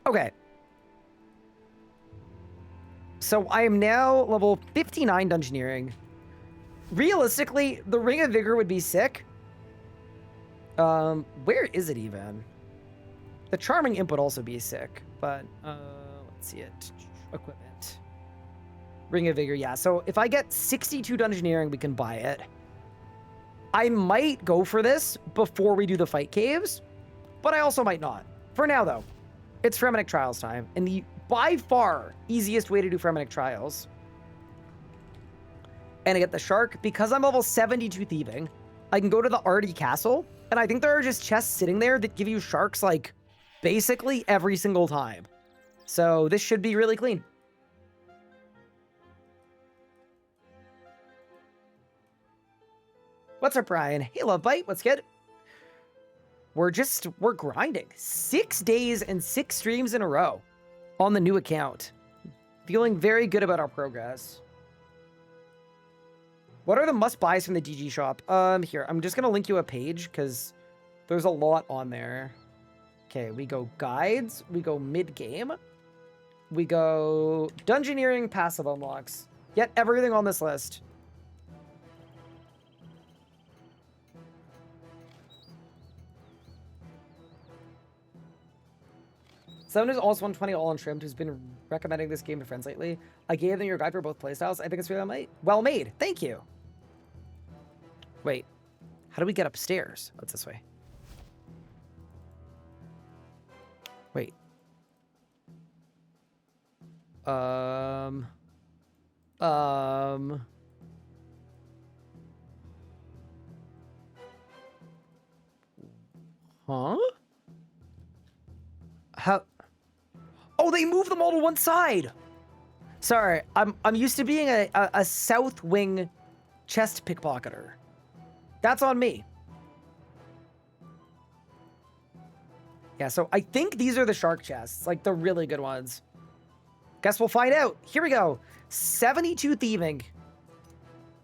Okay. So I am now level 59 dungeoneering. Realistically, the Ring of Vigor would be sick. Where is it even? The Charming Imp would also be sick, but let's see it. Equipment. Ring of Vigor, yeah. So if I get 62 dungeoneering, we can buy it. I might go for this before we do the fight caves, but I also might not. For now, though, it's Fremenik Trials time, and the by far easiest way to do Fremenik Trials. And I get the shark. Because I'm level 72 thieving, I can go to the Arty Castle, and I think there are just chests sitting there that give you sharks, like, basically every single time. So this should be really clean. What's up, Brian? Hey, Love Bite, what's good? We're grinding. 6 days and 6 streams in a row on the new account. Feeling very good about our progress. What are the must-buys from the DG shop? Here, I'm just going to link you a page because there's a lot on there. Okay, we go guides. We go mid-game. We go dungeoneering passive unlocks. Get everything on this list. Someone who's also 120 all on Shrimp who's been recommending this game to friends lately. I gave them your guide for both playstyles. I think it's really well made. Thank you. Wait, how do we get upstairs? Oh, it's this way. Wait. Huh? How? Oh, they moved them all to one side. Sorry, I'm used to being a south wing chest pickpocketer. That's on me. Yeah, so I think these are the shark chests, like the really good ones. Guess we'll find out. Here we go. 72 thieving.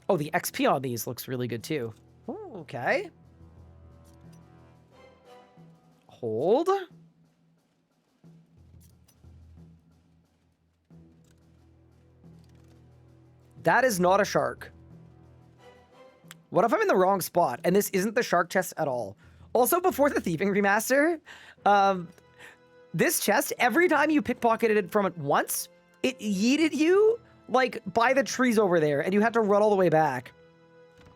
Oh, the XP on these looks really good too. Ooh, okay. Hold. That is not a shark. What if I'm in the wrong spot and this isn't the shark chest at all? Also, before the thieving remaster, this chest, every time you pickpocketed from it once, it yeeted you like by the trees over there and you had to run all the way back.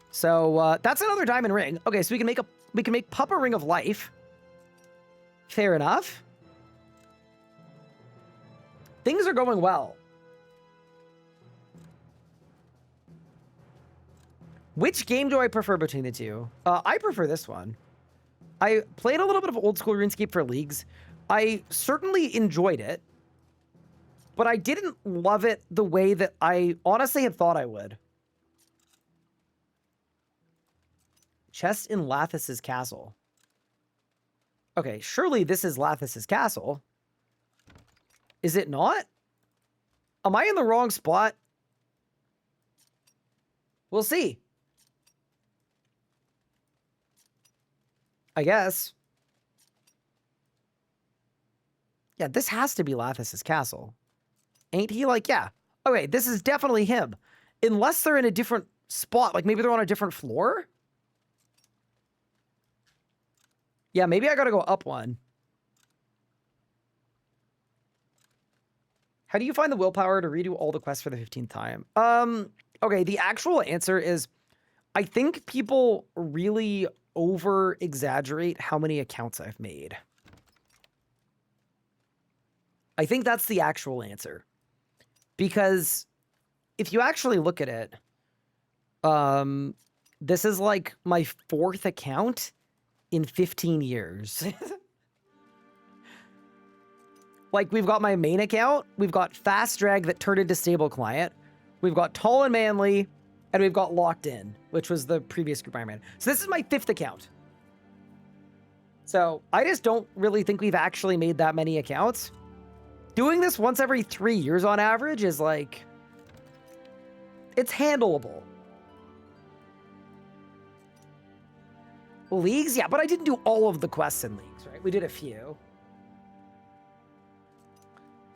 So that's another diamond ring. Okay, so we can make Pup a ring of life. Fair enough. Things are going well. Which game do I prefer between the two? I prefer this one. I played a little bit of old school RuneScape for leagues. I certainly enjoyed it, but I didn't love it the way that I honestly had thought I would. Chest in Lathis's castle. Okay, surely this is Lathis's castle. Is it not? Am I in the wrong spot? We'll see. I guess. Yeah, this has to be Lathis's castle. Ain't he? Like, yeah. Okay, this is definitely him. Unless they're in a different spot. Like, maybe they're on a different floor? Yeah, maybe I gotta go up one. How do you find the willpower to redo all the quests for the 15th time? Okay, the actual answer is I think people really over-exaggerate how many accounts I've made. I think that's the actual answer. Because if you actually look at it, this is like my 4th account in 15 years. Like, we've got my main account, we've got Fast Drag that turned into Stable Client, we've got Tall and Manly, and we've got Locked In, which was the previous group Ironman. So this is my 5th account. So I just don't really think we've actually made that many accounts. Doing this once every 3 years on average is like, it's handleable. Leagues? Yeah, but I didn't do all of the quests in leagues, right? We did a few.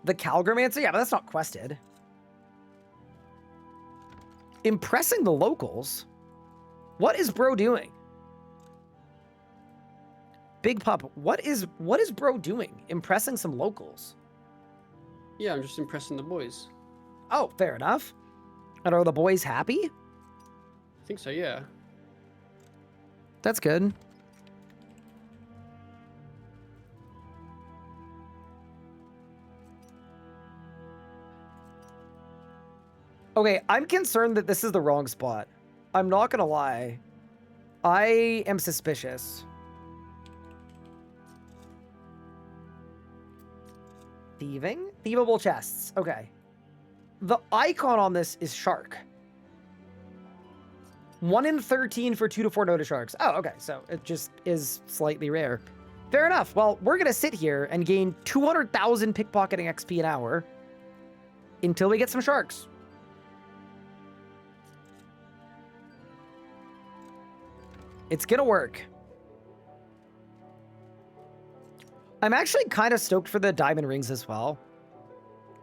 The Calgramancer? Yeah, but that's not quested. Impressing the locals? What is bro doing? Big Pup, what is bro doing? Impressing some locals? Yeah, I'm just impressing the boys. Oh, fair enough. And are the boys happy? I think so, yeah. That's good. Okay, I'm concerned that this is the wrong spot. I'm not gonna lie. I am suspicious. Thieving? Thievable chests. Okay. The icon on this is shark. 1 in 13 for 2 to 4 Nota sharks. Oh, okay. So it just is slightly rare. Fair enough. Well, we're going to sit here and gain 200,000 pickpocketing XP an hour until we get some sharks. It's going to work. I'm actually kind of stoked for the diamond rings as well.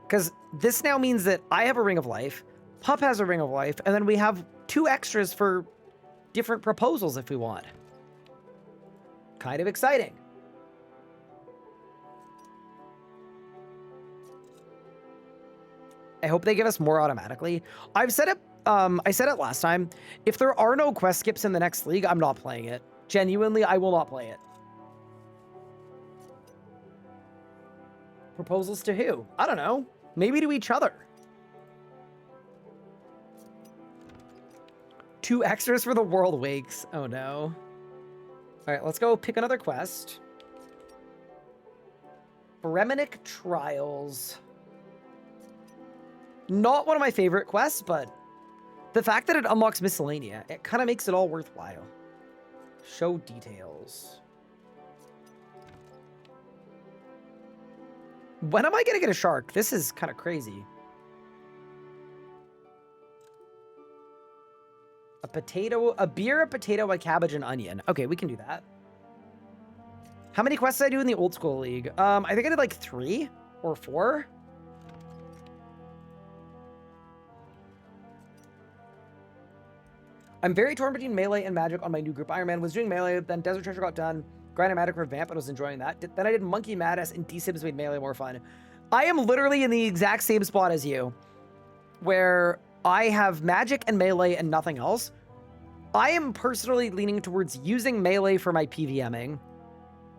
Because this now means that I have a ring of life, Pup has a ring of life, and then we have 2 extras for different proposals if we want. Kind of exciting. I hope they give us more automatically. I've said it, I said it last time. If there are no quest skips in the next league, I'm not playing it. Genuinely, I will not play it. Proposals to who? I don't know. Maybe to each other. 2 extras for the World Wakes. Oh no. All right, let's go pick another quest. Fremenik Trials. Not one of my favorite quests, but the fact that it unlocks Miscellaneia, it kind of makes it all worthwhile. Show details. When am I going to get a shark? This is kind of crazy. A potato, a beer, a potato, a cabbage, and onion. Okay, we can do that. How many quests did I do in the old school league? I think I did like 3 or 4. I'm very torn between melee and magic on my new group. Ironman was doing melee, then Desert Treasure got done. Grinding magic for Vamp and was enjoying that. Then I did Monkey Madness and D-Sims made melee more fun. I am literally in the exact same spot as you, where I have magic and melee and nothing else. I am personally leaning towards using melee for my PVMing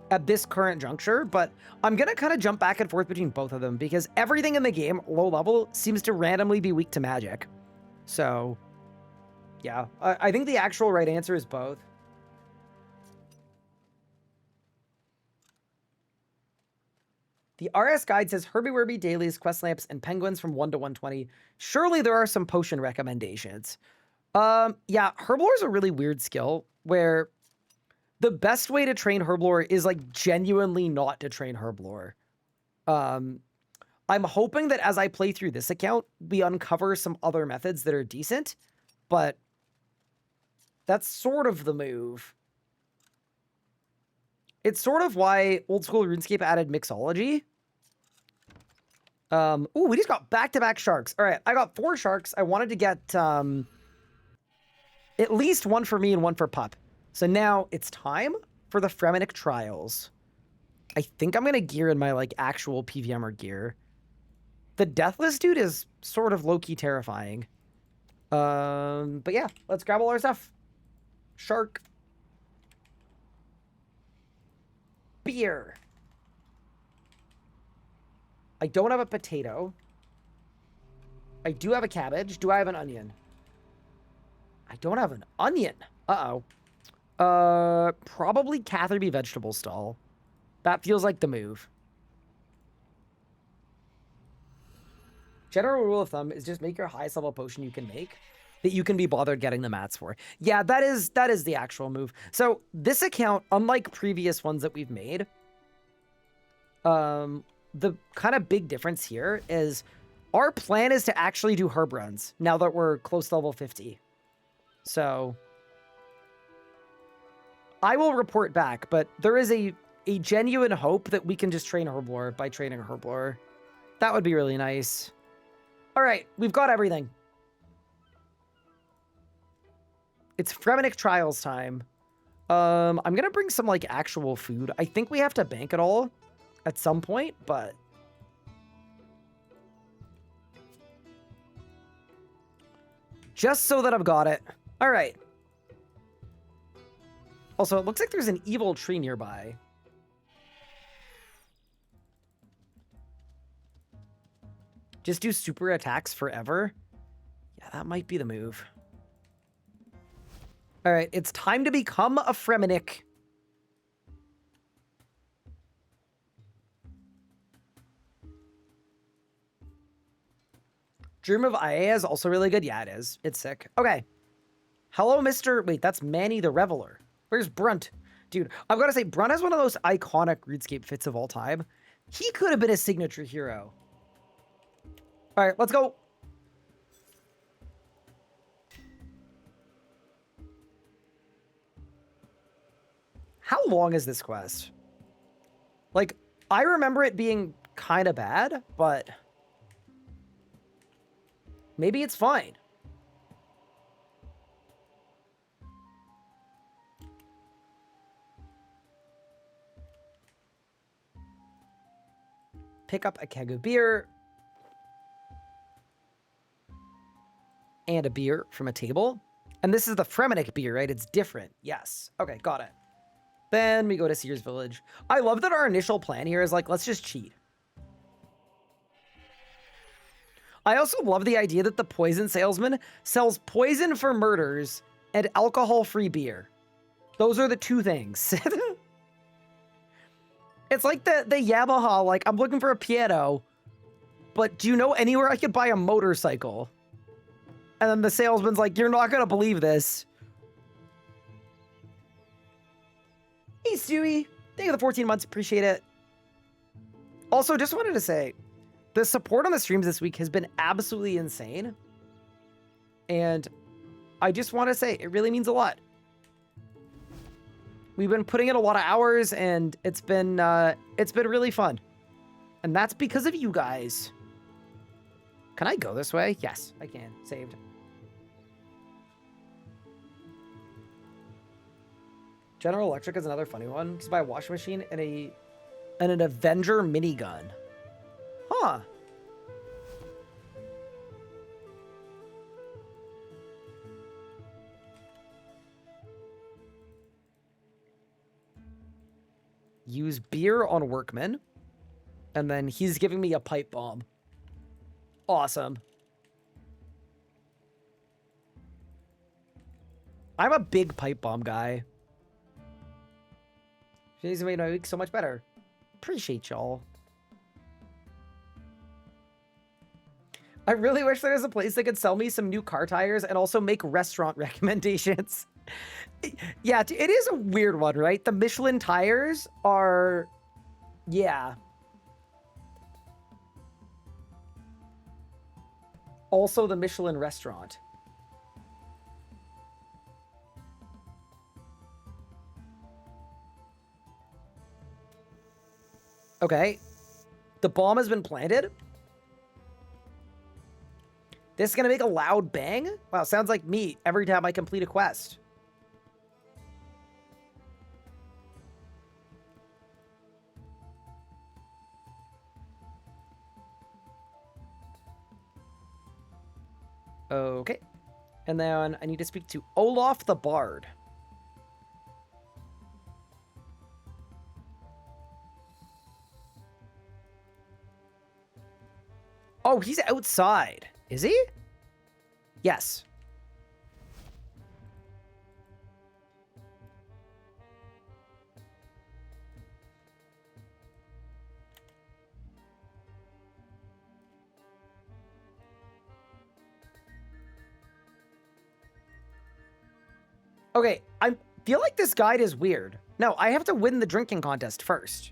at this current juncture, but I'm going to kind of jump back and forth between both of them because everything in the game, low level, seems to randomly be weak to magic. So, yeah, I think the actual right answer is both. The RS guide says Herbie Werby dailies, quest lamps, and penguins from 1 to 120. Surely there are some potion recommendations. Yeah, Herblore is a really weird skill where the best way to train Herblore is like genuinely not to train Herblore. I'm hoping that as I play through this account, we uncover some other methods that are decent, but that's sort of the move. It's sort of why old school RuneScape added mixology. Ooh, we just got back-to-back sharks. All right, I got 4 sharks. I wanted to get at least 1 for me and 1 for Pup. So now it's time for the Fremenik Trials. I think I'm gonna gear in my like actual PVMer gear. The Deathless dude is sort of low-key terrifying. But yeah, let's grab all our stuff. Shark. Beer. I don't have a potato. I do have a cabbage. Do I have an onion? I don't have an onion. Uh-oh. Probably Catherby vegetable stall. That feels like the move. General rule of thumb is just make your highest level potion you can make that you can be bothered getting the mats for. Yeah, that is the actual move. So this account, unlike previous ones that we've made, the kind of big difference here is our plan is to actually do herb runs now that we're close to level 50. So I will report back, but there is a genuine hope that we can just train herblore by training herblore. That would be really nice. All right, we've got everything. It's Fremenik Trials time. I'm gonna bring some like actual food. I think we have to bank it all at some point, but just so that I've got it. All right. Also, it looks like there's an evil tree nearby. Just do super attacks forever. Yeah, that might be the move. All right, it's time to become a Fremenik. Dream of Aya is also really good. Yeah, it is. It's sick. Okay. Hello, Mr. Wait, that's Manny the Reveler. Where's Brunt? Dude, I've got to say, Brunt has one of those iconic RuneScape fits of all time. He could have been a signature hero. All right, let's go. How long is this quest? Like, I remember it being kind of bad, but maybe it's fine. Pick up a keg of beer. And a beer from a table. And this is the Fremenik beer, right? It's different. Yes. Okay, got it. Then we go to Sears Village. I love that our initial plan here is like, let's just cheat. I also love the idea that the poison salesman sells poison for murders and alcohol-free beer. Those are the two things. It's like the Yamaha, like, I'm looking for a piano, but do you know anywhere I could buy a motorcycle? And then the salesman's like, you're not going to believe this. Hey, Stewie. Thank you for the 14 months. Appreciate it. Also, just wanted to say, the support on the streams this week has been absolutely insane. And I just want to say, it really means a lot. We've been putting in a lot of hours, and it's been really fun. And that's because of you guys. Can I go this way? Yes, I can. Saved. General Electric is another funny one. You can buy a washing machine and an Avenger minigun. Huh. Use beer on workmen. And then he's giving me a pipe bomb. Awesome. I'm a big pipe bomb guy. She's made my week so much better. Appreciate y'all. I really wish there was a place that could sell me some new car tires and also make restaurant recommendations. Yeah, it is a weird one, right? The Michelin tires are... Yeah. Also the Michelin restaurant. Okay. The bomb has been planted. This is going to make a loud bang? Wow, sounds like me every time I complete a quest. Okay. And then I need to speak to Olaf the Bard. Oh, he's outside. Is he? Yes. Okay, I feel like this guide is weird. No, I have to win the drinking contest first.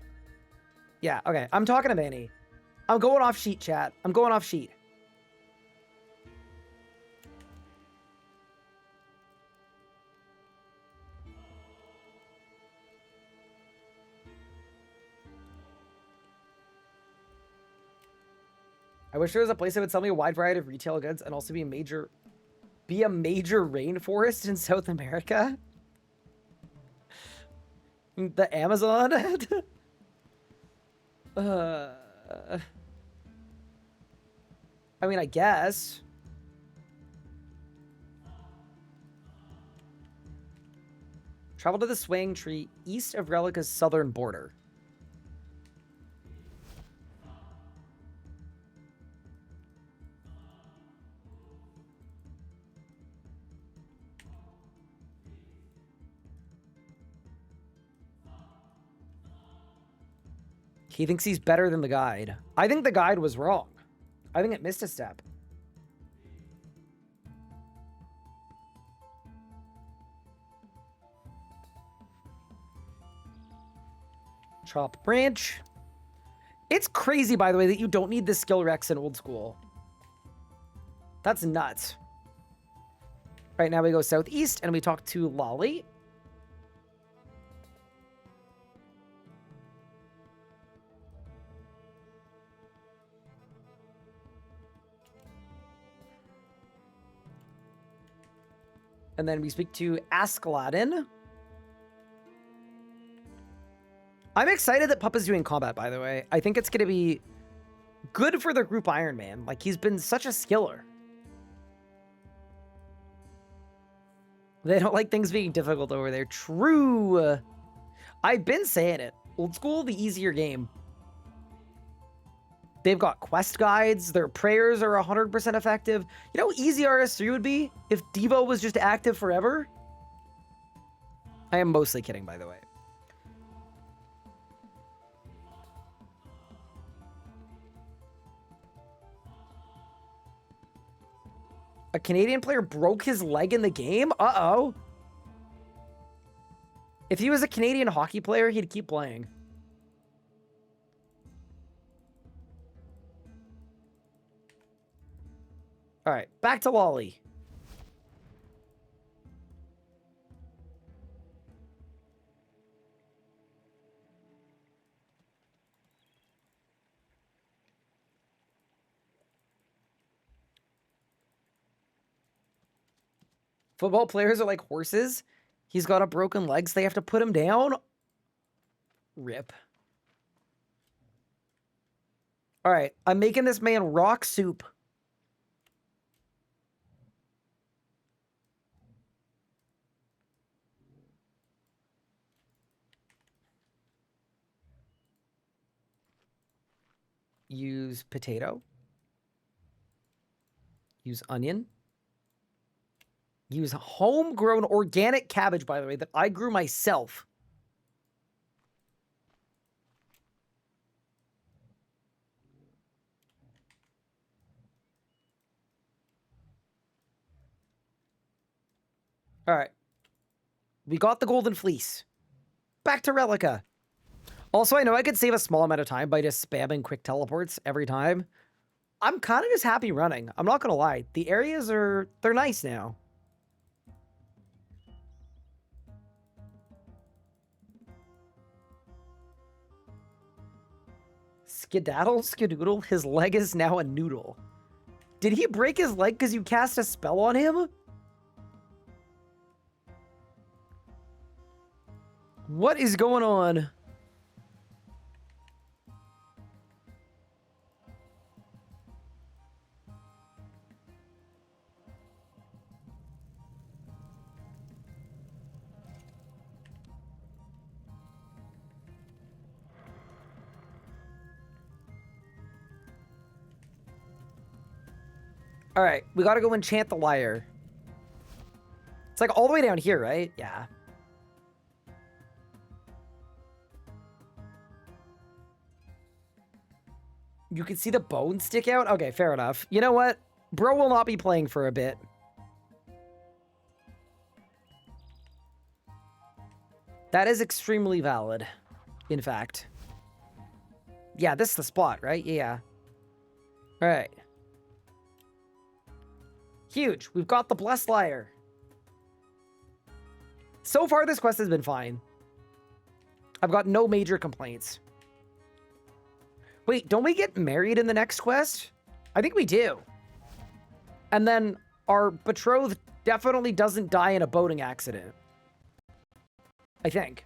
Yeah, okay. I'm talking to Manny. I'm going off sheet, chat. I'm going off sheet. I wish there was a place that would sell me a wide variety of retail goods and also be a major rainforest in South America. The Amazon. I mean, I guess. Travel to the swaying tree east of Relica's southern border. He thinks he's better than the guide. I think the guide was wrong. I think it missed a step. Chop branch. It's crazy, by the way, that you don't need the skill Rex in old school. That's nuts. Right now we go southeast and we talk to Lolly. And then we speak to Askeladdin. I'm excited that Puppa's doing combat, by the way. I think it's going to be good for the group Ironman. Like, he's been such a skiller. They don't like things being difficult over there. True. I've been saying it. Old school, the easier game. They've got quest guides. Their prayers are 100% effective. You know how easy RS3 would be if Devo was just active forever? I am mostly kidding, by the way. A Canadian player broke his leg in the game? Uh-oh. If he was a Canadian hockey player, he'd keep playing. All right, back to Lolly. Football players are like horses. He's got a broken leg, so they have to put him down. Rip. All right, I'm making this man rock soup. Use potato. Use onion. Use homegrown organic cabbage, by the way, that I grew myself. All right. We got the golden fleece. Back to Relica. Also, I know I could save a small amount of time by just spamming quick teleports every time. I'm kind of just happy running. I'm not going to lie. The areas they're nice now. Skedaddle, skedoodle, his leg is now a noodle. Did he break his leg because you cast a spell on him? What is going on? All right, we got to go enchant the lyre. It's like all the way down here, right? Yeah. You can see the bone stick out? Okay, fair enough. You know what? Bro will not be playing for a bit. That is extremely valid, in fact. Yeah, this is the spot, right? Yeah. All right. Huge. We've got the Blessed Lyre. So far, this quest has been fine. I've got no major complaints. Wait, don't we get married in the next quest? I think we do. And then our betrothed definitely doesn't die in a boating accident. I think.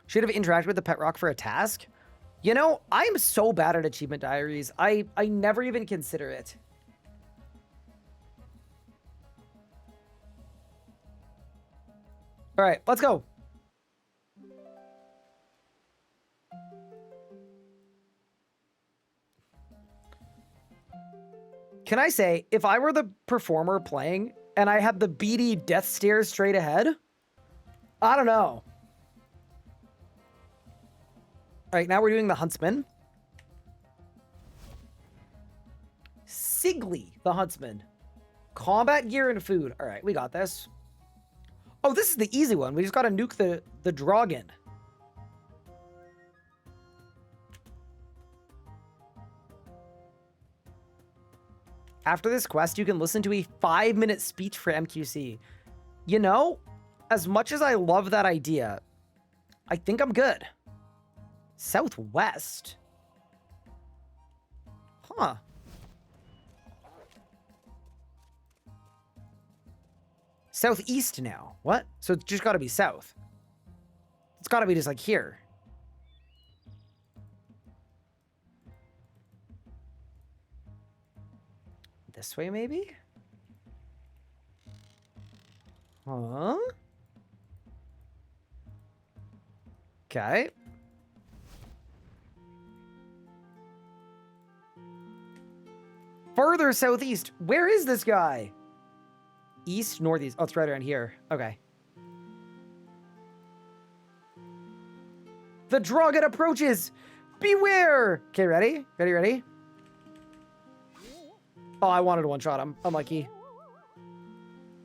Should have interacted with the pet rock for a task. You know, I'm so bad at achievement diaries. I never even consider it. All right, let's go. Can I say, if I were the performer playing and I had the beady death stare straight ahead, I don't know. All right, now we're doing the Huntsman. Sigley, the Huntsman. Combat gear and food. All right, we got this. Oh, this is the easy one. We just got to nuke the Dragon. After this quest, you can listen to a 5-minute speech for MQC. You know, as much as I love that idea, I think I'm good. Southwest? Huh. Southeast now. What? So it's just got to be south. It's got to be just like here. This way, maybe? Huh? Okay. Further southeast. Where is this guy? East, northeast. Oh, it's right around here. Okay. The dragon approaches. Beware. Okay, ready? Ready? Oh, I wanted to one-shot him. Unlucky.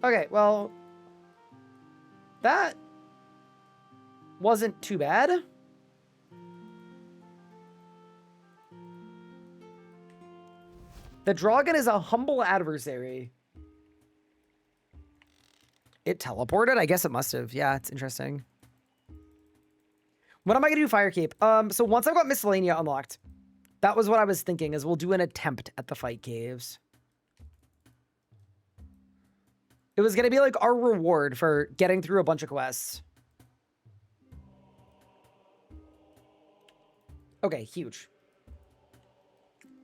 Okay, well, that wasn't too bad. The dragon is a humble adversary. It teleported? I guess it must have. Yeah, it's interesting. When am I going to do Fire Cape? So once I've got Miscellaneia unlocked, that was what I was thinking, is we'll do an attempt at the Fight Caves. It was going to be like our reward for getting through a bunch of quests. Okay, huge.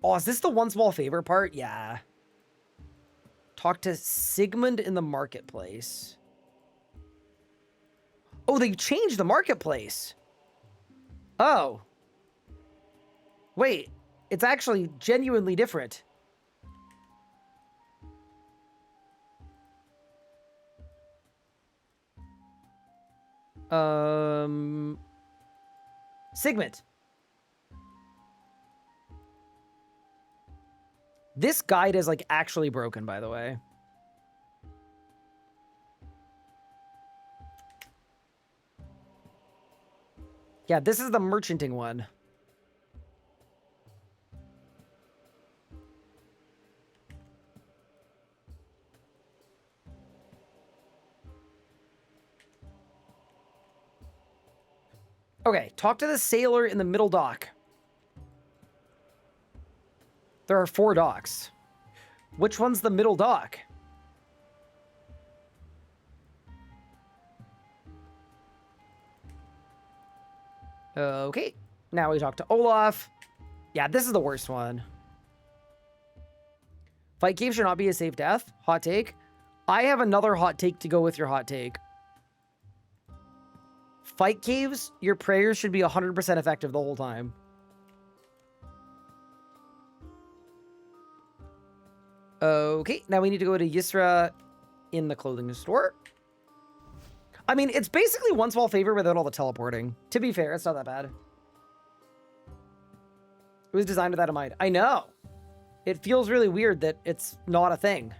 Oh, is this the one small favor part? Yeah. Talk to Sigmund in the marketplace. Oh, they changed the marketplace. Oh. Wait, it's actually genuinely different. Sigmund. This guide is like actually broken, by the way. Yeah, this is the merchanting one. Okay, talk to the sailor in the middle dock. There are 4 docks. Which one's the middle dock? Okay, now we talk to Olaf. Yeah, this is the worst one. Fight cave should not be a safe death. Hot take. I have another hot take to go with your hot take. fight caves, your prayers should be 100% effective the whole time. Okay, now we need to go to Yisra in the clothing store. I mean, it's basically one small favor without all the teleporting. To be fair, it's not that bad. It was designed with that in mind. I know. It feels really weird that it's not a thing.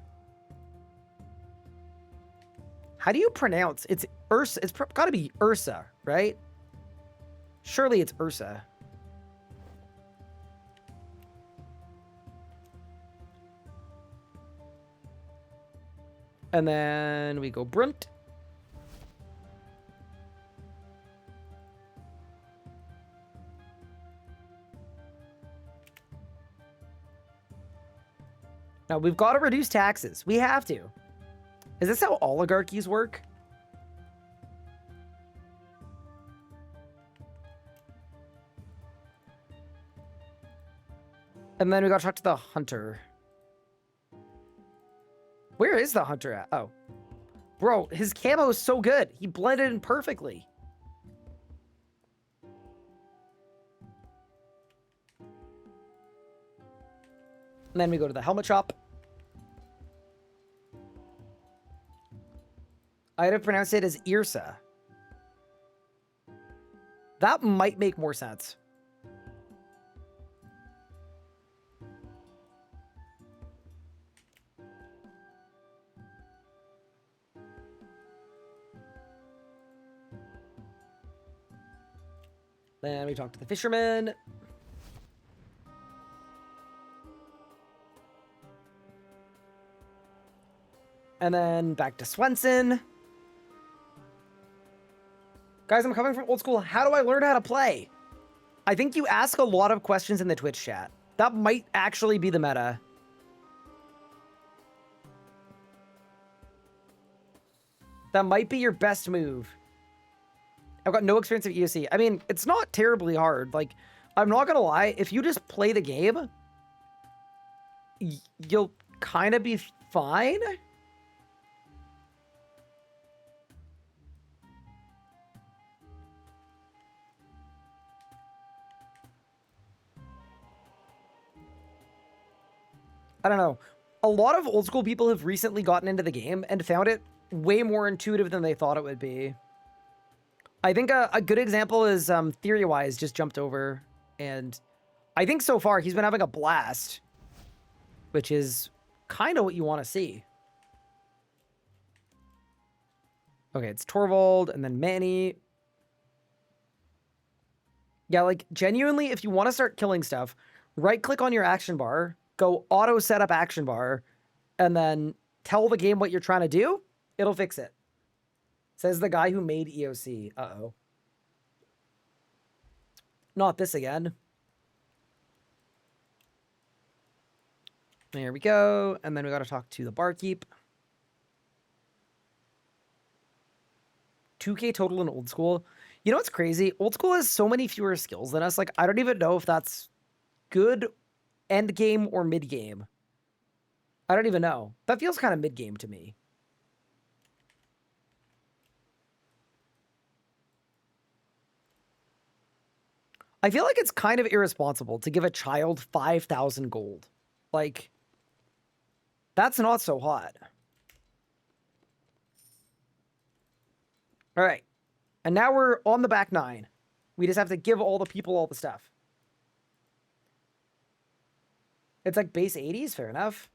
How do you pronounce? It's Ursa. It's got to be Ursa, right? Surely it's Ursa. And then we go Brunt. Now, we've got to reduce taxes. We have to. Is this how oligarchies work? And then we got to talk to the hunter. Where is the hunter at? Oh. Bro, his camo is so good. He blended in perfectly. And then we go to the helmet shop. I'd have pronounced it as Irsa. That might make more sense. Then we talk to the fisherman. And then back to Swenson. Guys, I'm coming from old school. How do I learn how to play? I think you ask a lot of questions in the Twitch chat. That might actually be the meta. That might be your best move. I've got no experience of EOC. I mean, it's not terribly hard. Like, I'm not gonna lie. If you just play the game, you'll kind of be fine. I don't know. A lot of old school people have recently gotten into the game and found it way more intuitive than they thought it would be. I think a good example is Theory-Wise just jumped over, and I think so far he's been having a blast, which is kind of what you want to see. Okay, it's Torvald and then Manny. Yeah, like genuinely, if you want to start killing stuff, right-click on your action bar, go auto setup action bar, and then tell the game what you're trying to do. It'll fix it. Says the guy who made EOC. Uh-oh. Not this again. There we go. And then we got to talk to the barkeep. 2K total in old school. You know what's crazy? Old school has so many fewer skills than us. Like, I don't even know if that's good end game or mid game. I don't even know. That feels kind of mid game to me. I feel like it's kind of irresponsible to give a child 5,000 gold. Like, that's not so hot. All right. And now we're on the back nine. We just have to give all the people all the stuff. It's like base 80s, fair enough.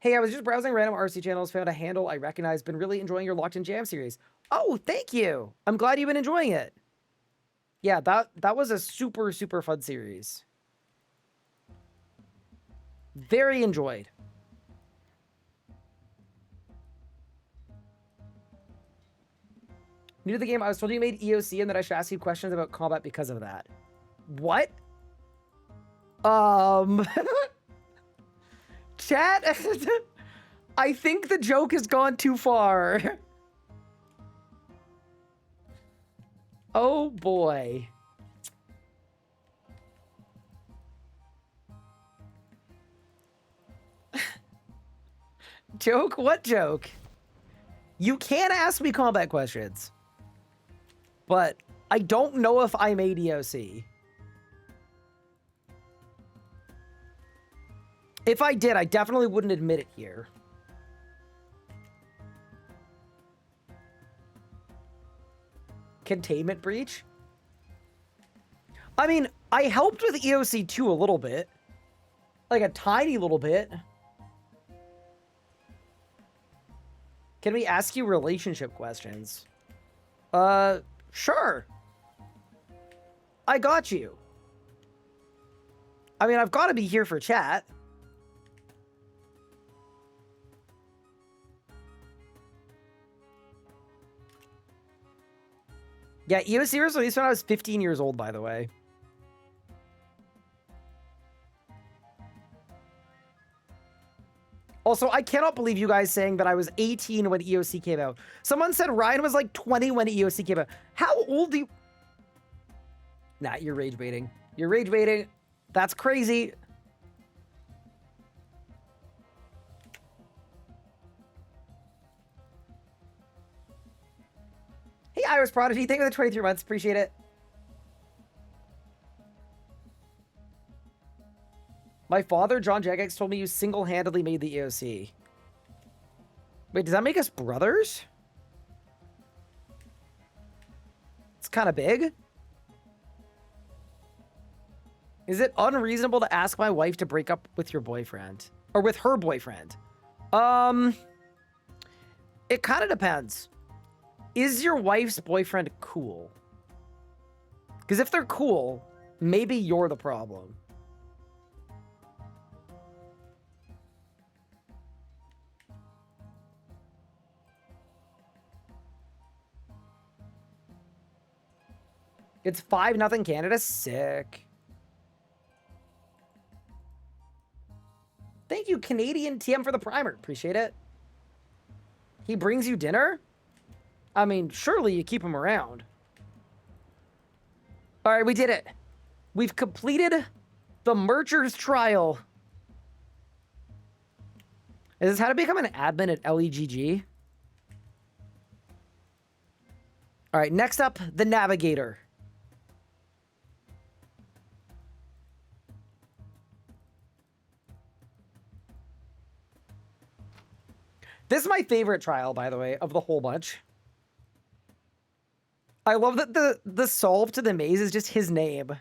Hey, I was just browsing random RC channels, found a handle I recognize, been really enjoying your Locked in Jam series. Oh, thank you. I'm glad you've been enjoying it. Yeah, that was a super, super fun series. Very enjoyed. New to the game, I was told you made EOC and that I should ask you questions about combat because of that. What? Chat, I think the joke has gone too far. Oh boy. Joke? What joke? You can't ask me combat questions. but I don't know if I made EOC. If I did, I definitely wouldn't admit it here. Containment breach? I mean, I helped with EOC 2 a little bit. Like a tiny little bit. Can we ask you relationship questions? Sure. I got you. I mean, I've got to be here for chat. Yeah, EOC was released when I was 15 years old, by the way. Also, I cannot believe you guys saying that I was 18 when EOC came out. Someone said Ryan was like 20 when EOC came out. How old do you... Nah, you're rage baiting. You're rage baiting. That's crazy. Hey, Iris Prodigy. Thank you for the 23 months. Appreciate it. My father, John Jagex, told me you single-handedly made the EOC. Wait, does that make us brothers? It's kind of big. Is it unreasonable to ask my wife to break up with your boyfriend? Or with her boyfriend? It kind of depends. Is your wife's boyfriend cool? Because if they're cool, maybe you're the problem. It's 5-0 Canada. Sick. Thank you, Canadian TM, for the primer. Appreciate it. He brings you dinner? I mean, surely you keep him around. All right, we did it. We've completed the Merchers trial. Is this how to become an admin at LEGG? All right, next up, the Navigator. This is my favorite trial, by the way, of the whole bunch. I love that the solve to the maze is just his name.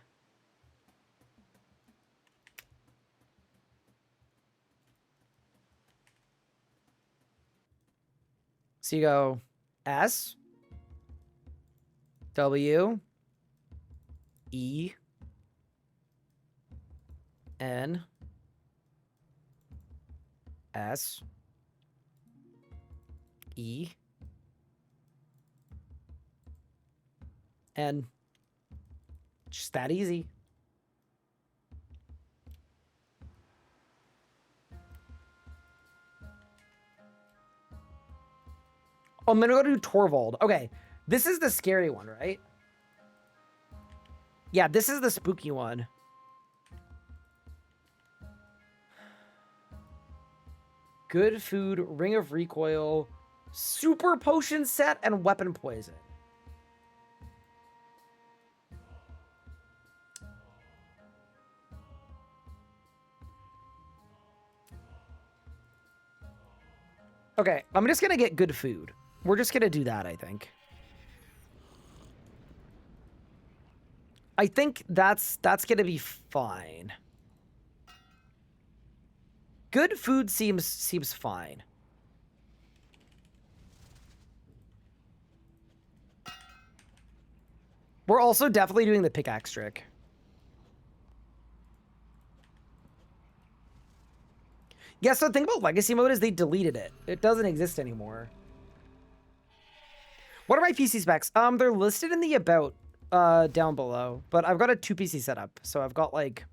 So you go S, W, E, N, S, E, and just that easy. Oh, I'm gonna go to Torvald. Okay, this is the scary one, right? Yeah, this is the spooky one. Good food, ring of recoil, super potion set, and weapon poison. Okay, I'm just gonna get good food. We're just gonna do that, I think. I think that's gonna be fine. Good food seems fine. We're also definitely doing the pickaxe trick. Yeah, so the thing about legacy mode is they deleted it. It doesn't exist anymore. What are my PC specs? They're listed in the about down below, but I've got a 2 PC setup. So I've got like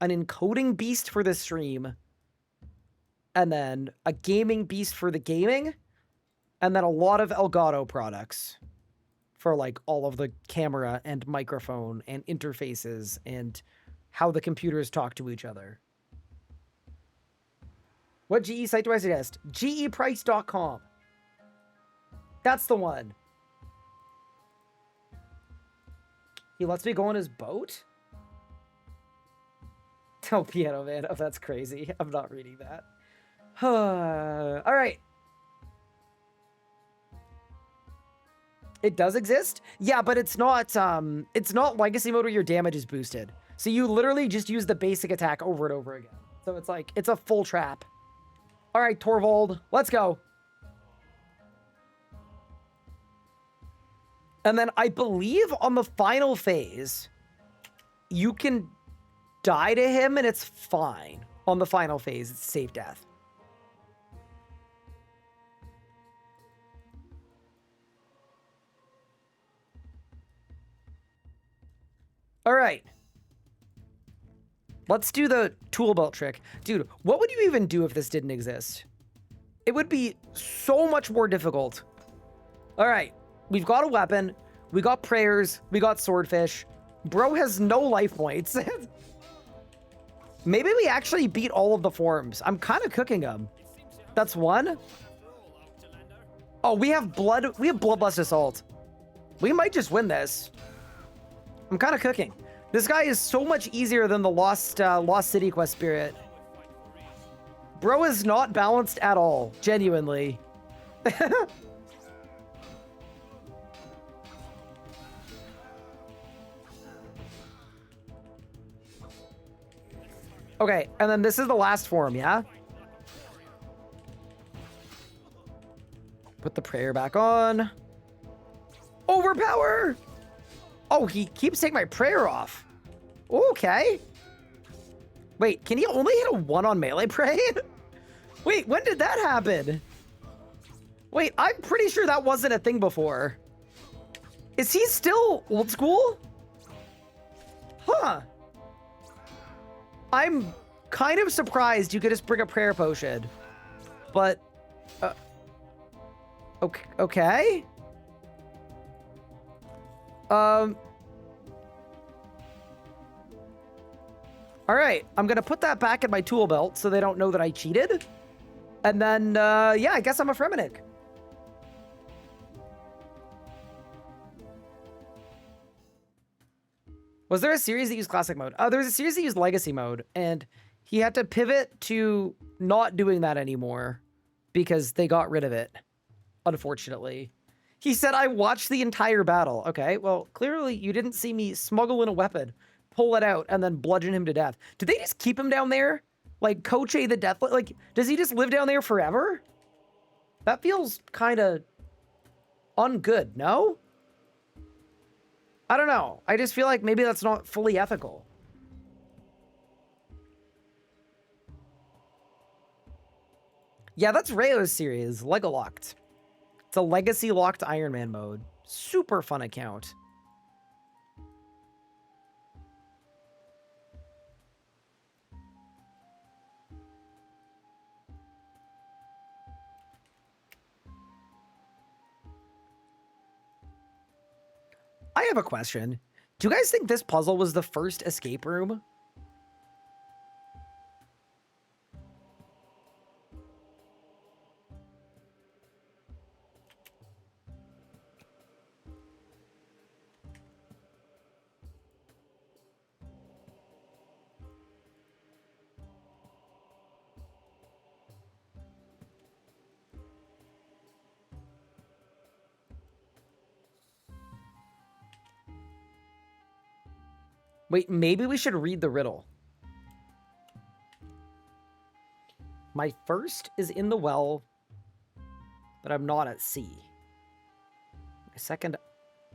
an encoding beast for the stream, and then a gaming beast for the gaming, and then a lot of Elgato products for like all of the camera and microphone and interfaces and how the computers talk to each other. What GE site do I suggest? geprice.com. That's the one. He lets me go on his boat? Oh, Piano Man. Oh, that's crazy. I'm not reading that. All right. It does exist? Yeah, but it's not legacy mode where your damage is boosted. So you literally just use the basic attack over and over again. So it's like, it's a full trap. All right, Torvald, let's go. And then I believe on the final phase, you can die to him and it's fine. On the final phase, it's safe death. All right. Let's do the tool belt trick. Dude, what would you even do if this didn't exist? It would be so much more difficult. All right. We've got a weapon. We got prayers. We got swordfish. Bro has no life points. Maybe we actually beat all of the forms. I'm kind of cooking them. That's one. Oh, we have blood. We have bloodlust assault. We might just win this. I'm kind of cooking. This guy is so much easier than the Lost City Quest Spirit. Bro is not balanced at all. Genuinely. Okay, and then this is the last form, yeah? Put the prayer back on. Overpower! Oh, he keeps taking my prayer off. Okay. Wait, can he only hit a 1 on melee pray? Wait, when did that happen? Wait, I'm pretty sure that wasn't a thing before. Is he still old school? Huh. I'm kind of surprised you could just bring a prayer potion. But, okay. All right, I'm gonna put that back in my tool belt so they don't know that I cheated. And then, yeah, I guess I'm a Fremenik. Was there a series that used classic mode? There was a series that used legacy mode, and he had to pivot to not doing that anymore because they got rid of it, unfortunately. He said, I watched the entire battle. Okay, well, clearly you didn't see me smuggle in a weapon, pull it out, and then bludgeon him to death. Did they just keep him down there? Like, Koche the Death... Like, does he just live down there forever? That feels kind of ungood, no? I don't know. I just feel like maybe that's not fully ethical. Yeah, that's Rayo's series, Lego Locked. It's a legacy locked Ironman mode. Super fun account. I have a question. Do you guys think this puzzle was the first escape room? Wait, maybe we should read the riddle. My first is in the well, but I'm not at sea. My second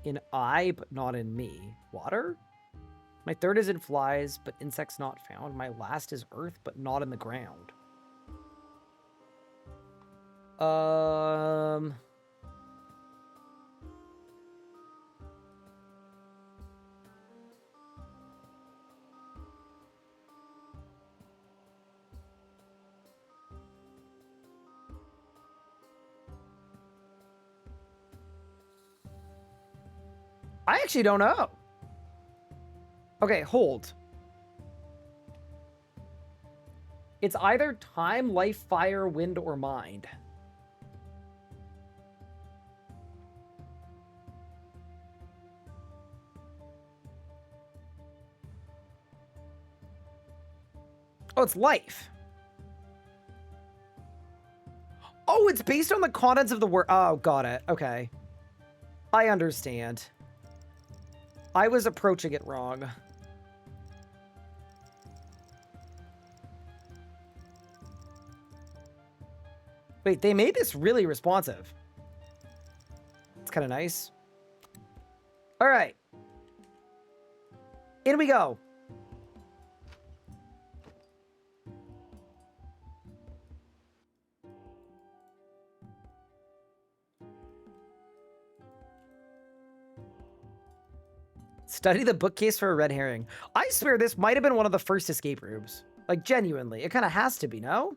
in I, but not in me. Water? My third is in flies, but insects not found. My last is earth, but not in the ground. I actually don't know. Okay, hold. It's either time, life, fire, wind, or mind. it's life. Oh, it's based on the contents of the word. Oh, got it. Okay. I understand. I was approaching it wrong. Wait, they made this really responsive. It's kind of nice. All right. In we go. Study the bookcase for a red herring. I swear this might have been one of the first escape rooms. Like, genuinely. It kind of has to be, no?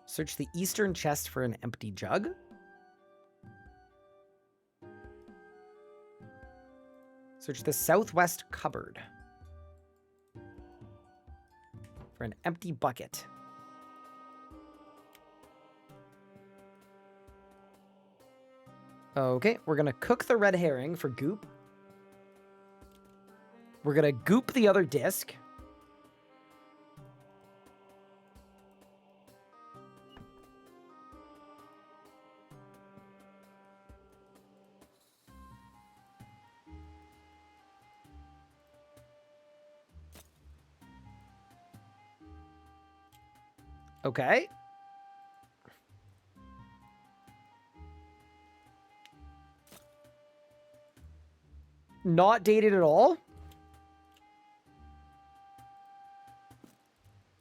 Search the eastern chest for an empty jug. Search the southwest cupboard for an empty bucket. Okay, we're gonna cook the red herring for goop. We're gonna goop the other disc. Okay. Not dated at all.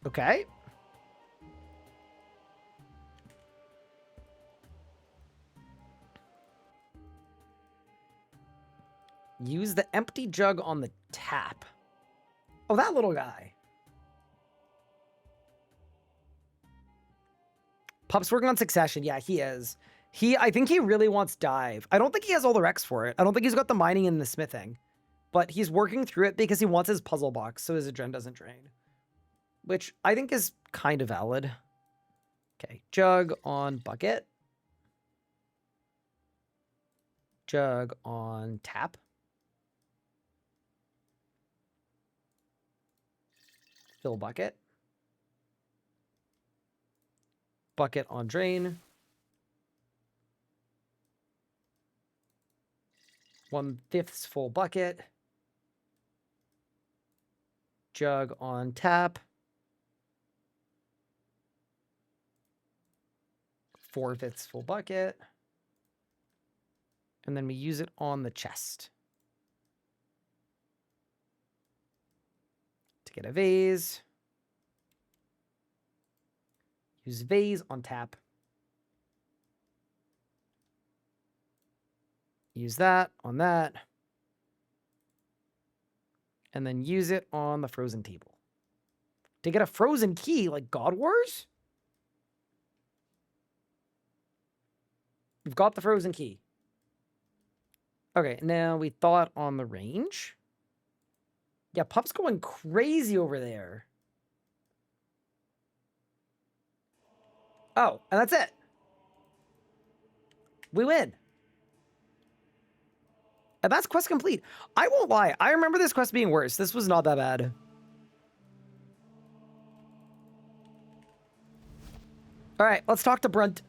Okay. Use the empty jug on the tap. Oh, that little guy. Pup's working on Succession. Yeah, he is. I think he really wants Dive. I don't think he has all the recs for it. I don't think he's got the mining and the smithing. But he's working through it because he wants his puzzle box so his adren doesn't drain. Which I think is kind of valid. Okay, jug on bucket. Jug on tap. Fill bucket. Bucket on drain. 1/5 full bucket. Jug on tap. 4/5 full bucket. And then we use it on the chest. To get a vase. Use vase on tap. Use that on that. And then use it on the frozen table. To get a frozen key like God Wars? We've got the frozen key. Okay, now we thought on the range. Yeah, Pup's going crazy over there. Oh, and that's it. We win. And that's quest complete. I won't lie. I remember this quest being worse. This was not that bad. All right, let's talk to Brunt.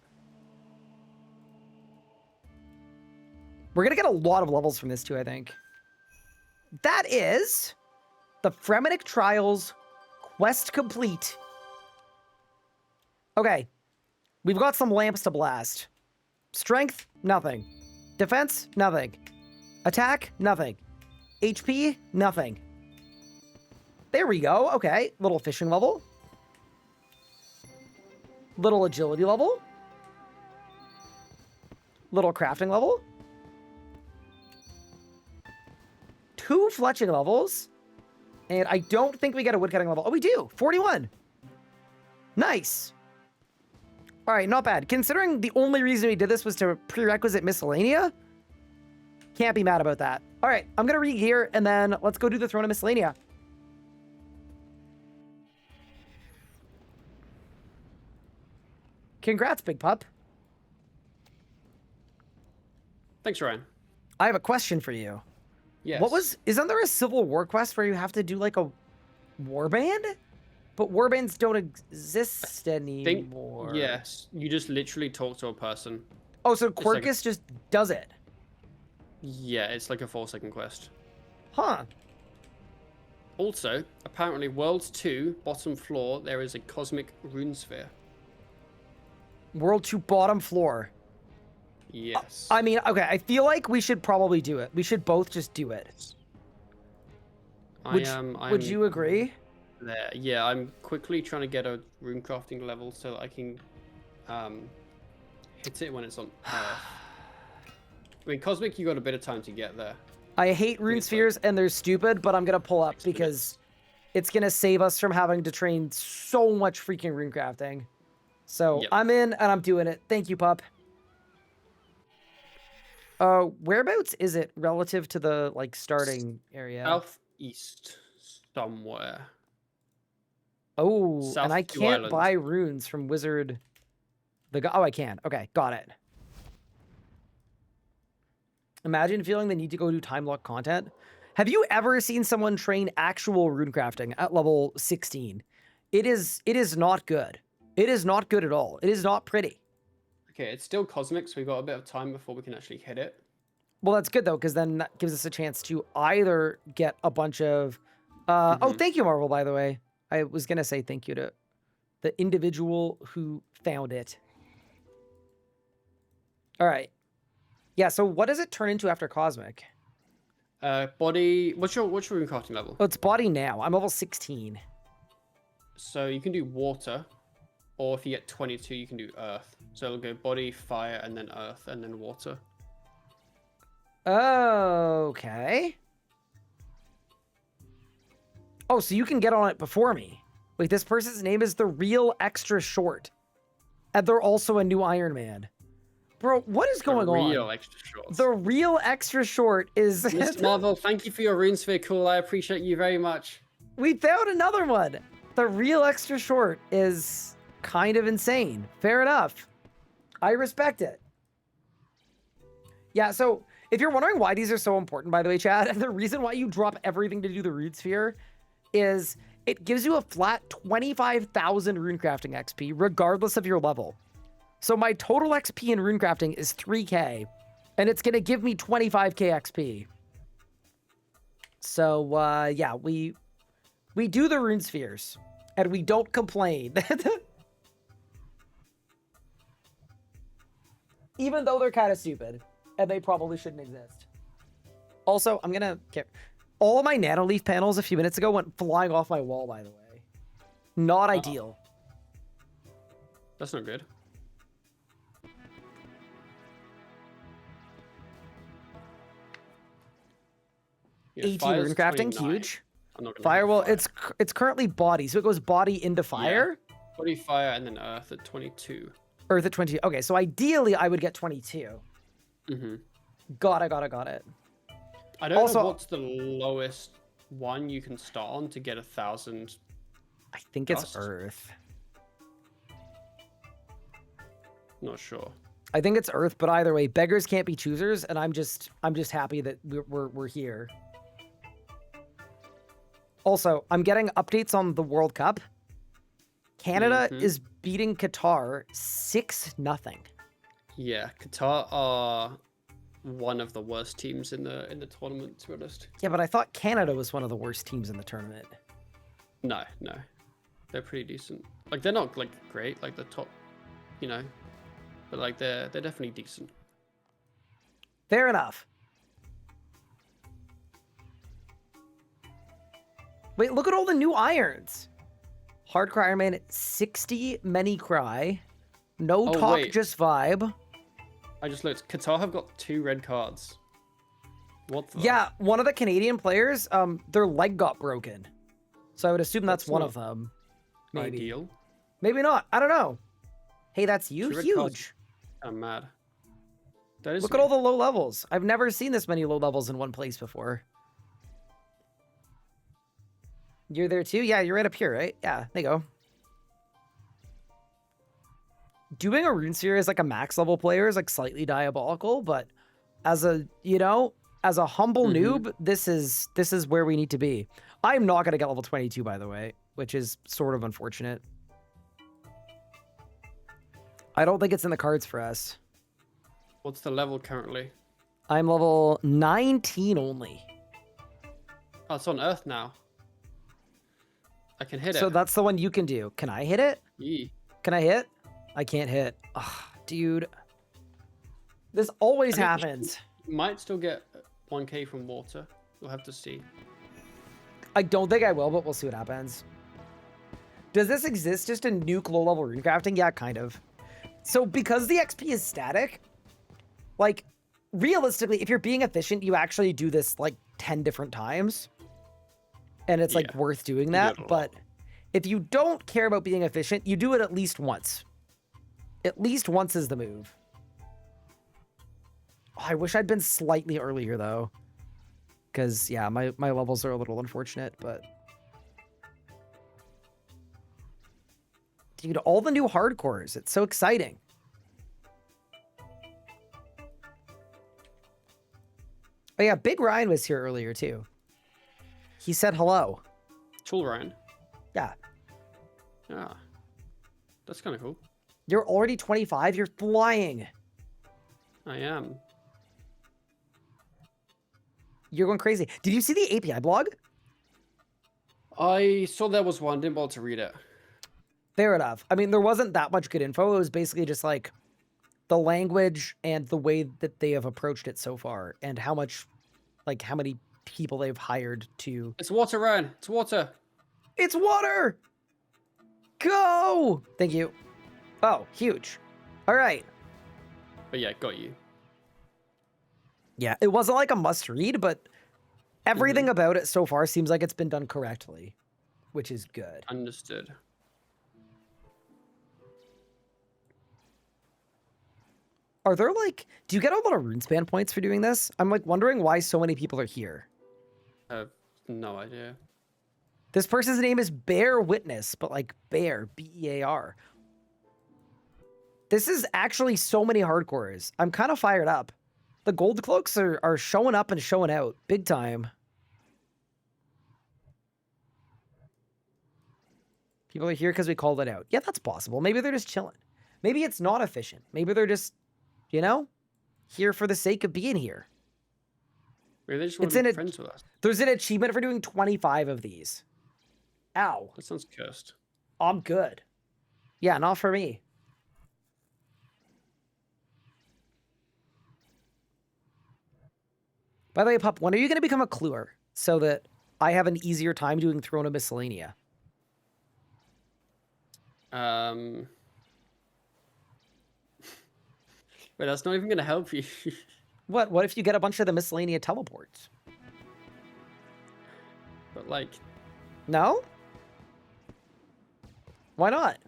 We're going to get a lot of levels from this too, I think. That is the Fremenik Trials quest complete. Okay. We've got some lamps to blast. Strength, nothing. Defense, nothing. Attack, nothing. HP, nothing. There we go. Okay. Little fishing level. Little agility level. Little crafting level. 2 fletching levels. And I don't think we get a woodcutting level. Oh, we do. 41. Nice. All right, not bad. Considering the only reason we did this was to prerequisite Miscellaneia, can't be mad about that. All right, I'm going to re-gear, and then let's go do the Throne of Miscellaneia. Congrats, Big Pup. Thanks, Ryan. I have a question for you. Yes. Isn't there a Civil War quest where you have to do like a warband? But warbands don't exist anymore. Yes. You just literally talk to a person. Oh, so like a- Quercus just does it. Yeah, it's like a 4-second quest. Huh. Also, apparently, Worlds 2, bottom floor, there is a cosmic rune sphere. World 2 bottom floor. Yes. I mean, okay, I feel like we should probably do it. We should both just do it. Would you agree? There. Yeah, I'm quickly trying to get a rune crafting level so that I can hit it when it's on Earth. I mean, cosmic, you got a bit of time to get there. I hate rune spheres and they're stupid, but I'm gonna pull up because it's gonna save us from having to train so much freaking rune crafting. So I'm in and I'm doing it. Thank you, pup. Whereabouts is it relative to the like starting area? Southeast somewhere. Oh, South and I Two can't Islands. buy runes from Wizard. Oh, I can. Okay, got it. Imagine feeling the need to go do time lock content. Have you ever seen someone train actual rune crafting at level 16? It is not good. It is not good at all. It is not pretty. Okay, it's still cosmic, so we've got a bit of time before we can actually hit it. Well, that's good though, because then that gives us a chance to either get a bunch of. Oh, thank you, Marvel. By the way, I was gonna say thank you to the individual who found it. All right. Yeah. So what does it turn into after cosmic? Body. What's your rune crafting level? Oh, it's body now. I'm level 16. So you can do water, or if you get 22, you can do earth. So it'll go body, fire, and then earth, and then water. Okay. Oh, so you can get on it before me. Wait, this person's name is the Real Extra Short. And they're also a new Ironman. Bro, what is going on? Real extra short. The Real Extra Short is... Mr. Marvel, thank you for your rune sphere, cool. I appreciate you very much. We found another one. The Real Extra Short is kind of insane. Fair enough. I respect it. Yeah, so if you're wondering why these are so important, by the way, Chad, the reason why you drop everything to do the rune sphere is it gives you a flat 25,000 runecrafting XP, regardless of your level. So my total XP in runecrafting is 3k, and it's going to give me 25k XP. So, yeah, we do the rune spheres, and we don't complain. Even though they're kind of stupid, and they probably shouldn't exist. Also, I'm going to get... All of my nanoleaf panels a few minutes ago went flying off my wall, by the way. Not ideal. That's not good. Yeah, 18 fire's rune crafting, 29. huge. I'm not gonna Firewall, fire. it's currently body, so it goes body into fire. Body, fire, and then earth at 22. Earth at 20. Okay, so ideally I would get 22. Mm-hmm. Got it. I don't Also- know what's the lowest one you can start on to get 1,000. I think it's Dust? Earth. Not sure. I think it's Earth, but either way, beggars can't be choosers, and I'm just happy that we're here. Also, I'm getting updates on the World Cup. Canada is beating Qatar 6-0. Yeah, Qatar are one of the worst teams in the tournament, to be honest. Yeah, but I thought Canada was one of the worst teams in the tournament. No, they're pretty decent. Like they're not like great, like the top, you know, but like they're definitely decent. Fair enough. Wait, look at all the new irons. Hardcore Iron Man 60 many cry. No Oh, talk, wait. just vibe. I just looked. Qatar have got 2 red cards. What the? Yeah, one of the Canadian players, their leg got broken. So I would assume that's That's one not of them. Maybe. Ideal. Maybe not. I don't know. Hey, that's you? 2 red Huge. cards. I'm mad. That is. Look at all the low levels. I've never seen this many low levels in one place before. You're there too? Yeah, you're right up here, right? Yeah, there you go. Doing a rune sphere as like a max level player is like slightly diabolical, but as a, you know, as a humble Mhm. noob, this is where we need to be. I'm not gonna get level 22, by the way, which is sort of unfortunate. I don't think it's in the cards for us. What's the level currently? I'm level 19 only. Oh, it's on Earth now. I can hit So it. that's the one you can do. Can I hit it? Yee. Can I hit? I can't hit. Ugh, dude. This always I think happens. you might still get 1k from water. We'll have to see. I don't think I will, but we'll see what happens. Does this exist just in nuke low-level recrafting? Yeah, kind of. So because the XP is static, like, realistically, if you're being efficient, you actually do this, like, 10 different times. And it's, like, Yeah. worth doing do that. it a lot. But if you don't care about being efficient, you do it at least once. At least once is the move. Oh, I wish I'd been slightly earlier, though. Because, yeah, my levels are a little unfortunate, but... Dude, all the new hardcores. It's so exciting. Oh, yeah, Big Ryan was here earlier, too. He said hello. Tool Ryan. Yeah. Ah. That's kind of cool. You're already 25. You're flying. I am. You're going crazy. Did you see the API blog? I saw there was one. Didn't bother to read it. Fair enough. I mean, there wasn't that much good info. It was basically just like the language and the way that they have approached it so far and how much, like how many people they've hired to... It's water, Ryan. It's water. It's water! Go! Thank you. Oh, huge. All right. But yeah, got you. Yeah, it wasn't like a must read, but everything about it so far seems like it's been done correctly, which is good. Understood. Are there like, do you get a lot of RuneSpan points for doing this? I'm like wondering why so many people are here. I have no idea. This person's name is Bear Witness, but like Bear, B-E-A-R. This is actually so many hardcores. I'm kind of fired up. The gold cloaks are showing up and showing out big time. People are here because we called it out. Yeah, that's possible. Maybe they're just chilling. Maybe it's not efficient. Maybe they're just, you know, here for the sake of being here. Maybe they just want It's to in be it. friends with us. There's an achievement for doing 25 of these. Ow. That sounds cursed. I'm good. Yeah, not for me. By the way, Pup, when are you going to become a cluer so that I have an easier time doing Throne of Miscellaneia? But that's not even gonna help you. What? What if you get a bunch of the Miscellaneia teleports? But like, No? Why not?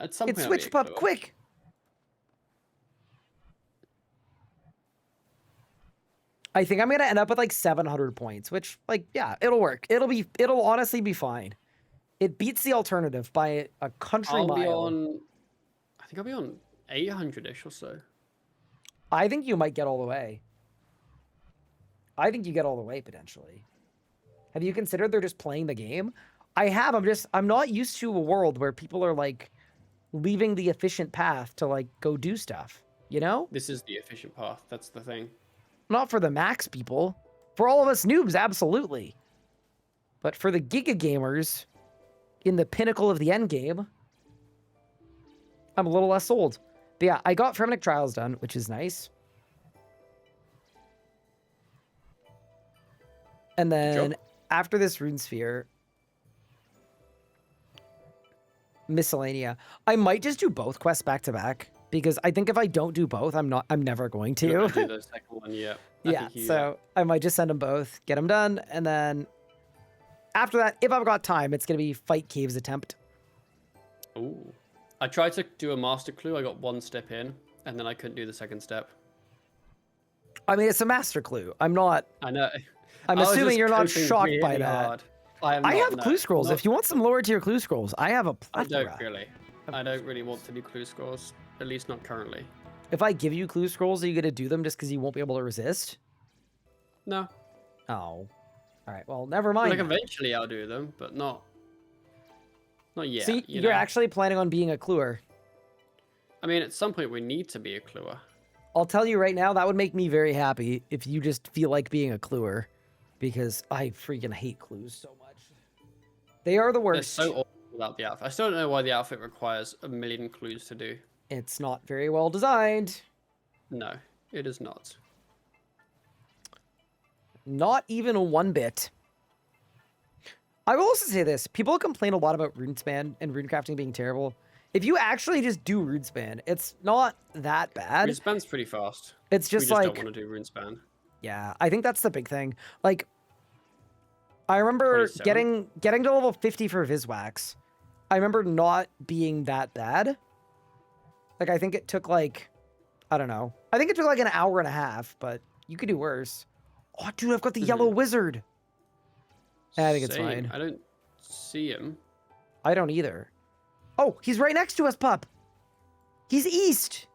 at some It's point, I'll be switch a Pup clue. quick. I think I'm going to end up with like 700 points, which like, yeah, it'll work. It'll honestly be fine. It beats the alternative by a country I'll mile. be on. I think I'll be on 800-ish or so. I think you might get all the way. I think you get all the way potentially. Have you considered they're just playing the game? I have. I'm not used to a world where people are like leaving the efficient path to like go do stuff, you know? This is the efficient path. That's the thing. Not for the max people. For all of us noobs, absolutely. But for the Giga gamers in the pinnacle of the end game, I'm a little less sold. But yeah, I got Fremenik Trials done, which is nice. And then after this Rune Sphere, Miscellaneia. I might just do both quests back to back because I think if I don't do both, I'm never going You're not to. gonna do the second one yet. Yeah, so I might just send them both, get them done, and then after that, if I've got time, it's gonna be Fight Caves attempt. Ooh. I tried to do a master clue. I got one step in, and then I couldn't do the second step. I mean, it's a master clue. I'm not. I know. I'm I was assuming just you're not coping shocked by really that. hard. I am I not, have no. clue scrolls. Not- If you want some lower tier clue scrolls, I have a I plethora. don't really. I don't really want to do clue scrolls. At least not currently. If I give you clue scrolls, are you gonna do them just because you won't be able to resist? No. Oh. All right. Well, never mind. Like eventually I'll do them, but not yet. So you you're know? actually planning on being a cluer. I mean, at some point we need to be a cluer. I'll tell you right now, that would make me very happy if you just feel like being a cluer, because I freaking hate clues so much. They are the They're worst. so awful without the outfit. I still don't know why the outfit requires a million clues to do. It's not very well designed. No, it is not. Not even one bit. I will also say this. People complain a lot about RuneSpan and runecrafting being terrible. If you actually just do RuneSpan, it's not that bad. RuneSpan's pretty fast. It's just we just like, don't want to do RuneSpan. yeah, I think that's the big thing. Like, I remember 27? getting to level 50 for Viswax. I remember not being that bad. Like, I think it took like, I don't know. I think it took like an hour and a half, but you could do worse. Oh, dude, I've got the yellow wizard. I think it's Same. fine. I don't see him. I don't either. Oh, he's right next to us, pup. He's east.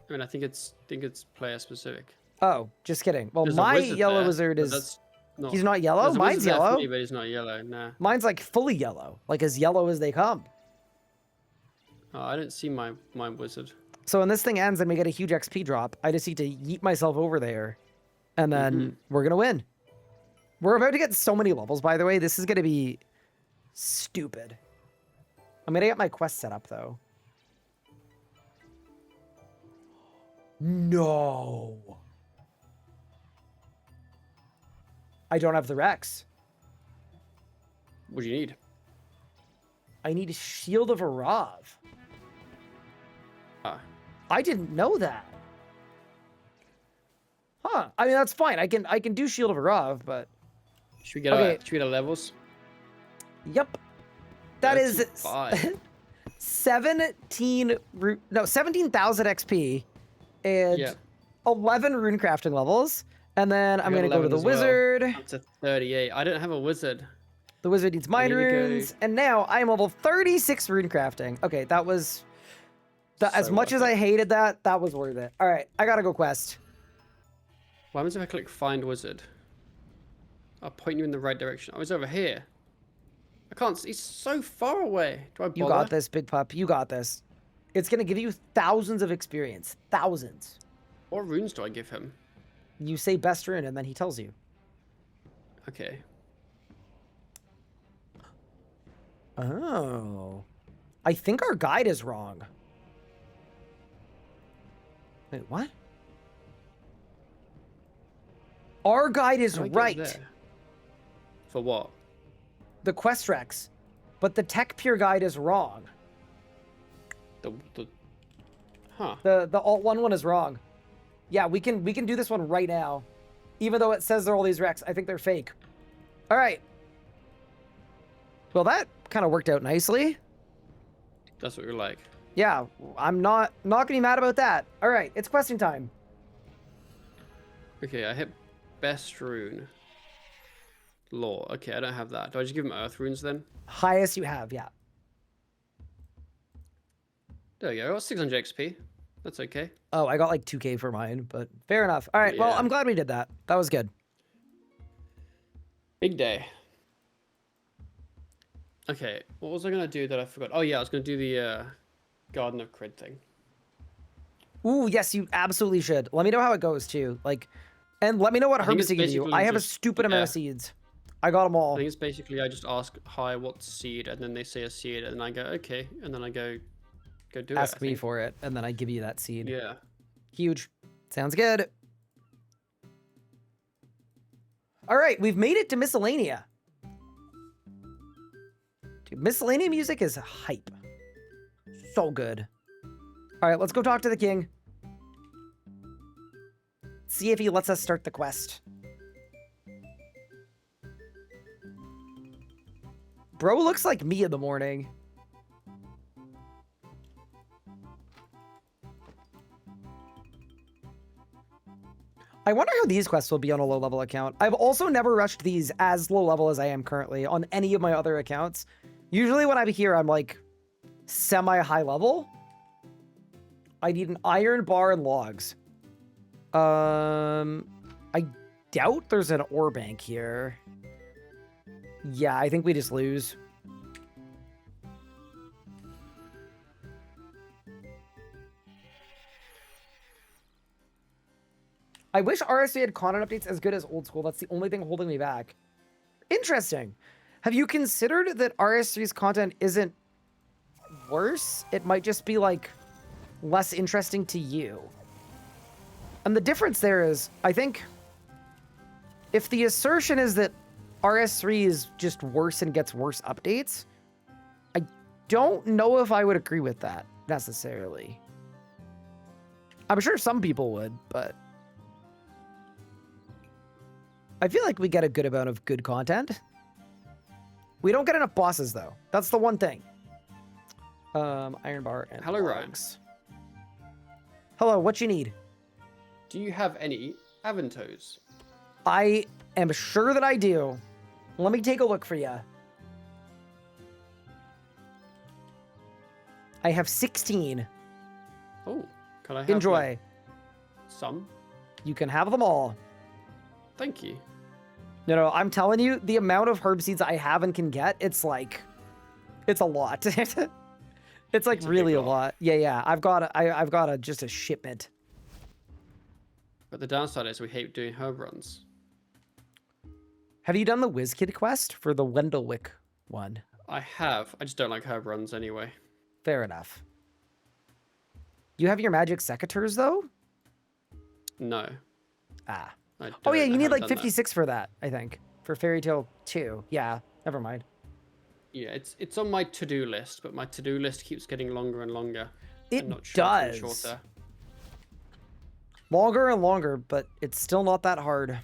I mean, I think it's player specific. Oh, just kidding. Well, There's a my wizard yellow there, wizard but is... that's not... He's not yellow? There's a Mine's wizard there for yellow. me, but he's not yellow. Nah. Mine's like fully yellow. Like as yellow as they come. Oh, I don't see my wizard. So when this thing ends and we get a huge XP drop, I just need to yeet myself over there. And then we're going to win. We're about to get so many levels, by the way. This is going to be stupid. I'm going to get my quest set up, though. No. I don't have the Rex. What do you need? I need a Shield of Arav. Ah. I didn't know that. Huh. I mean, that's fine. I can do Shield of Arav, but... Should we get our levels? Yep. That is 35. 17,000 XP and 11 runecrafting levels. And then I'm going to go to the wizard. Up to 38. I don't have a wizard. The wizard needs mind runes. And now I'm level 36 runecrafting. Okay, that was... as much as I hated that, that was worth it. All right, I got to go quest. What happens if I click find wizard? I'll point you in the right direction. Oh, he's over here. I can't see. He's so far away. Do I bother? You got this, big pup. You got this. It's going to give you thousands of experience. Thousands. What runes do I give him? You say best rune, and then he tells you. Okay. Oh. I think our guide is wrong. Wait, what? Our guide is How do I get right. there? For what? The quest rex. But the tech pure guide is wrong. Huh. The alt one is wrong. Yeah, we can do this one right now. Even though it says they're all these recs, I think they're fake. All right. Well, that kind of worked out nicely. That's what you're like. Yeah, I'm not gonna be mad about that. All right, it's question time. Okay, I hit best rune. Law. Okay, I don't have that. Do I just give him earth runes then? Highest you have, yeah. There we go. I got 600 XP. That's okay. Oh, I got like 2K for mine, but fair enough. All right, well, Yeah. I'm glad we did that. That was good. Big day. Okay, what was I gonna do that I forgot? Oh yeah, I was gonna do the Garden of Crid thing. Ooh, yes, you absolutely should. Let me know how it goes too. Like, and let me know what I think herbs it's to give you. basically I have a just- stupid amount of seeds. I got them I all. think it's basically I just ask, hi, what seed? And then they say a seed, and I go, okay, and then I go do it. Ask I me think. for it, and then I give you that seed. Yeah. Huge. Sounds good. All right, we've made it to Miscellaneia. Dude, Miscellaneia music is hype. So good. All right, let's go talk to the king. See if he lets us start the quest. Bro looks like me in the morning. I wonder how these quests will be on a low level account. I've also never rushed these as low level as I am currently on any of my other accounts. Usually when I'm here, I'm like semi high level. I need an iron bar and logs. I doubt there's an ore bank here. Yeah, I think we just lose. I wish RS3 had content updates as good as old school. That's the only thing holding me back. Interesting. Have you considered that RS3's content isn't worse? It might just be, like, less interesting to you. And the difference there is, I think, if the assertion is that RS3 is just worse and gets worse updates, I don't know if I would agree with that, necessarily. I'm sure some people would, but I feel like we get a good amount of good content. We don't get enough bosses, though. That's the one thing. Iron bar and Hello, Ryan. logs. Hello, what you need? Do you have any Aventos? I am sure that I do. Let me take a look for you. I have 16. Oh, can I have Enjoy. like, some? You can have them all. Thank you. No, I'm telling you, the amount of herb seeds I have and can get, it's like, it's a lot. It's like It's a really big a lot. lot. Yeah. I've got just a shipment. But the downside is we hate doing herb runs. Have you done the WizKid quest for the Wendelwick one? I have. I just don't like herb runs anyway. Fair enough. You have your magic secateurs, though? No. Ah. I Oh, yeah, don't- you I need haven't like done that. 56 for that, I think. For Fairy Tale 2. Yeah, never mind. Yeah, it's on my to-do list, but my to-do list keeps getting longer and longer. It and not shorter and does. shorter. Longer and longer, but it's still not that hard.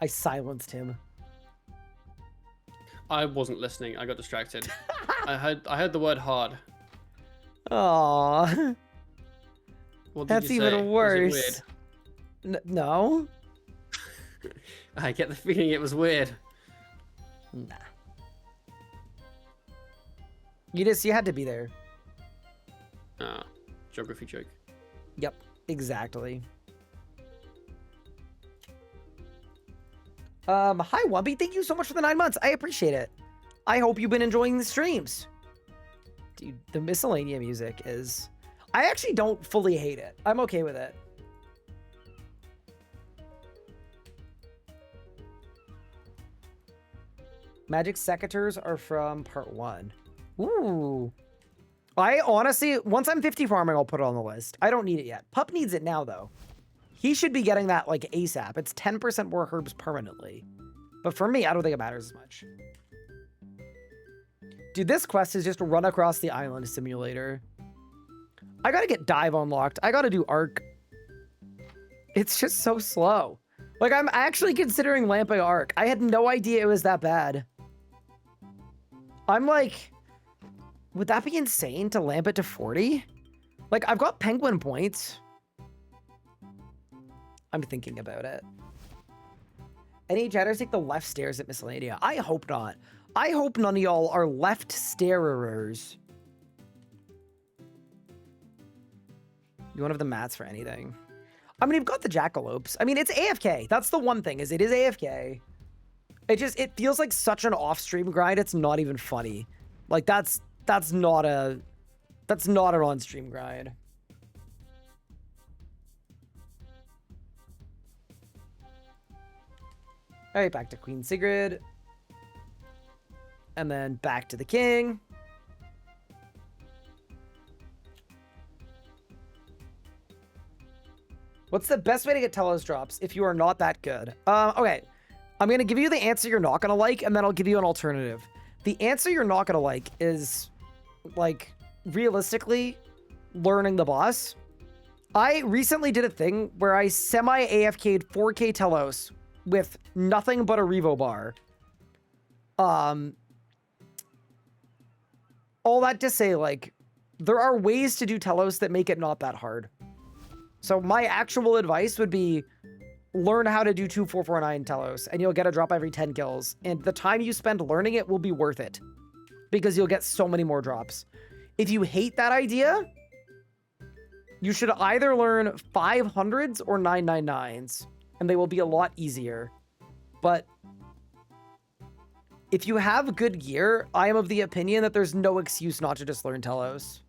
I silenced him. I wasn't listening. I got distracted. I heard the word hard. Aww. What did That's you say? even Was it worse. No? weird? I get the feeling it was weird. Nah. You had to be there. Ah, geography joke. Yep, exactly. Hi Wumpy, thank you so much for the 9 months. I appreciate it. I hope you've been enjoying the streams. Dude, the Miscellaneia music is... I actually don't fully hate it. I'm okay with it. Magic secateurs are from part 1. Ooh. I honestly, once I'm 50 farming, I'll put it on the list. I don't need it yet. Pup needs it now, though. He should be getting that, like, ASAP. It's 10% more herbs permanently. But for me, I don't think it matters as much. Dude, this quest is just run across the island simulator. I gotta get dive unlocked. I gotta do arc. It's just so slow. Like, I'm actually considering lamping arc. I had no idea it was that bad. I'm like, would that be insane to lamp it to 40? Like, I've got penguin points. I'm thinking about it. Any chatters take the left stairs at Miscellaneia? I hope not. I hope none of y'all are left starers. You won't have the mats for anything. I mean, you've got the jackalopes. I mean, it's AFK. That's the one thing, is it is AFK. It feels like such an off-stream grind, it's not even funny. Like, that's not an on-stream grind. All right, back to Queen Sigrid. And then back to the king. What's the best way to get Telos drops if you are not that good? Okay. I'm going to give you the answer you're not going to like, and then I'll give you an alternative. The answer you're not going to like is, like, realistically, learning the boss. I recently did a thing where I semi-AFK'd 4K Telos with nothing but a Revo bar. All that to say, like, there are ways to do Telos that make it not that hard. So my actual advice would be learn how to do 2449 Telos, and you'll get a drop every 10 kills. And the time you spend learning it will be worth it, because you'll get so many more drops. If you hate that idea, you should either learn 500s or 999s, and they will be a lot easier. But if you have good gear, I am of the opinion that there's no excuse not to just learn Telos.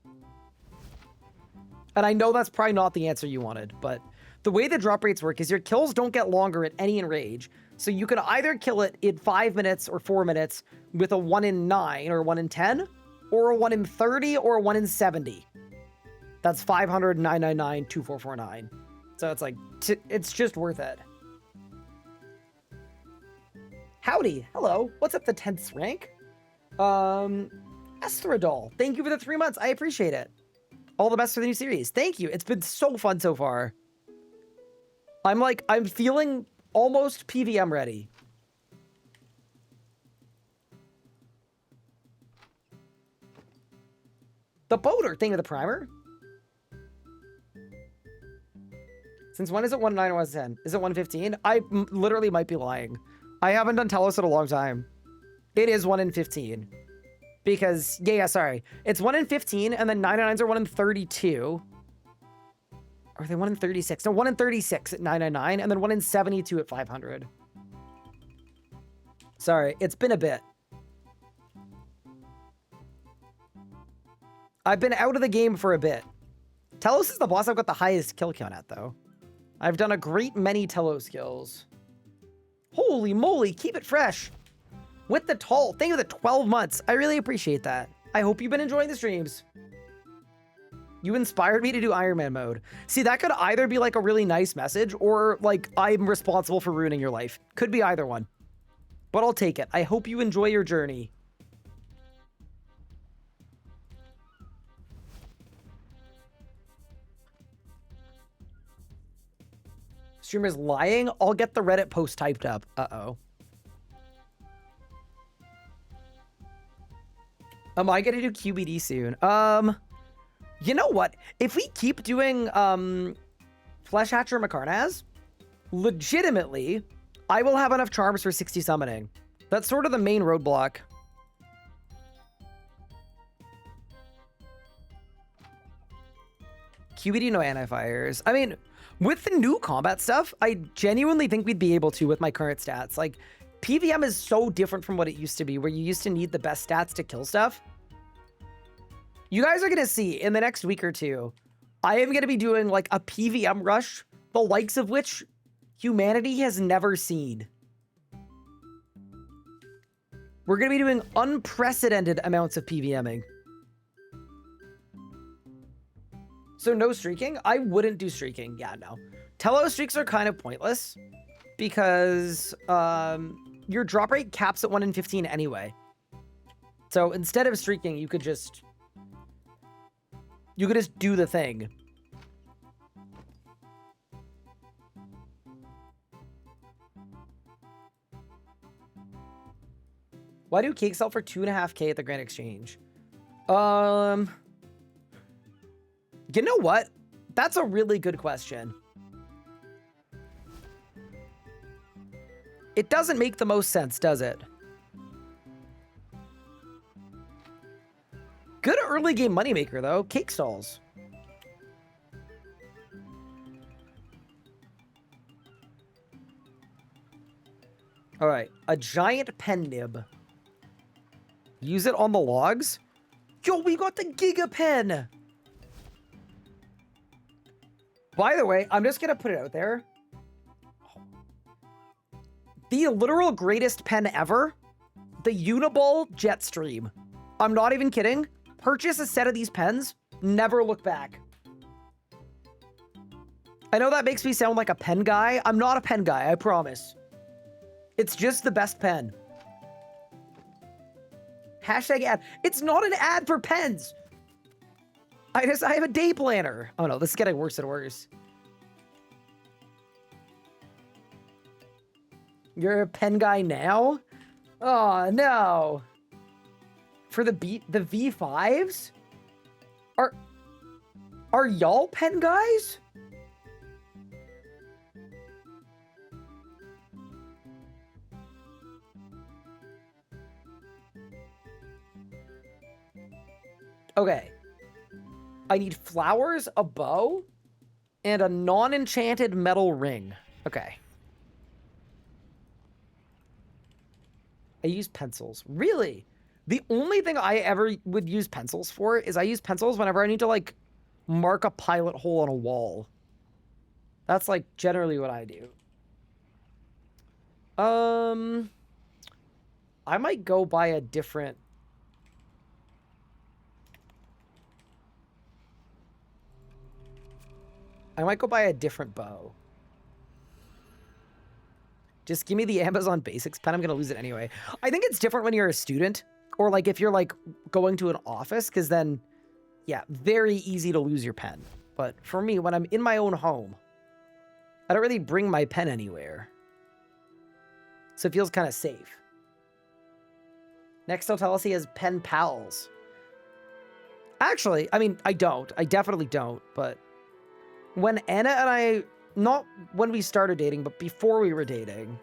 And I know that's probably not the answer you wanted, but the way the drop rates work is your kills don't get longer at any enrage. So you can either kill it in 5 minutes or 4 minutes with a 1 in 9 or 1 in 10, or a 1 in 30 or a 1 in 70. That's 500, 999, 2449. So it's like, it's just worth it. Howdy, hello. What's up, the 10th rank? Estradol, thank you for the 3 months. I appreciate it. All the best for the new series. Thank you. It's been so fun so far. I'm feeling almost PVM ready. The boater thing of the primer. Since when is it 1.9 or 1.10? Is it 1.15? I literally might be lying. I haven't done Telos in a long time. It is 1 in 15. Because, yeah, sorry. It's 1 in 15, and then 999s are 1 in 32. Or are they 1 in 36? No, 1 in 36 at 999, and then 1 in 72 at 500. Sorry, it's been a bit. I've been out of the game for a bit. Telos is the boss I've got the highest kill count at, though. I've done a great many Telos kills. Holy moly, keep it fresh. With the tall, thank you for the 12 months. I really appreciate that. I hope you've been enjoying the streams. You inspired me to do Ironman mode. See, that could either be like a really nice message or like I'm responsible for ruining your life. Could be either one. But I'll take it. I hope you enjoy your journey. Streamer's lying. I'll get the Reddit post typed up. Uh-oh. Am I gonna do QBD soon? You know what? If we keep doing Flesh Hatcher Macarnaz, legitimately, I will have enough charms for 60 summoning. That's sort of the main roadblock. QBD no anti-fires. I mean, with the new combat stuff, I genuinely think we'd be able to with my current stats. Like, PVM is so different from what it used to be, where you used to need the best stats to kill stuff. You guys are going to see in the next week or two, I am going to be doing like a PVM rush, the likes of which humanity has never seen. We're going to be doing unprecedented amounts of PVMing. So no streaking? I wouldn't do streaking. Yeah, no. Telos streaks are kind of pointless because your drop rate caps at 1 in 15 anyway. So instead of streaking, you could just do the thing. Why do cake sell for 2.5K at the Grand Exchange? You know what? That's a really good question. It doesn't make the most sense, does it? Good early game moneymaker, though. Cake stalls. All right. A giant pen nib. Use it on the logs. Yo, we got the Giga Pen. By the way, I'm just going to put it out there. The literal greatest pen ever. The Uniball Jetstream. I'm not even kidding. Purchase a set of these pens. Never look back. I know that makes me sound like a pen guy. I'm not a pen guy, I promise. It's just the best pen. Hashtag ad. It's not an ad for pens. I have a day planner. Oh no, this is getting worse and worse. You're a pen guy now? Oh no. For the V5s? Are y'all pen guys? Okay. I need flowers, a bow, and a non-enchanted metal ring. Okay. I use pencils. Really? The only thing I ever would use pencils for is I use pencils whenever I need to, like, mark a pilot hole on a wall. That's, like, generally what I do. I might go buy a different... I might go buy a different bow. Just give me the Amazon Basics pen. I'm going to lose it anyway. I think it's different when you're a student or like if you're like going to an office, because then, yeah, very easy to lose your pen. But for me, when I'm in my own home, I don't really bring my pen anywhere. So it feels kind of safe. Next, he'll tell us he has pen pals. Actually, I mean, I don't. I definitely don't. But when Anna and I, not when we started dating, but before we were dating,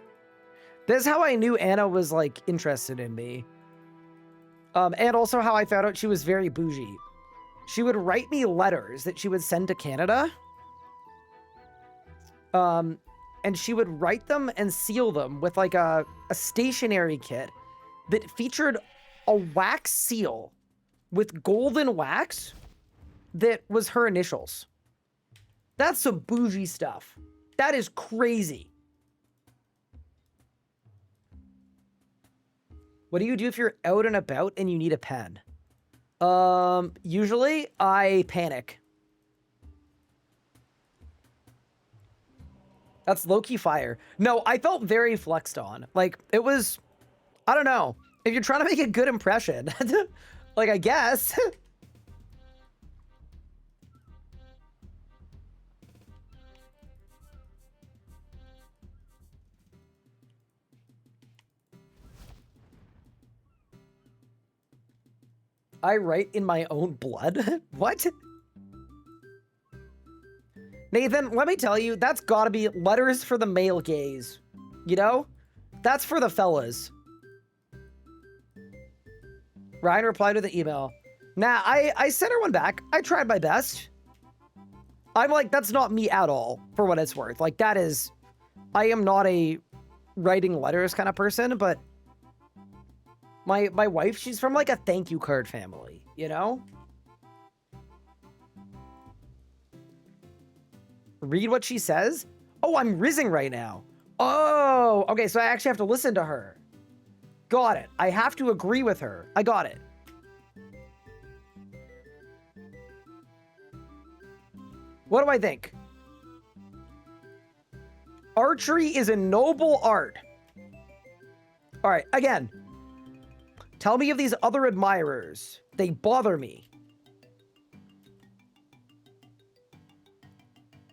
this is how I knew Anna was, like, interested in me. And also how I found out she was very bougie. She would write me letters that she would send to Canada. And she would write them and seal them with, like, a stationery kit that featured a wax seal with golden wax that was her initials. That's some bougie stuff. That is crazy. What do you do if you're out and about and you need a pen? Usually I panic. That's low-key fire. No, I felt very flexed on. Like, it was, I don't know. If you're trying to make a good impression, like, I guess. I write in my own blood? What? Nathan, let me tell you, that's gotta be letters for the male gaze. You know? That's for the fellas. Ryan replied with the email. Nah, I sent her one back. I tried my best. I'm like, that's not me at all, for what it's worth. Like, that is... I am not a writing letters kind of person, but... My wife, she's from, like, a thank you card family, you know? Read what she says? Oh, I'm rizzing right now. Oh, okay, so I actually have to listen to her. Got it. I have to agree with her. I got it. What do I think? Archery is a noble art. All right, again. Tell me of these other admirers. They bother me.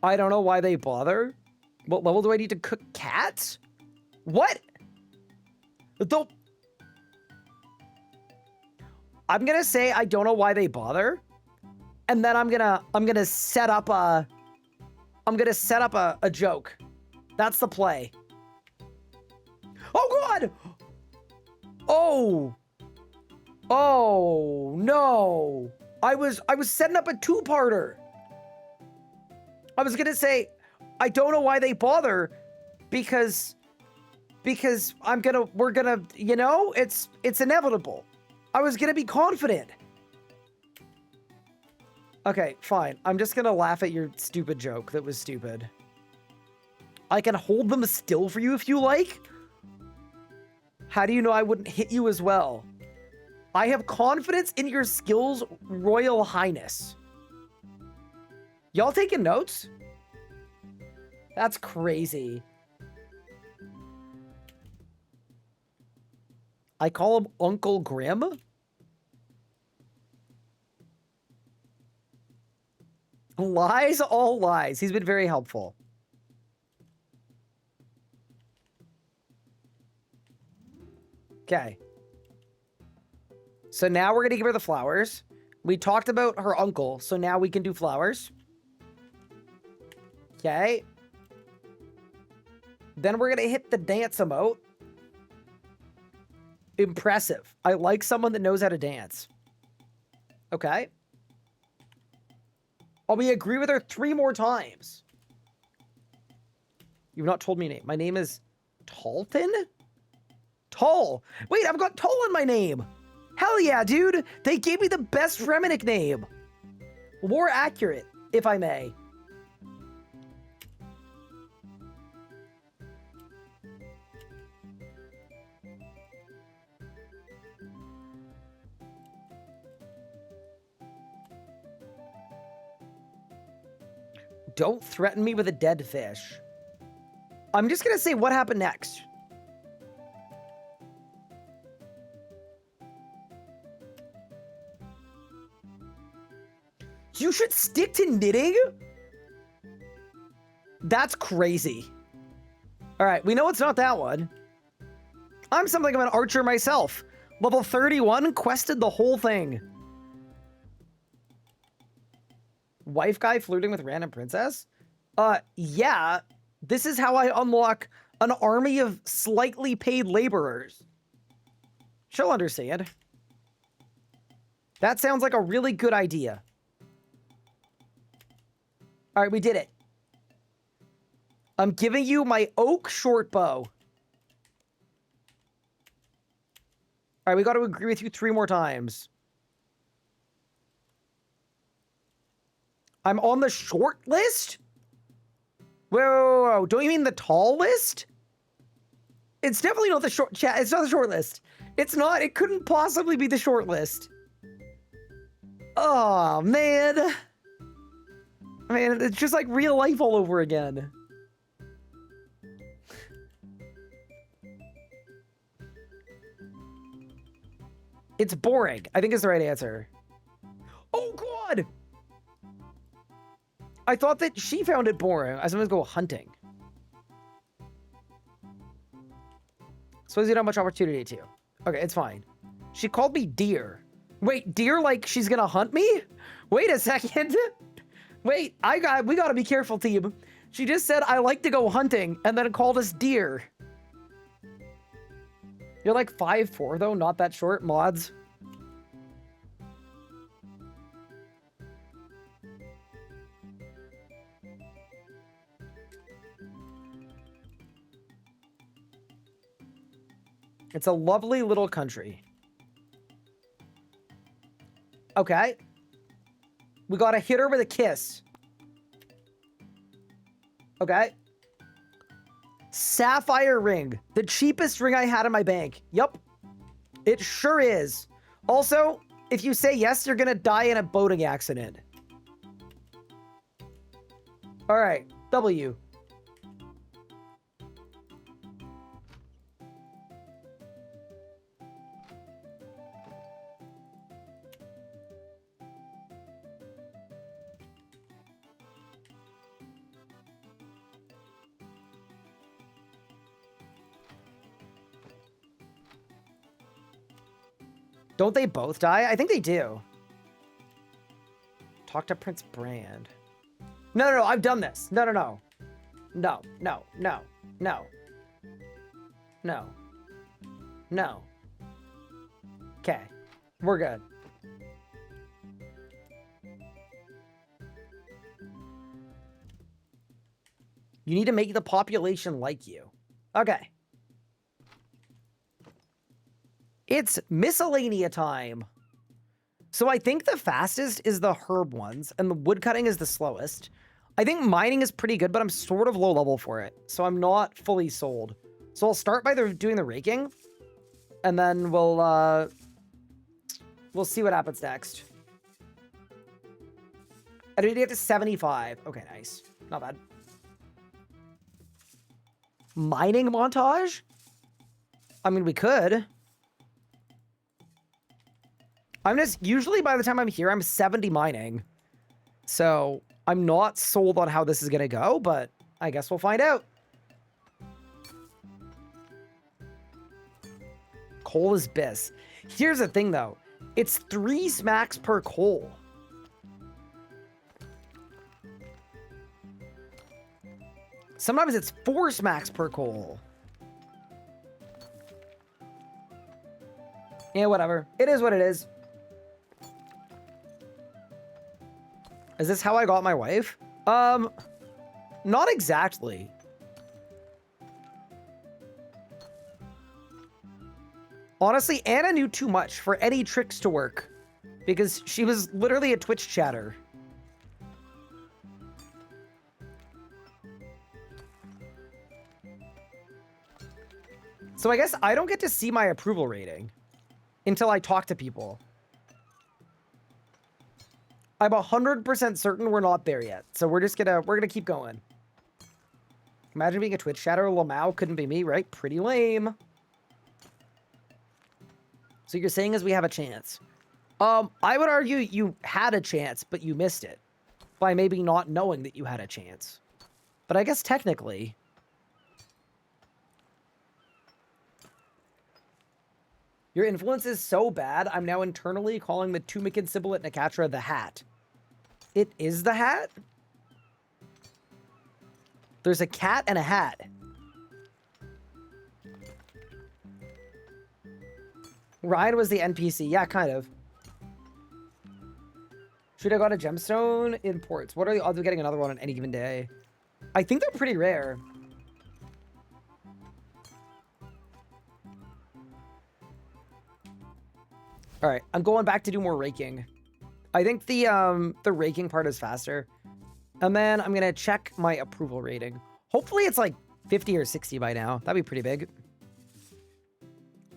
I don't know why they bother. What level do I need to cook cats? What? Don't... I'm gonna say I don't know why they bother. And then I'm gonna set up a... a joke. That's the play. Oh, God! Oh! Oh, no. I was setting up a two-parter. I was gonna say, I don't know why they bother, because we're gonna, you know, it's inevitable. I was gonna be confident. Okay, fine. I'm just gonna laugh at your stupid joke that was stupid. I can hold them still for you if you like. How do you know I wouldn't hit you as well? I have confidence in your skills, Royal Highness. Y'all taking notes? That's crazy. I call him Uncle Grim? Lies, all lies. He's been very helpful. Okay. So now we're going to give her the flowers. We talked about her uncle, so now we can do flowers. Okay. Then we're going to hit the dance emote. Impressive. I like someone that knows how to dance. Okay. Oh, we agree with her 3 more times. You've not told me your name. My name is Talton? Tall. Wait, I've got Tall in my name. Hell yeah, dude. They gave me the best Fremenik name. More accurate, if I may. Don't threaten me with a dead fish. I'm just gonna say what happened next. You should stick to knitting? That's crazy. All right, we know it's not that one. I'm something of an archer myself. Level 31, quested the whole thing. Wife guy flirting with random princess? Yeah. This is how I unlock an army of slightly paid laborers. She'll understand. That sounds like a really good idea. All right, we did it. I'm giving you my oak short bow. All right, we got to agree with you 3 more times. I'm on the short list? Whoa. Don't you mean the tall list? It's definitely not the short chat. It's not the short list. It's not. It couldn't possibly be the short list. Oh, man. I mean, it's just like real life all over again. It's boring, I think is the right answer. Oh, God! I thought that she found it boring. I sometimes go hunting. Suppose you don't have much opportunity to. Okay, it's fine. She called me deer. Wait, deer like she's gonna hunt me? Wait a second. Wait, we gotta be careful, team. She just said I like to go hunting and then called us deer. You're like 5'4" though, not that short, mods. It's a lovely little country. Okay. We gotta hit her with a kiss. Okay. Sapphire ring. The cheapest ring I had in my bank. Yup. It sure is. Also, if you say yes, you're gonna die in a boating accident. Alright. W. Don't they both die? I think they do. Talk to Prince Brand. No, I've done this. No. No. Okay. We're good. You need to make the population like you. Okay. It's Miscellaneia time. So I think the fastest is the herb ones, and the woodcutting is the slowest. I think mining is pretty good, but I'm sort of low level for it, so I'm not fully sold. So I'll start by doing the raking, and then we'll see what happens next. I need to get to 75. Okay, nice. Not bad. Mining montage? I mean, we could. I'm just, usually by the time I'm here, I'm 70 mining. So I'm not sold on how this is going to go, but I guess we'll find out. Coal is bis. Here's the thing though. It's 3 smacks per coal. Sometimes it's 4 smacks per coal. Yeah, whatever. It is what it is. Is this how I got my wife? Not exactly. Honestly, Anna knew too much for any tricks to work because she was literally a Twitch chatter. So I guess I don't get to see my approval rating until I talk to people. I'm 100% certain we're not there yet. So we're gonna keep going. Imagine being a Twitch chatter. Lamau couldn't be me, right? Pretty lame. So you're saying is we have a chance. I would argue you had a chance, but you missed it by maybe not knowing that you had a chance. But I guess technically... Your influence is so bad, I'm now internally calling the Tumikin Sibilant Nakatra the Hat. It is the hat? There's a cat and a hat. Ryan was the NPC. Yeah, kind of. Should I got a gemstone in ports? What are the odds of getting another one on any given day? I think they're pretty rare. All right, I'm going back to do more raking. I think the raking part is faster. And then I'm gonna check my approval rating. Hopefully it's like 50 or 60 by now. That'd be pretty big.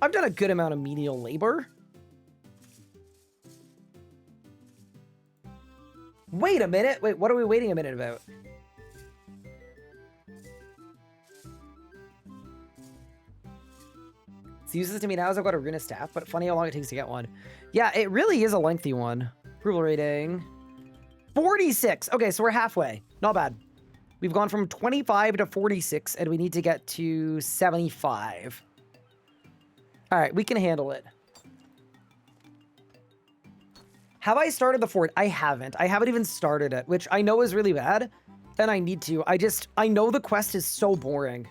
I've done a good amount of menial labor. Wait a minute. Wait, what are we waiting a minute about? It's useless to me now as I've got a Rune staff, but funny how long it takes to get one. Yeah, it really is a lengthy one. Approval rating. 46. Okay, so we're halfway. Not bad. We've gone from 25 to 46, and we need to get to 75. All right, we can handle it. Have I started the fort? I haven't. I haven't even started it, which I know is really bad, and I need to. I know the quest is so boring.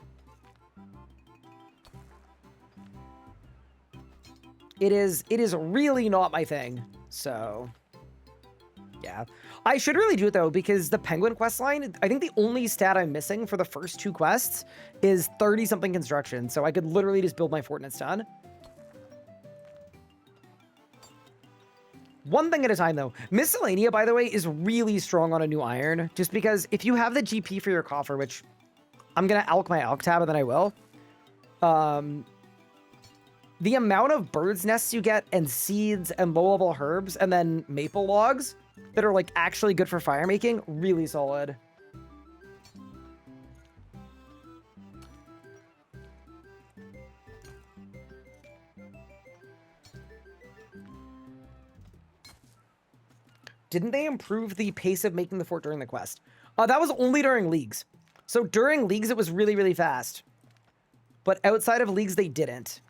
It is really not my thing, so yeah. I should really do it though, because the penguin quest line, I think the only stat I'm missing for the first two quests is 30-something construction, so I could literally just build my fort and it's done. One thing at a time though. Miscellaneia, by the way, is really strong on a new iron, just because if you have the GP for your coffer, which I'm gonna alch my alch tab and then I will, the amount of bird's nests you get and seeds and low-level herbs and then maple logs that are like actually good for fire making, really solid. Didn't they improve the pace of making the fort during the quest? That was only during leagues. So during leagues, it was really, really fast. But outside of leagues, they didn't.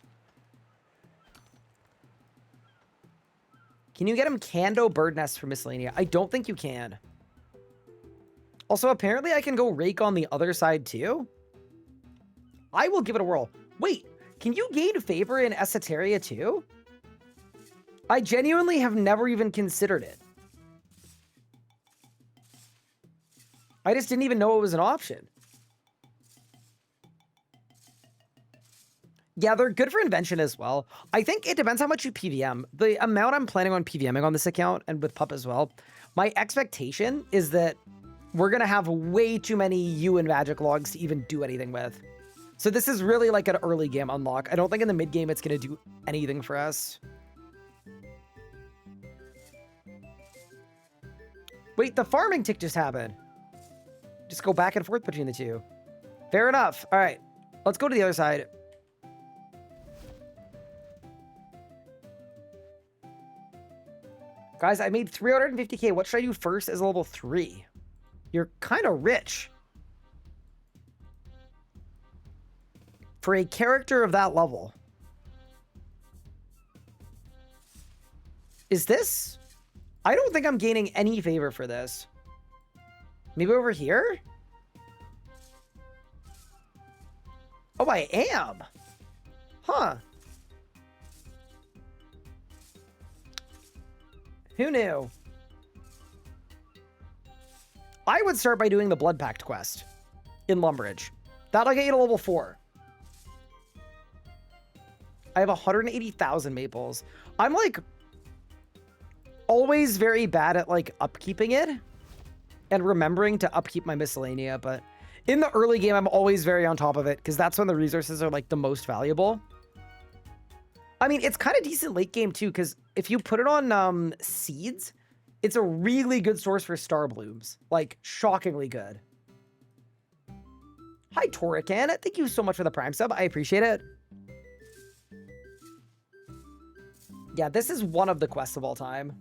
Can you get him Kando bird nests for Miscellaneia? I don't think you can. Also, apparently I can go rake on the other side too. I will give it a whirl. Wait, can you gain favor in Esoteria too? I genuinely have never even considered it. I just didn't even know it was an option. Yeah, they're good for invention as well. I think it depends how much you PVM. The amount I'm planning on PVMing on this account and with Pup as well, my expectation is that we're going to have way too many U and magic logs to even do anything with. So this is really like an early game unlock. I don't think in the mid game it's going to do anything for us. Wait, the farming tick just happened. Just go back and forth between the two. Fair enough. All right, let's go to the other side. Guys, I made 350k. What should I do first as a level 3? You're kind of rich. For a character of that level. Is this? I don't think I'm gaining any favor for this. Maybe over here? Oh, I am. Huh. Who knew? I would start by doing the Blood Pact quest in Lumbridge. That'll get you to level 4. I have 180,000 maples. I'm like always very bad at like upkeeping it and remembering to upkeep my Miscellaneia, but in the early game, I'm always very on top of it because that's when the resources are like the most valuable. I mean, it's kind of decent late game too, because if you put it on seeds, it's a really good source for star blooms. Like, shockingly good. Hi, Torican. Thank you so much for the Prime sub. I appreciate it. Yeah, this is one of the quests of all time.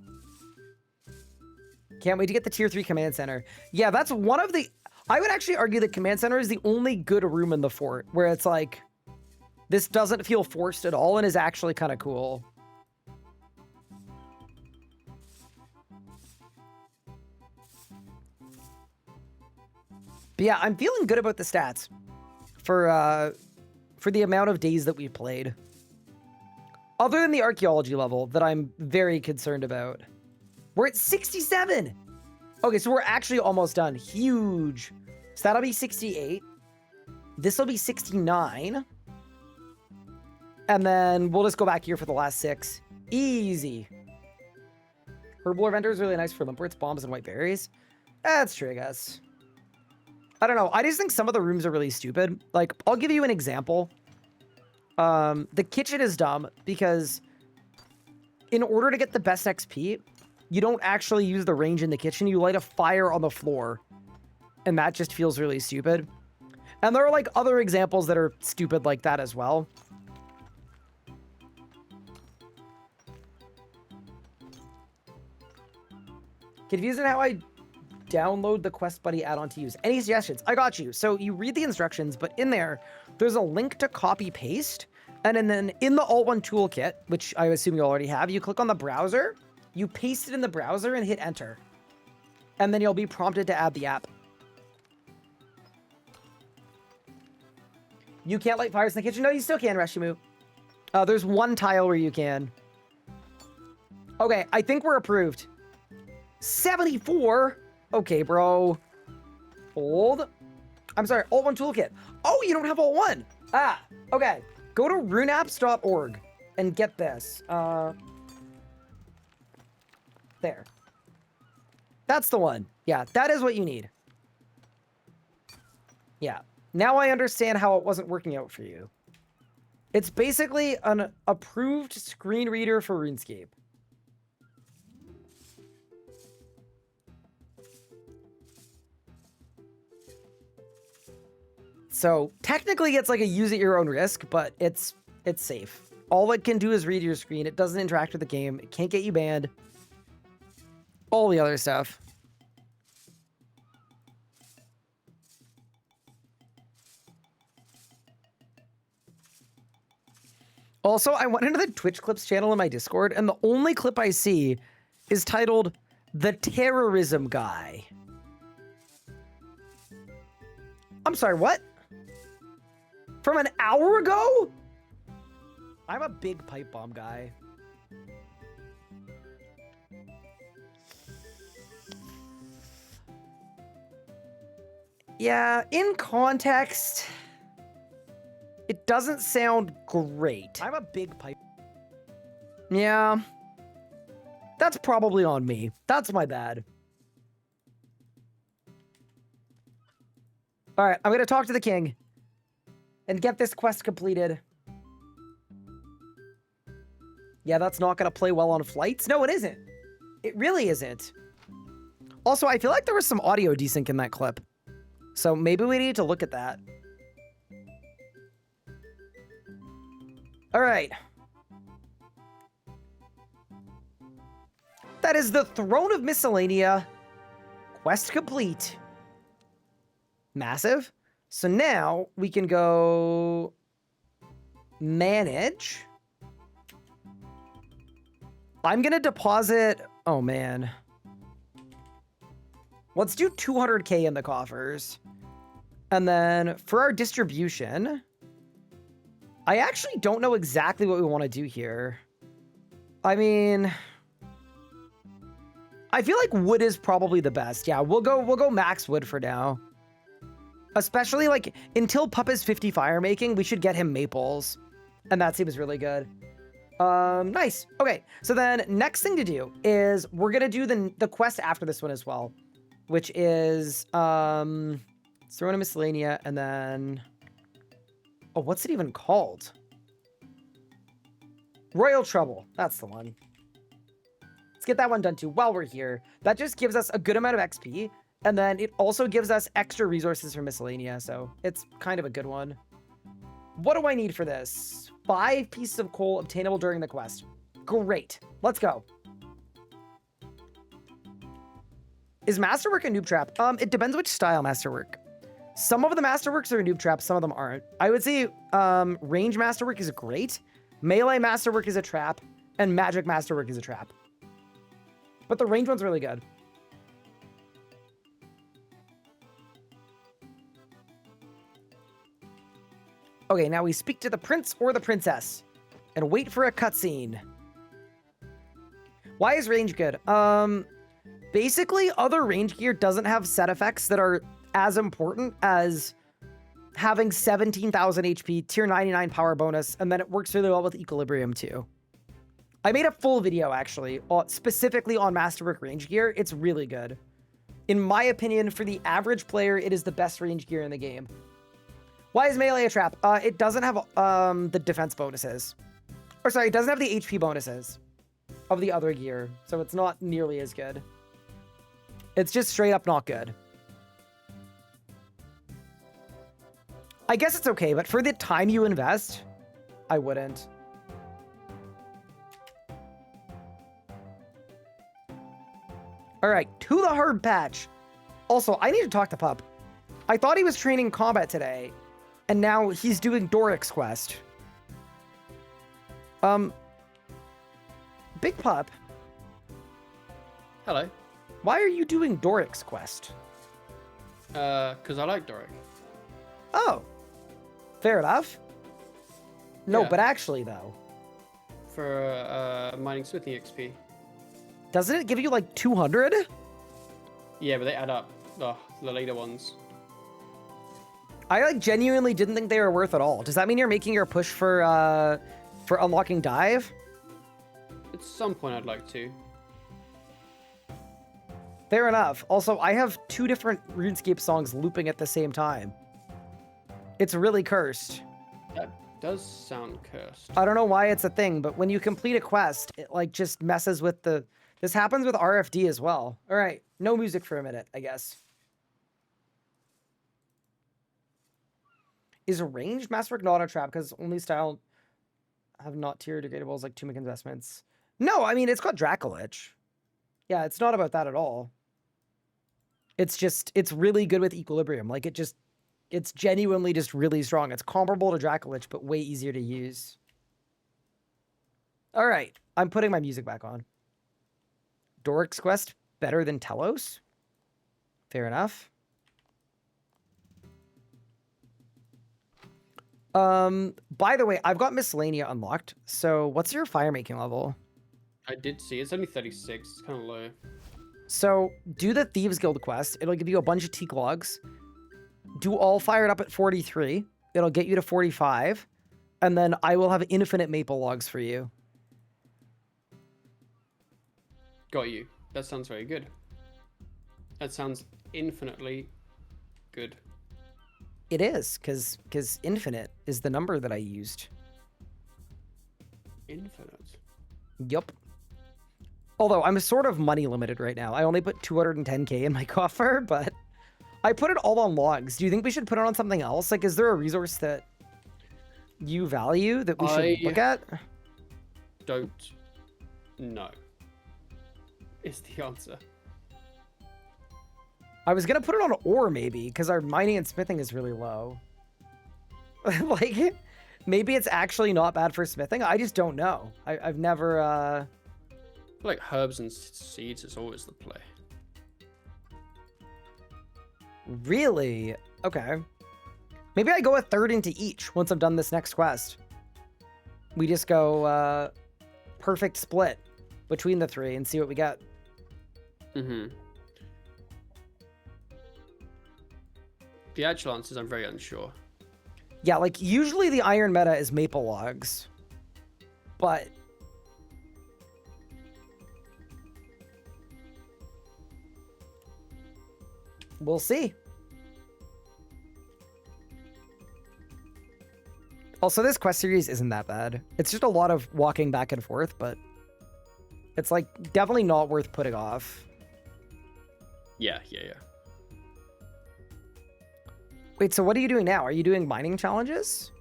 Can't wait to get the tier 3 command center. Yeah, that's one of the... I would actually argue that command center is the only good room in the fort where it's like, this doesn't feel forced at all and is actually kind of cool. But yeah, I'm feeling good about the stats for the amount of days that we've played. Other than the archaeology level that I'm very concerned about. We're at 67. Okay, so we're actually almost done. Huge. So that'll be 68. This will be 69. And then we'll just go back here for the last 6. Easy. Herbivore vendor is really nice for limperts, bombs, and white berries. That's true, I guess. I don't know. I just think some of the rooms are really stupid. Like, I'll give you an example. The kitchen is dumb because in order to get the best XP, you don't actually use the range in the kitchen. You light a fire on the floor. And that just feels really stupid. And there are like other examples that are stupid like that as well. Confused on how I download the Quest Buddy add-on to use. Any suggestions? I got you. So you read the instructions, but in there, there's a link to copy paste. And then in the Alt1 toolkit, which I assume you already have, you click on the browser, you paste it in the browser and hit enter. And then you'll be prompted to add the app. You can't light fires in the kitchen? No, you still can, Reshimu. There's one tile where you can. Okay, I think we're approved. 74? Okay, bro. Hold. I'm sorry, Alt1 toolkit. Oh, you don't have Alt1. Ah, okay. Go to runeapps.org and get this. There. That's the one. Yeah, that is what you need. Yeah. Now I understand how it wasn't working out for you. It's basically an approved screen reader for RuneScape. So technically it's like a use at your own risk, but it's safe. All it can do is read your screen. It doesn't interact with the game. It can't get you banned. All the other stuff. Also, I went into the Twitch clips channel in my Discord, and the only clip I see is titled The Terrorism Guy. I'm sorry, what? From an hour ago? I'm a big pipe bomb guy. Yeah, in context, it doesn't sound great. I'm a big pipe. Yeah. That's probably on me. That's my bad. All right, I'm going to talk to the king and get this quest completed. Yeah, that's not going to play well on flights. No, it isn't. It really isn't. Also, I feel like there was some audio desync in that clip. So maybe we need to look at that. All right. That is the Throne of Miscellaneia. Quest complete. Massive. So now we can go manage. I'm going to deposit. Oh, man. Let's do 200K in the coffers. And then for our distribution, I actually don't know exactly what we want to do here. I mean, I feel like wood is probably the best. Yeah, we'll go max wood for now. Especially like until Pup is 50 fire making, we should get him maples. And that seems really good. Nice. Okay, so then next thing to do is we're gonna do the quest after this one as well, which is throw in a Miscellaneia and then what's it even called? Royal Trouble. That's the one. Let's get that one done too while we're here. That just gives us a good amount of XP, and then it also gives us extra resources for Miscellaneia, so it's kind of a good one. What do I need for this? 5 pieces of coal obtainable during the quest. Great. Let's go. Is Masterwork a noob trap? It depends which style Masterwork. Some of the Masterworks are a noob trap, some of them aren't. I would say Range Masterwork is great, Melee Masterwork is a trap, and Magic Masterwork is a trap. But the range one's really good. Okay, now we speak to the prince or the princess and wait for a cutscene. Why is range good? Basically, other range gear doesn't have set effects that are as important as having 17,000 HP, tier 99 power bonus, and then it works really well with equilibrium too. I made a full video actually, specifically on Masterwork range gear. It's really good. In my opinion, for the average player, it is the best range gear in the game. Why is Melee a trap? It doesn't have the defense bonuses. Or sorry, it doesn't have the HP bonuses of the other gear, so it's not nearly as good. It's just straight up not good. I guess it's okay, but for the time you invest, I wouldn't. All right, to the herb patch. Also, I need to talk to Pup. I thought he was training combat today, and now he's doing Doric's quest. Big Pup. Hello. Why are you doing Doric's quest? Because I like Doric. Oh, fair enough. No, Yeah. but actually though. For mining smithing XP. Doesn't it give you like 200? Yeah, but they add up. The later ones. I like genuinely didn't think they were worth it all. Does that mean you're making your push for unlocking dive? At some point I'd like to. Fair enough. Also, I have 2 different RuneScape songs looping at the same time. It's really cursed. That does sound cursed. I don't know why it's a thing, but when you complete a quest, it like just messes with the... This happens with RFD as well. All right, no music for a minute, I guess. Is ranged Masterwork not a trap because only style have not tier degradables like Tunic investments? No, I mean, it's got Dracolich. Yeah, it's not about that at all. It's just, it's really good with equilibrium. Like it's genuinely just really strong. It's comparable to Dracolich, but way easier to use. All right, I'm putting my music back on. Doric's quest better than Telos? Fair enough. By the way, I've got Miscellaneia unlocked. So what's your fire making level? I did see. It's only 36. It's kind of low. So do the Thieves Guild quest. It'll give you a bunch of teak logs. Do all fired up at 43. It'll get you to 45. And then I will have infinite maple logs for you. Got you. That sounds very good. That sounds infinitely good. It is, because infinite is the number that I used. Infinite? Yup. Although I'm sort of money limited right now. I only put 210k in my coffer, but I put it all on logs. Do you think we should put it on something else? Like, is there a resource that you value that we should look at? Don't know. Is the answer. I was going to put it on ore maybe, because our mining and smithing is really low. Like, maybe it's actually not bad for smithing. I just don't know. I've never... I feel like herbs and seeds is always the play. Really? Okay. Maybe I go a third into each once I'm done this next quest. We just go perfect split between the 3 and see what we get. Mm-hmm. The actual answers, I'm very unsure. Yeah, like usually the iron meta is maple logs, but we'll see. Also, this quest series isn't that bad. It's just a lot of walking back and forth, but it's like definitely not worth putting off. Yeah. Wait, so what are you doing now? Are you doing mining challenges?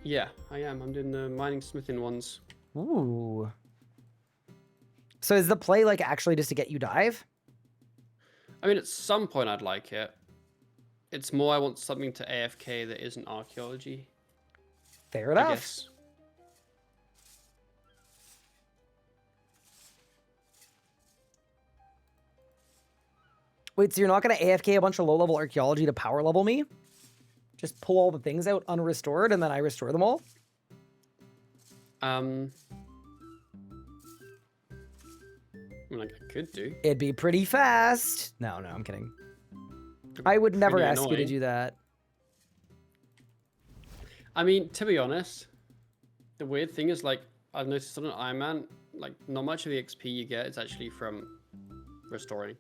Yeah, I am. I'm doing the mining smithing ones. Ooh. So is the play like actually just to get you dive? I mean, at some point I'd like it. It's more I want something to AFK that isn't archaeology. Fair I enough. guess. Wait, so you're not going to AFK a bunch of low-level archaeology to power level me? Just pull all the things out unrestored and then I restore them all? I mean, like I could do. It'd be pretty fast. No, I'm kidding. I would never Pretty ask you to annoying. do that. I mean, to be honest, the weird thing is, like, I've noticed on an Ironman, like, not much of the XP you get is actually from restoring.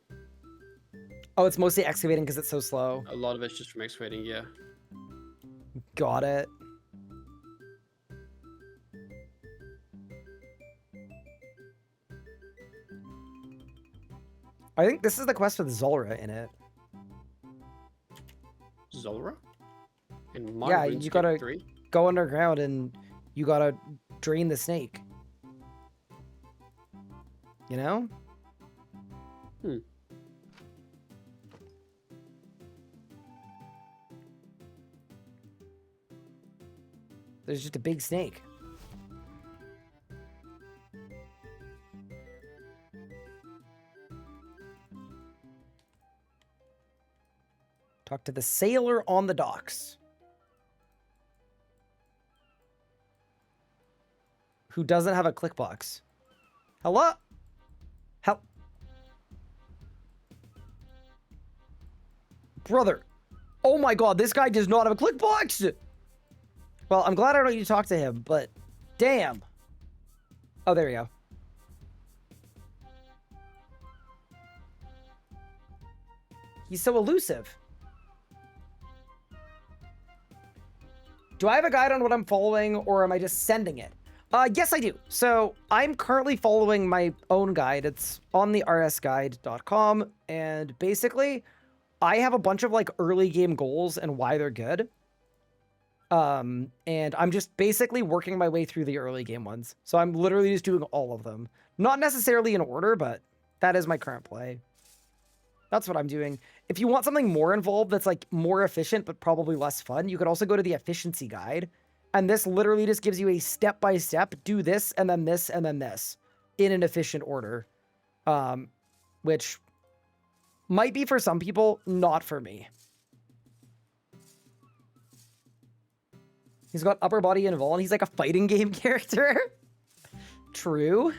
Oh, it's mostly excavating because it's so slow. A lot of it's just from excavating, yeah. Got it. I think this is the quest with Zulra in it. Zolra? In my Yeah, RuneScape you gotta 3? go underground and you gotta drain the snake. You know? Hmm. There's just a big snake. Talk to the sailor on the docks. Who doesn't have a click box. Hello? Help. Brother. Oh my god, this guy does not have a click box! Well, I'm glad I don't need to talk to him, but damn. Oh, there we go. He's so elusive. Do I have a guide on what I'm following, or am I just sending it? Yes, I do. So I'm currently following my own guide. It's on the rsguide.com, and basically, I have a bunch of like early game goals and why they're good. And I'm just basically working my way through the early game ones. So I'm literally just doing all of them. Not necessarily in order, but that is my current play. That's what I'm doing. If you want something more involved that's like more efficient but probably less fun, you could also go to the efficiency guide. And this literally just gives you a step-by-step, do this and then this and then this in an efficient order. Which might be for some people, not for me. He's got upper body and vol, and he's like a fighting game character. True.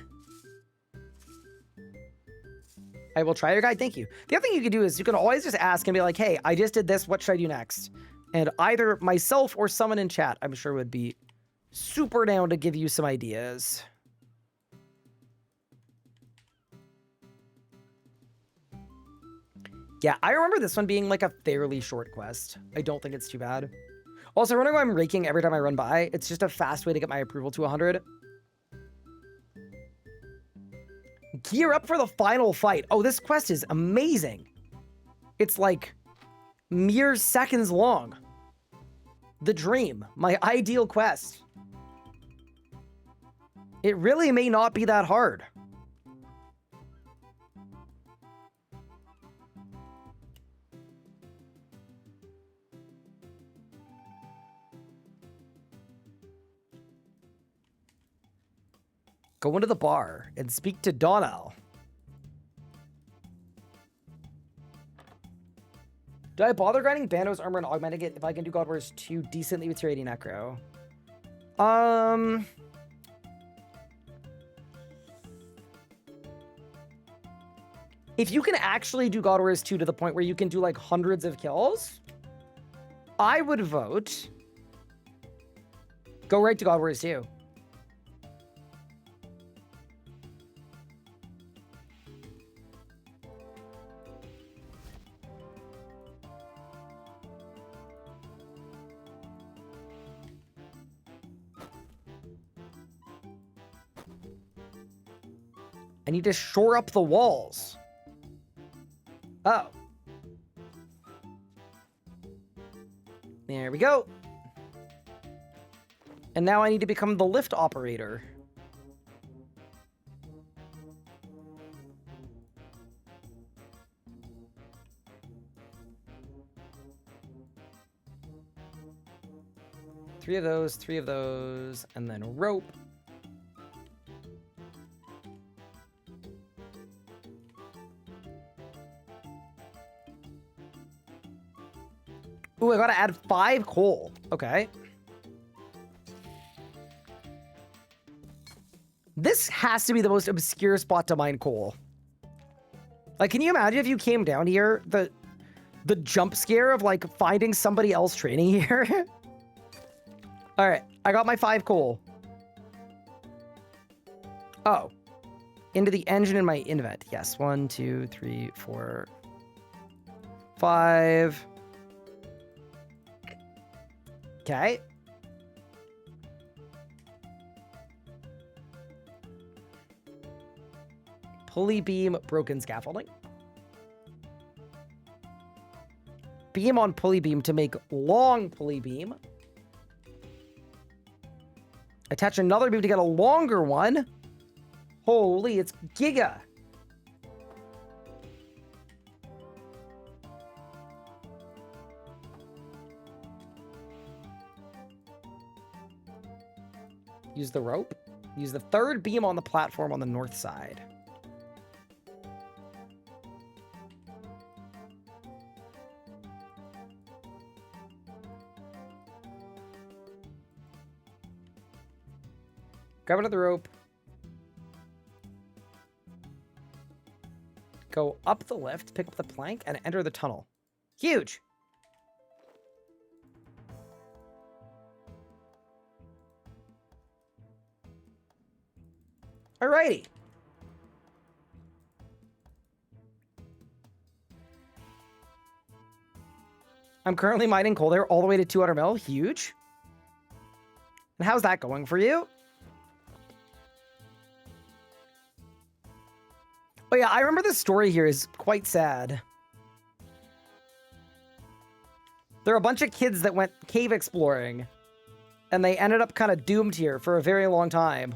I will try your guide. Thank you. The other thing you can do is you can always just ask and be like, hey, I just did this. What should I do next? And either myself or someone in chat, I'm sure, would be super down to give you some ideas. Yeah, I remember this one being like a fairly short quest. I don't think it's too bad. Also, remember I'm raking every time I run by? It's just a fast way to get my approval to 100. Gear up for the final fight. Oh, this quest is amazing. It's like mere seconds long. The dream, my ideal quest. It really may not be that hard. Go into the bar and speak to Donnell. Do I bother grinding Bando's armor and augmenting it if I can do God Wars 2 decently with tier 80 Necro? if you can actually do God Warriors 2 to the point where you can do like hundreds of kills, I would vote go right to God Warriors 2. I need to shore up the walls. Oh. There we go. And now I need to become the lift operator. Three of those, and then a rope. Ooh, I gotta add 5 coal. Okay. This has to be the most obscure spot to mine coal. Like, can you imagine if you came down here, the jump scare of, like, finding somebody else training here? All right, I got my 5 coal. Oh. Into the engine in my invent. Yes, 1, 2, 3, 4, 5. Okay. Pulley beam, broken scaffolding. Beam on pulley beam to make long pulley beam. Attach another beam to get a longer one. Holy, it's giga. Use the rope. Use the third beam on the platform on the north side. Grab another rope. Go up the lift, pick up the plank, and enter the tunnel. Huge! Alrighty. I'm currently mining coal there all the way to 200 mil. Huge. And how's that going for you? Oh yeah, I remember the story here is quite sad. There are a bunch of kids that went cave exploring, and they ended up kind of doomed here for a very long time.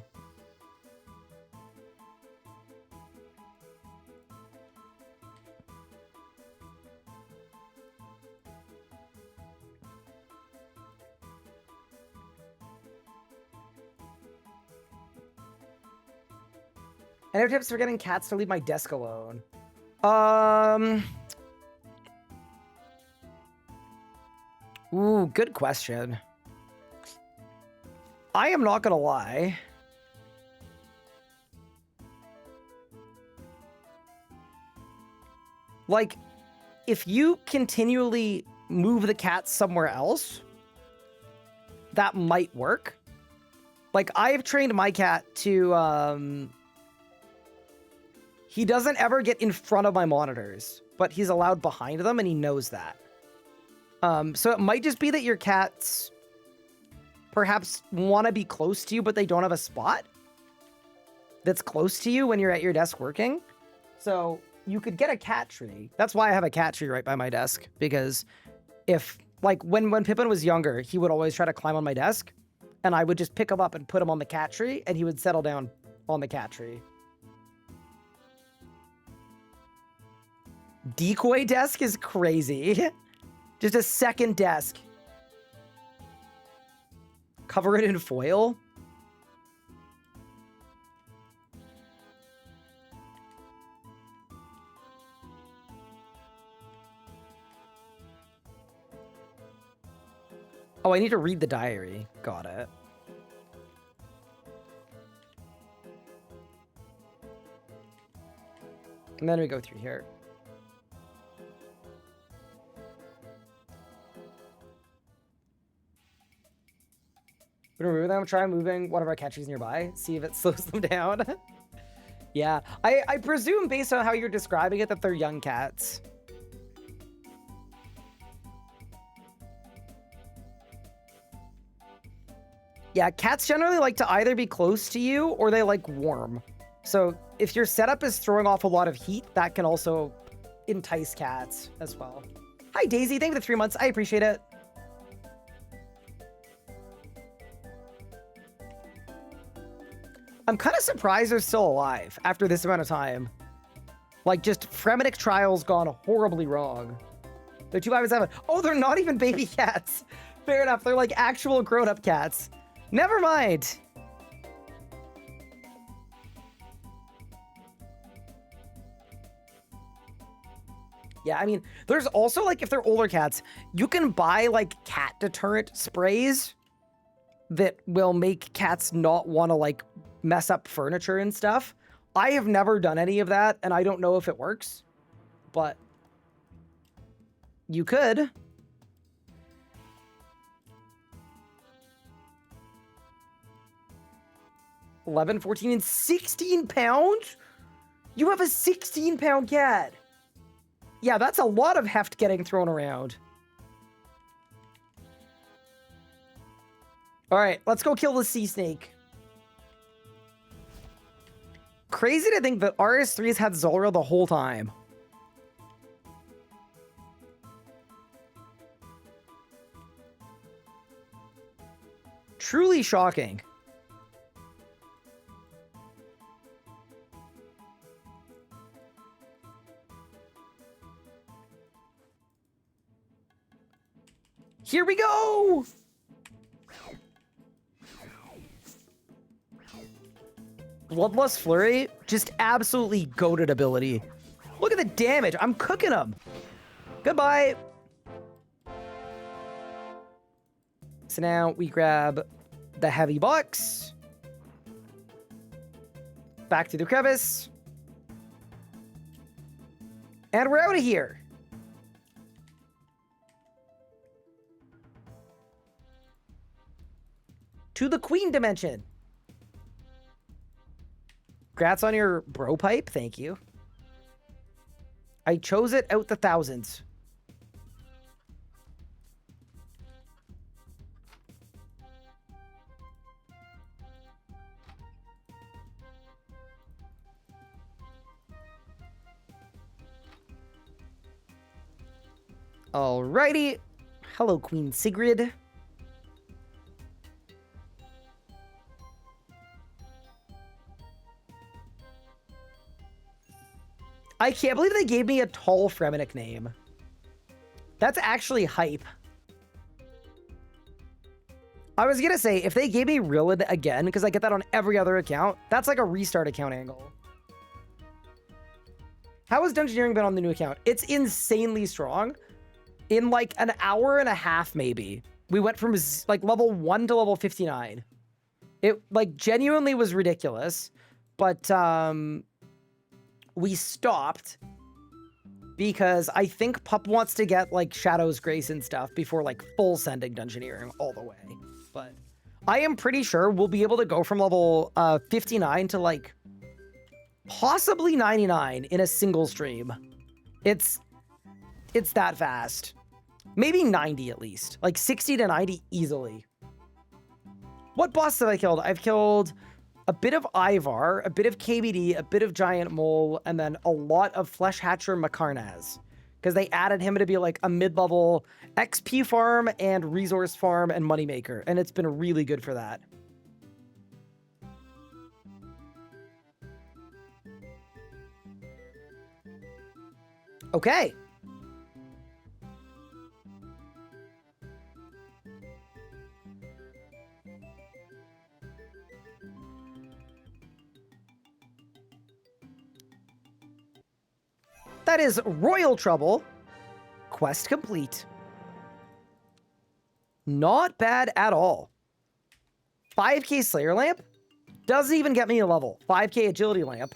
Any other tips for getting cats to leave my desk alone? Ooh, good question. I am not gonna lie. Like, if you continually move the cat somewhere else, that might work. Like, I've trained my cat to, he doesn't ever get in front of my monitors, but he's allowed behind them, and he knows that. So it might just be that your cats perhaps want to be close to you, but they don't have a spot that's close to you when you're at your desk working. So you could get a cat tree. That's why I have a cat tree right by my desk, because if, like, when Pippin was younger, he would always try to climb on my desk, and I would just pick him up and put him on the cat tree, and he would settle down on the cat tree. Decoy desk is crazy. Just a second desk. Cover it in foil. Oh, I need to read the diary. Got it. And then we go through here. We're gonna move them, try moving one of our catchies nearby, see if it slows them down. Yeah, I presume based on how you're describing it that they're young cats. Yeah, cats generally like to either be close to you or they like warm. So if your setup is throwing off a lot of heat, that can also entice cats as well. Hi, Daisy. Thank you for the 3 months. I appreciate it. I'm kind of surprised they're still alive after this amount of time. Like, just Fremenik Trials gone horribly wrong. They're 257. Oh, they're not even baby cats. Fair enough. They're like actual grown-up cats. Never mind. Yeah, I mean, there's also, like, if they're older cats, you can buy, like, cat deterrent sprays that will make cats not want to, like, mess up furniture and stuff. I have never done any of that, and I don't know if it works, but you could. $11, $14, and 16 pounds? You have a 16-pound cat. Yeah, that's a lot of heft getting thrown around. All right, let's go kill the sea snake. Crazy to think that RS3's had Zulrah the whole time. Truly shocking. Here we go! Bloodlust Flurry, just absolutely goated ability. Look at the damage. I'm cooking them. Goodbye. So now we grab the heavy box. Back to the crevice. And we're out of here. To the Queen Dimension. Congrats on your bro pipe. Thank you. I chose it out the thousands. Alrighty. Hello, Queen Sigrid. I can't believe they gave me a tall Fremenik name. That's actually hype. I was gonna say, if they gave me Rune again, because I get that on every other account, that's like a restart account angle. How has Dungeoneering been on the new account? It's insanely strong. In like an hour and a half, maybe, we went from like level 1 to level 59. It like genuinely was ridiculous, but we stopped because I think Pup wants to get like Shadow's Grace and stuff before like full sending Dungeoneering all the way. But I am pretty sure we'll be able to go from level 59 to like possibly 99 in a single stream. It's that fast. Maybe 90 at least. Like 60 to 90 easily. What boss have I killed? I've killed a bit of Ivar, a bit of KBD, a bit of Giant Mole, and then a lot of Flesh Hatcher Makarnaz. Because they added him to be like a mid-level XP farm and resource farm and moneymaker. And it's been really good for that. Okay. That is Royal Trouble. Quest complete. Not bad at all. 5k Slayer Lamp? Doesn't even get me a level. 5k Agility Lamp.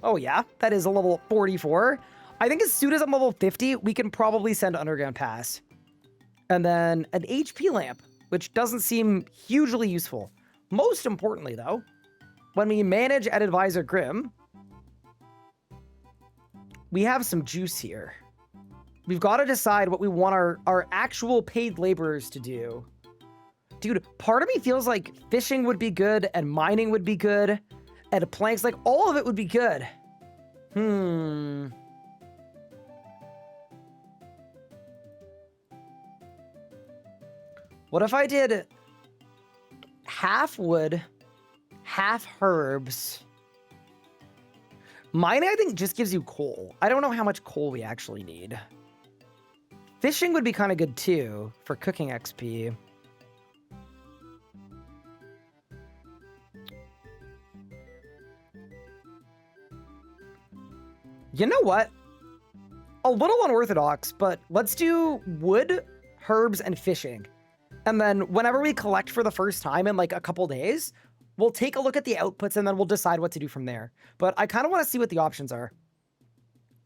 Oh yeah, that is a level 44. I think as soon as I'm level 50, we can probably send Underground Pass. And then an HP lamp, which doesn't seem hugely useful. Most importantly, though, when we manage at Advisor Grim, we have some juice here. We've got to decide what we want our actual paid laborers to do. Dude, part of me feels like fishing would be good, and mining would be good, and planks, like, all of it would be good. What if I did half wood, half herbs? Mining, I think, just gives you coal. I don't know how much coal we actually need. Fishing would be kind of good, too, for cooking XP. You know what? A little unorthodox, but let's do wood, herbs, and fishing. And then whenever we collect for the first time in like a couple days, we'll take a look at the outputs and then we'll decide what to do from there. But I kind of want to see what the options are.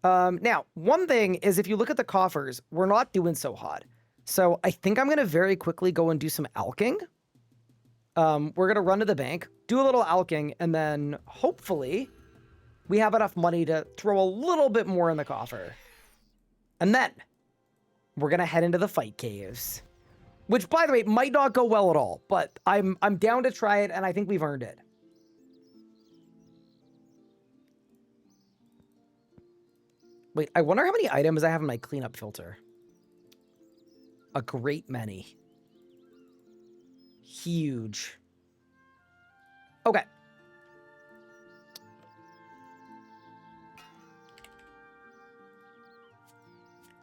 Now, one thing is if you look at the coffers, we're not doing so hot. So I think I'm going to very quickly go and do some alking. We're going to run to the bank, do a little alking, and then hopefully we have enough money to throw a little bit more in the coffer. And then we're going to head into the fight caves. Which, by the way, might not go well at all, but I'm down to try it, and I think we've earned it. Wait, I wonder how many items I have in my cleanup filter. A great many. Huge. Okay.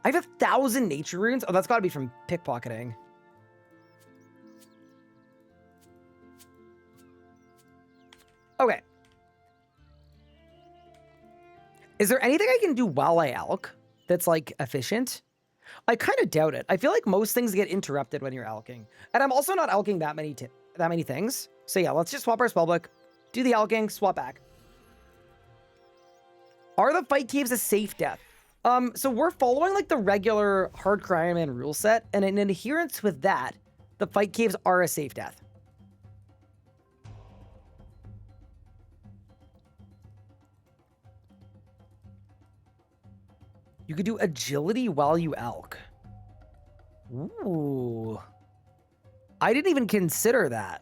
I have 1,000 nature runes? Oh, that's got to be from pickpocketing. Okay. Is there anything I can do while I alk that's, like, efficient? I kind of doubt it. I feel like most things get interrupted when you're alking. And I'm also not alking that many things. So yeah, let's just swap our spellbook, do the alking, swap back. Are the fight caves a safe death? So we're following, like, the regular hardcore Ironman rule set, and in adherence with that, the fight caves are a safe death. You could do agility while you alk. Ooh. I didn't even consider that.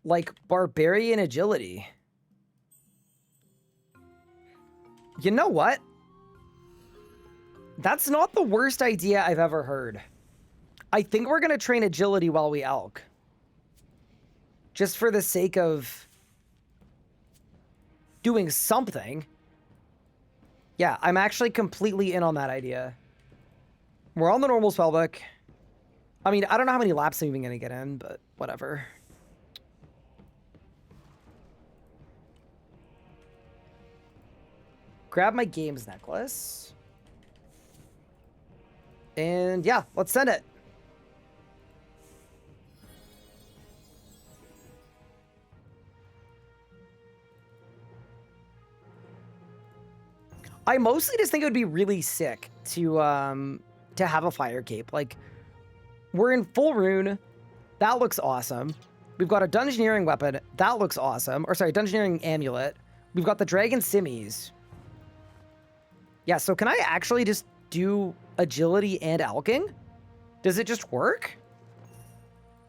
Like barbarian agility. You know what? That's not the worst idea I've ever heard. I think we're going to train agility while we alk. Just for the sake of doing something. Yeah, I'm actually completely in on that idea. We're on the normal spellbook. I mean, I don't know how many laps I'm even going to get in, but whatever. Grab my games necklace. And yeah, let's send it. I mostly just think it would be really sick to have a fire cape. Like, we're in full rune. That looks awesome. We've got a dungeoneering weapon. That looks awesome. Or sorry, dungeoneering amulet. We've got the dragon simmies. Yeah, so can I actually just do agility and alking? Does it just work?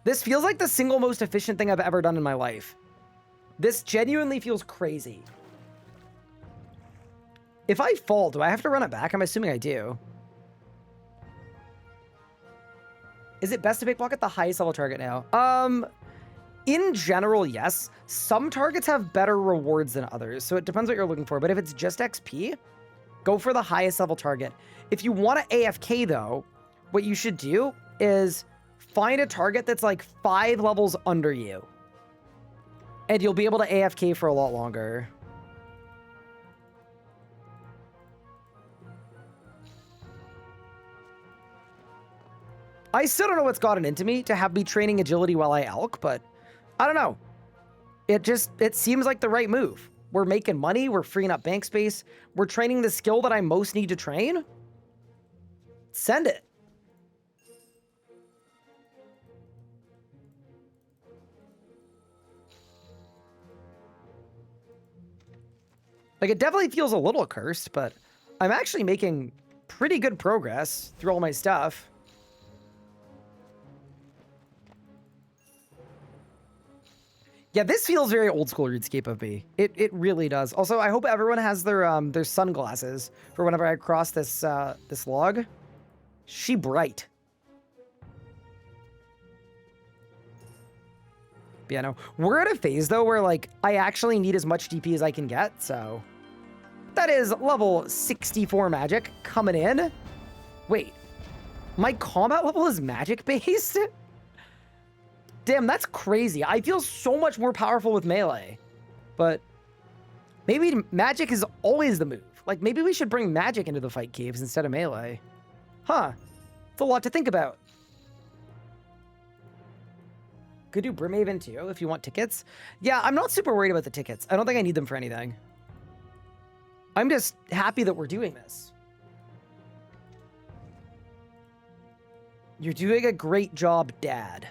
This feels like the single most efficient thing I've ever done in my life. This genuinely feels crazy. If I fall, do I have to run it back? I'm assuming I do. Is it best to pickpocket the highest level target now? In general, yes. Some targets have better rewards than others, so it depends what you're looking for. But if it's just XP, go for the highest level target. If you want to AFK, though, what you should do is find a target that's like 5 levels under you. And you'll be able to AFK for a lot longer. I still don't know what's gotten into me to have me training agility while I elk, but I don't know. It seems like the right move. We're making money, we're freeing up bank space, we're training the skill that I most need to train. Send it. Like, it definitely feels a little cursed, but I'm actually making pretty good progress through all my stuff. Yeah, this feels very old school RuneScape of me. It really does. Also, I hope everyone has their sunglasses for whenever I cross this this log. She bright. But yeah, no. We're at a phase though where like I actually need as much DP as I can get, so that is level 64 magic coming in. Wait. My combat level is magic based? Damn, that's crazy. I feel so much more powerful with melee. But maybe magic is always the move. Like, maybe we should bring magic into the fight caves instead of melee. Huh. It's a lot to think about. Could do Brimhaven too if you want tickets. Yeah, I'm not super worried about the tickets. I don't think I need them for anything. I'm just happy that we're doing this. You're doing a great job, Dad.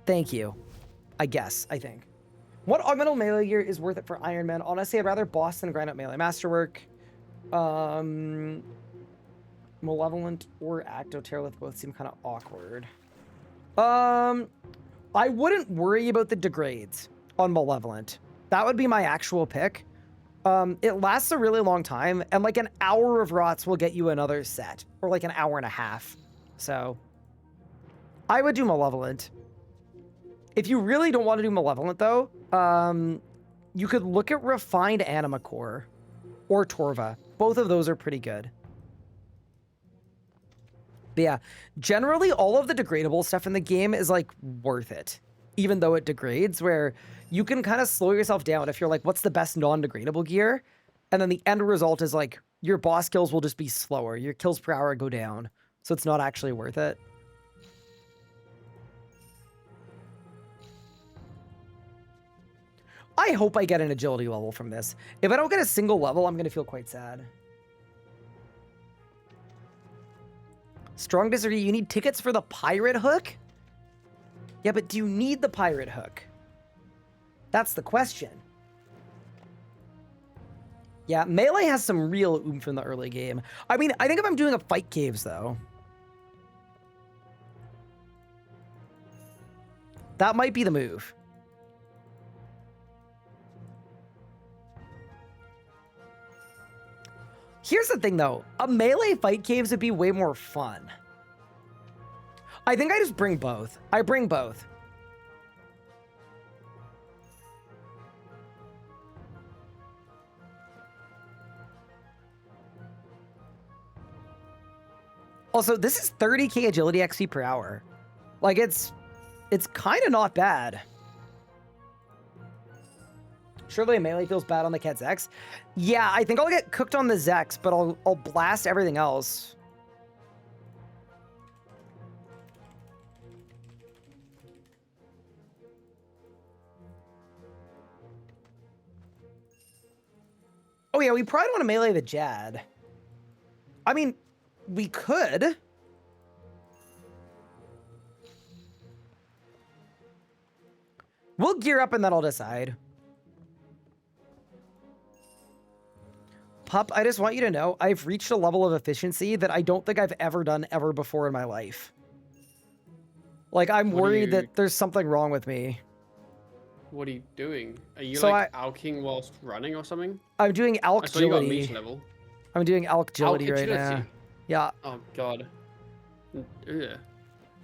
Thank you. I think. What augmental melee gear is worth it for Ironman? Honestly, I'd rather boss than grind out melee masterwork. Malevolent or Actoterolith both seem kind of awkward. I wouldn't worry about the degrades on Malevolent. That would be my actual pick. It lasts a really long time, and like an hour of rots will get you another set, or like an hour and a half. So I would do Malevolent. If you really don't want to do Malevolent, though, you could look at Refined Anima Core or Torva. Both of those are pretty good. But yeah, generally all of the degradable stuff in the game is like worth it, even though it degrades, where you can kind of slow yourself down if you're like, what's the best non-degradable gear? And then the end result is like your boss kills will just be slower. Your kills per hour go down. So it's not actually worth it. I hope I get an agility level from this. If I don't get a single level, I'm going to feel quite sad. Strong disagree. You need tickets for the pirate hook? Yeah, but do you need the pirate hook? That's the question. Yeah, melee has some real oomph in the early game. I mean, I think if I'm doing a fight caves, though, that might be the move. Here's the thing, though. A melee fight caves would be way more fun. I think I just bring both. I bring both. Also, this is 30k agility XP per hour. Like, it's kind of not bad. Surely a melee feels bad on the Ket Zex. Yeah, I think I'll get cooked on the Zex, but I'll blast everything else. Oh yeah, we probably want to melee the Jad. I mean, we could. We'll gear up and then I'll decide. Pup, I just want you to know, I've reached a level of efficiency that I don't think I've ever done ever before in my life. Like, I'm worried that there's something wrong with me. What are you doing? Are you So like alking whilst running or something? I'm doing alk I saw you got agility. meat level. I'm doing alk agility right agility? now. Yeah. Oh god. Ugh.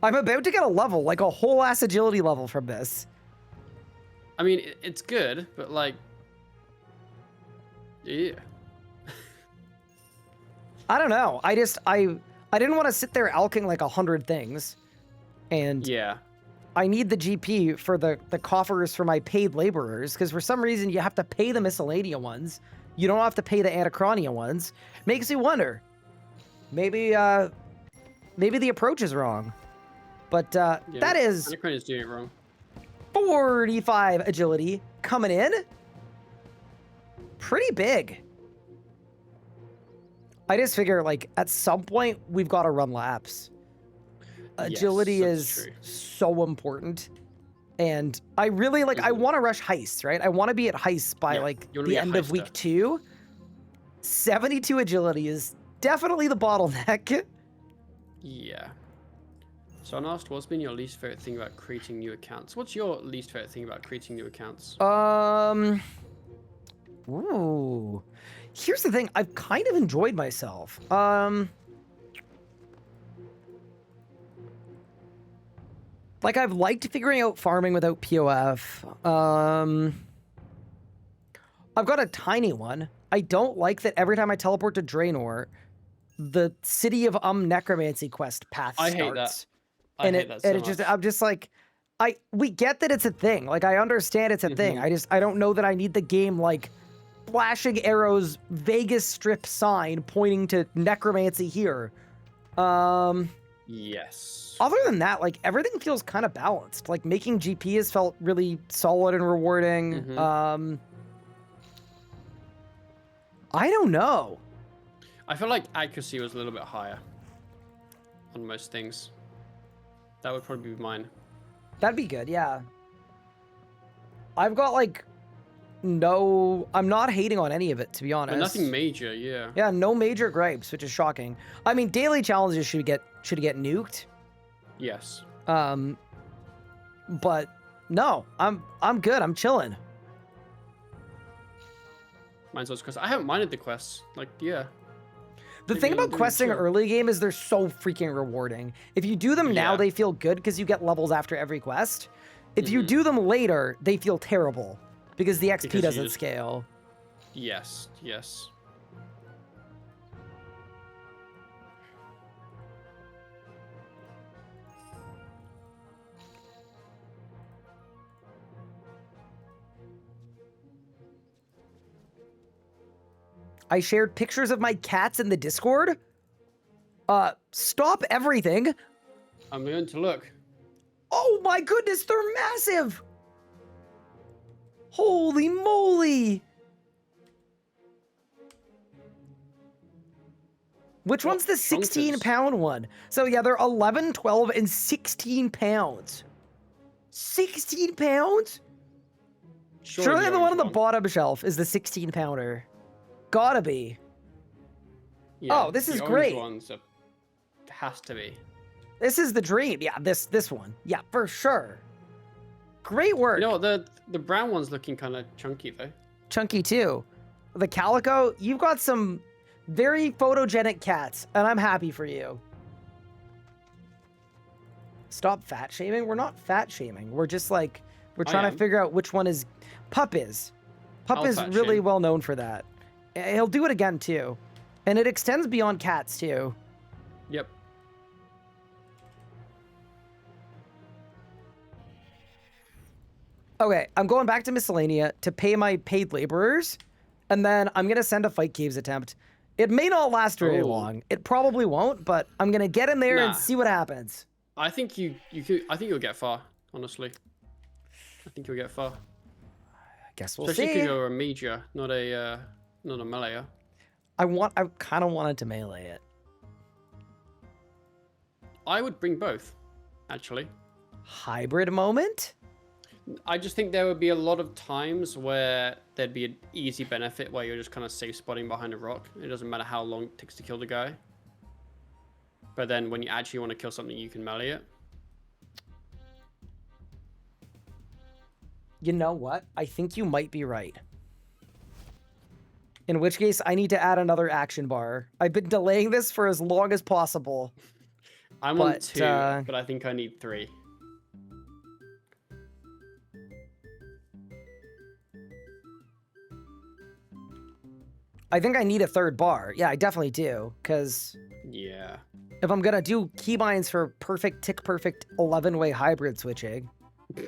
I'm about to get a level, like a whole ass agility level from this. I mean, it's good, but like, yeah. I don't know. I didn't want to sit there alking like 100 things. And Yeah. I need the GP for the coffers for my paid laborers, because for some reason you have to pay the Miscellaneia ones. You don't have to pay the Anachronia ones. Makes you wonder. Maybe the approach is wrong. But that is Anacron is doing it wrong. 45 agility coming in. Pretty big. I just figure, like, at some point, we've got to run laps. Agility Yes, is that's true. so important. And I really, like, I want to rush heists, right? I want to be at heists by, Yeah, like, you wanna the be a end of heister. week 2. 72 agility is definitely the bottleneck. Yeah. So I asked, what's been your least favorite thing about creating new accounts? What's your least favorite thing about creating new accounts? Ooh. Here's the thing, I've kind of enjoyed myself. Like, I've liked figuring out farming without POF. I've got a tiny one. I don't like that every time I teleport to Draenor, the City of Necromancy quest path I starts. hate that. I hate that so and it just, much. I'm just like, we get that it's a thing. Like, I understand it's a thing. I don't know that I need the game, like, flashing arrows, Vegas Strip sign pointing to necromancy here. Yes. Other than that, like, everything feels kind of balanced. Like, making GP has felt really solid and rewarding. I don't know. I feel like accuracy was a little bit higher on most things. That would probably be mine. That'd be good, yeah. I've got, like, no... I'm not hating on any of it, to be honest. But nothing major, yeah. Yeah, no major gripes, which is shocking. I mean, daily challenges should get nuked. Yes. But no, I'm good. I'm chilling. Mine's also quests. I haven't minded the quests. Like, yeah. The Maybe thing I'm about doing questing chill. early game is they're so freaking rewarding. If you do them now, Yeah. they feel good because you get levels after every quest. If you do them later, they feel terrible because the XP Because you doesn't just- scale. Yes, yes. I shared pictures of my cats in the Discord. Stop everything. I'm going to look. Oh my goodness, they're massive. Holy moly. Which What one's the chonkers? 16-pound one? So yeah, they're 11, 12, and 16 pounds. 16 pounds? Surely the one on the bottom shelf is the 16-pounder. Gotta be. Yeah, Oh, this the is orange great. Ones are, has to be. This is the dream. Yeah, this one. Yeah, for sure. Great work. You know what? The brown one's looking kind of chunky though. Chunky too. The calico, you've got some very photogenic cats, and I'm happy for you. Stop fat shaming. We're not fat shaming. We're just like, we're trying to figure out which one is. Pup is. Pup I'll is fat really shame. well known for that. He'll do it again too. And it extends beyond cats too. Yep. Okay, I'm going back to Miscellaneia to pay my paid laborers, and then I'm gonna send a Fight Caves attempt. It may not last very Ooh. long. It probably won't, but I'm gonna get in there and Nah. see what happens. I think you could. I think you'll get far. Honestly, I think you'll get far. I guess we'll Especially see. because you're a major, not a melee. I kind of wanted to melee it. I would bring both, actually. Hybrid moment? I just think there would be a lot of times where there'd be an easy benefit where you're just kind of safe spotting behind a rock. It doesn't matter how long it takes to kill the guy. But then when you actually want to kill something, you can melee it. You know what? I think you might be right. In which case, I need to add another action bar. I've been delaying this for as long as possible. I'm on But, 2, but I think I need 3. I think I need a third bar. Yeah, I definitely do. Because Yeah. if I'm going to do keybinds for perfect, tick perfect 11-way hybrid switching,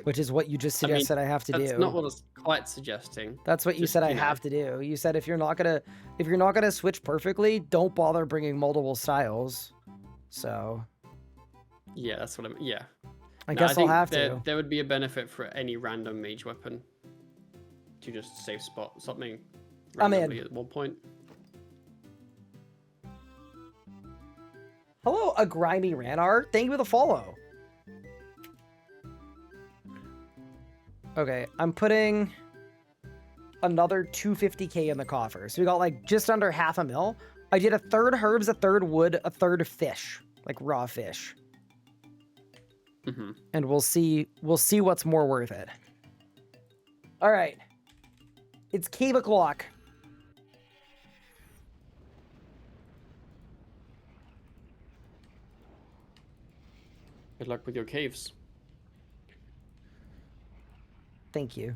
which is what you just I mean, suggested I have to That's do. not what I was quite suggesting. That's what you Just, said I you know. have to do. You said if you're not gonna switch perfectly, don't bother bringing multiple styles. So Yeah, that's what I mean. Yeah. I No, guess I'll think have there, to. There would be a benefit for any random mage weapon to just safe spot something I'm in. randomly at one point. Hello, a grimy Ranar. Thank you for the follow. Okay, I'm putting another 250k in the coffer. So we got like just under half a mil. I did a third herbs, a third wood, a third fish, like raw fish. Mm-hmm. And we'll see what's more worth it. All right. It's cave o'clock. Good luck with your caves. Thank you.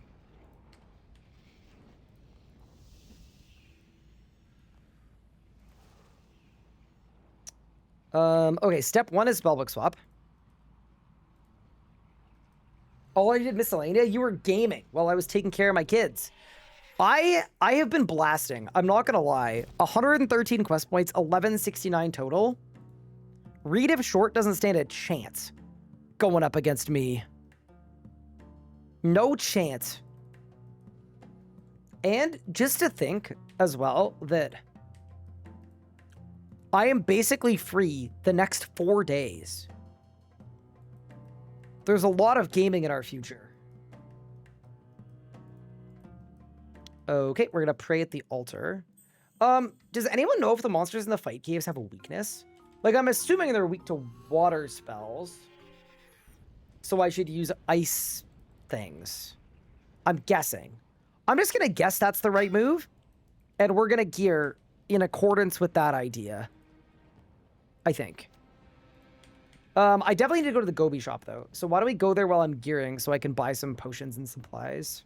Okay, step 1 is spellbook swap. Oh, I did Miscellaneia? You were gaming while I was taking care of my kids. I have been blasting. I'm not gonna lie. 113 quest points, 1169 total. Read if short doesn't stand a chance going up against me. No chance. And just to think as well that I am basically free the next 4 days. There's a lot of gaming in our future. Okay, we're gonna pray at the altar. Does anyone know if the monsters in the fight caves have a weakness? Like, I'm assuming they're weak to water spells. So I should use ice things. I'm guessing. I'm just gonna guess that's the right move. And we're gonna gear in accordance with that idea. I think. I definitely need to go to the Gobi shop, though. So why don't we go there while I'm gearing so I can buy some potions and supplies.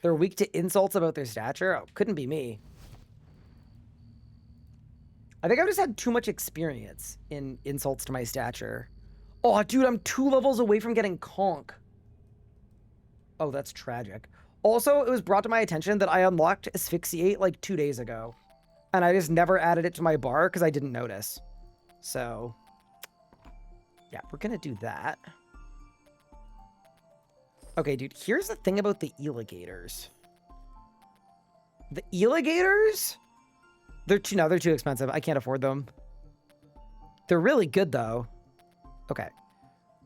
They're weak to insults about their stature? Oh, couldn't be me. I think I've just had too much experience in insults to my stature. Oh, dude, I'm 2 levels away from getting conk. Oh, that's tragic. Also, it was brought to my attention that I unlocked Asphyxiate like 2 days ago. And I just never added it to my bar because I didn't notice. So, yeah, we're going to do that. Okay, dude, here's the thing about the Eligators. The Eligators? They're too expensive. I can't afford them. They're really good, though. Okay.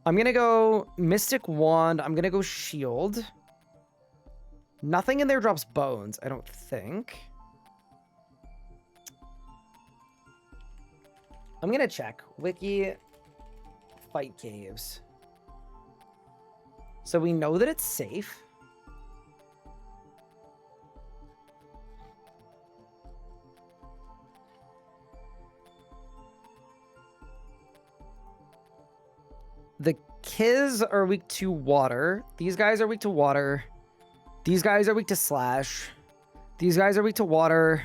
I'm going to go Mystic Wand. I'm going to go Shield. Nothing in there drops bones, I don't think. I'm going to check. Wiki fight caves. So we know that it's safe. The Kiz are weak to water. These guys are weak to water. These guys are weak to slash. These guys are weak to water.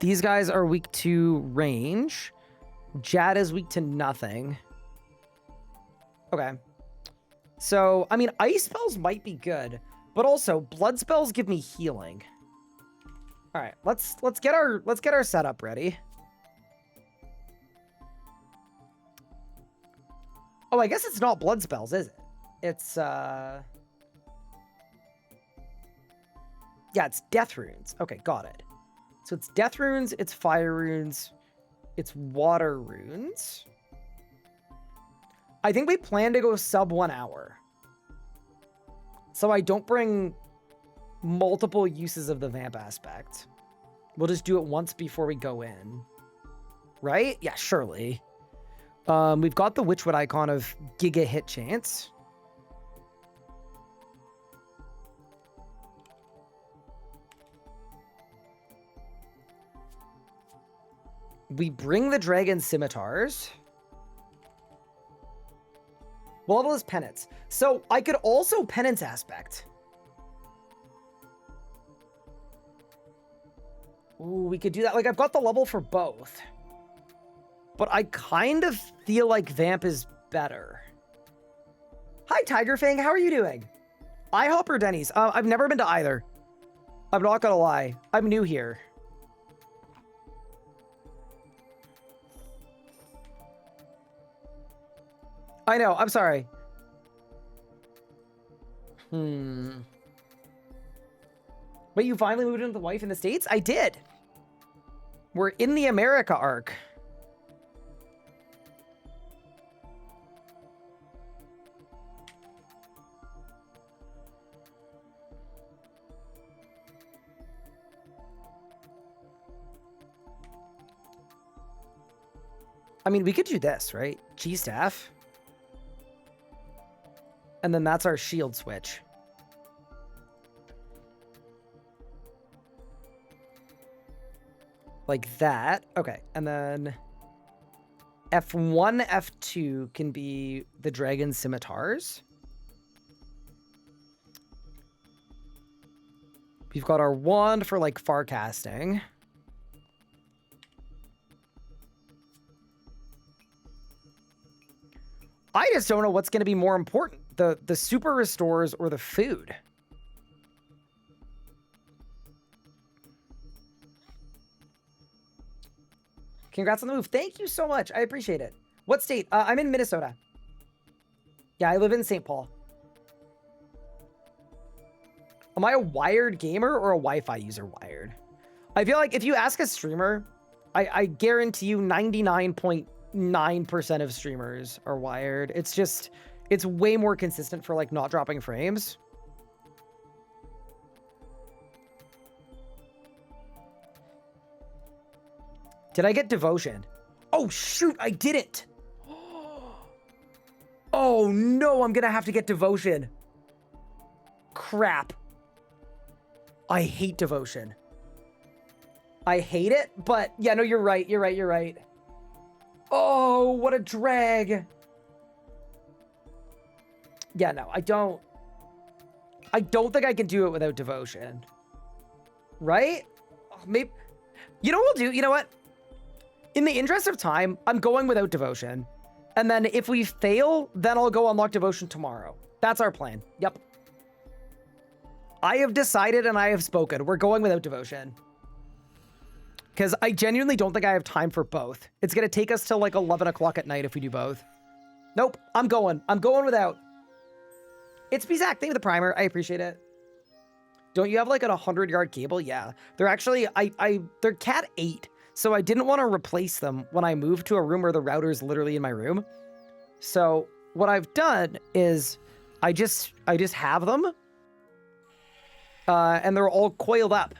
These guys are weak to range. Jad is weak to nothing. Okay. So, I mean, ice spells might be good, but also blood spells give me healing. All right, let's get our setup ready. Oh, I guess it's not blood spells, is it? It's yeah, it's death runes. Okay, got it. So it's death runes, it's fire runes, it's water runes. I think we plan to go sub 1 hour. So I don't bring multiple uses of the vamp aspect. We'll just do it once before we go in. Right? Yeah, surely. We've got the Witchwood icon of Giga hit chance. We bring the dragon scimitars. What level is penance? So I could also penance aspect. Ooh, we could do that. Like, I've got the level for both. But I kind of feel like Vamp is better. Hi, Tiger Fang. How are you doing? IHOP or Denny's? I've never been to either. I'm not gonna lie. I'm new here. I know, I'm sorry. Wait, you finally moved in with the wife in the States? I did. We're in the America arc. I mean, we could do this, right? G-staff. And then that's our shield switch. Like that. Okay, and then F1, F2 can be the dragon scimitars. We've got our wand for like far casting. I just don't know what's going to be more important, the super restores or the food. Congrats on the move. Thank you so much. I appreciate it. What state? I'm in Minnesota. Yeah, I live in St. Paul. Am I a wired gamer or a Wi-Fi user wired? I feel like if you ask a streamer, I guarantee you 99.9% of streamers are wired. It's just, it's way more consistent for like not dropping frames. Did I get devotion? Oh shoot, I didn't. Oh no, I'm gonna have to get devotion. Crap. I hate devotion. I hate it, but yeah, no, you're right. You're right. Oh, what a drag. Yeah, no, I don't think I can do it without devotion. Right? Maybe, you know what we'll do? You know what? In the interest of time, I'm going without devotion. And then if we fail, then I'll go unlock devotion tomorrow. That's our plan. Yep. I have decided and I have spoken. We're going without devotion. Because I genuinely don't think I have time for both. It's going to take us till like 11 o'clock at night if we do both. Nope. I'm going without. It's Bizak. Thank you for the primer. I appreciate it. Don't you have like an 100-yard cable? Yeah. They're actually, they're Cat 8. So I didn't want to replace them when I moved to a room where the router is literally in my room. So what I've done is I just have them. And they're all coiled up.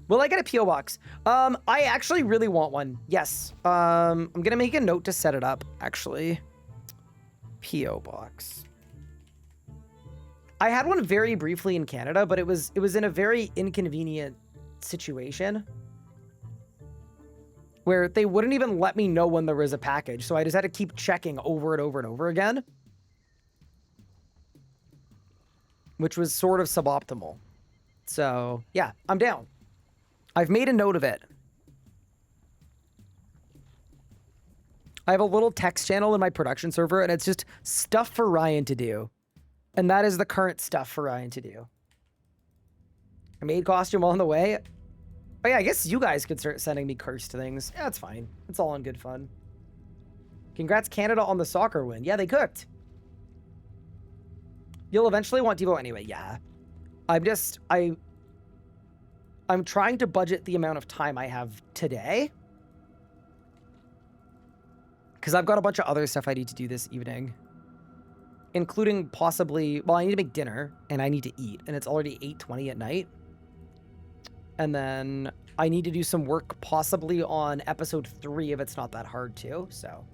Will I get a P.O. box? I actually really want one. Yes. I'm going to make a note to set it up, actually. P.O. box. I had one very briefly in Canada, but it was in a very inconvenient situation where they wouldn't even let me know when there was a package. So I just had to keep checking over and over and over again, which was sort of suboptimal. So yeah, I'm down. I've made a note of it. I have a little text channel in my production server, and it's just stuff for Ryan to do. And that is the current stuff for Ryan to do. I made costume on the way. Oh yeah, I guess you guys could start sending me cursed things. Yeah, it's fine. It's all in good fun. Congrats Canada on the soccer win. Yeah, they cooked. You'll eventually want Devo anyway. Yeah. I'm trying to budget the amount of time I have today. Because I've got a bunch of other stuff I need to do this evening. Including possibly, well, I need to make dinner and I need to eat. And it's already 8:20 at night. And then I need to do some work possibly on episode 3 if it's not that hard too, so.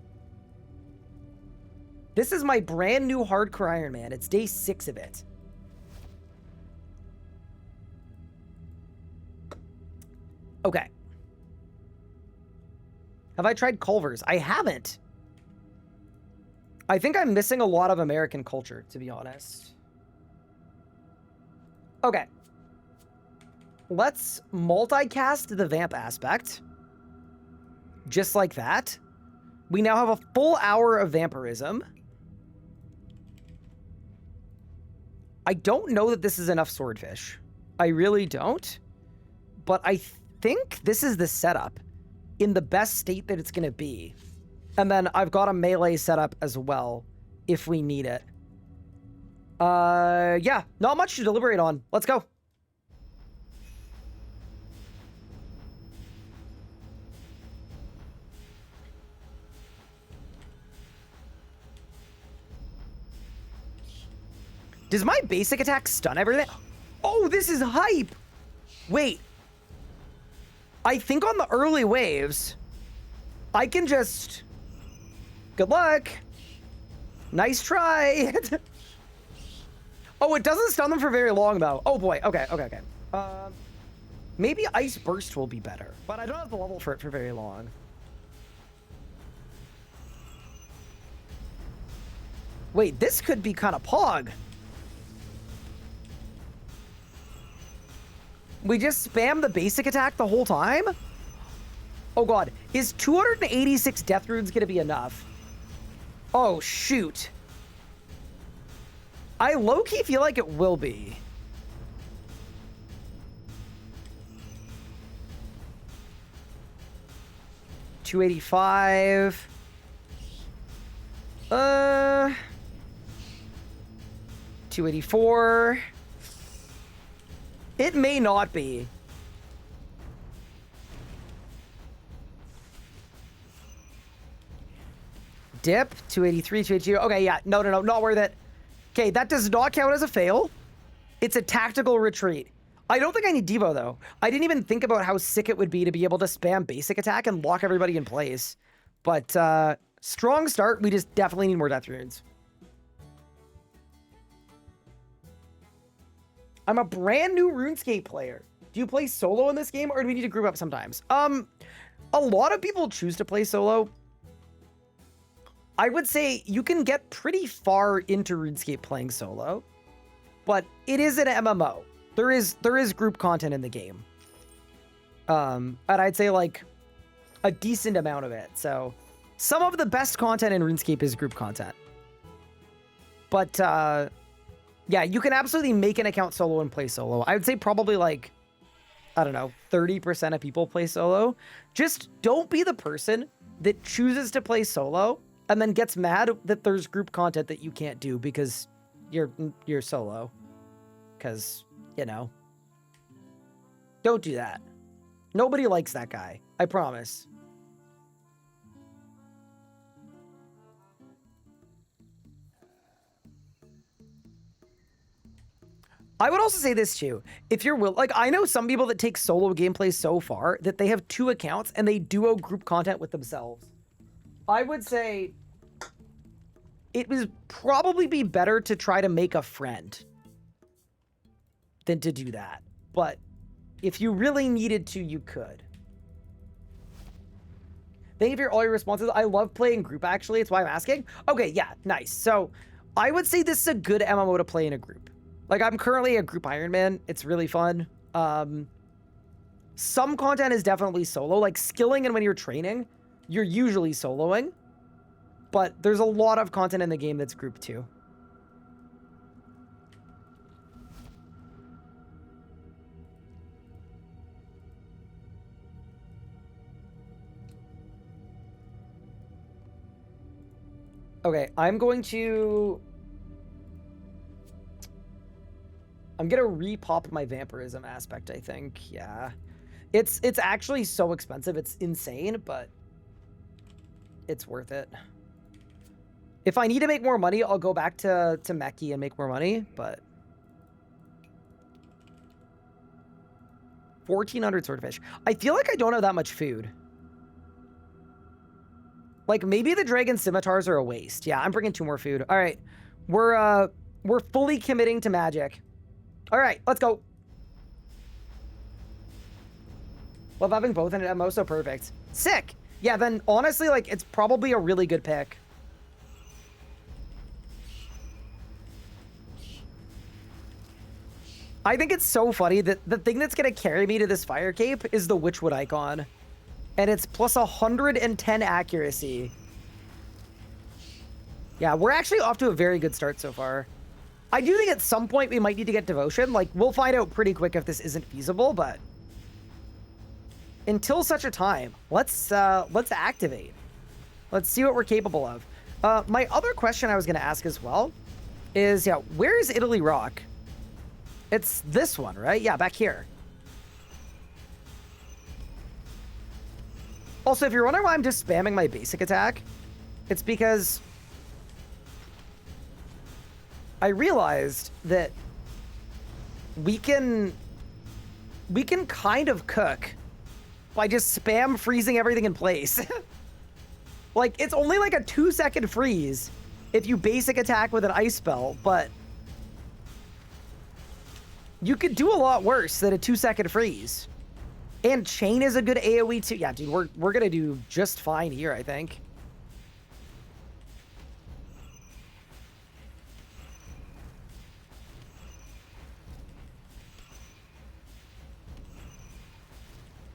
This is my brand new hardcore Ironman. It's day 6 of it. Okay. Have I tried Culver's? I haven't. I think I'm missing a lot of American culture, to be honest. Okay. Let's multicast the vamp aspect. Just like that. We now have a full hour of vampirism. I don't know that this is enough swordfish. I really don't. But I think this is the setup in the best state that it's going to be. And then I've got a melee setup as well if we need it. Yeah, not much to deliberate on. Let's go. Does my basic attack stun everything? Oh, this is hype. Wait. I think on the early waves, I can just... Good luck. Nice try. Oh, it doesn't stun them for very long, though. Oh, boy. Okay. Maybe Ice Burst will be better, but I don't have the level for it for very long. Wait, this could be kind of pog. We just spam the basic attack the whole time? Oh god, is 286 death runes gonna be enough? Oh shoot. I low-key feel like it will be. $285. 284. It may not be. Dip, 283, 282. Okay, yeah, no, not worth it. Okay, that does not count as a fail. It's a tactical retreat. I don't think I need Devo, though. I didn't even think about how sick it would be to be able to spam basic attack and lock everybody in place. But, strong start. We just definitely need more death runes. I'm a brand new RuneScape player. Do you play solo in this game, or do we need to group up sometimes? A lot of people choose to play solo. I would say you can get pretty far into RuneScape playing solo, but it is an MMO. There is group content in the game. And I'd say like a decent amount of it. So some of the best content in RuneScape is group content. But yeah, you can absolutely make an account solo and play solo. I would say probably like, I don't know, 30% of people play solo. Just don't be the person that chooses to play solo and then gets mad that there's group content that you can't do because you're solo. Because, you know, don't do that. Nobody likes that guy. I promise. I would also say this too. If you're like, I know some people that take solo gameplay so far that they have 2 accounts and they duo group content with themselves. I would say it would probably be better to try to make a friend than to do that. But if you really needed to, you could. Thank you for all your responses. I love playing group, actually. It's why I'm asking. Okay, yeah, nice. So I would say this is a good MMO to play in a group. Like, I'm currently a group Ironman. It's really fun. Some content is definitely solo. Like, skilling and when you're training, you're usually soloing. But there's a lot of content in the game that's group too. Okay, I'm gonna repop my vampirism aspect, I think. Yeah. It's actually so expensive. It's insane, but it's worth it. If I need to make more money, I'll go back to Meki and make more money, but 1,400 swordfish. I feel like I don't have that much food. Like, maybe the dragon scimitars are a waste. Yeah, I'm bringing 2 more food. All right. We're fully committing to magic. All right, let's go. Love having both in an MMO, so perfect. Sick. Yeah, then honestly, like, it's probably a really good pick. I think it's so funny that the thing that's going to carry me to this fire cape is the Witchwood icon. And it's plus 110 accuracy. Yeah, we're actually off to a very good start so far. I do think at some point we might need to get devotion. Like, we'll find out pretty quick if this isn't feasible, but until such a time, let's activate. Let's see what we're capable of. My other question I was going to ask as well is, yeah, where is Italy Rock? It's this one, right? Yeah, back here. Also, if you're wondering why I'm just spamming my basic attack, it's because I realized that we can kind of cook by just spam freezing everything in place. Like, it's only like a 2-second freeze if you basic attack with an ice spell, but you could do a lot worse than a 2-second freeze. And chain is a good AoE too. Yeah, dude, we're gonna do just fine here, I think.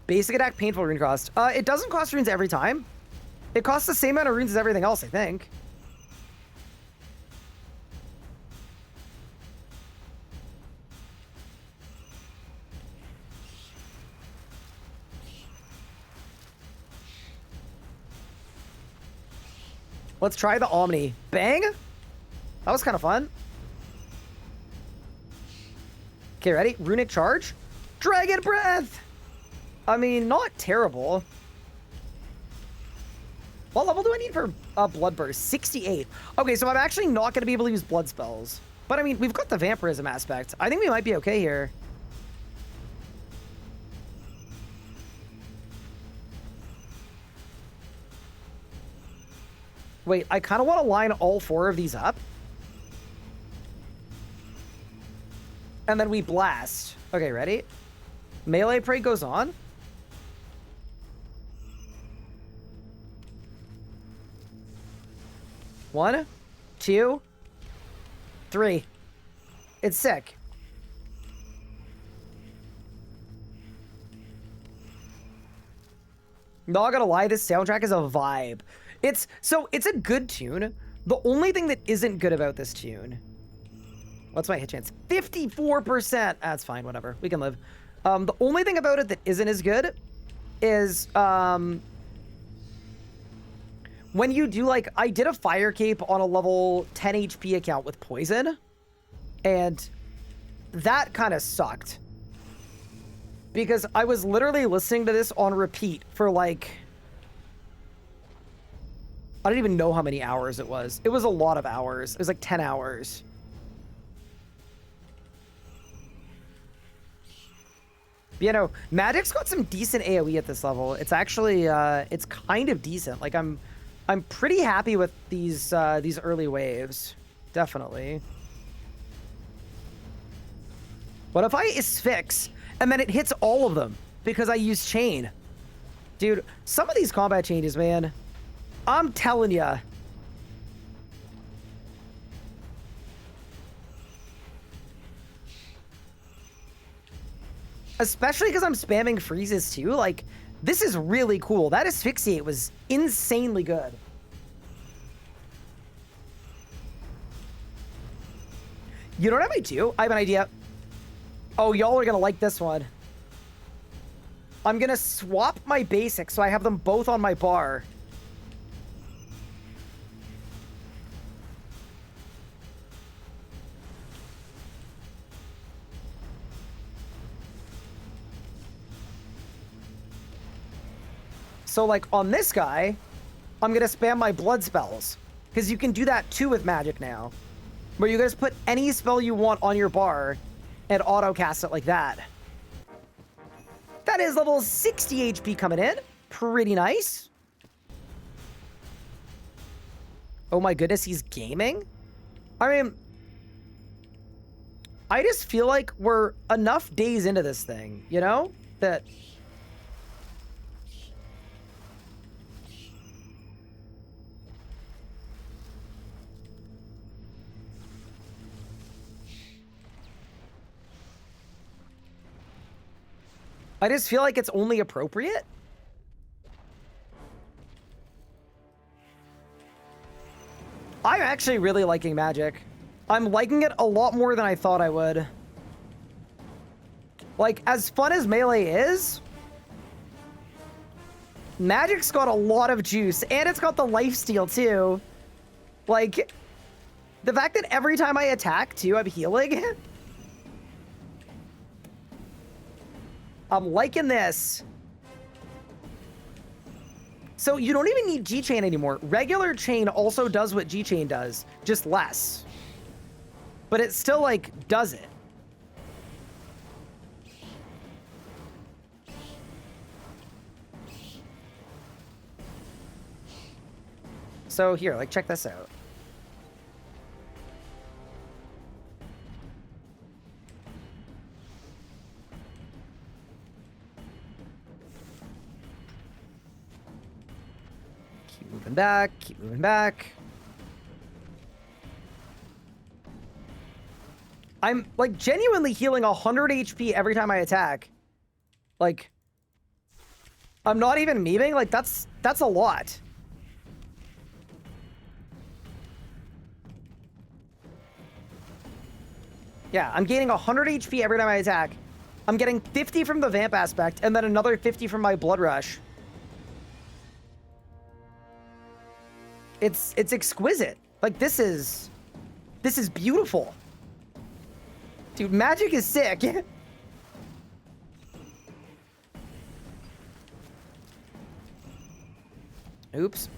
Basic attack, painful rune cost. It doesn't cost runes every time. It costs the same amount of runes as everything else, I think. Let's try the Omni. Bang! That was kind of fun. Okay, ready? Runic Charge. Dragon Breath! I mean, not terrible. What level do I need for Blood Burst? 68. Okay, so I'm actually not going to be able to use blood spells. But I mean, we've got the vampirism aspect. I think we might be okay here. Wait, I kind of want to line all 4 of these up. And then we blast. Okay, ready? Melee Prey goes on. One, 2, 3. It's sick. Not gonna lie, this soundtrack is a vibe. It's a good tune. The only thing that isn't good about this tune. What's my hit chance? 54%. That's fine, whatever. We can live. The only thing about it that isn't as good is when you do, like, I did a fire cape on a level 10 HP account with poison, and that kind of sucked. Because I was literally listening to this on repeat for, like, I don't even know how many hours it was. It was a lot of hours. It was like 10 hours. You know, Magic's got some decent AoE at this level. It's actually, it's kind of decent. Like, I'm pretty happy with these early waves. Definitely. What if I asphyx and then it hits all of them because I use chain? Dude, some of these combat changes, man, I'm telling ya. Especially because I'm spamming freezes too. Like, this is really cool. That asphyxiate was insanely good. You know what I might do? I have an idea. Oh, y'all are gonna like this one. I'm gonna swap my basics so I have them both on my bar. So, like, on this guy, I'm gonna spam my blood spells. Because you can do that too with magic now. Where you guys put any spell you want on your bar and auto-cast it like that. That is level 60 HP coming in. Pretty nice. Oh my goodness, he's gaming? I mean, I just feel like we're enough days into this thing, you know? That... I just feel like it's only appropriate. I'm actually really liking magic. I'm liking it a lot more than I thought I would. Like, as fun as Melee is, Magic's got a lot of juice, and it's got the lifesteal, too. Like, the fact that every time I attack, too, I'm healing. I'm liking this. So you don't even need G-Chain anymore. Regular chain also does what G-Chain does, just less. But it still, like, does it. So here, like, check this out. Keep moving back, keep moving back. I'm, like, genuinely healing 100 HP every time I attack. Like, I'm not even memeing. Like, that's a lot. Yeah, I'm gaining 100 HP every time I attack. I'm getting 50 from the Vamp aspect, and then another 50 from my Blood Rush. It's exquisite. Like, this is beautiful. Dude, Magic is sick. Oops.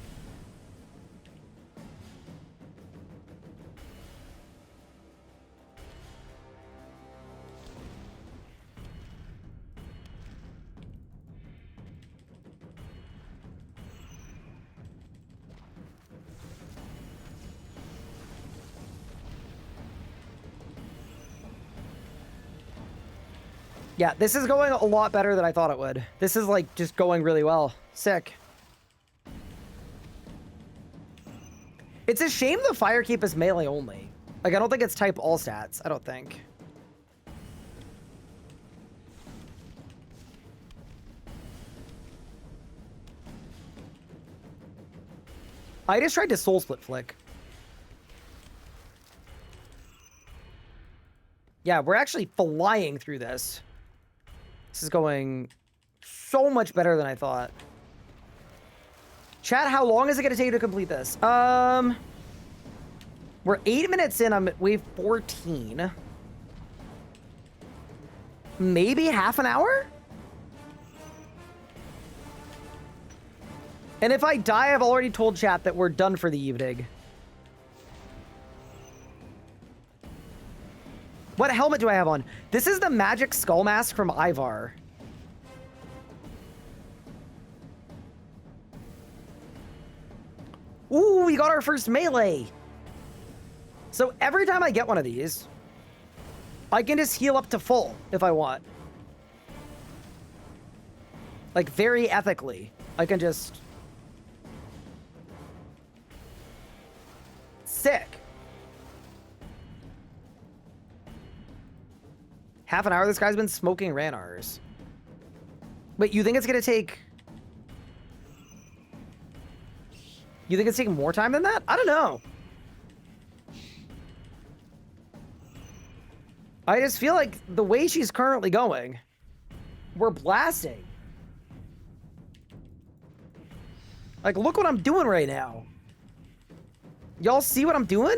Yeah, this is going a lot better than I thought it would. This is, like, just going really well. Sick. It's a shame the Fire Keep is melee only. Like, I don't think it's type all stats. I don't think. I just tried to Soul Split Flick. Yeah, we're actually flying through this. This is going so much better than I thought. Chat, how long is it going to take you to complete this? We're 8 minutes in. I'm at wave 14. Maybe half an hour? And if I die, I've already told chat that we're done for the evening. What helmet do I have on? This is the Magic Skull Mask from Ivar. Ooh, we got our first melee. So every time I get one of these, I can just heal up to full if I want. Like, very ethically. I can just... Sick. Half an hour this guy's been smoking Ranars. Wait, you think it's gonna take... You think it's taking more time than that? I don't know. I just feel like the way she's currently going, we're blasting. Like, look what I'm doing right now. Y'all see what I'm doing?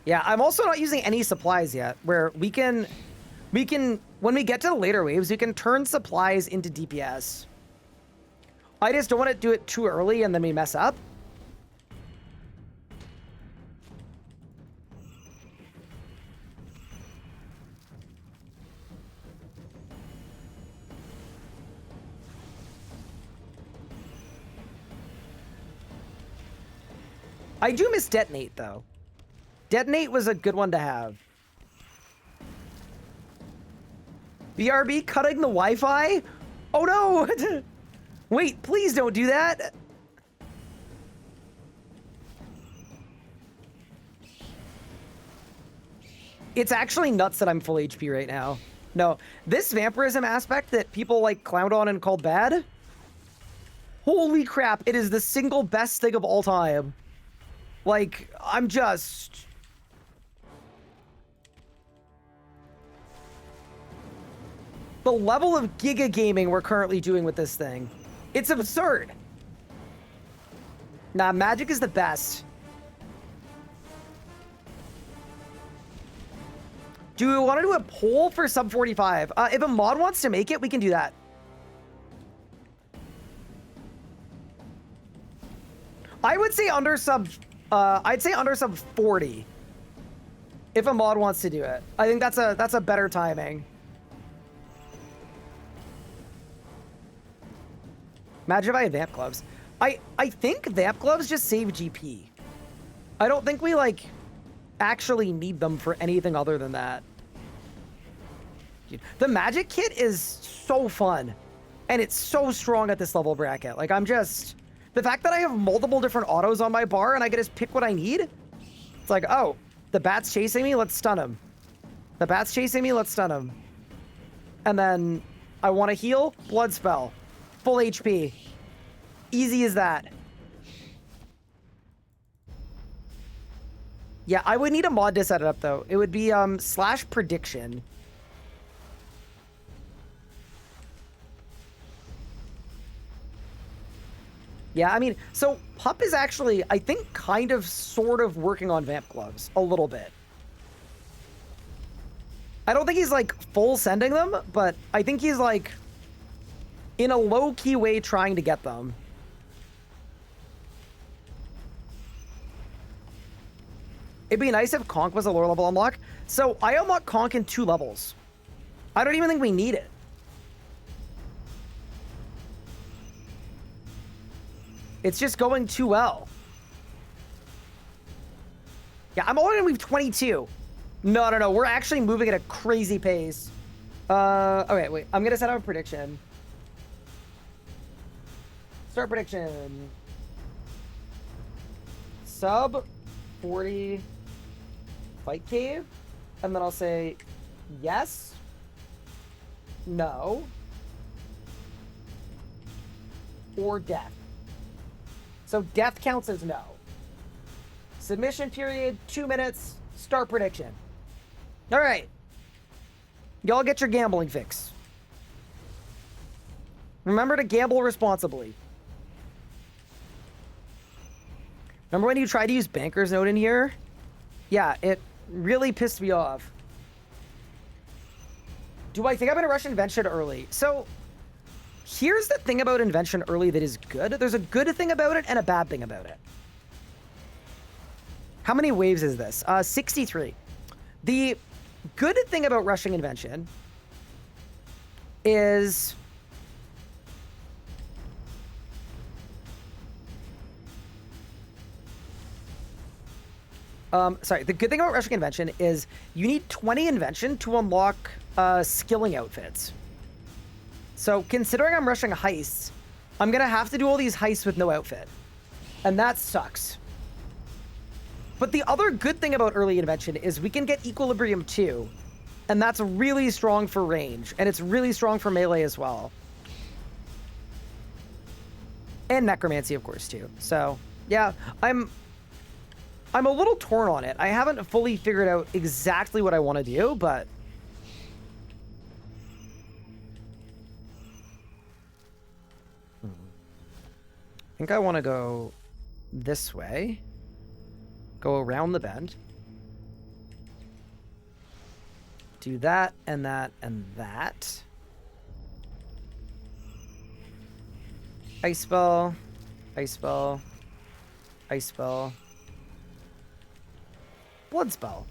Yeah, I'm also not using any supplies yet, where we can, when we get to the later waves, we can turn supplies into DPS. I just don't want to do it too early and then we mess up. I do miss Detonate, though. Detonate was a good one to have. BRB cutting the Wi-Fi? Oh no! Wait, please don't do that! It's actually nuts that I'm full HP right now. No, this vampirism aspect that people like clowned on and called bad. Holy crap, it is the single best thing of all time. Like, I'm just... The level of giga gaming we're currently doing with this thing. It's absurd. Nah, magic is the best. Do we want to do a poll for sub 45? If a mod wants to make it, we can do that. I would say under sub, I'd say under sub 40. If a mod wants to do it. I think that's a better timing. Imagine if I had vamp gloves. I think vamp gloves just save GP. I don't think we like actually need them for anything other than that. The magic kit is so fun and it's so strong at this level bracket. Like, I'm just, the fact that I have multiple different autos on my bar and I can just pick what I need. It's like, oh, the bat's chasing me, let's stun him. The bat's chasing me, let's stun him. And then I want to heal, blood spell, full HP. Easy as that. Yeah, I would need a mod to set it up though. It would be slash prediction. Yeah, I mean, so Pup is actually, I think, kind of sort of working on vamp gloves a little bit. I don't think he's like full sending them, but I think he's like in a low-key way trying to get them. It'd be nice if Conk was a lower level unlock. So I unlock Conk in 2 levels. I don't even think we need it. It's just going too well. Yeah, I'm only gonna move 22. No. We're actually moving at a crazy pace. Okay, wait. I'm gonna set up a prediction. Start prediction. Sub 40 fight cave. And then I'll say yes, no, or death. So death counts as no. Submission period, 2 minutes, start prediction. All right. Y'all get your gambling fix. Remember to gamble responsibly. Remember when you tried to use Banker's Note in here? Yeah, it really pissed me off. Do I think I'm gonna rush Invention early? So, here's the thing about Invention early that is good. There's a good thing about it and a bad thing about it. How many waves is this? 63. The good thing about rushing Invention is... sorry, the good thing about rushing Invention is you need 20 Invention to unlock skilling outfits. So considering I'm rushing heists, I'm gonna have to do all these heists with no outfit. And that sucks. But the other good thing about early Invention is we can get Equilibrium 2. And that's really strong for range. And it's really strong for melee as well. And Necromancy, of course, too. So, yeah, I'm a little torn on it. I haven't fully figured out exactly what I want to do, but... I think I want to go this way. Go around the bend. Do that, and that, and that. Ice spell. Ice spell. Ice spell. Blood spell.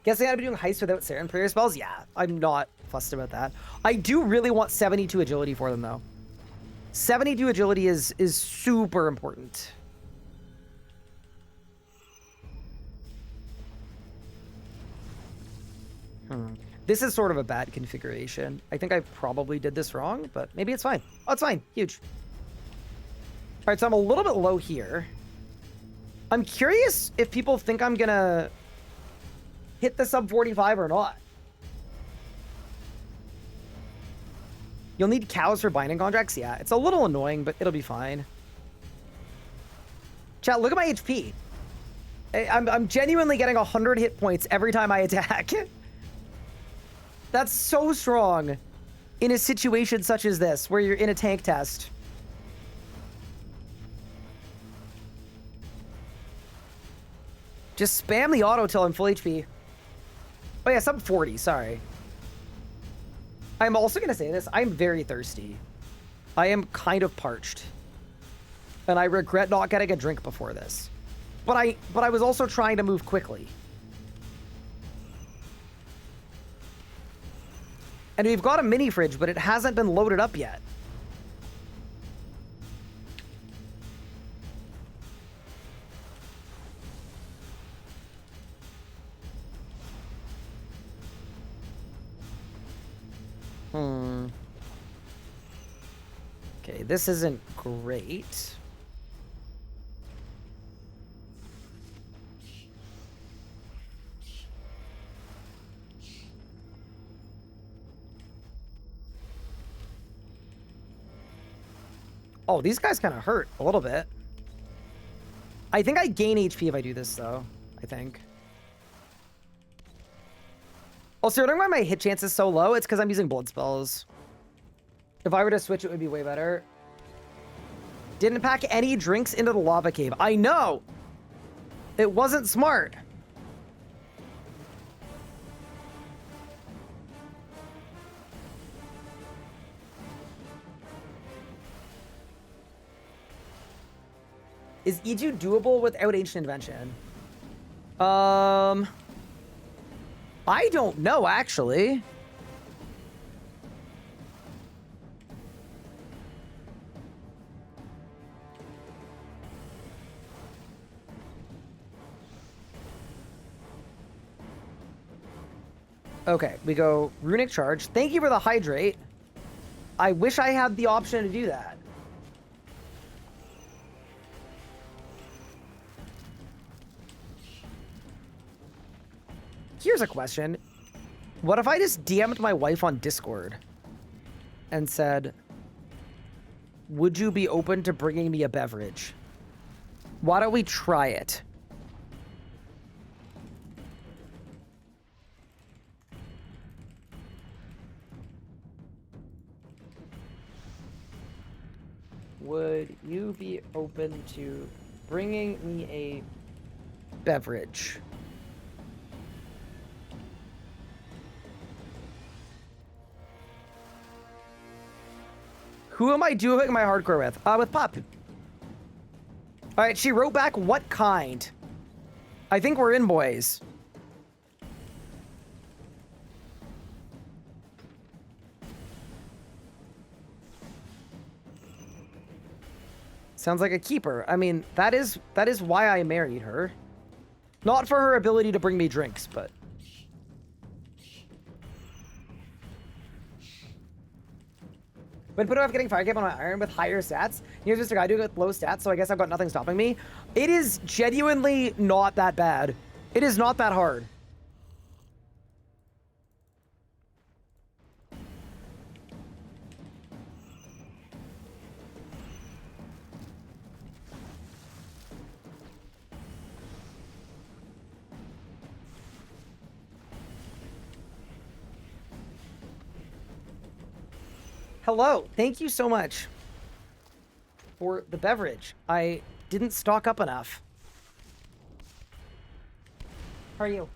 Guessing I'd be doing heists without Saren prayer spells? Yeah, I'm not fussed about that. I do really want 72 agility for them, though. 72 agility is super important. This is sort of a bad configuration. I think I probably did this wrong, but maybe it's fine. Oh, it's fine. Huge. right, so I'm a little bit low here. I'm curious if people think I'm gonna hit the sub 45 or not. You'll need cows for binding contracts? Yeah, it's a little annoying, but it'll be fine. Chat, look at my HP. I'm genuinely getting 100 hit points every time I attack. That's so strong in a situation such as this, where you're in a tank test. Just spam the auto till I'm full HP. Oh yeah, sub 40, sorry. I'm also gonna say this, I'm very thirsty. I am kind of parched. And I regret not getting a drink before this. But I was also trying to move quickly. And we've got a mini fridge, but it hasn't been loaded up yet. Okay, this isn't great. Oh, these guys kind of hurt a little bit. I think I gain HP if I do this, though. I think. Also, wondering why my hit chance is so low? It's because I'm using blood spells. If I were to switch, it would be way better. Didn't pack any drinks into the lava cave. I know! It wasn't smart. Is E2 doable without Ancient Invention? I don't know, actually. Okay, we go Runic Charge. Thank you for the Hydrate. I wish I had the option to do that. Here's a question. What if I just DM'd my wife on Discord and said, would you be open to bringing me a beverage? Why don't we try it? Would you be open to bringing me a beverage? Who am I doing my hardcore with? With Pop. All right, she wrote back, what kind? I think we're in, boys. Sounds like a keeper. I mean, that is why I married her. Not for her ability to bring me drinks, but... When put off getting fire cape on my iron with higher stats, here's just a guy doing it with low stats, so I guess I've got nothing stopping me. It is genuinely not that bad. It is not that hard. Hello, thank you so much for the beverage. I didn't stock up enough. How are you?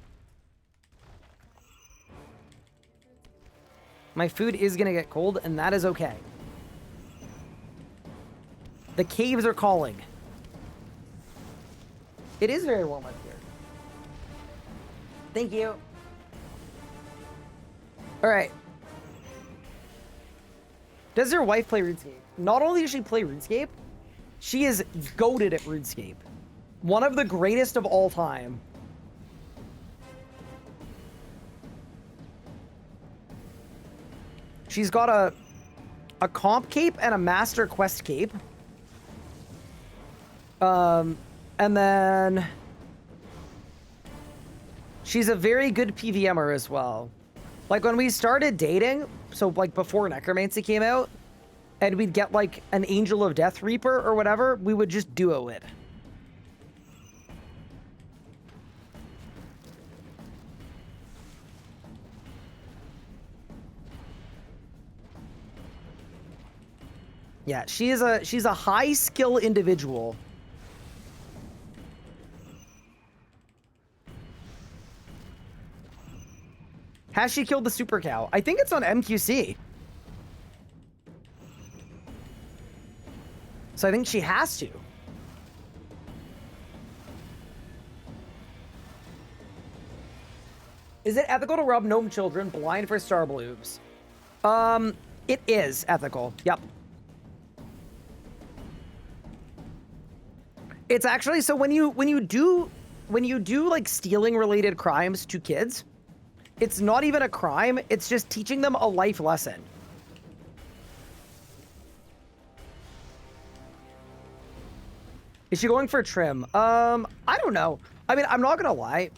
My food is gonna get cold, and that is okay. The caves are calling. It is very warm up here. Thank you. All right. Does your wife play RuneScape? Not only does she play RuneScape, she is goated at RuneScape. One of the greatest of all time. She's got a comp cape and a master quest cape. And then she's a very good PVMer as well. Like when we started dating, so like before Necromancy came out, and we'd get like an Angel of Death Reaper or whatever, we would just duo it. Yeah, she's a high skill individual. Has she killed the super cow? I think it's on MQC. So I think she has to. Is it ethical to rub gnome children blind for star blooms? It is ethical. Yep. It's actually, so when you do like stealing related crimes to kids, it's not even a crime, it's just teaching them a life lesson. Is she going for trim? I don't know. I mean, I'm not gonna lie.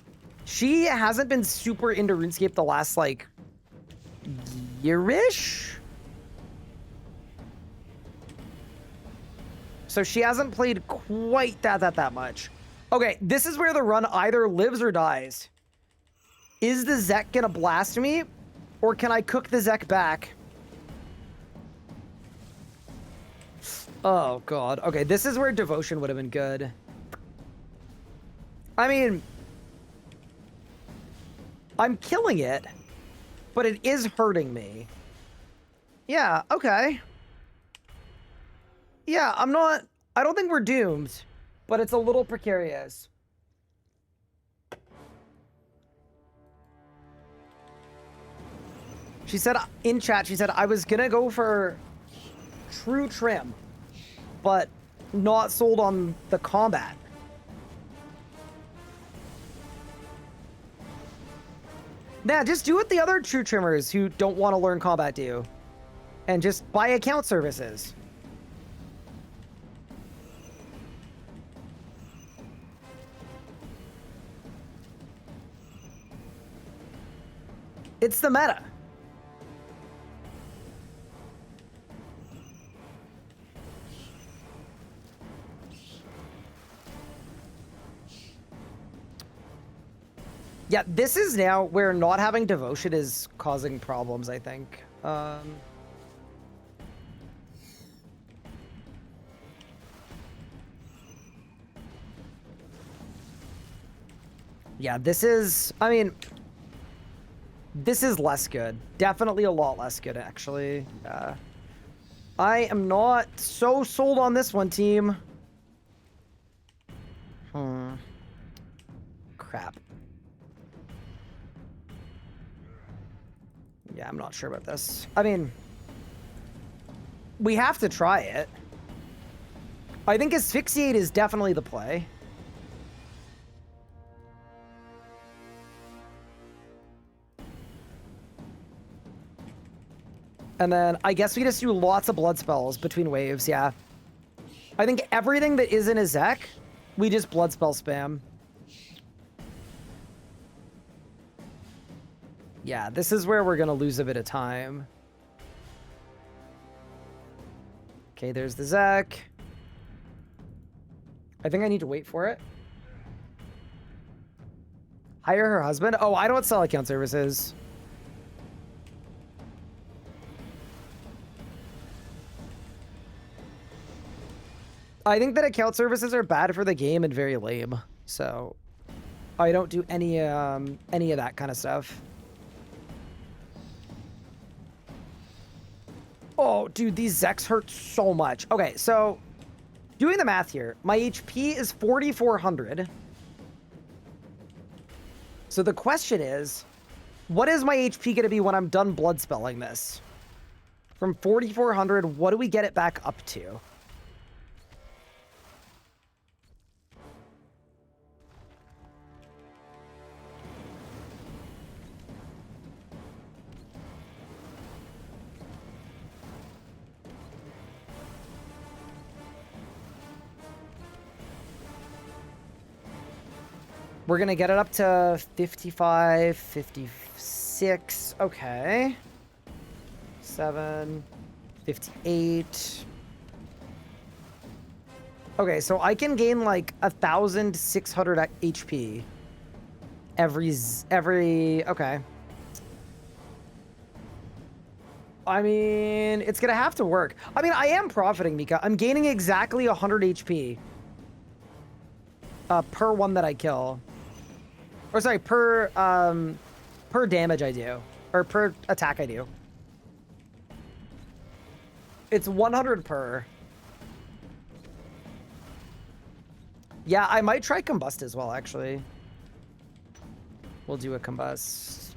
She hasn't been super into RuneScape the last, like, year-ish? So she hasn't played quite that much. Okay, this is where the run either lives or dies. Is the Zek gonna blast me? Or can I cook the Zek back? Oh, God. Okay, this is where Devotion would have been good. I mean, I'm killing it, but it is hurting me. Yeah, okay. Yeah, I don't think we're doomed, but it's a little precarious. She said in chat, she said, I was gonna go for true trim, but not sold on the combat. Nah, just do what the other true trimmers who don't want to learn combat do. And just buy account services. It's the meta. Yeah, this is now where not having Devotion is causing problems, I think. Yeah, this is, I mean, this is less good. Definitely a lot less good, actually. I am not so sold on this one, team. Crap. Yeah, I'm not sure about this. I mean, we have to try it. I think Asphyxiate is definitely the play. And then I guess we just do lots of blood spells between waves, yeah. I think everything that isn't a Zek, we just blood spell spam. Yeah, this is where we're gonna lose a bit of time. Okay, there's the Zek. I think I need to wait for it. Hire her husband? Oh, I don't sell account services. I think that account services are bad for the game and very lame. So I don't do any of that kind of stuff. Oh, dude, these Zeks hurt so much. Okay, so doing the math here, my HP is 4,400. So the question is, what is my HP going to be when I'm done blood spelling this? From 4,400, what do we get it back up to? We're gonna get it up to 55, 56. Okay. 7, 58. Okay, so I can gain like 1,600 HP every. Okay. I mean, it's gonna have to work. I mean, I am profiting, Mika. I'm gaining exactly 100 HP per one that I kill. Or sorry, per damage I do, or per attack I do. It's 100 per. Yeah, I might try combust as well, actually. We'll do a combust.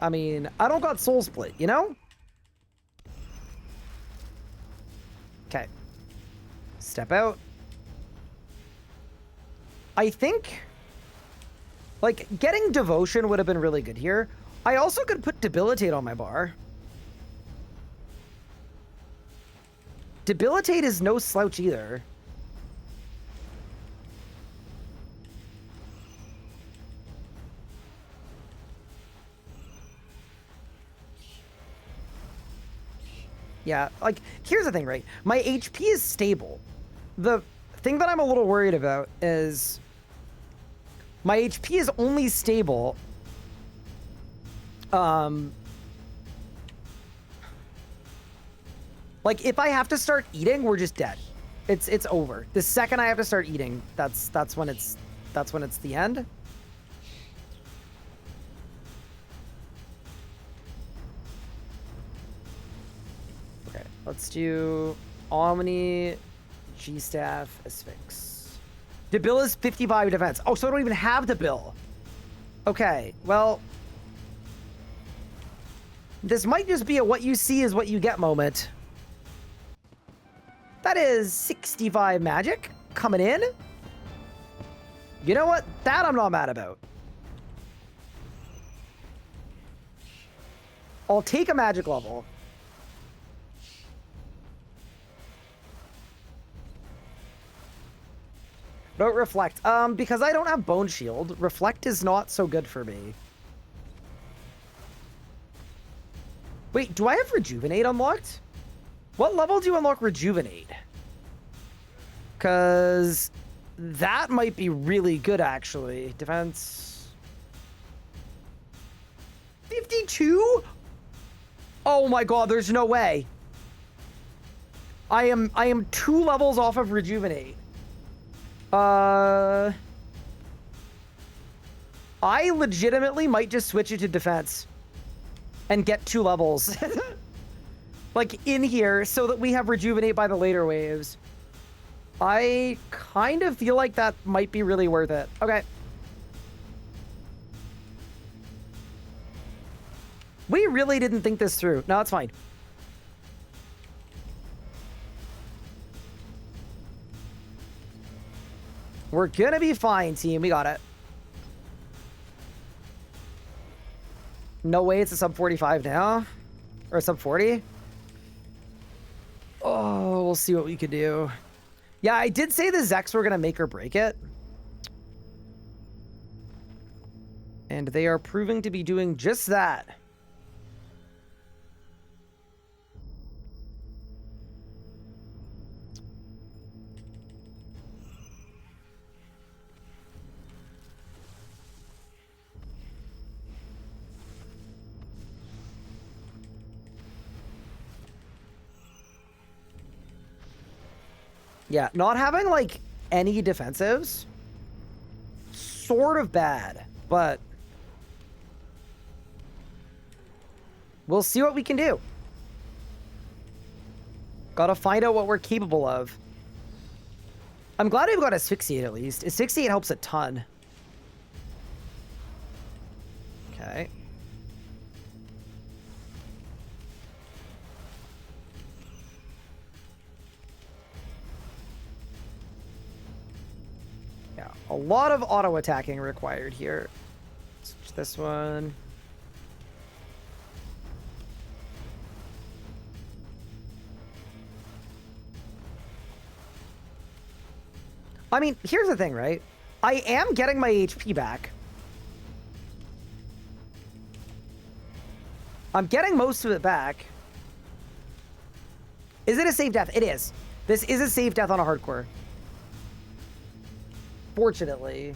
I mean, I don't got soul split, you know? Okay. Step out. I think, like, getting devotion would have been really good here. I also could put debilitate on my bar. Debilitate is no slouch either. Yeah, like, here's the thing, right? My HP is stable. The thing that I'm a little worried about is my HP is only stable like, if I have to start eating, we're just dead. It's over. The second I have to start eating, that's when it's the end. Okay, let's do Omni, G-Staff, Asphyx. Debil is 55 defense. Oh, so I don't even have Debil. Okay, well, this might just be a what you see is what you get moment. That is 65 magic coming in. You know what? That I'm not mad about. I'll take a magic level. Don't reflect. Because I don't have bone shield, reflect is not so good for me. Wait, do I have rejuvenate unlocked? What level do you unlock rejuvenate? Because that might be really good, actually. Defense 52? Oh my god, there's no way. I am 2 levels off of rejuvenate. I legitimately might just switch it to defense and get 2 levels. Like, in here, so that we have rejuvenate by the later waves. I kind of feel like that might be really worth it. Okay. We really didn't think this through. No, it's fine. We're gonna be fine, team. We got it. No way it's a sub 45 now? Or a sub 40? Oh, we'll see what we could do. Yeah, I did say the Zeks were going to make or break it. And they are proving to be doing just that. Yeah, not having, like, any defensives, sort of bad, but we'll see what we can do. Gotta find out what we're capable of. I'm glad we've got asphyxiate at least. Asphyxiate helps a ton. Okay. Yeah, a lot of auto attacking required here. Switch this one. I mean, here's the thing, right? I am getting my HP back. I'm getting most of it back. Is it a safe death? It is. This is a safe death on a hardcore. Fortunately.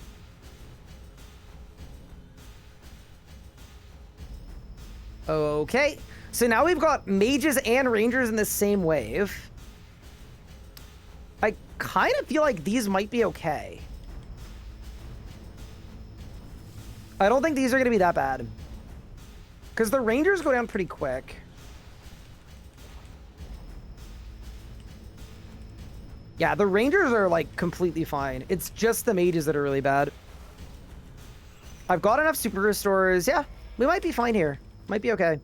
Okay. So now we've got mages and rangers in the same wave. I kind of feel like these might be okay. I don't think these are going to be that bad. Because the rangers go down pretty quick. Yeah, the rangers are like completely fine. It's just the mages that are really bad. I've got enough super restores. Yeah, we might be fine here. Might be okay.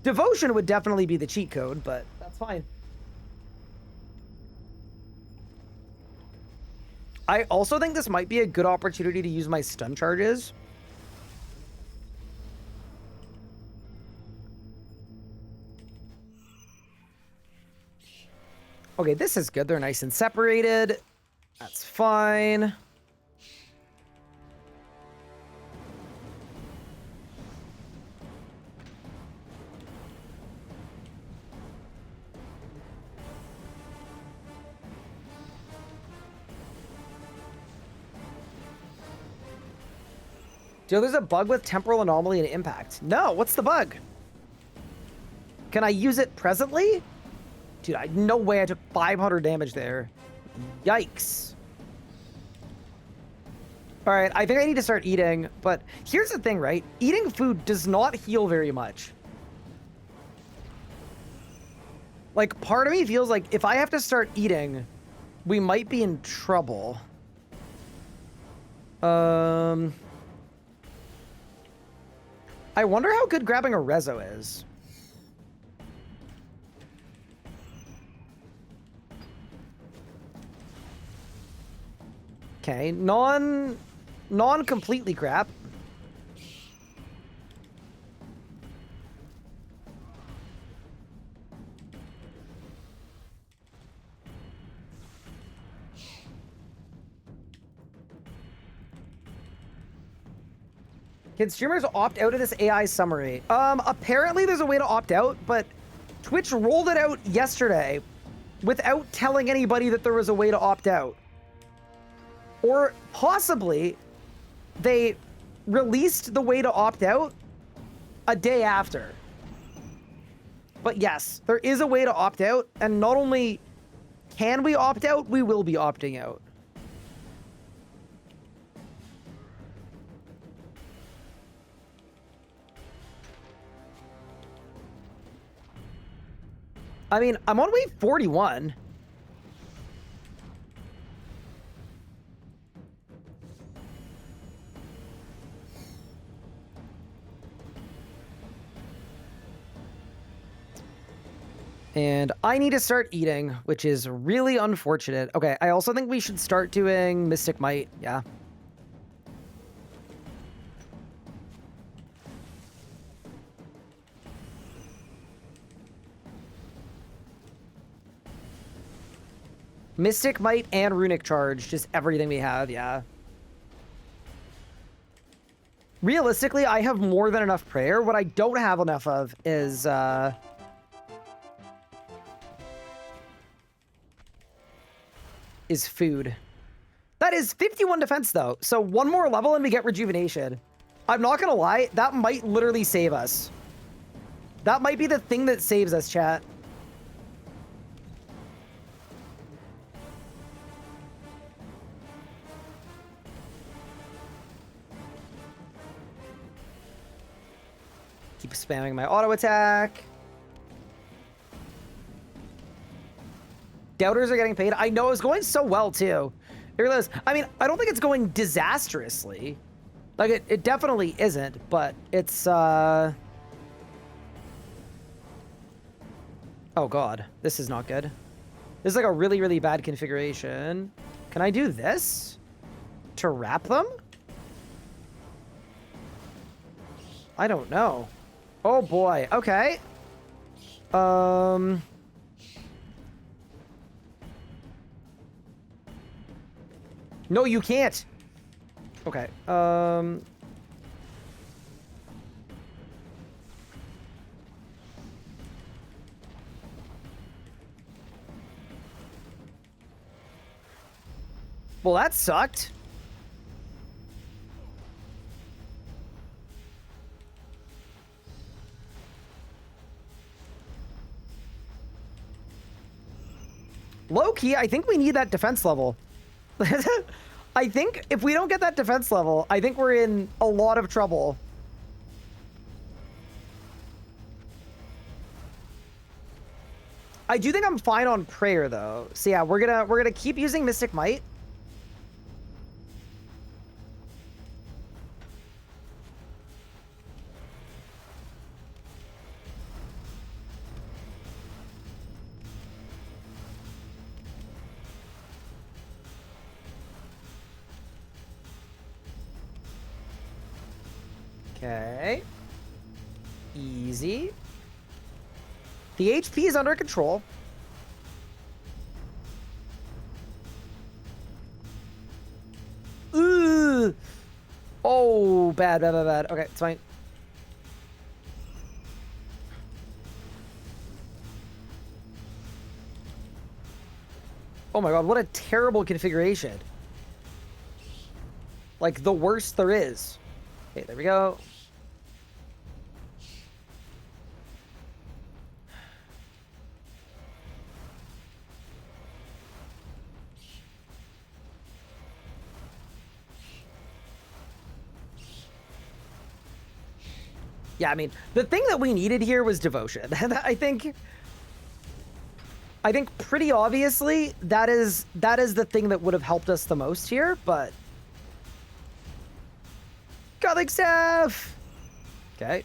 Devotion would definitely be the cheat code, but that's fine. I also think this might be a good opportunity to use my stun charges. Okay, this is good. They're nice and separated. That's fine. Dude, there's a bug with temporal anomaly and impact. No, what's the bug? Can I use it presently? Dude, no way I took 500 damage there. Yikes. All right, I think I need to start eating, but here's the thing, right? Eating food does not heal very much. Like, part of me feels like if I have to start eating, we might be in trouble. I wonder how good grabbing a rezo is. Okay, non-completely crap. Can streamers opt out of this AI summary? Apparently there's a way to opt out, but Twitch rolled it out yesterday without telling anybody that there was a way to opt out. Or possibly they released the way to opt out a day after. But yes, there is a way to opt out, and not only can we opt out, we will be opting out. I mean, I'm on wave 41. And I need to start eating, which is really unfortunate. Okay, I also think we should start doing Mystic Might. Yeah. Mystic Might and Runic Charge, just everything we have, yeah. Realistically, I have more than enough prayer. What I don't have enough of is food. That is 51 defense, though. So one more level and we get rejuvenation. I'm not gonna lie, that might literally save us. That might be the thing that saves us, chat. Keep spamming my auto attack. Doubters are getting paid. I know, it was going so well, too. It really is. I mean, I don't think it's going disastrously. Like, it definitely isn't, but it's, Oh, God. This is not good. This is, like, a really, really bad configuration. Can I do this? To wrap them? I don't know. Oh, boy. Okay. No, you can't. Okay. Well, that sucked. Low key, I think we need that defense level. I think if we don't get that defense level, I think we're in a lot of trouble. I do think I'm fine on prayer though. So yeah, we're gonna keep using Mystic Might. Okay. Easy. The HP is under control. Ooh. Oh, bad. Okay, it's fine. Oh my god, what a terrible configuration. Like, the worst there is. Okay, there we go. Yeah, I mean, the thing that we needed here was devotion. I think pretty obviously that is the thing that would have helped us the most here, but Gothic staff. Okay.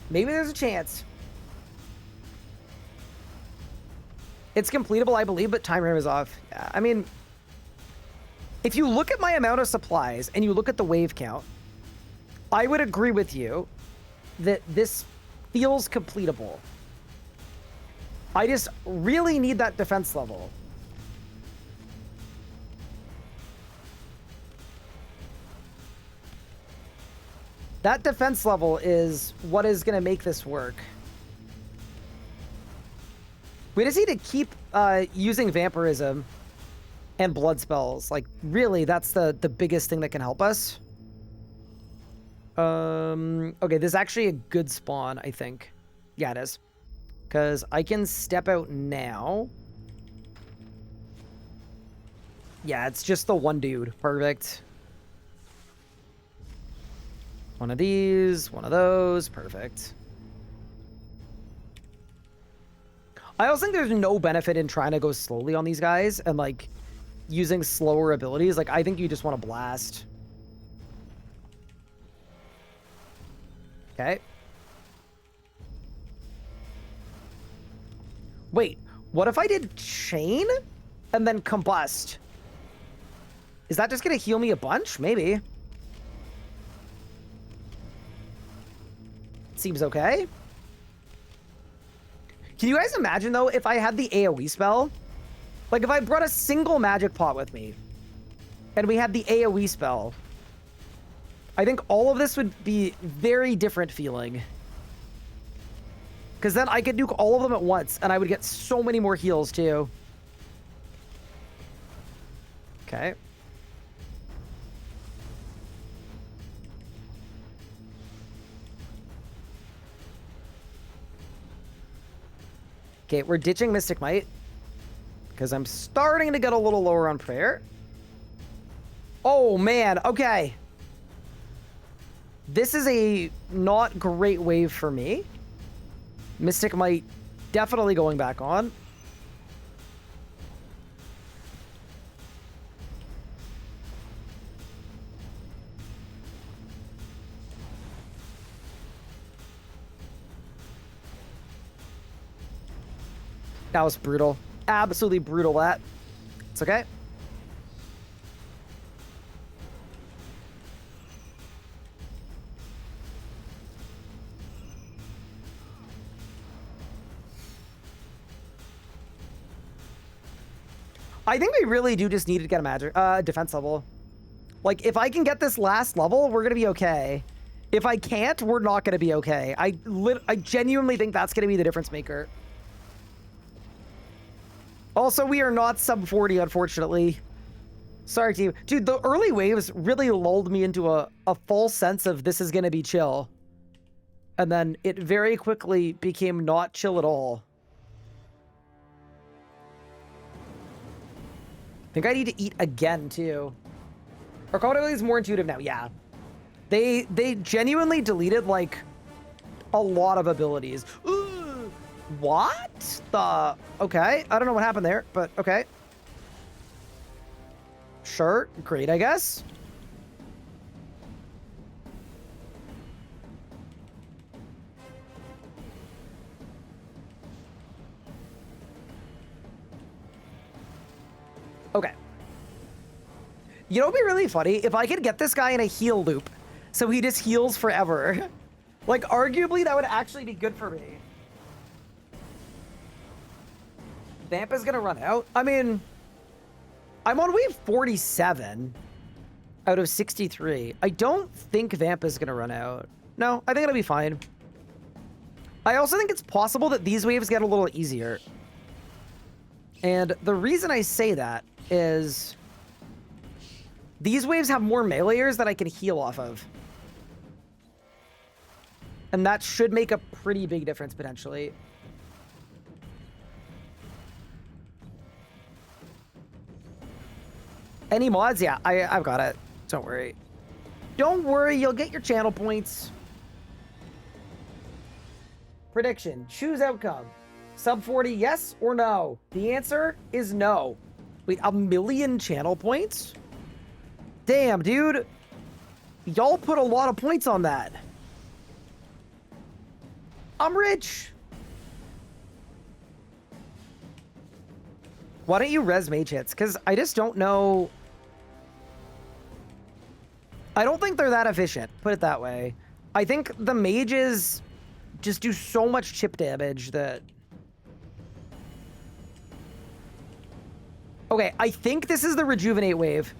Maybe there's a chance. It's completable, I believe, but time frame is off. Yeah, I mean, if you look at my amount of supplies and you look at the wave count, I would agree with you that this feels completable. I just really need that defense level. That defense level is what is going to make this work. We just need to keep using vampirism and blood spells. Like, really, that's the biggest thing that can help us. Okay, this is actually a good spawn, I think. Yeah, it is. Because I can step out now. Yeah, it's just the one dude. Perfect. One of these, one of those. Perfect. I also think there's no benefit in trying to go slowly on these guys and, like, using slower abilities. Like, I think you just want to blast. Okay. Wait, what if I did chain and then combust? Is that just going to heal me a bunch? Maybe. Seems okay. Can you guys imagine, though, if I had the AoE spell? Like, if I brought a single magic pot with me, and we had the AoE spell, I think all of this would be very different feeling. Because then I could nuke all of them at once, and I would get so many more heals, too. Okay. Okay, we're ditching Mystic Might. Because I'm starting to get a little lower on prayer. Oh, man. Okay. This is a not great wave for me. Mystic Might definitely going back on. That was brutal. Absolutely brutal, that. It's okay. I think we really do just need to get a magic defense level. Like, if I can get this last level, we're gonna be okay. If I can't, we're not gonna be okay. I genuinely think that's gonna be the difference maker. Also, we are not sub 40, unfortunately. Sorry, team. Dude, the early waves really lulled me into a false sense of this is gonna be chill. And then it very quickly became not chill at all. I think I need to eat again, too. Our combat is more intuitive now, yeah. They genuinely deleted, like, a lot of abilities. Ooh, what the... Okay, I don't know what happened there, but okay. Sure, great, I guess. Okay. You know what would be really funny? If I could get this guy in a heal loop, so he just heals forever. Like, arguably, that would actually be good for me. Vamp is gonna run out. I mean, I'm on wave 47 out of 63. I don't think Vamp is gonna run out. No, I think it'll be fine. I also think it's possible that these waves get a little easier. And the reason I say that is these waves have more meleeers that I can heal off of. And that should make a pretty big difference, potentially. Any mods? Yeah, I've got it. Don't worry. Don't worry, you'll get your channel points. Prediction. Choose outcome. Sub 40, yes or no? The answer is no. Wait, 1,000,000 channel points? Damn, dude. Y'all put a lot of points on that. I'm rich. Why don't you res mage hits? Because I just don't know. I don't think they're that efficient, put it that way. I think the mages just do so much chip damage that... Okay, I think this is the rejuvenate wave.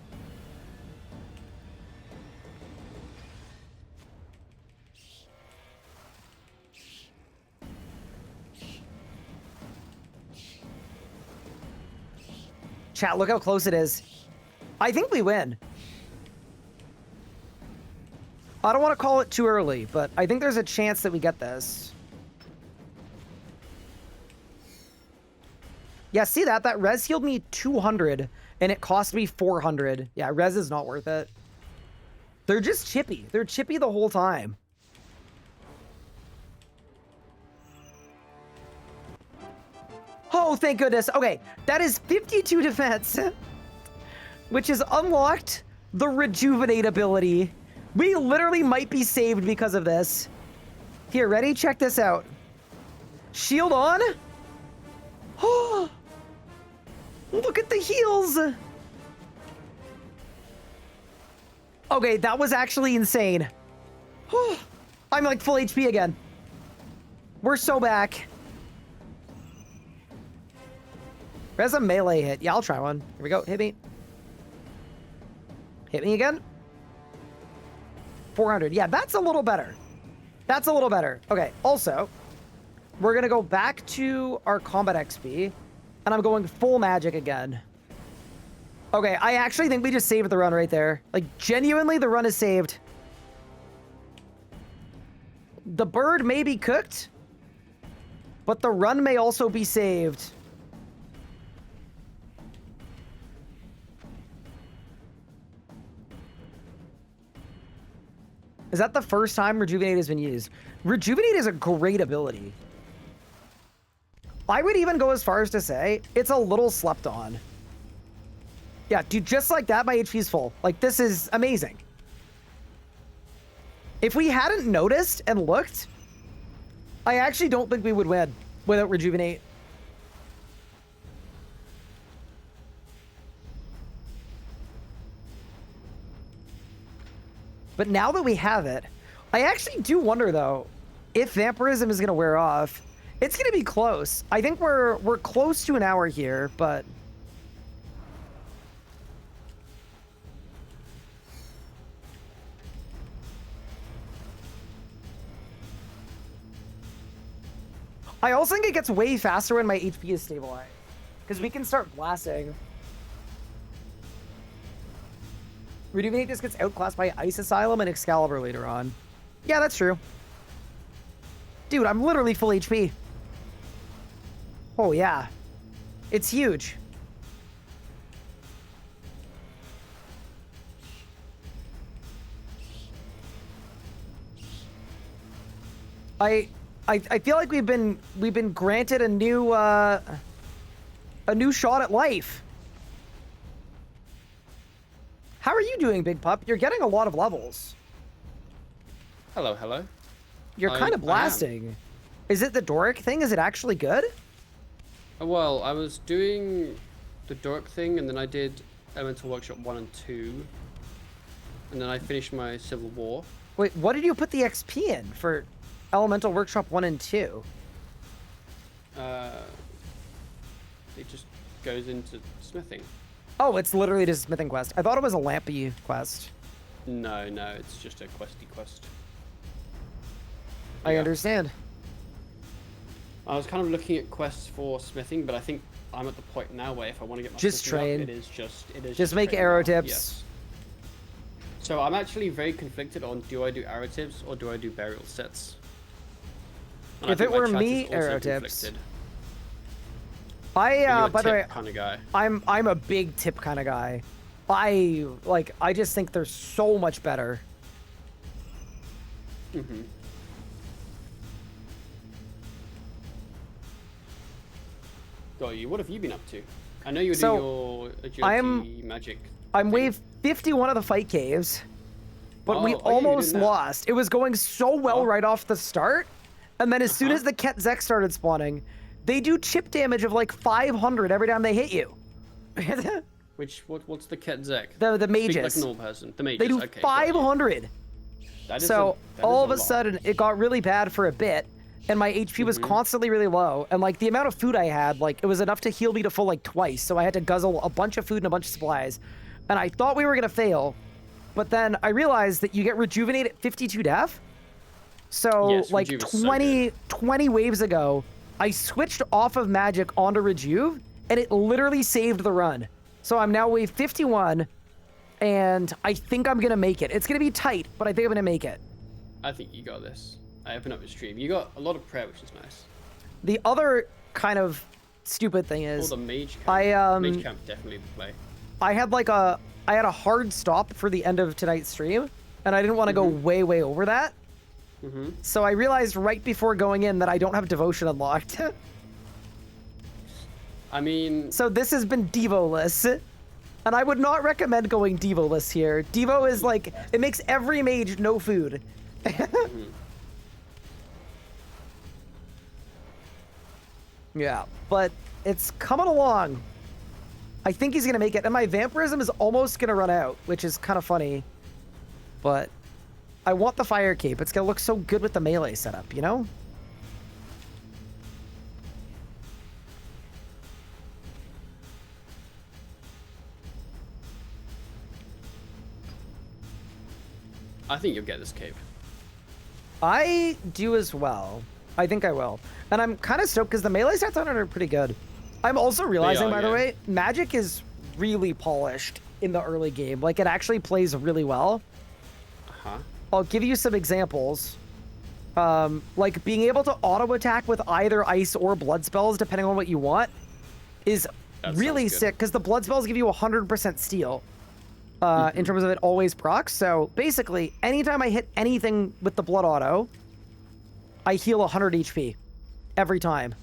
Chat, look how close it is. I think we win. I don't want to call it too early, but I think there's a chance that we get this. Yeah, see that? That res healed me 200, and it cost me 400. Yeah, res is not worth it. They're just chippy. They're chippy the whole time. Oh, thank goodness. Okay, that is 52 defense, which has unlocked the rejuvenate ability. We literally might be saved because of this. Here, ready? Check this out. Shield on. Oh, look at the heals. Okay, that was actually insane. Oh, I'm like full HP again. We're so back. Res a melee hit. Yeah, I'll try one. Here we go. Hit me. Hit me again. 400. Yeah, that's a little better. That's a little better. Okay, also, we're going to go back to our combat XP, and I'm going full magic again. Okay, I actually think we just saved the run right there. Like, genuinely, the run is saved. The bird may be cooked, but the run may also be saved. Is that the first time Rejuvenate has been used? Rejuvenate is a great ability. I would even go as far as to say it's a little slept on. Yeah, dude, just like that, my HP's full. Like, this is amazing. If we hadn't noticed and looked, I actually don't think we would win without Rejuvenate. But now that we have it, I actually do wonder, though, if Vampirism is going to wear off. It's going to be close. I think we're close to an hour here, but I also think it gets way faster when my HP is stabilized. Because we can start blasting. Rejuvenate just gets outclassed by Ice Asylum and Excalibur later on. Yeah, that's true. Dude, I'm literally full HP. Oh, yeah. It's huge. I feel like we've been granted a new shot at life. How are you doing, Big Pup? You're getting a lot of levels. Hello, hello. You're kind of blasting. Is it the Doric thing? Is it actually good? Well, I was doing the Doric thing, and then I did Elemental Workshop 1 and 2. And then I finished my Civil War. Wait, what did you put the XP in for Elemental Workshop 1 and 2? It just goes into smithing. Oh, it's literally just a smithing quest. I thought it was a lampy quest. No, it's just a questy quest. I Yeah. understand. I was kind of looking at quests for smithing, but I think I'm at the point now where if I want to get my Just smithing train. up, it is Just make training arrow now. tips. Yes. So I'm actually very conflicted on do I do arrow tips or do I do burial sets? And I If think it my were chat me, is also arrow tips. conflicted. I You're a by the tip way, kind of guy. I'm a big tip kind of guy. I just think they're so much better. Mm-hmm. Got you. What have you been up to? I know you were doing your agility magic. I'm thing. wave 51 of the fight caves, but we Oh, yeah, you're almost doing that. lost. It was going so well Oh. right off the start, and then as soon Uh-huh. as the Ket Zek started spawning, they do chip damage of like 500 every time they hit you. What's the Ket Zek? The Speak mages. like a normal person. The mages. They do okay, got you. 500. That is So that all is of a lot. sudden, it got really bad for a bit, and my HP was constantly really low. And like the amount of food I had, like it was enough to heal me to full like twice. So I had to guzzle a bunch of food and a bunch of supplies. And I thought we were gonna fail, but then I realized that you get rejuvenate at 52 def. So Yes, like Rejuve is so 20 waves ago, I switched off of magic onto Rejuve, and it literally saved the run. So I'm now wave 51, and I think I'm gonna make it. It's gonna be tight, but I think I'm gonna make it. I think you got this. I opened up your stream. You got a lot of prayer, which is nice. The other kind of stupid thing Or is the mage camp. I Mage camp definitely the play. I had a hard stop for the end of tonight's stream, and I didn't want to go way over that. So I realized right before going in that I don't have devotion unlocked. I mean, So this has been Devo-less. And I would not recommend going Devo-less here. Devo is like, it makes every mage no food. Yeah, but it's coming along. I think he's gonna make it, and my vampirism is almost gonna run out, which is kind of funny. But I want the fire cape. It's gonna look so good with the melee setup, you know? I think you'll get this cape. I do as well. I think I will. And I'm kind of stoked because the melee stats on it are pretty good. I'm also realizing, by the yeah. way, magic is really polished in the early game. Like, it actually plays really well. Uh-huh. I'll give you some examples. Like, being able to auto-attack with either ice or blood spells, depending on what you want, is That really sounds good. sick, because the blood spells give you 100% steal. In terms of it always procs. So basically, anytime I hit anything with the blood auto, I heal 100 HP every time.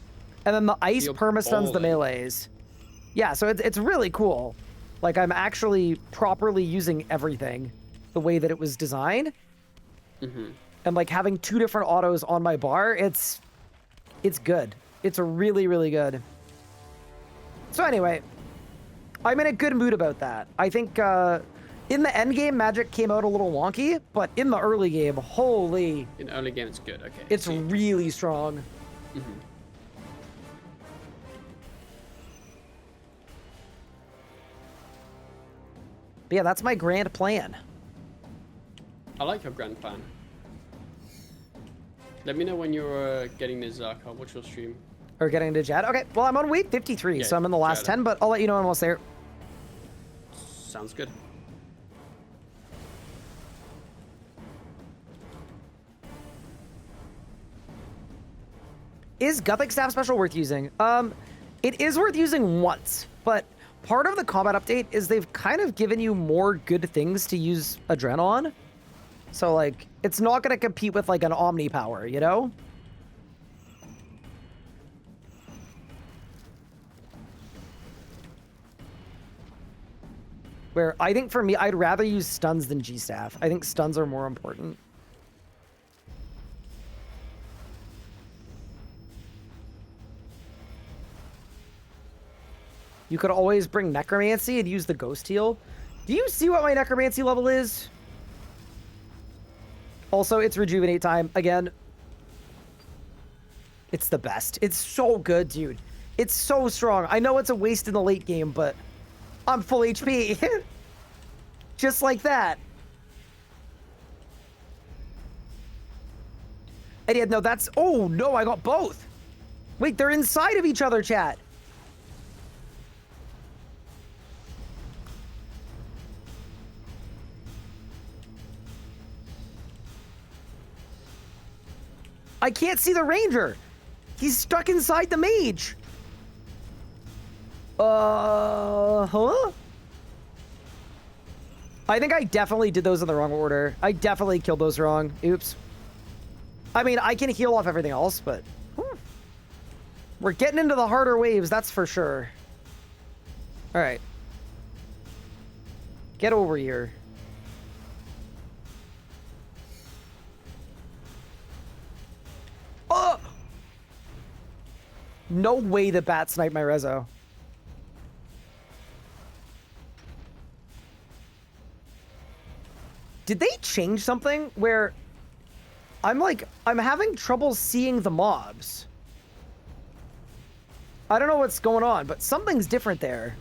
And then the ice You're permastuns the balling. melees. Yeah, so it's really cool. Like, I'm actually properly using everything the way that it was designed. And like having 2 different autos on my bar, it's good. It's really, really good. So anyway, I'm in a good mood about that. I think in the end game, magic came out a little wonky, but in the early game, holy, In the early game, it's good. Okay. it's see. really strong. But yeah, that's my grand plan. I like your grand plan. Let me know when you're getting this, Zark. I'll watch your stream. Or getting to Jad. Okay, well, I'm on week 53, Yeah, so I'm in the last Jad. 10, but I'll let you know I'm almost there. Sounds good. Is Gothic Staff Special worth using? It is worth using once, but part of the combat update is they've kind of given you more good things to use Adrenal on. So, like, it's not going to compete with, like, an Omni power, you know? Where I think for me, I'd rather use stuns than G-Staff. I think stuns are more important. You could always bring Necromancy and use the Ghost Heal. Do you see what my Necromancy level is? Also, it's Rejuvenate time. Again, it's the best. It's so good, dude. It's so strong. I know it's a waste in the late game, but I'm full HP. Just like that. And yeah, no, that's... Oh, no, I got both. Wait, they're inside of each other, chat. I can't see the ranger. He's stuck inside the mage. Huh? I think I definitely did those in the wrong order. I definitely killed those wrong. Oops. I mean, I can heal off everything else, but... We're getting into the harder waves, that's for sure. Alright. Get over here. Oh! No way the bat sniped my rezo. Did they change something where I'm having trouble seeing the mobs? I don't know what's going on, but something's different there.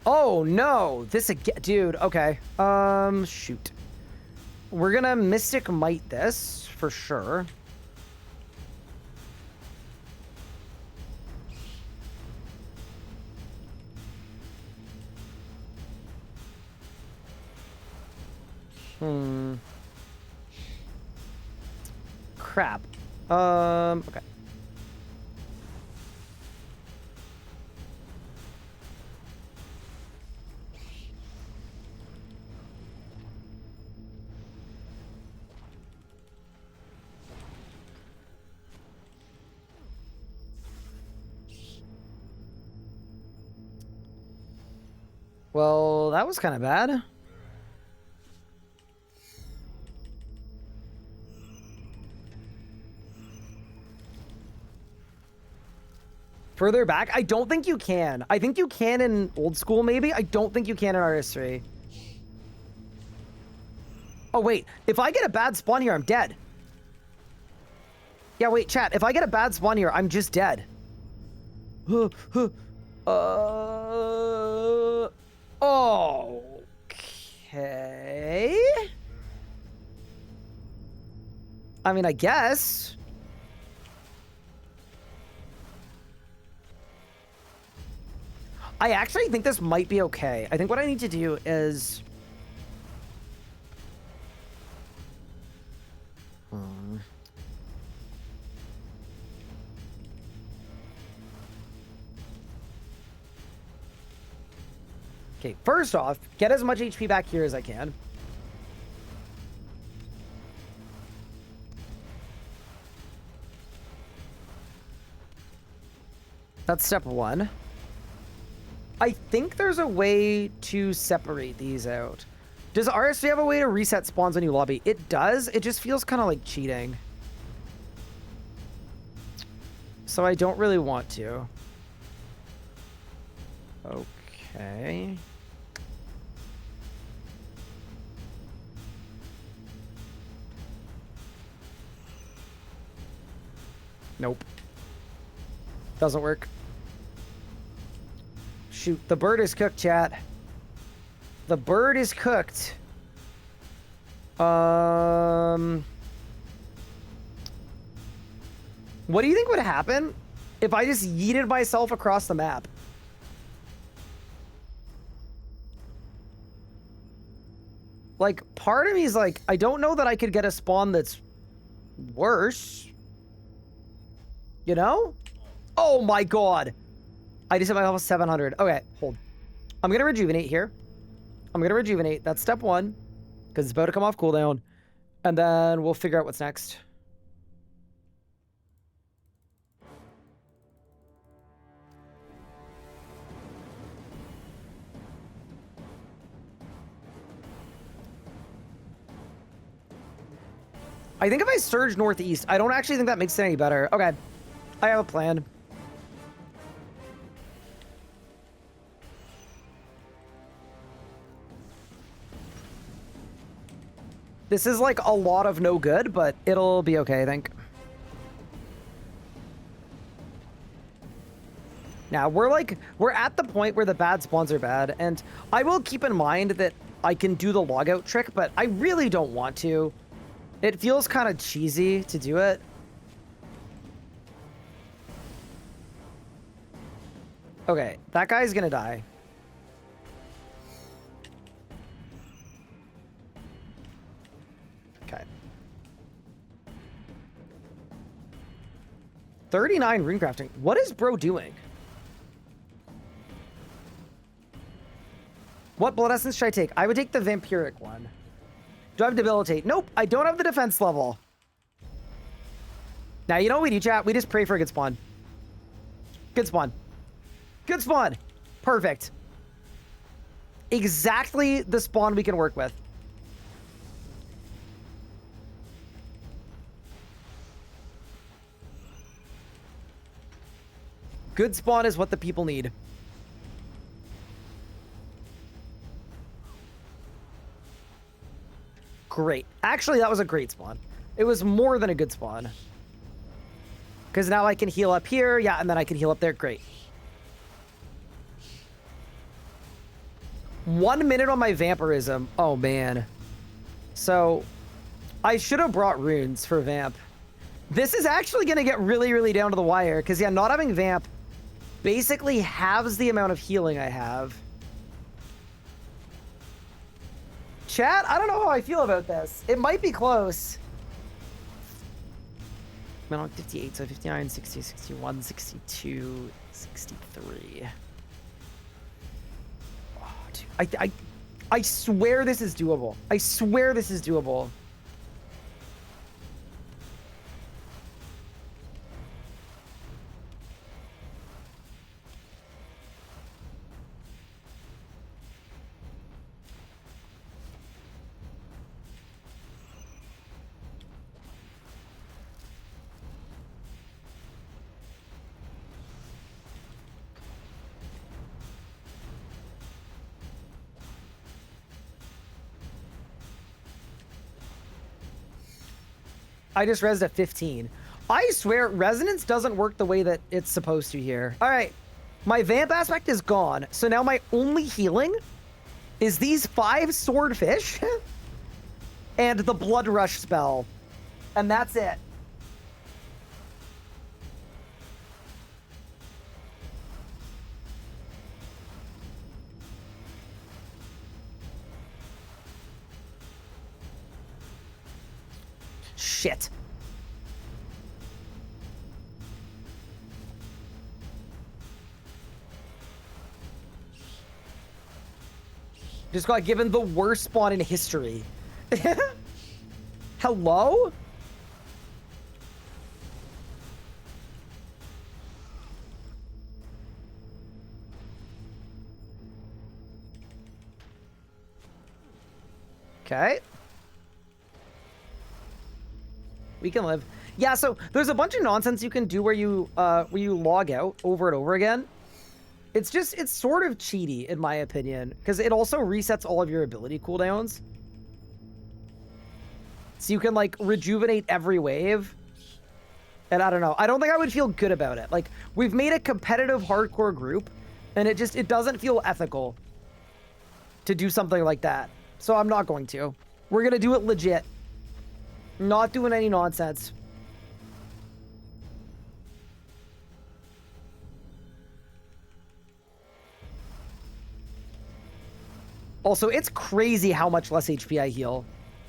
Oh no, this again, dude, okay. Shoot. We're gonna Mystic Might this, for sure. Crap. Okay. Well, that was kind of bad. Further back? I don't think you can. I think you can in old school, maybe. I don't think you can in RS3. Oh, wait. If I get a bad spawn here, I'm dead. Yeah, wait, chat. If I get a bad spawn here, I'm just dead. Okay. I mean, I guess. I actually think this might be okay. I think what I need to do is... Okay, first off, get as much HP back here as I can. That's step one. I think there's a way to separate these out. Does RS3 have a way to reset spawns when you lobby? It does. It just feels kind of like cheating. So I don't really want to. Okay. Nope. Doesn't work. Shoot, the bird is cooked, chat. The bird is cooked. What do you think would happen if I just yeeted myself across the map? Like, part of me is like, I don't know that I could get a spawn that's worse. You know? Oh my god. I just hit my level 700. Okay, hold. I'm going to rejuvenate here. I'm going to rejuvenate. That's step one. Because it's about to come off cooldown. And then we'll figure out what's next. I think if I surge northeast, I don't actually think that makes it any better. Okay. I have a plan. This is like a lot of no good, but it'll be okay, I think. Now, we're at the point where the bad spawns are bad, and I will keep in mind that I can do the logout trick, but I really don't want to. It feels kind of cheesy to do it. Okay, that guy's gonna die. Okay. 39 rune crafting. What is bro doing? What blood essence should I take? I would take the vampiric one. Do I have debilitate? Nope, I don't have the defense level. Now, you know what we do, chat? We just pray for a good spawn. Good spawn. Good spawn. Perfect. Exactly the spawn we can work with. Good spawn is what the people need. Great. Actually, that was a great spawn. It was more than a good spawn. Because now I can heal up here. Yeah, and then I can heal up there. Great. 1 minute on my vampirism. Oh, man. So, I should have brought runes for vamp. This is actually going to get really, really down to the wire. Because, yeah, not having vamp basically halves the amount of healing I have. Chat, I don't know how I feel about this. It might be close. I'm on 58, so 59, 60, 61, 62, 63. Oh, dude. I swear this is doable. I swear this is doable. I just rezzed at 15. I swear, resonance doesn't work the way that it's supposed to here. All right, my vamp aspect is gone. So now my only healing is these 5 swordfish and the blood rush spell. And that's it. Shit. Just got given the worst spawn in history. Hello? Okay. We can live. Yeah, so there's a bunch of nonsense you can do where you log out over and over again. It's sort of cheaty, in my opinion, because it also resets all of your ability cooldowns. So you can, like, rejuvenate every wave. And I don't know. I don't think I would feel good about it. Like, we've made a competitive hardcore group, and it doesn't feel ethical to do something like that. So I'm not going to. We're going to do it legit. Not doing any nonsense. Also, it's crazy how much less HP I heal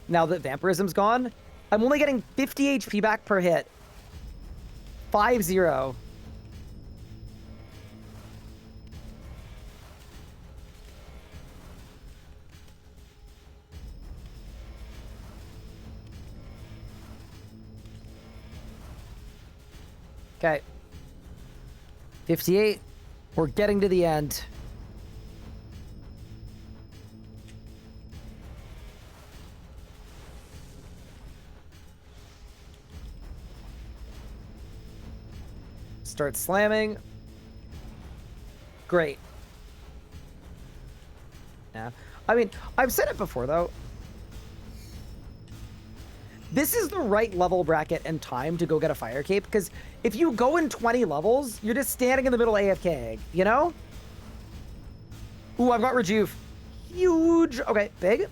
now that Vampirism's gone. I'm only getting 50 HP back per hit. 5-0. Okay. 58. We're getting to the end. Start slamming. Great. Yeah. I mean, I've said it before, though. This is the right level bracket and time to go get a fire cape, because if you go in 20 levels, you're just standing in the middle AFK, you know? Ooh, I've got rejuve. Huge. Okay, big.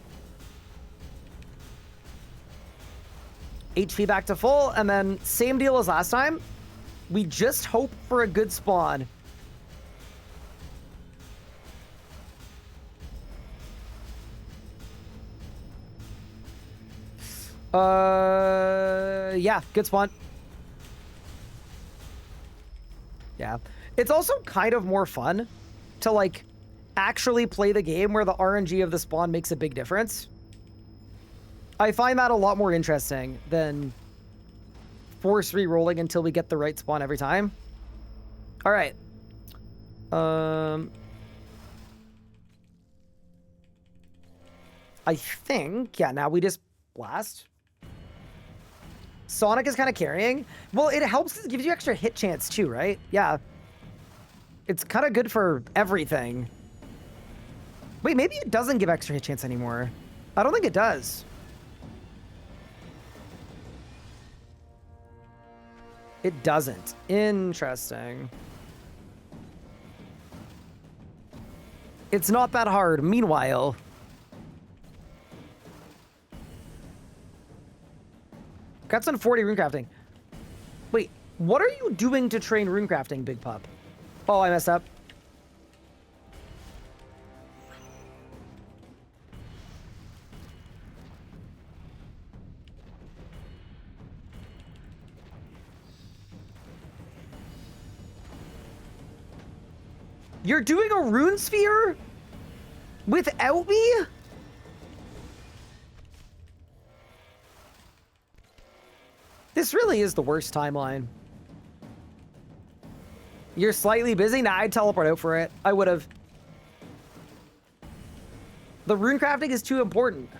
HP back to full, and then same deal as last time. We just hope for a good spawn. Yeah, good spawn. Yeah. It's also kind of more fun to, like, actually play the game where the RNG of the spawn makes a big difference. I find that a lot more interesting than force re-rolling until we get the right spawn every time. All right. I think, yeah, now we just blast. Sonic is kind of carrying. Well, it helps, it gives you extra hit chance too, right? Yeah. It's kind of good for everything. Wait, maybe it doesn't give extra hit chance anymore. I don't think it does. It doesn't. Interesting. It's not that hard. Meanwhile, got some 40 runecrafting. Wait, what are you doing to train runecrafting, Big Pup? Oh, I messed up. You're doing a rune sphere without me? This really is the worst timeline. You're slightly busy? Nah, I'd teleport out for it. I would have. The rune crafting is too important.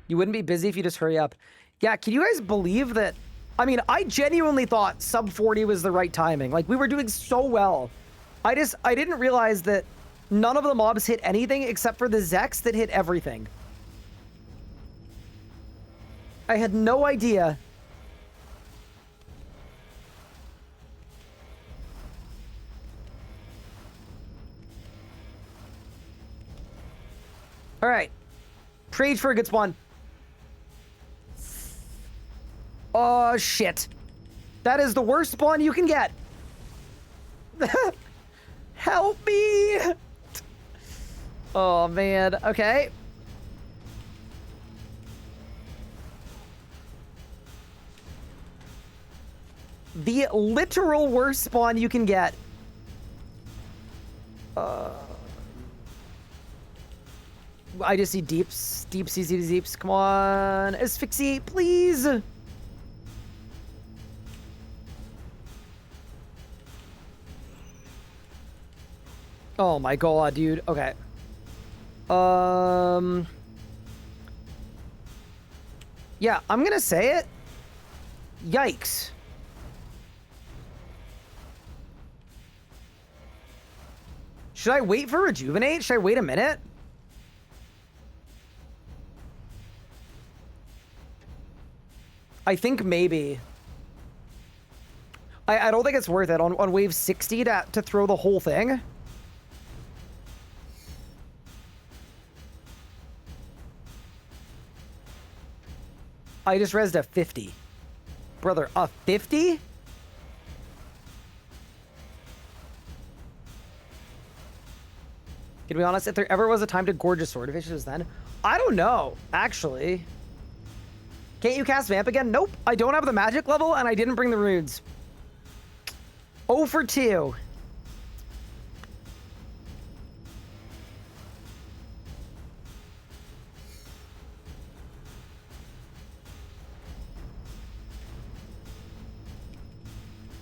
You wouldn't be busy if you just hurry up. Yeah, can you guys believe that? I mean, I genuinely thought sub 40 was the right timing. Like, we were doing so well. I didn't realize that none of the mobs hit anything except for the Zex that hit everything. I had no idea. All right. Trade for a good spawn. Oh, shit. That is the worst spawn you can get. Help me. Oh, man. Okay. The literal worst spawn you can get. I just see deeps. Deeps, easy to deeps. Come on. Asphyxiate, please. Oh my god, dude. Okay. Yeah, I'm gonna say it. Yikes. Should I wait for rejuvenate? Should I wait a minute? I think maybe. I don't think it's worth it on wave 60 to throw the whole thing. I just rezzed a 50. Brother, a 50? To be honest, if there ever was a time to gorge a swordfish, it was then. I don't know, actually. Can't you cast Vamp again? Nope. I don't have the magic level, and I didn't bring the runes. 0 for 2.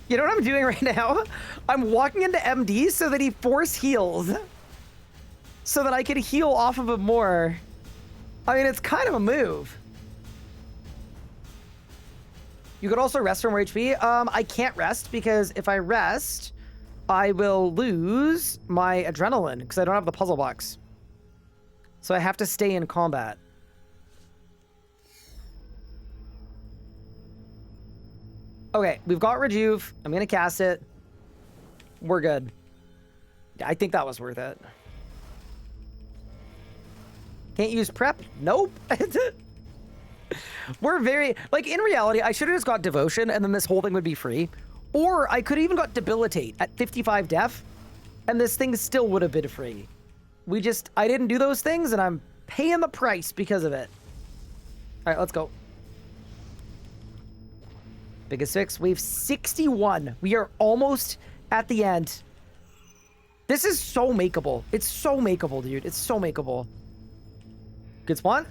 You know what I'm doing right now? I'm walking into MD so that he force heals. So that I can heal off of him more. I mean, it's kind of a move. You could also rest from more HP. I can't rest because if I rest, I will lose my adrenaline because I don't have the puzzle box. So I have to stay in combat. Okay, we've got Rejuve. I'm going to cast it. We're good. I think that was worth it. Can't use prep? Nope. We're very... Like, in reality, I should have just got Devotion, and then this whole thing would be free. Or I could have even got Debilitate at 55 def, and this thing still would have been free. I didn't do those things, and I'm paying the price because of it. All right, let's go. Biggest 6, wave 61. We are almost at the end. This is so makeable. It's so makeable, dude. It's so makeable. Good spawn.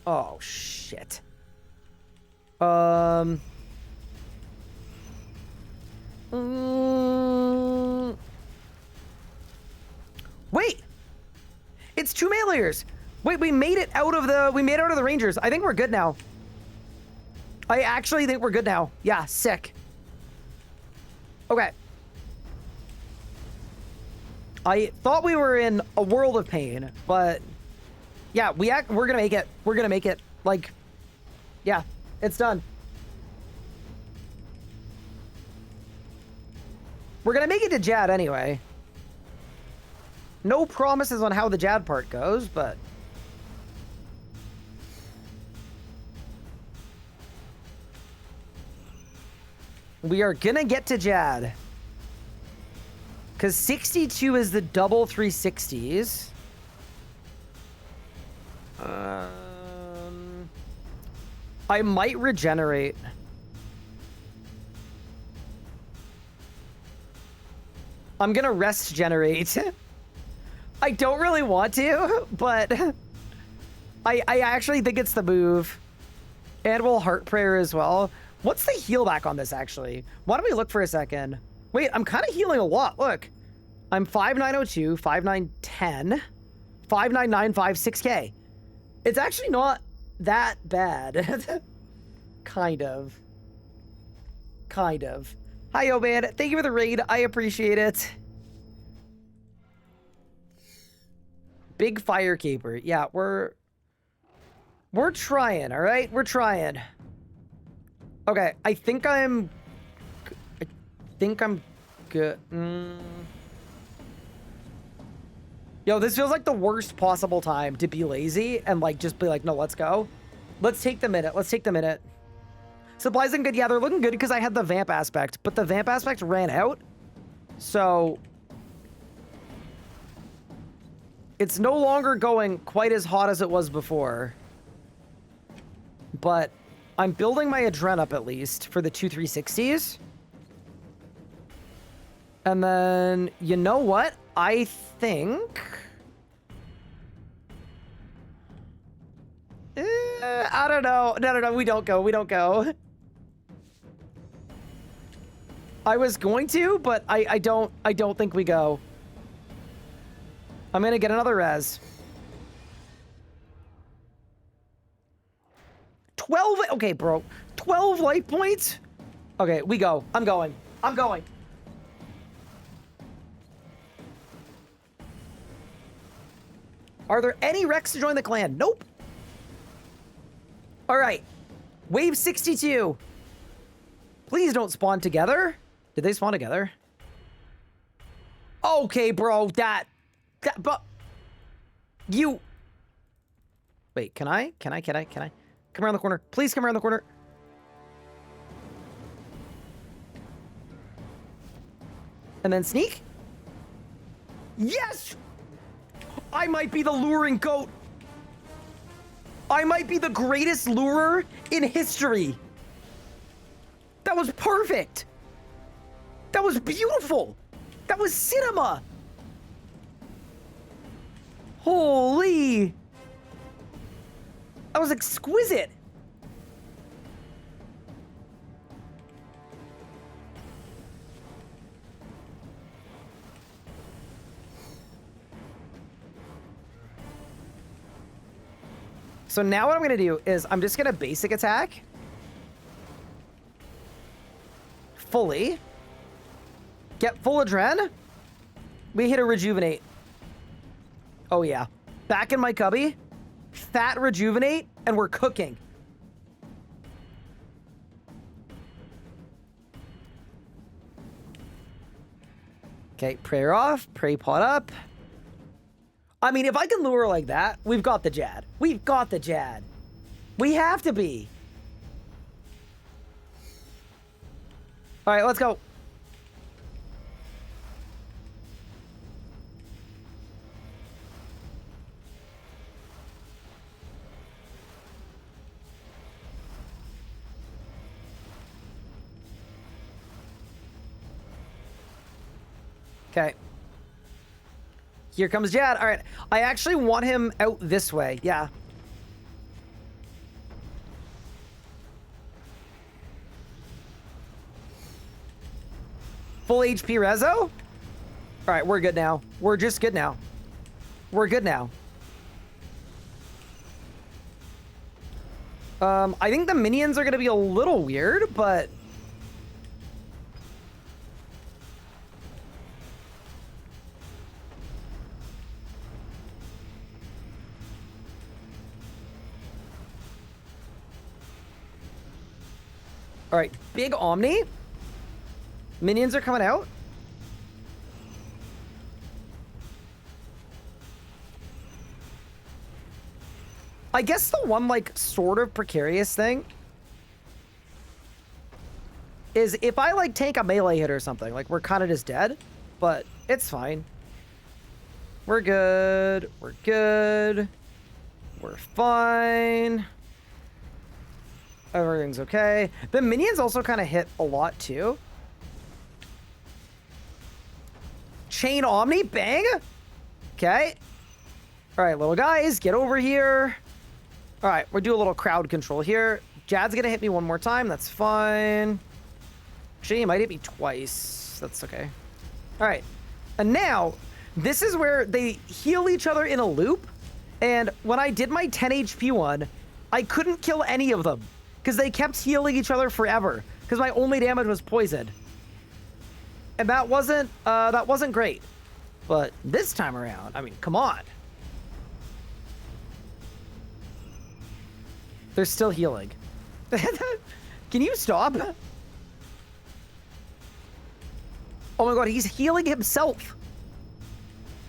Oh, shit. Wait! It's 2 meleers. Wait, we made it out of the Rangers. I think we're good now. I actually think we're good now. Yeah, sick. Okay. I thought we were in a world of pain, but yeah, we're gonna make it. We're gonna make it. Like, yeah, it's done. We're gonna make it to Jad anyway. No promises on how the Jad part goes, but we are gonna get to Jad. Because 62 is the double 360s. I might regenerate. I'm gonna rest generate. I don't really want to, but I actually think it's the move. And we'll Heart Prayer as well. What's the heal back on this, actually? Why don't we look for a second? Wait, I'm kind of healing a lot. Look. I'm 5902, 5910, 5995, 6K. It's actually not that bad. Kind of. Kind of. Hi, yo, man. Thank you for the raid. I appreciate it. Big Fire Caper. Yeah, we're trying, all right? We're trying. Okay, I think I'm good. Yo, this feels like the worst possible time to be lazy and like just be like, no, let's go. Let's take the minute. Let's take the minute. Supplies looking good. Yeah, they're looking good because I had the vamp aspect, but the vamp aspect ran out. So it's no longer going quite as hot as it was before. But I'm building my adren up at least for the 2 360s. And then, you know what? I think... I don't know. No, we don't go. We don't go. I was going to, but I don't think we go. I'm gonna get another res. 12, okay, bro. 12 life points? Okay, we go. I'm going. I'm going. Are there any Rex to join the clan? Nope. All right. Wave 62. Please don't spawn together. Did they spawn together? Okay, bro. But you. Wait, can I? Come around the corner. Please come around the corner. And then sneak. Yes! I might be the luring goat. I might be the greatest lurer in history. That was perfect. That was beautiful. That was cinema. Holy. That was exquisite. So now what I'm going to do is I'm just going to basic attack. Fully. Get full adren. We hit a rejuvenate. Oh yeah. Back in my cubby. Fat rejuvenate. And we're cooking. Okay, prayer off. Pray pot up. I mean, if I can lure like that, we've got the Jad. We've got the Jad. We have to be. All right, let's go. Okay. Here comes Jad. All right. I actually want him out this way. Yeah. Full HP Rezo? All right, we're good now. We're just good now. We're good now. I think the minions are going to be a little weird, but... All right, big Omni. Minions are coming out. I guess the one, like, sort of precarious thing is if I, like, tank a melee hit or something, like, we're kind of just dead, but it's fine. We're good. We're good. We're fine. Everything's okay. The minions also kind of hit a lot, too. Chain Omni, bang. Okay. All right, little guys, get over here. All right, we'll do a little crowd control here. Jad's gonna hit me one more time. That's fine. Actually, he might hit me twice. That's okay. All right. And now, this is where they heal each other in a loop. And when I did my 10 HP one, I couldn't kill any of them because they kept healing each other forever because my only damage was poison. And that wasn't great. But this time around, I mean, come on. They're still healing. Can you stop? Oh my god, he's healing himself.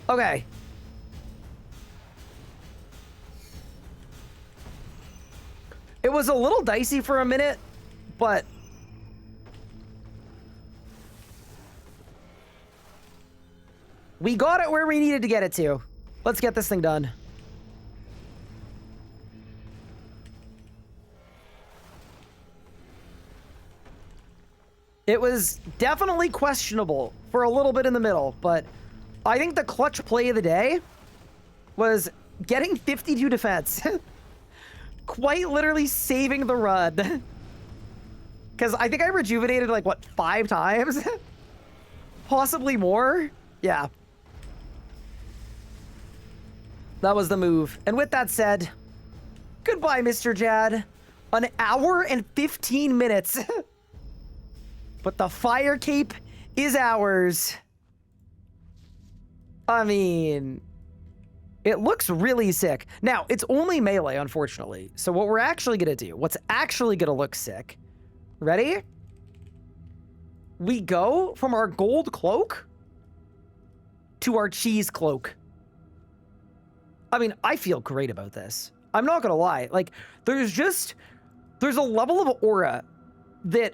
Okay. It was a little dicey for a minute, but... we got it where we needed to get it to. Let's get this thing done. It was definitely questionable for a little bit in the middle, but I think the clutch play of the day was getting 52 defense. Quite literally saving the run. Because I think I rejuvenated like, what, 5 times? Possibly more? Yeah. That was the move. And with that said, goodbye, Mr. Jad. An hour and 15 minutes. But the fire cape is ours. I mean, it looks really sick. Now, it's only melee, unfortunately. So what we're actually going to do, what's actually going to look sick. Ready? We go from our gold cloak to our cheese cloak. I mean, I feel great about this. I'm not going to lie. Like, there's a level of aura that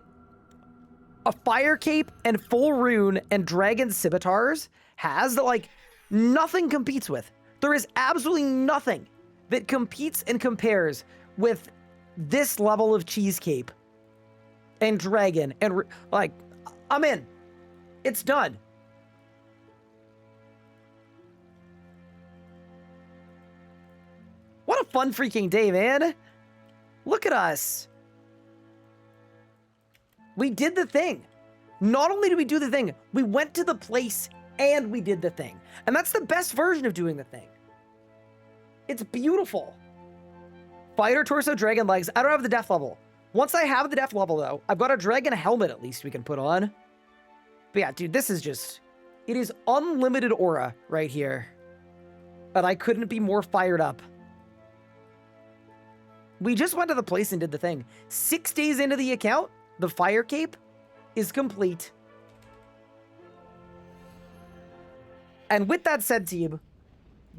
a fire cape and full rune and dragon scimitars has that, like, nothing competes with. There is absolutely nothing that competes and compares with this level of cheese cape and dragon and, like, I'm in. It's done. What a fun freaking day, man. Look at us. We did the thing. Not only did we do the thing, we went to the place and we did the thing. And that's the best version of doing the thing. It's beautiful. Fighter torso, dragon legs. I don't have the death level. Once I have the death level, though, I've got a dragon helmet at least we can put on. But yeah, dude, this is just... It is unlimited aura right here. And I couldn't be more fired up. We just went to the place and did the thing. 6 days into the account, the fire cape is complete. And with that said, team,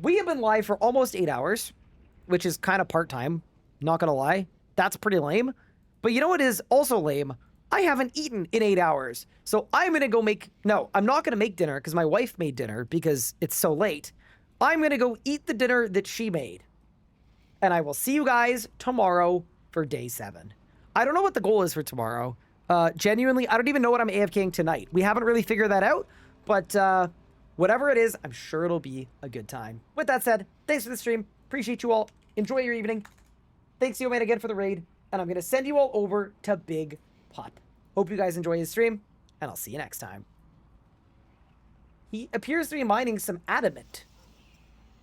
we have been live for almost 8 hours, which is kind of part-time, not gonna lie. That's pretty lame. But you know what is also lame? I haven't eaten in 8 hours. So I'm gonna go make... No, I'm not gonna make dinner because my wife made dinner because it's so late. I'm gonna go eat the dinner that she made. And I will see you guys tomorrow for day 7. I don't know what the goal is for tomorrow. Genuinely, I don't even know what I'm AFKing tonight. We haven't really figured that out, but whatever it is, I'm sure it'll be a good time. With that said, thanks for the stream. Appreciate you all. Enjoy your evening. Thanks, Yo Man, again for the raid. And I'm going to send you all over to Big Pup. Hope you guys enjoy his stream, and I'll see you next time. He appears to be mining some adamant.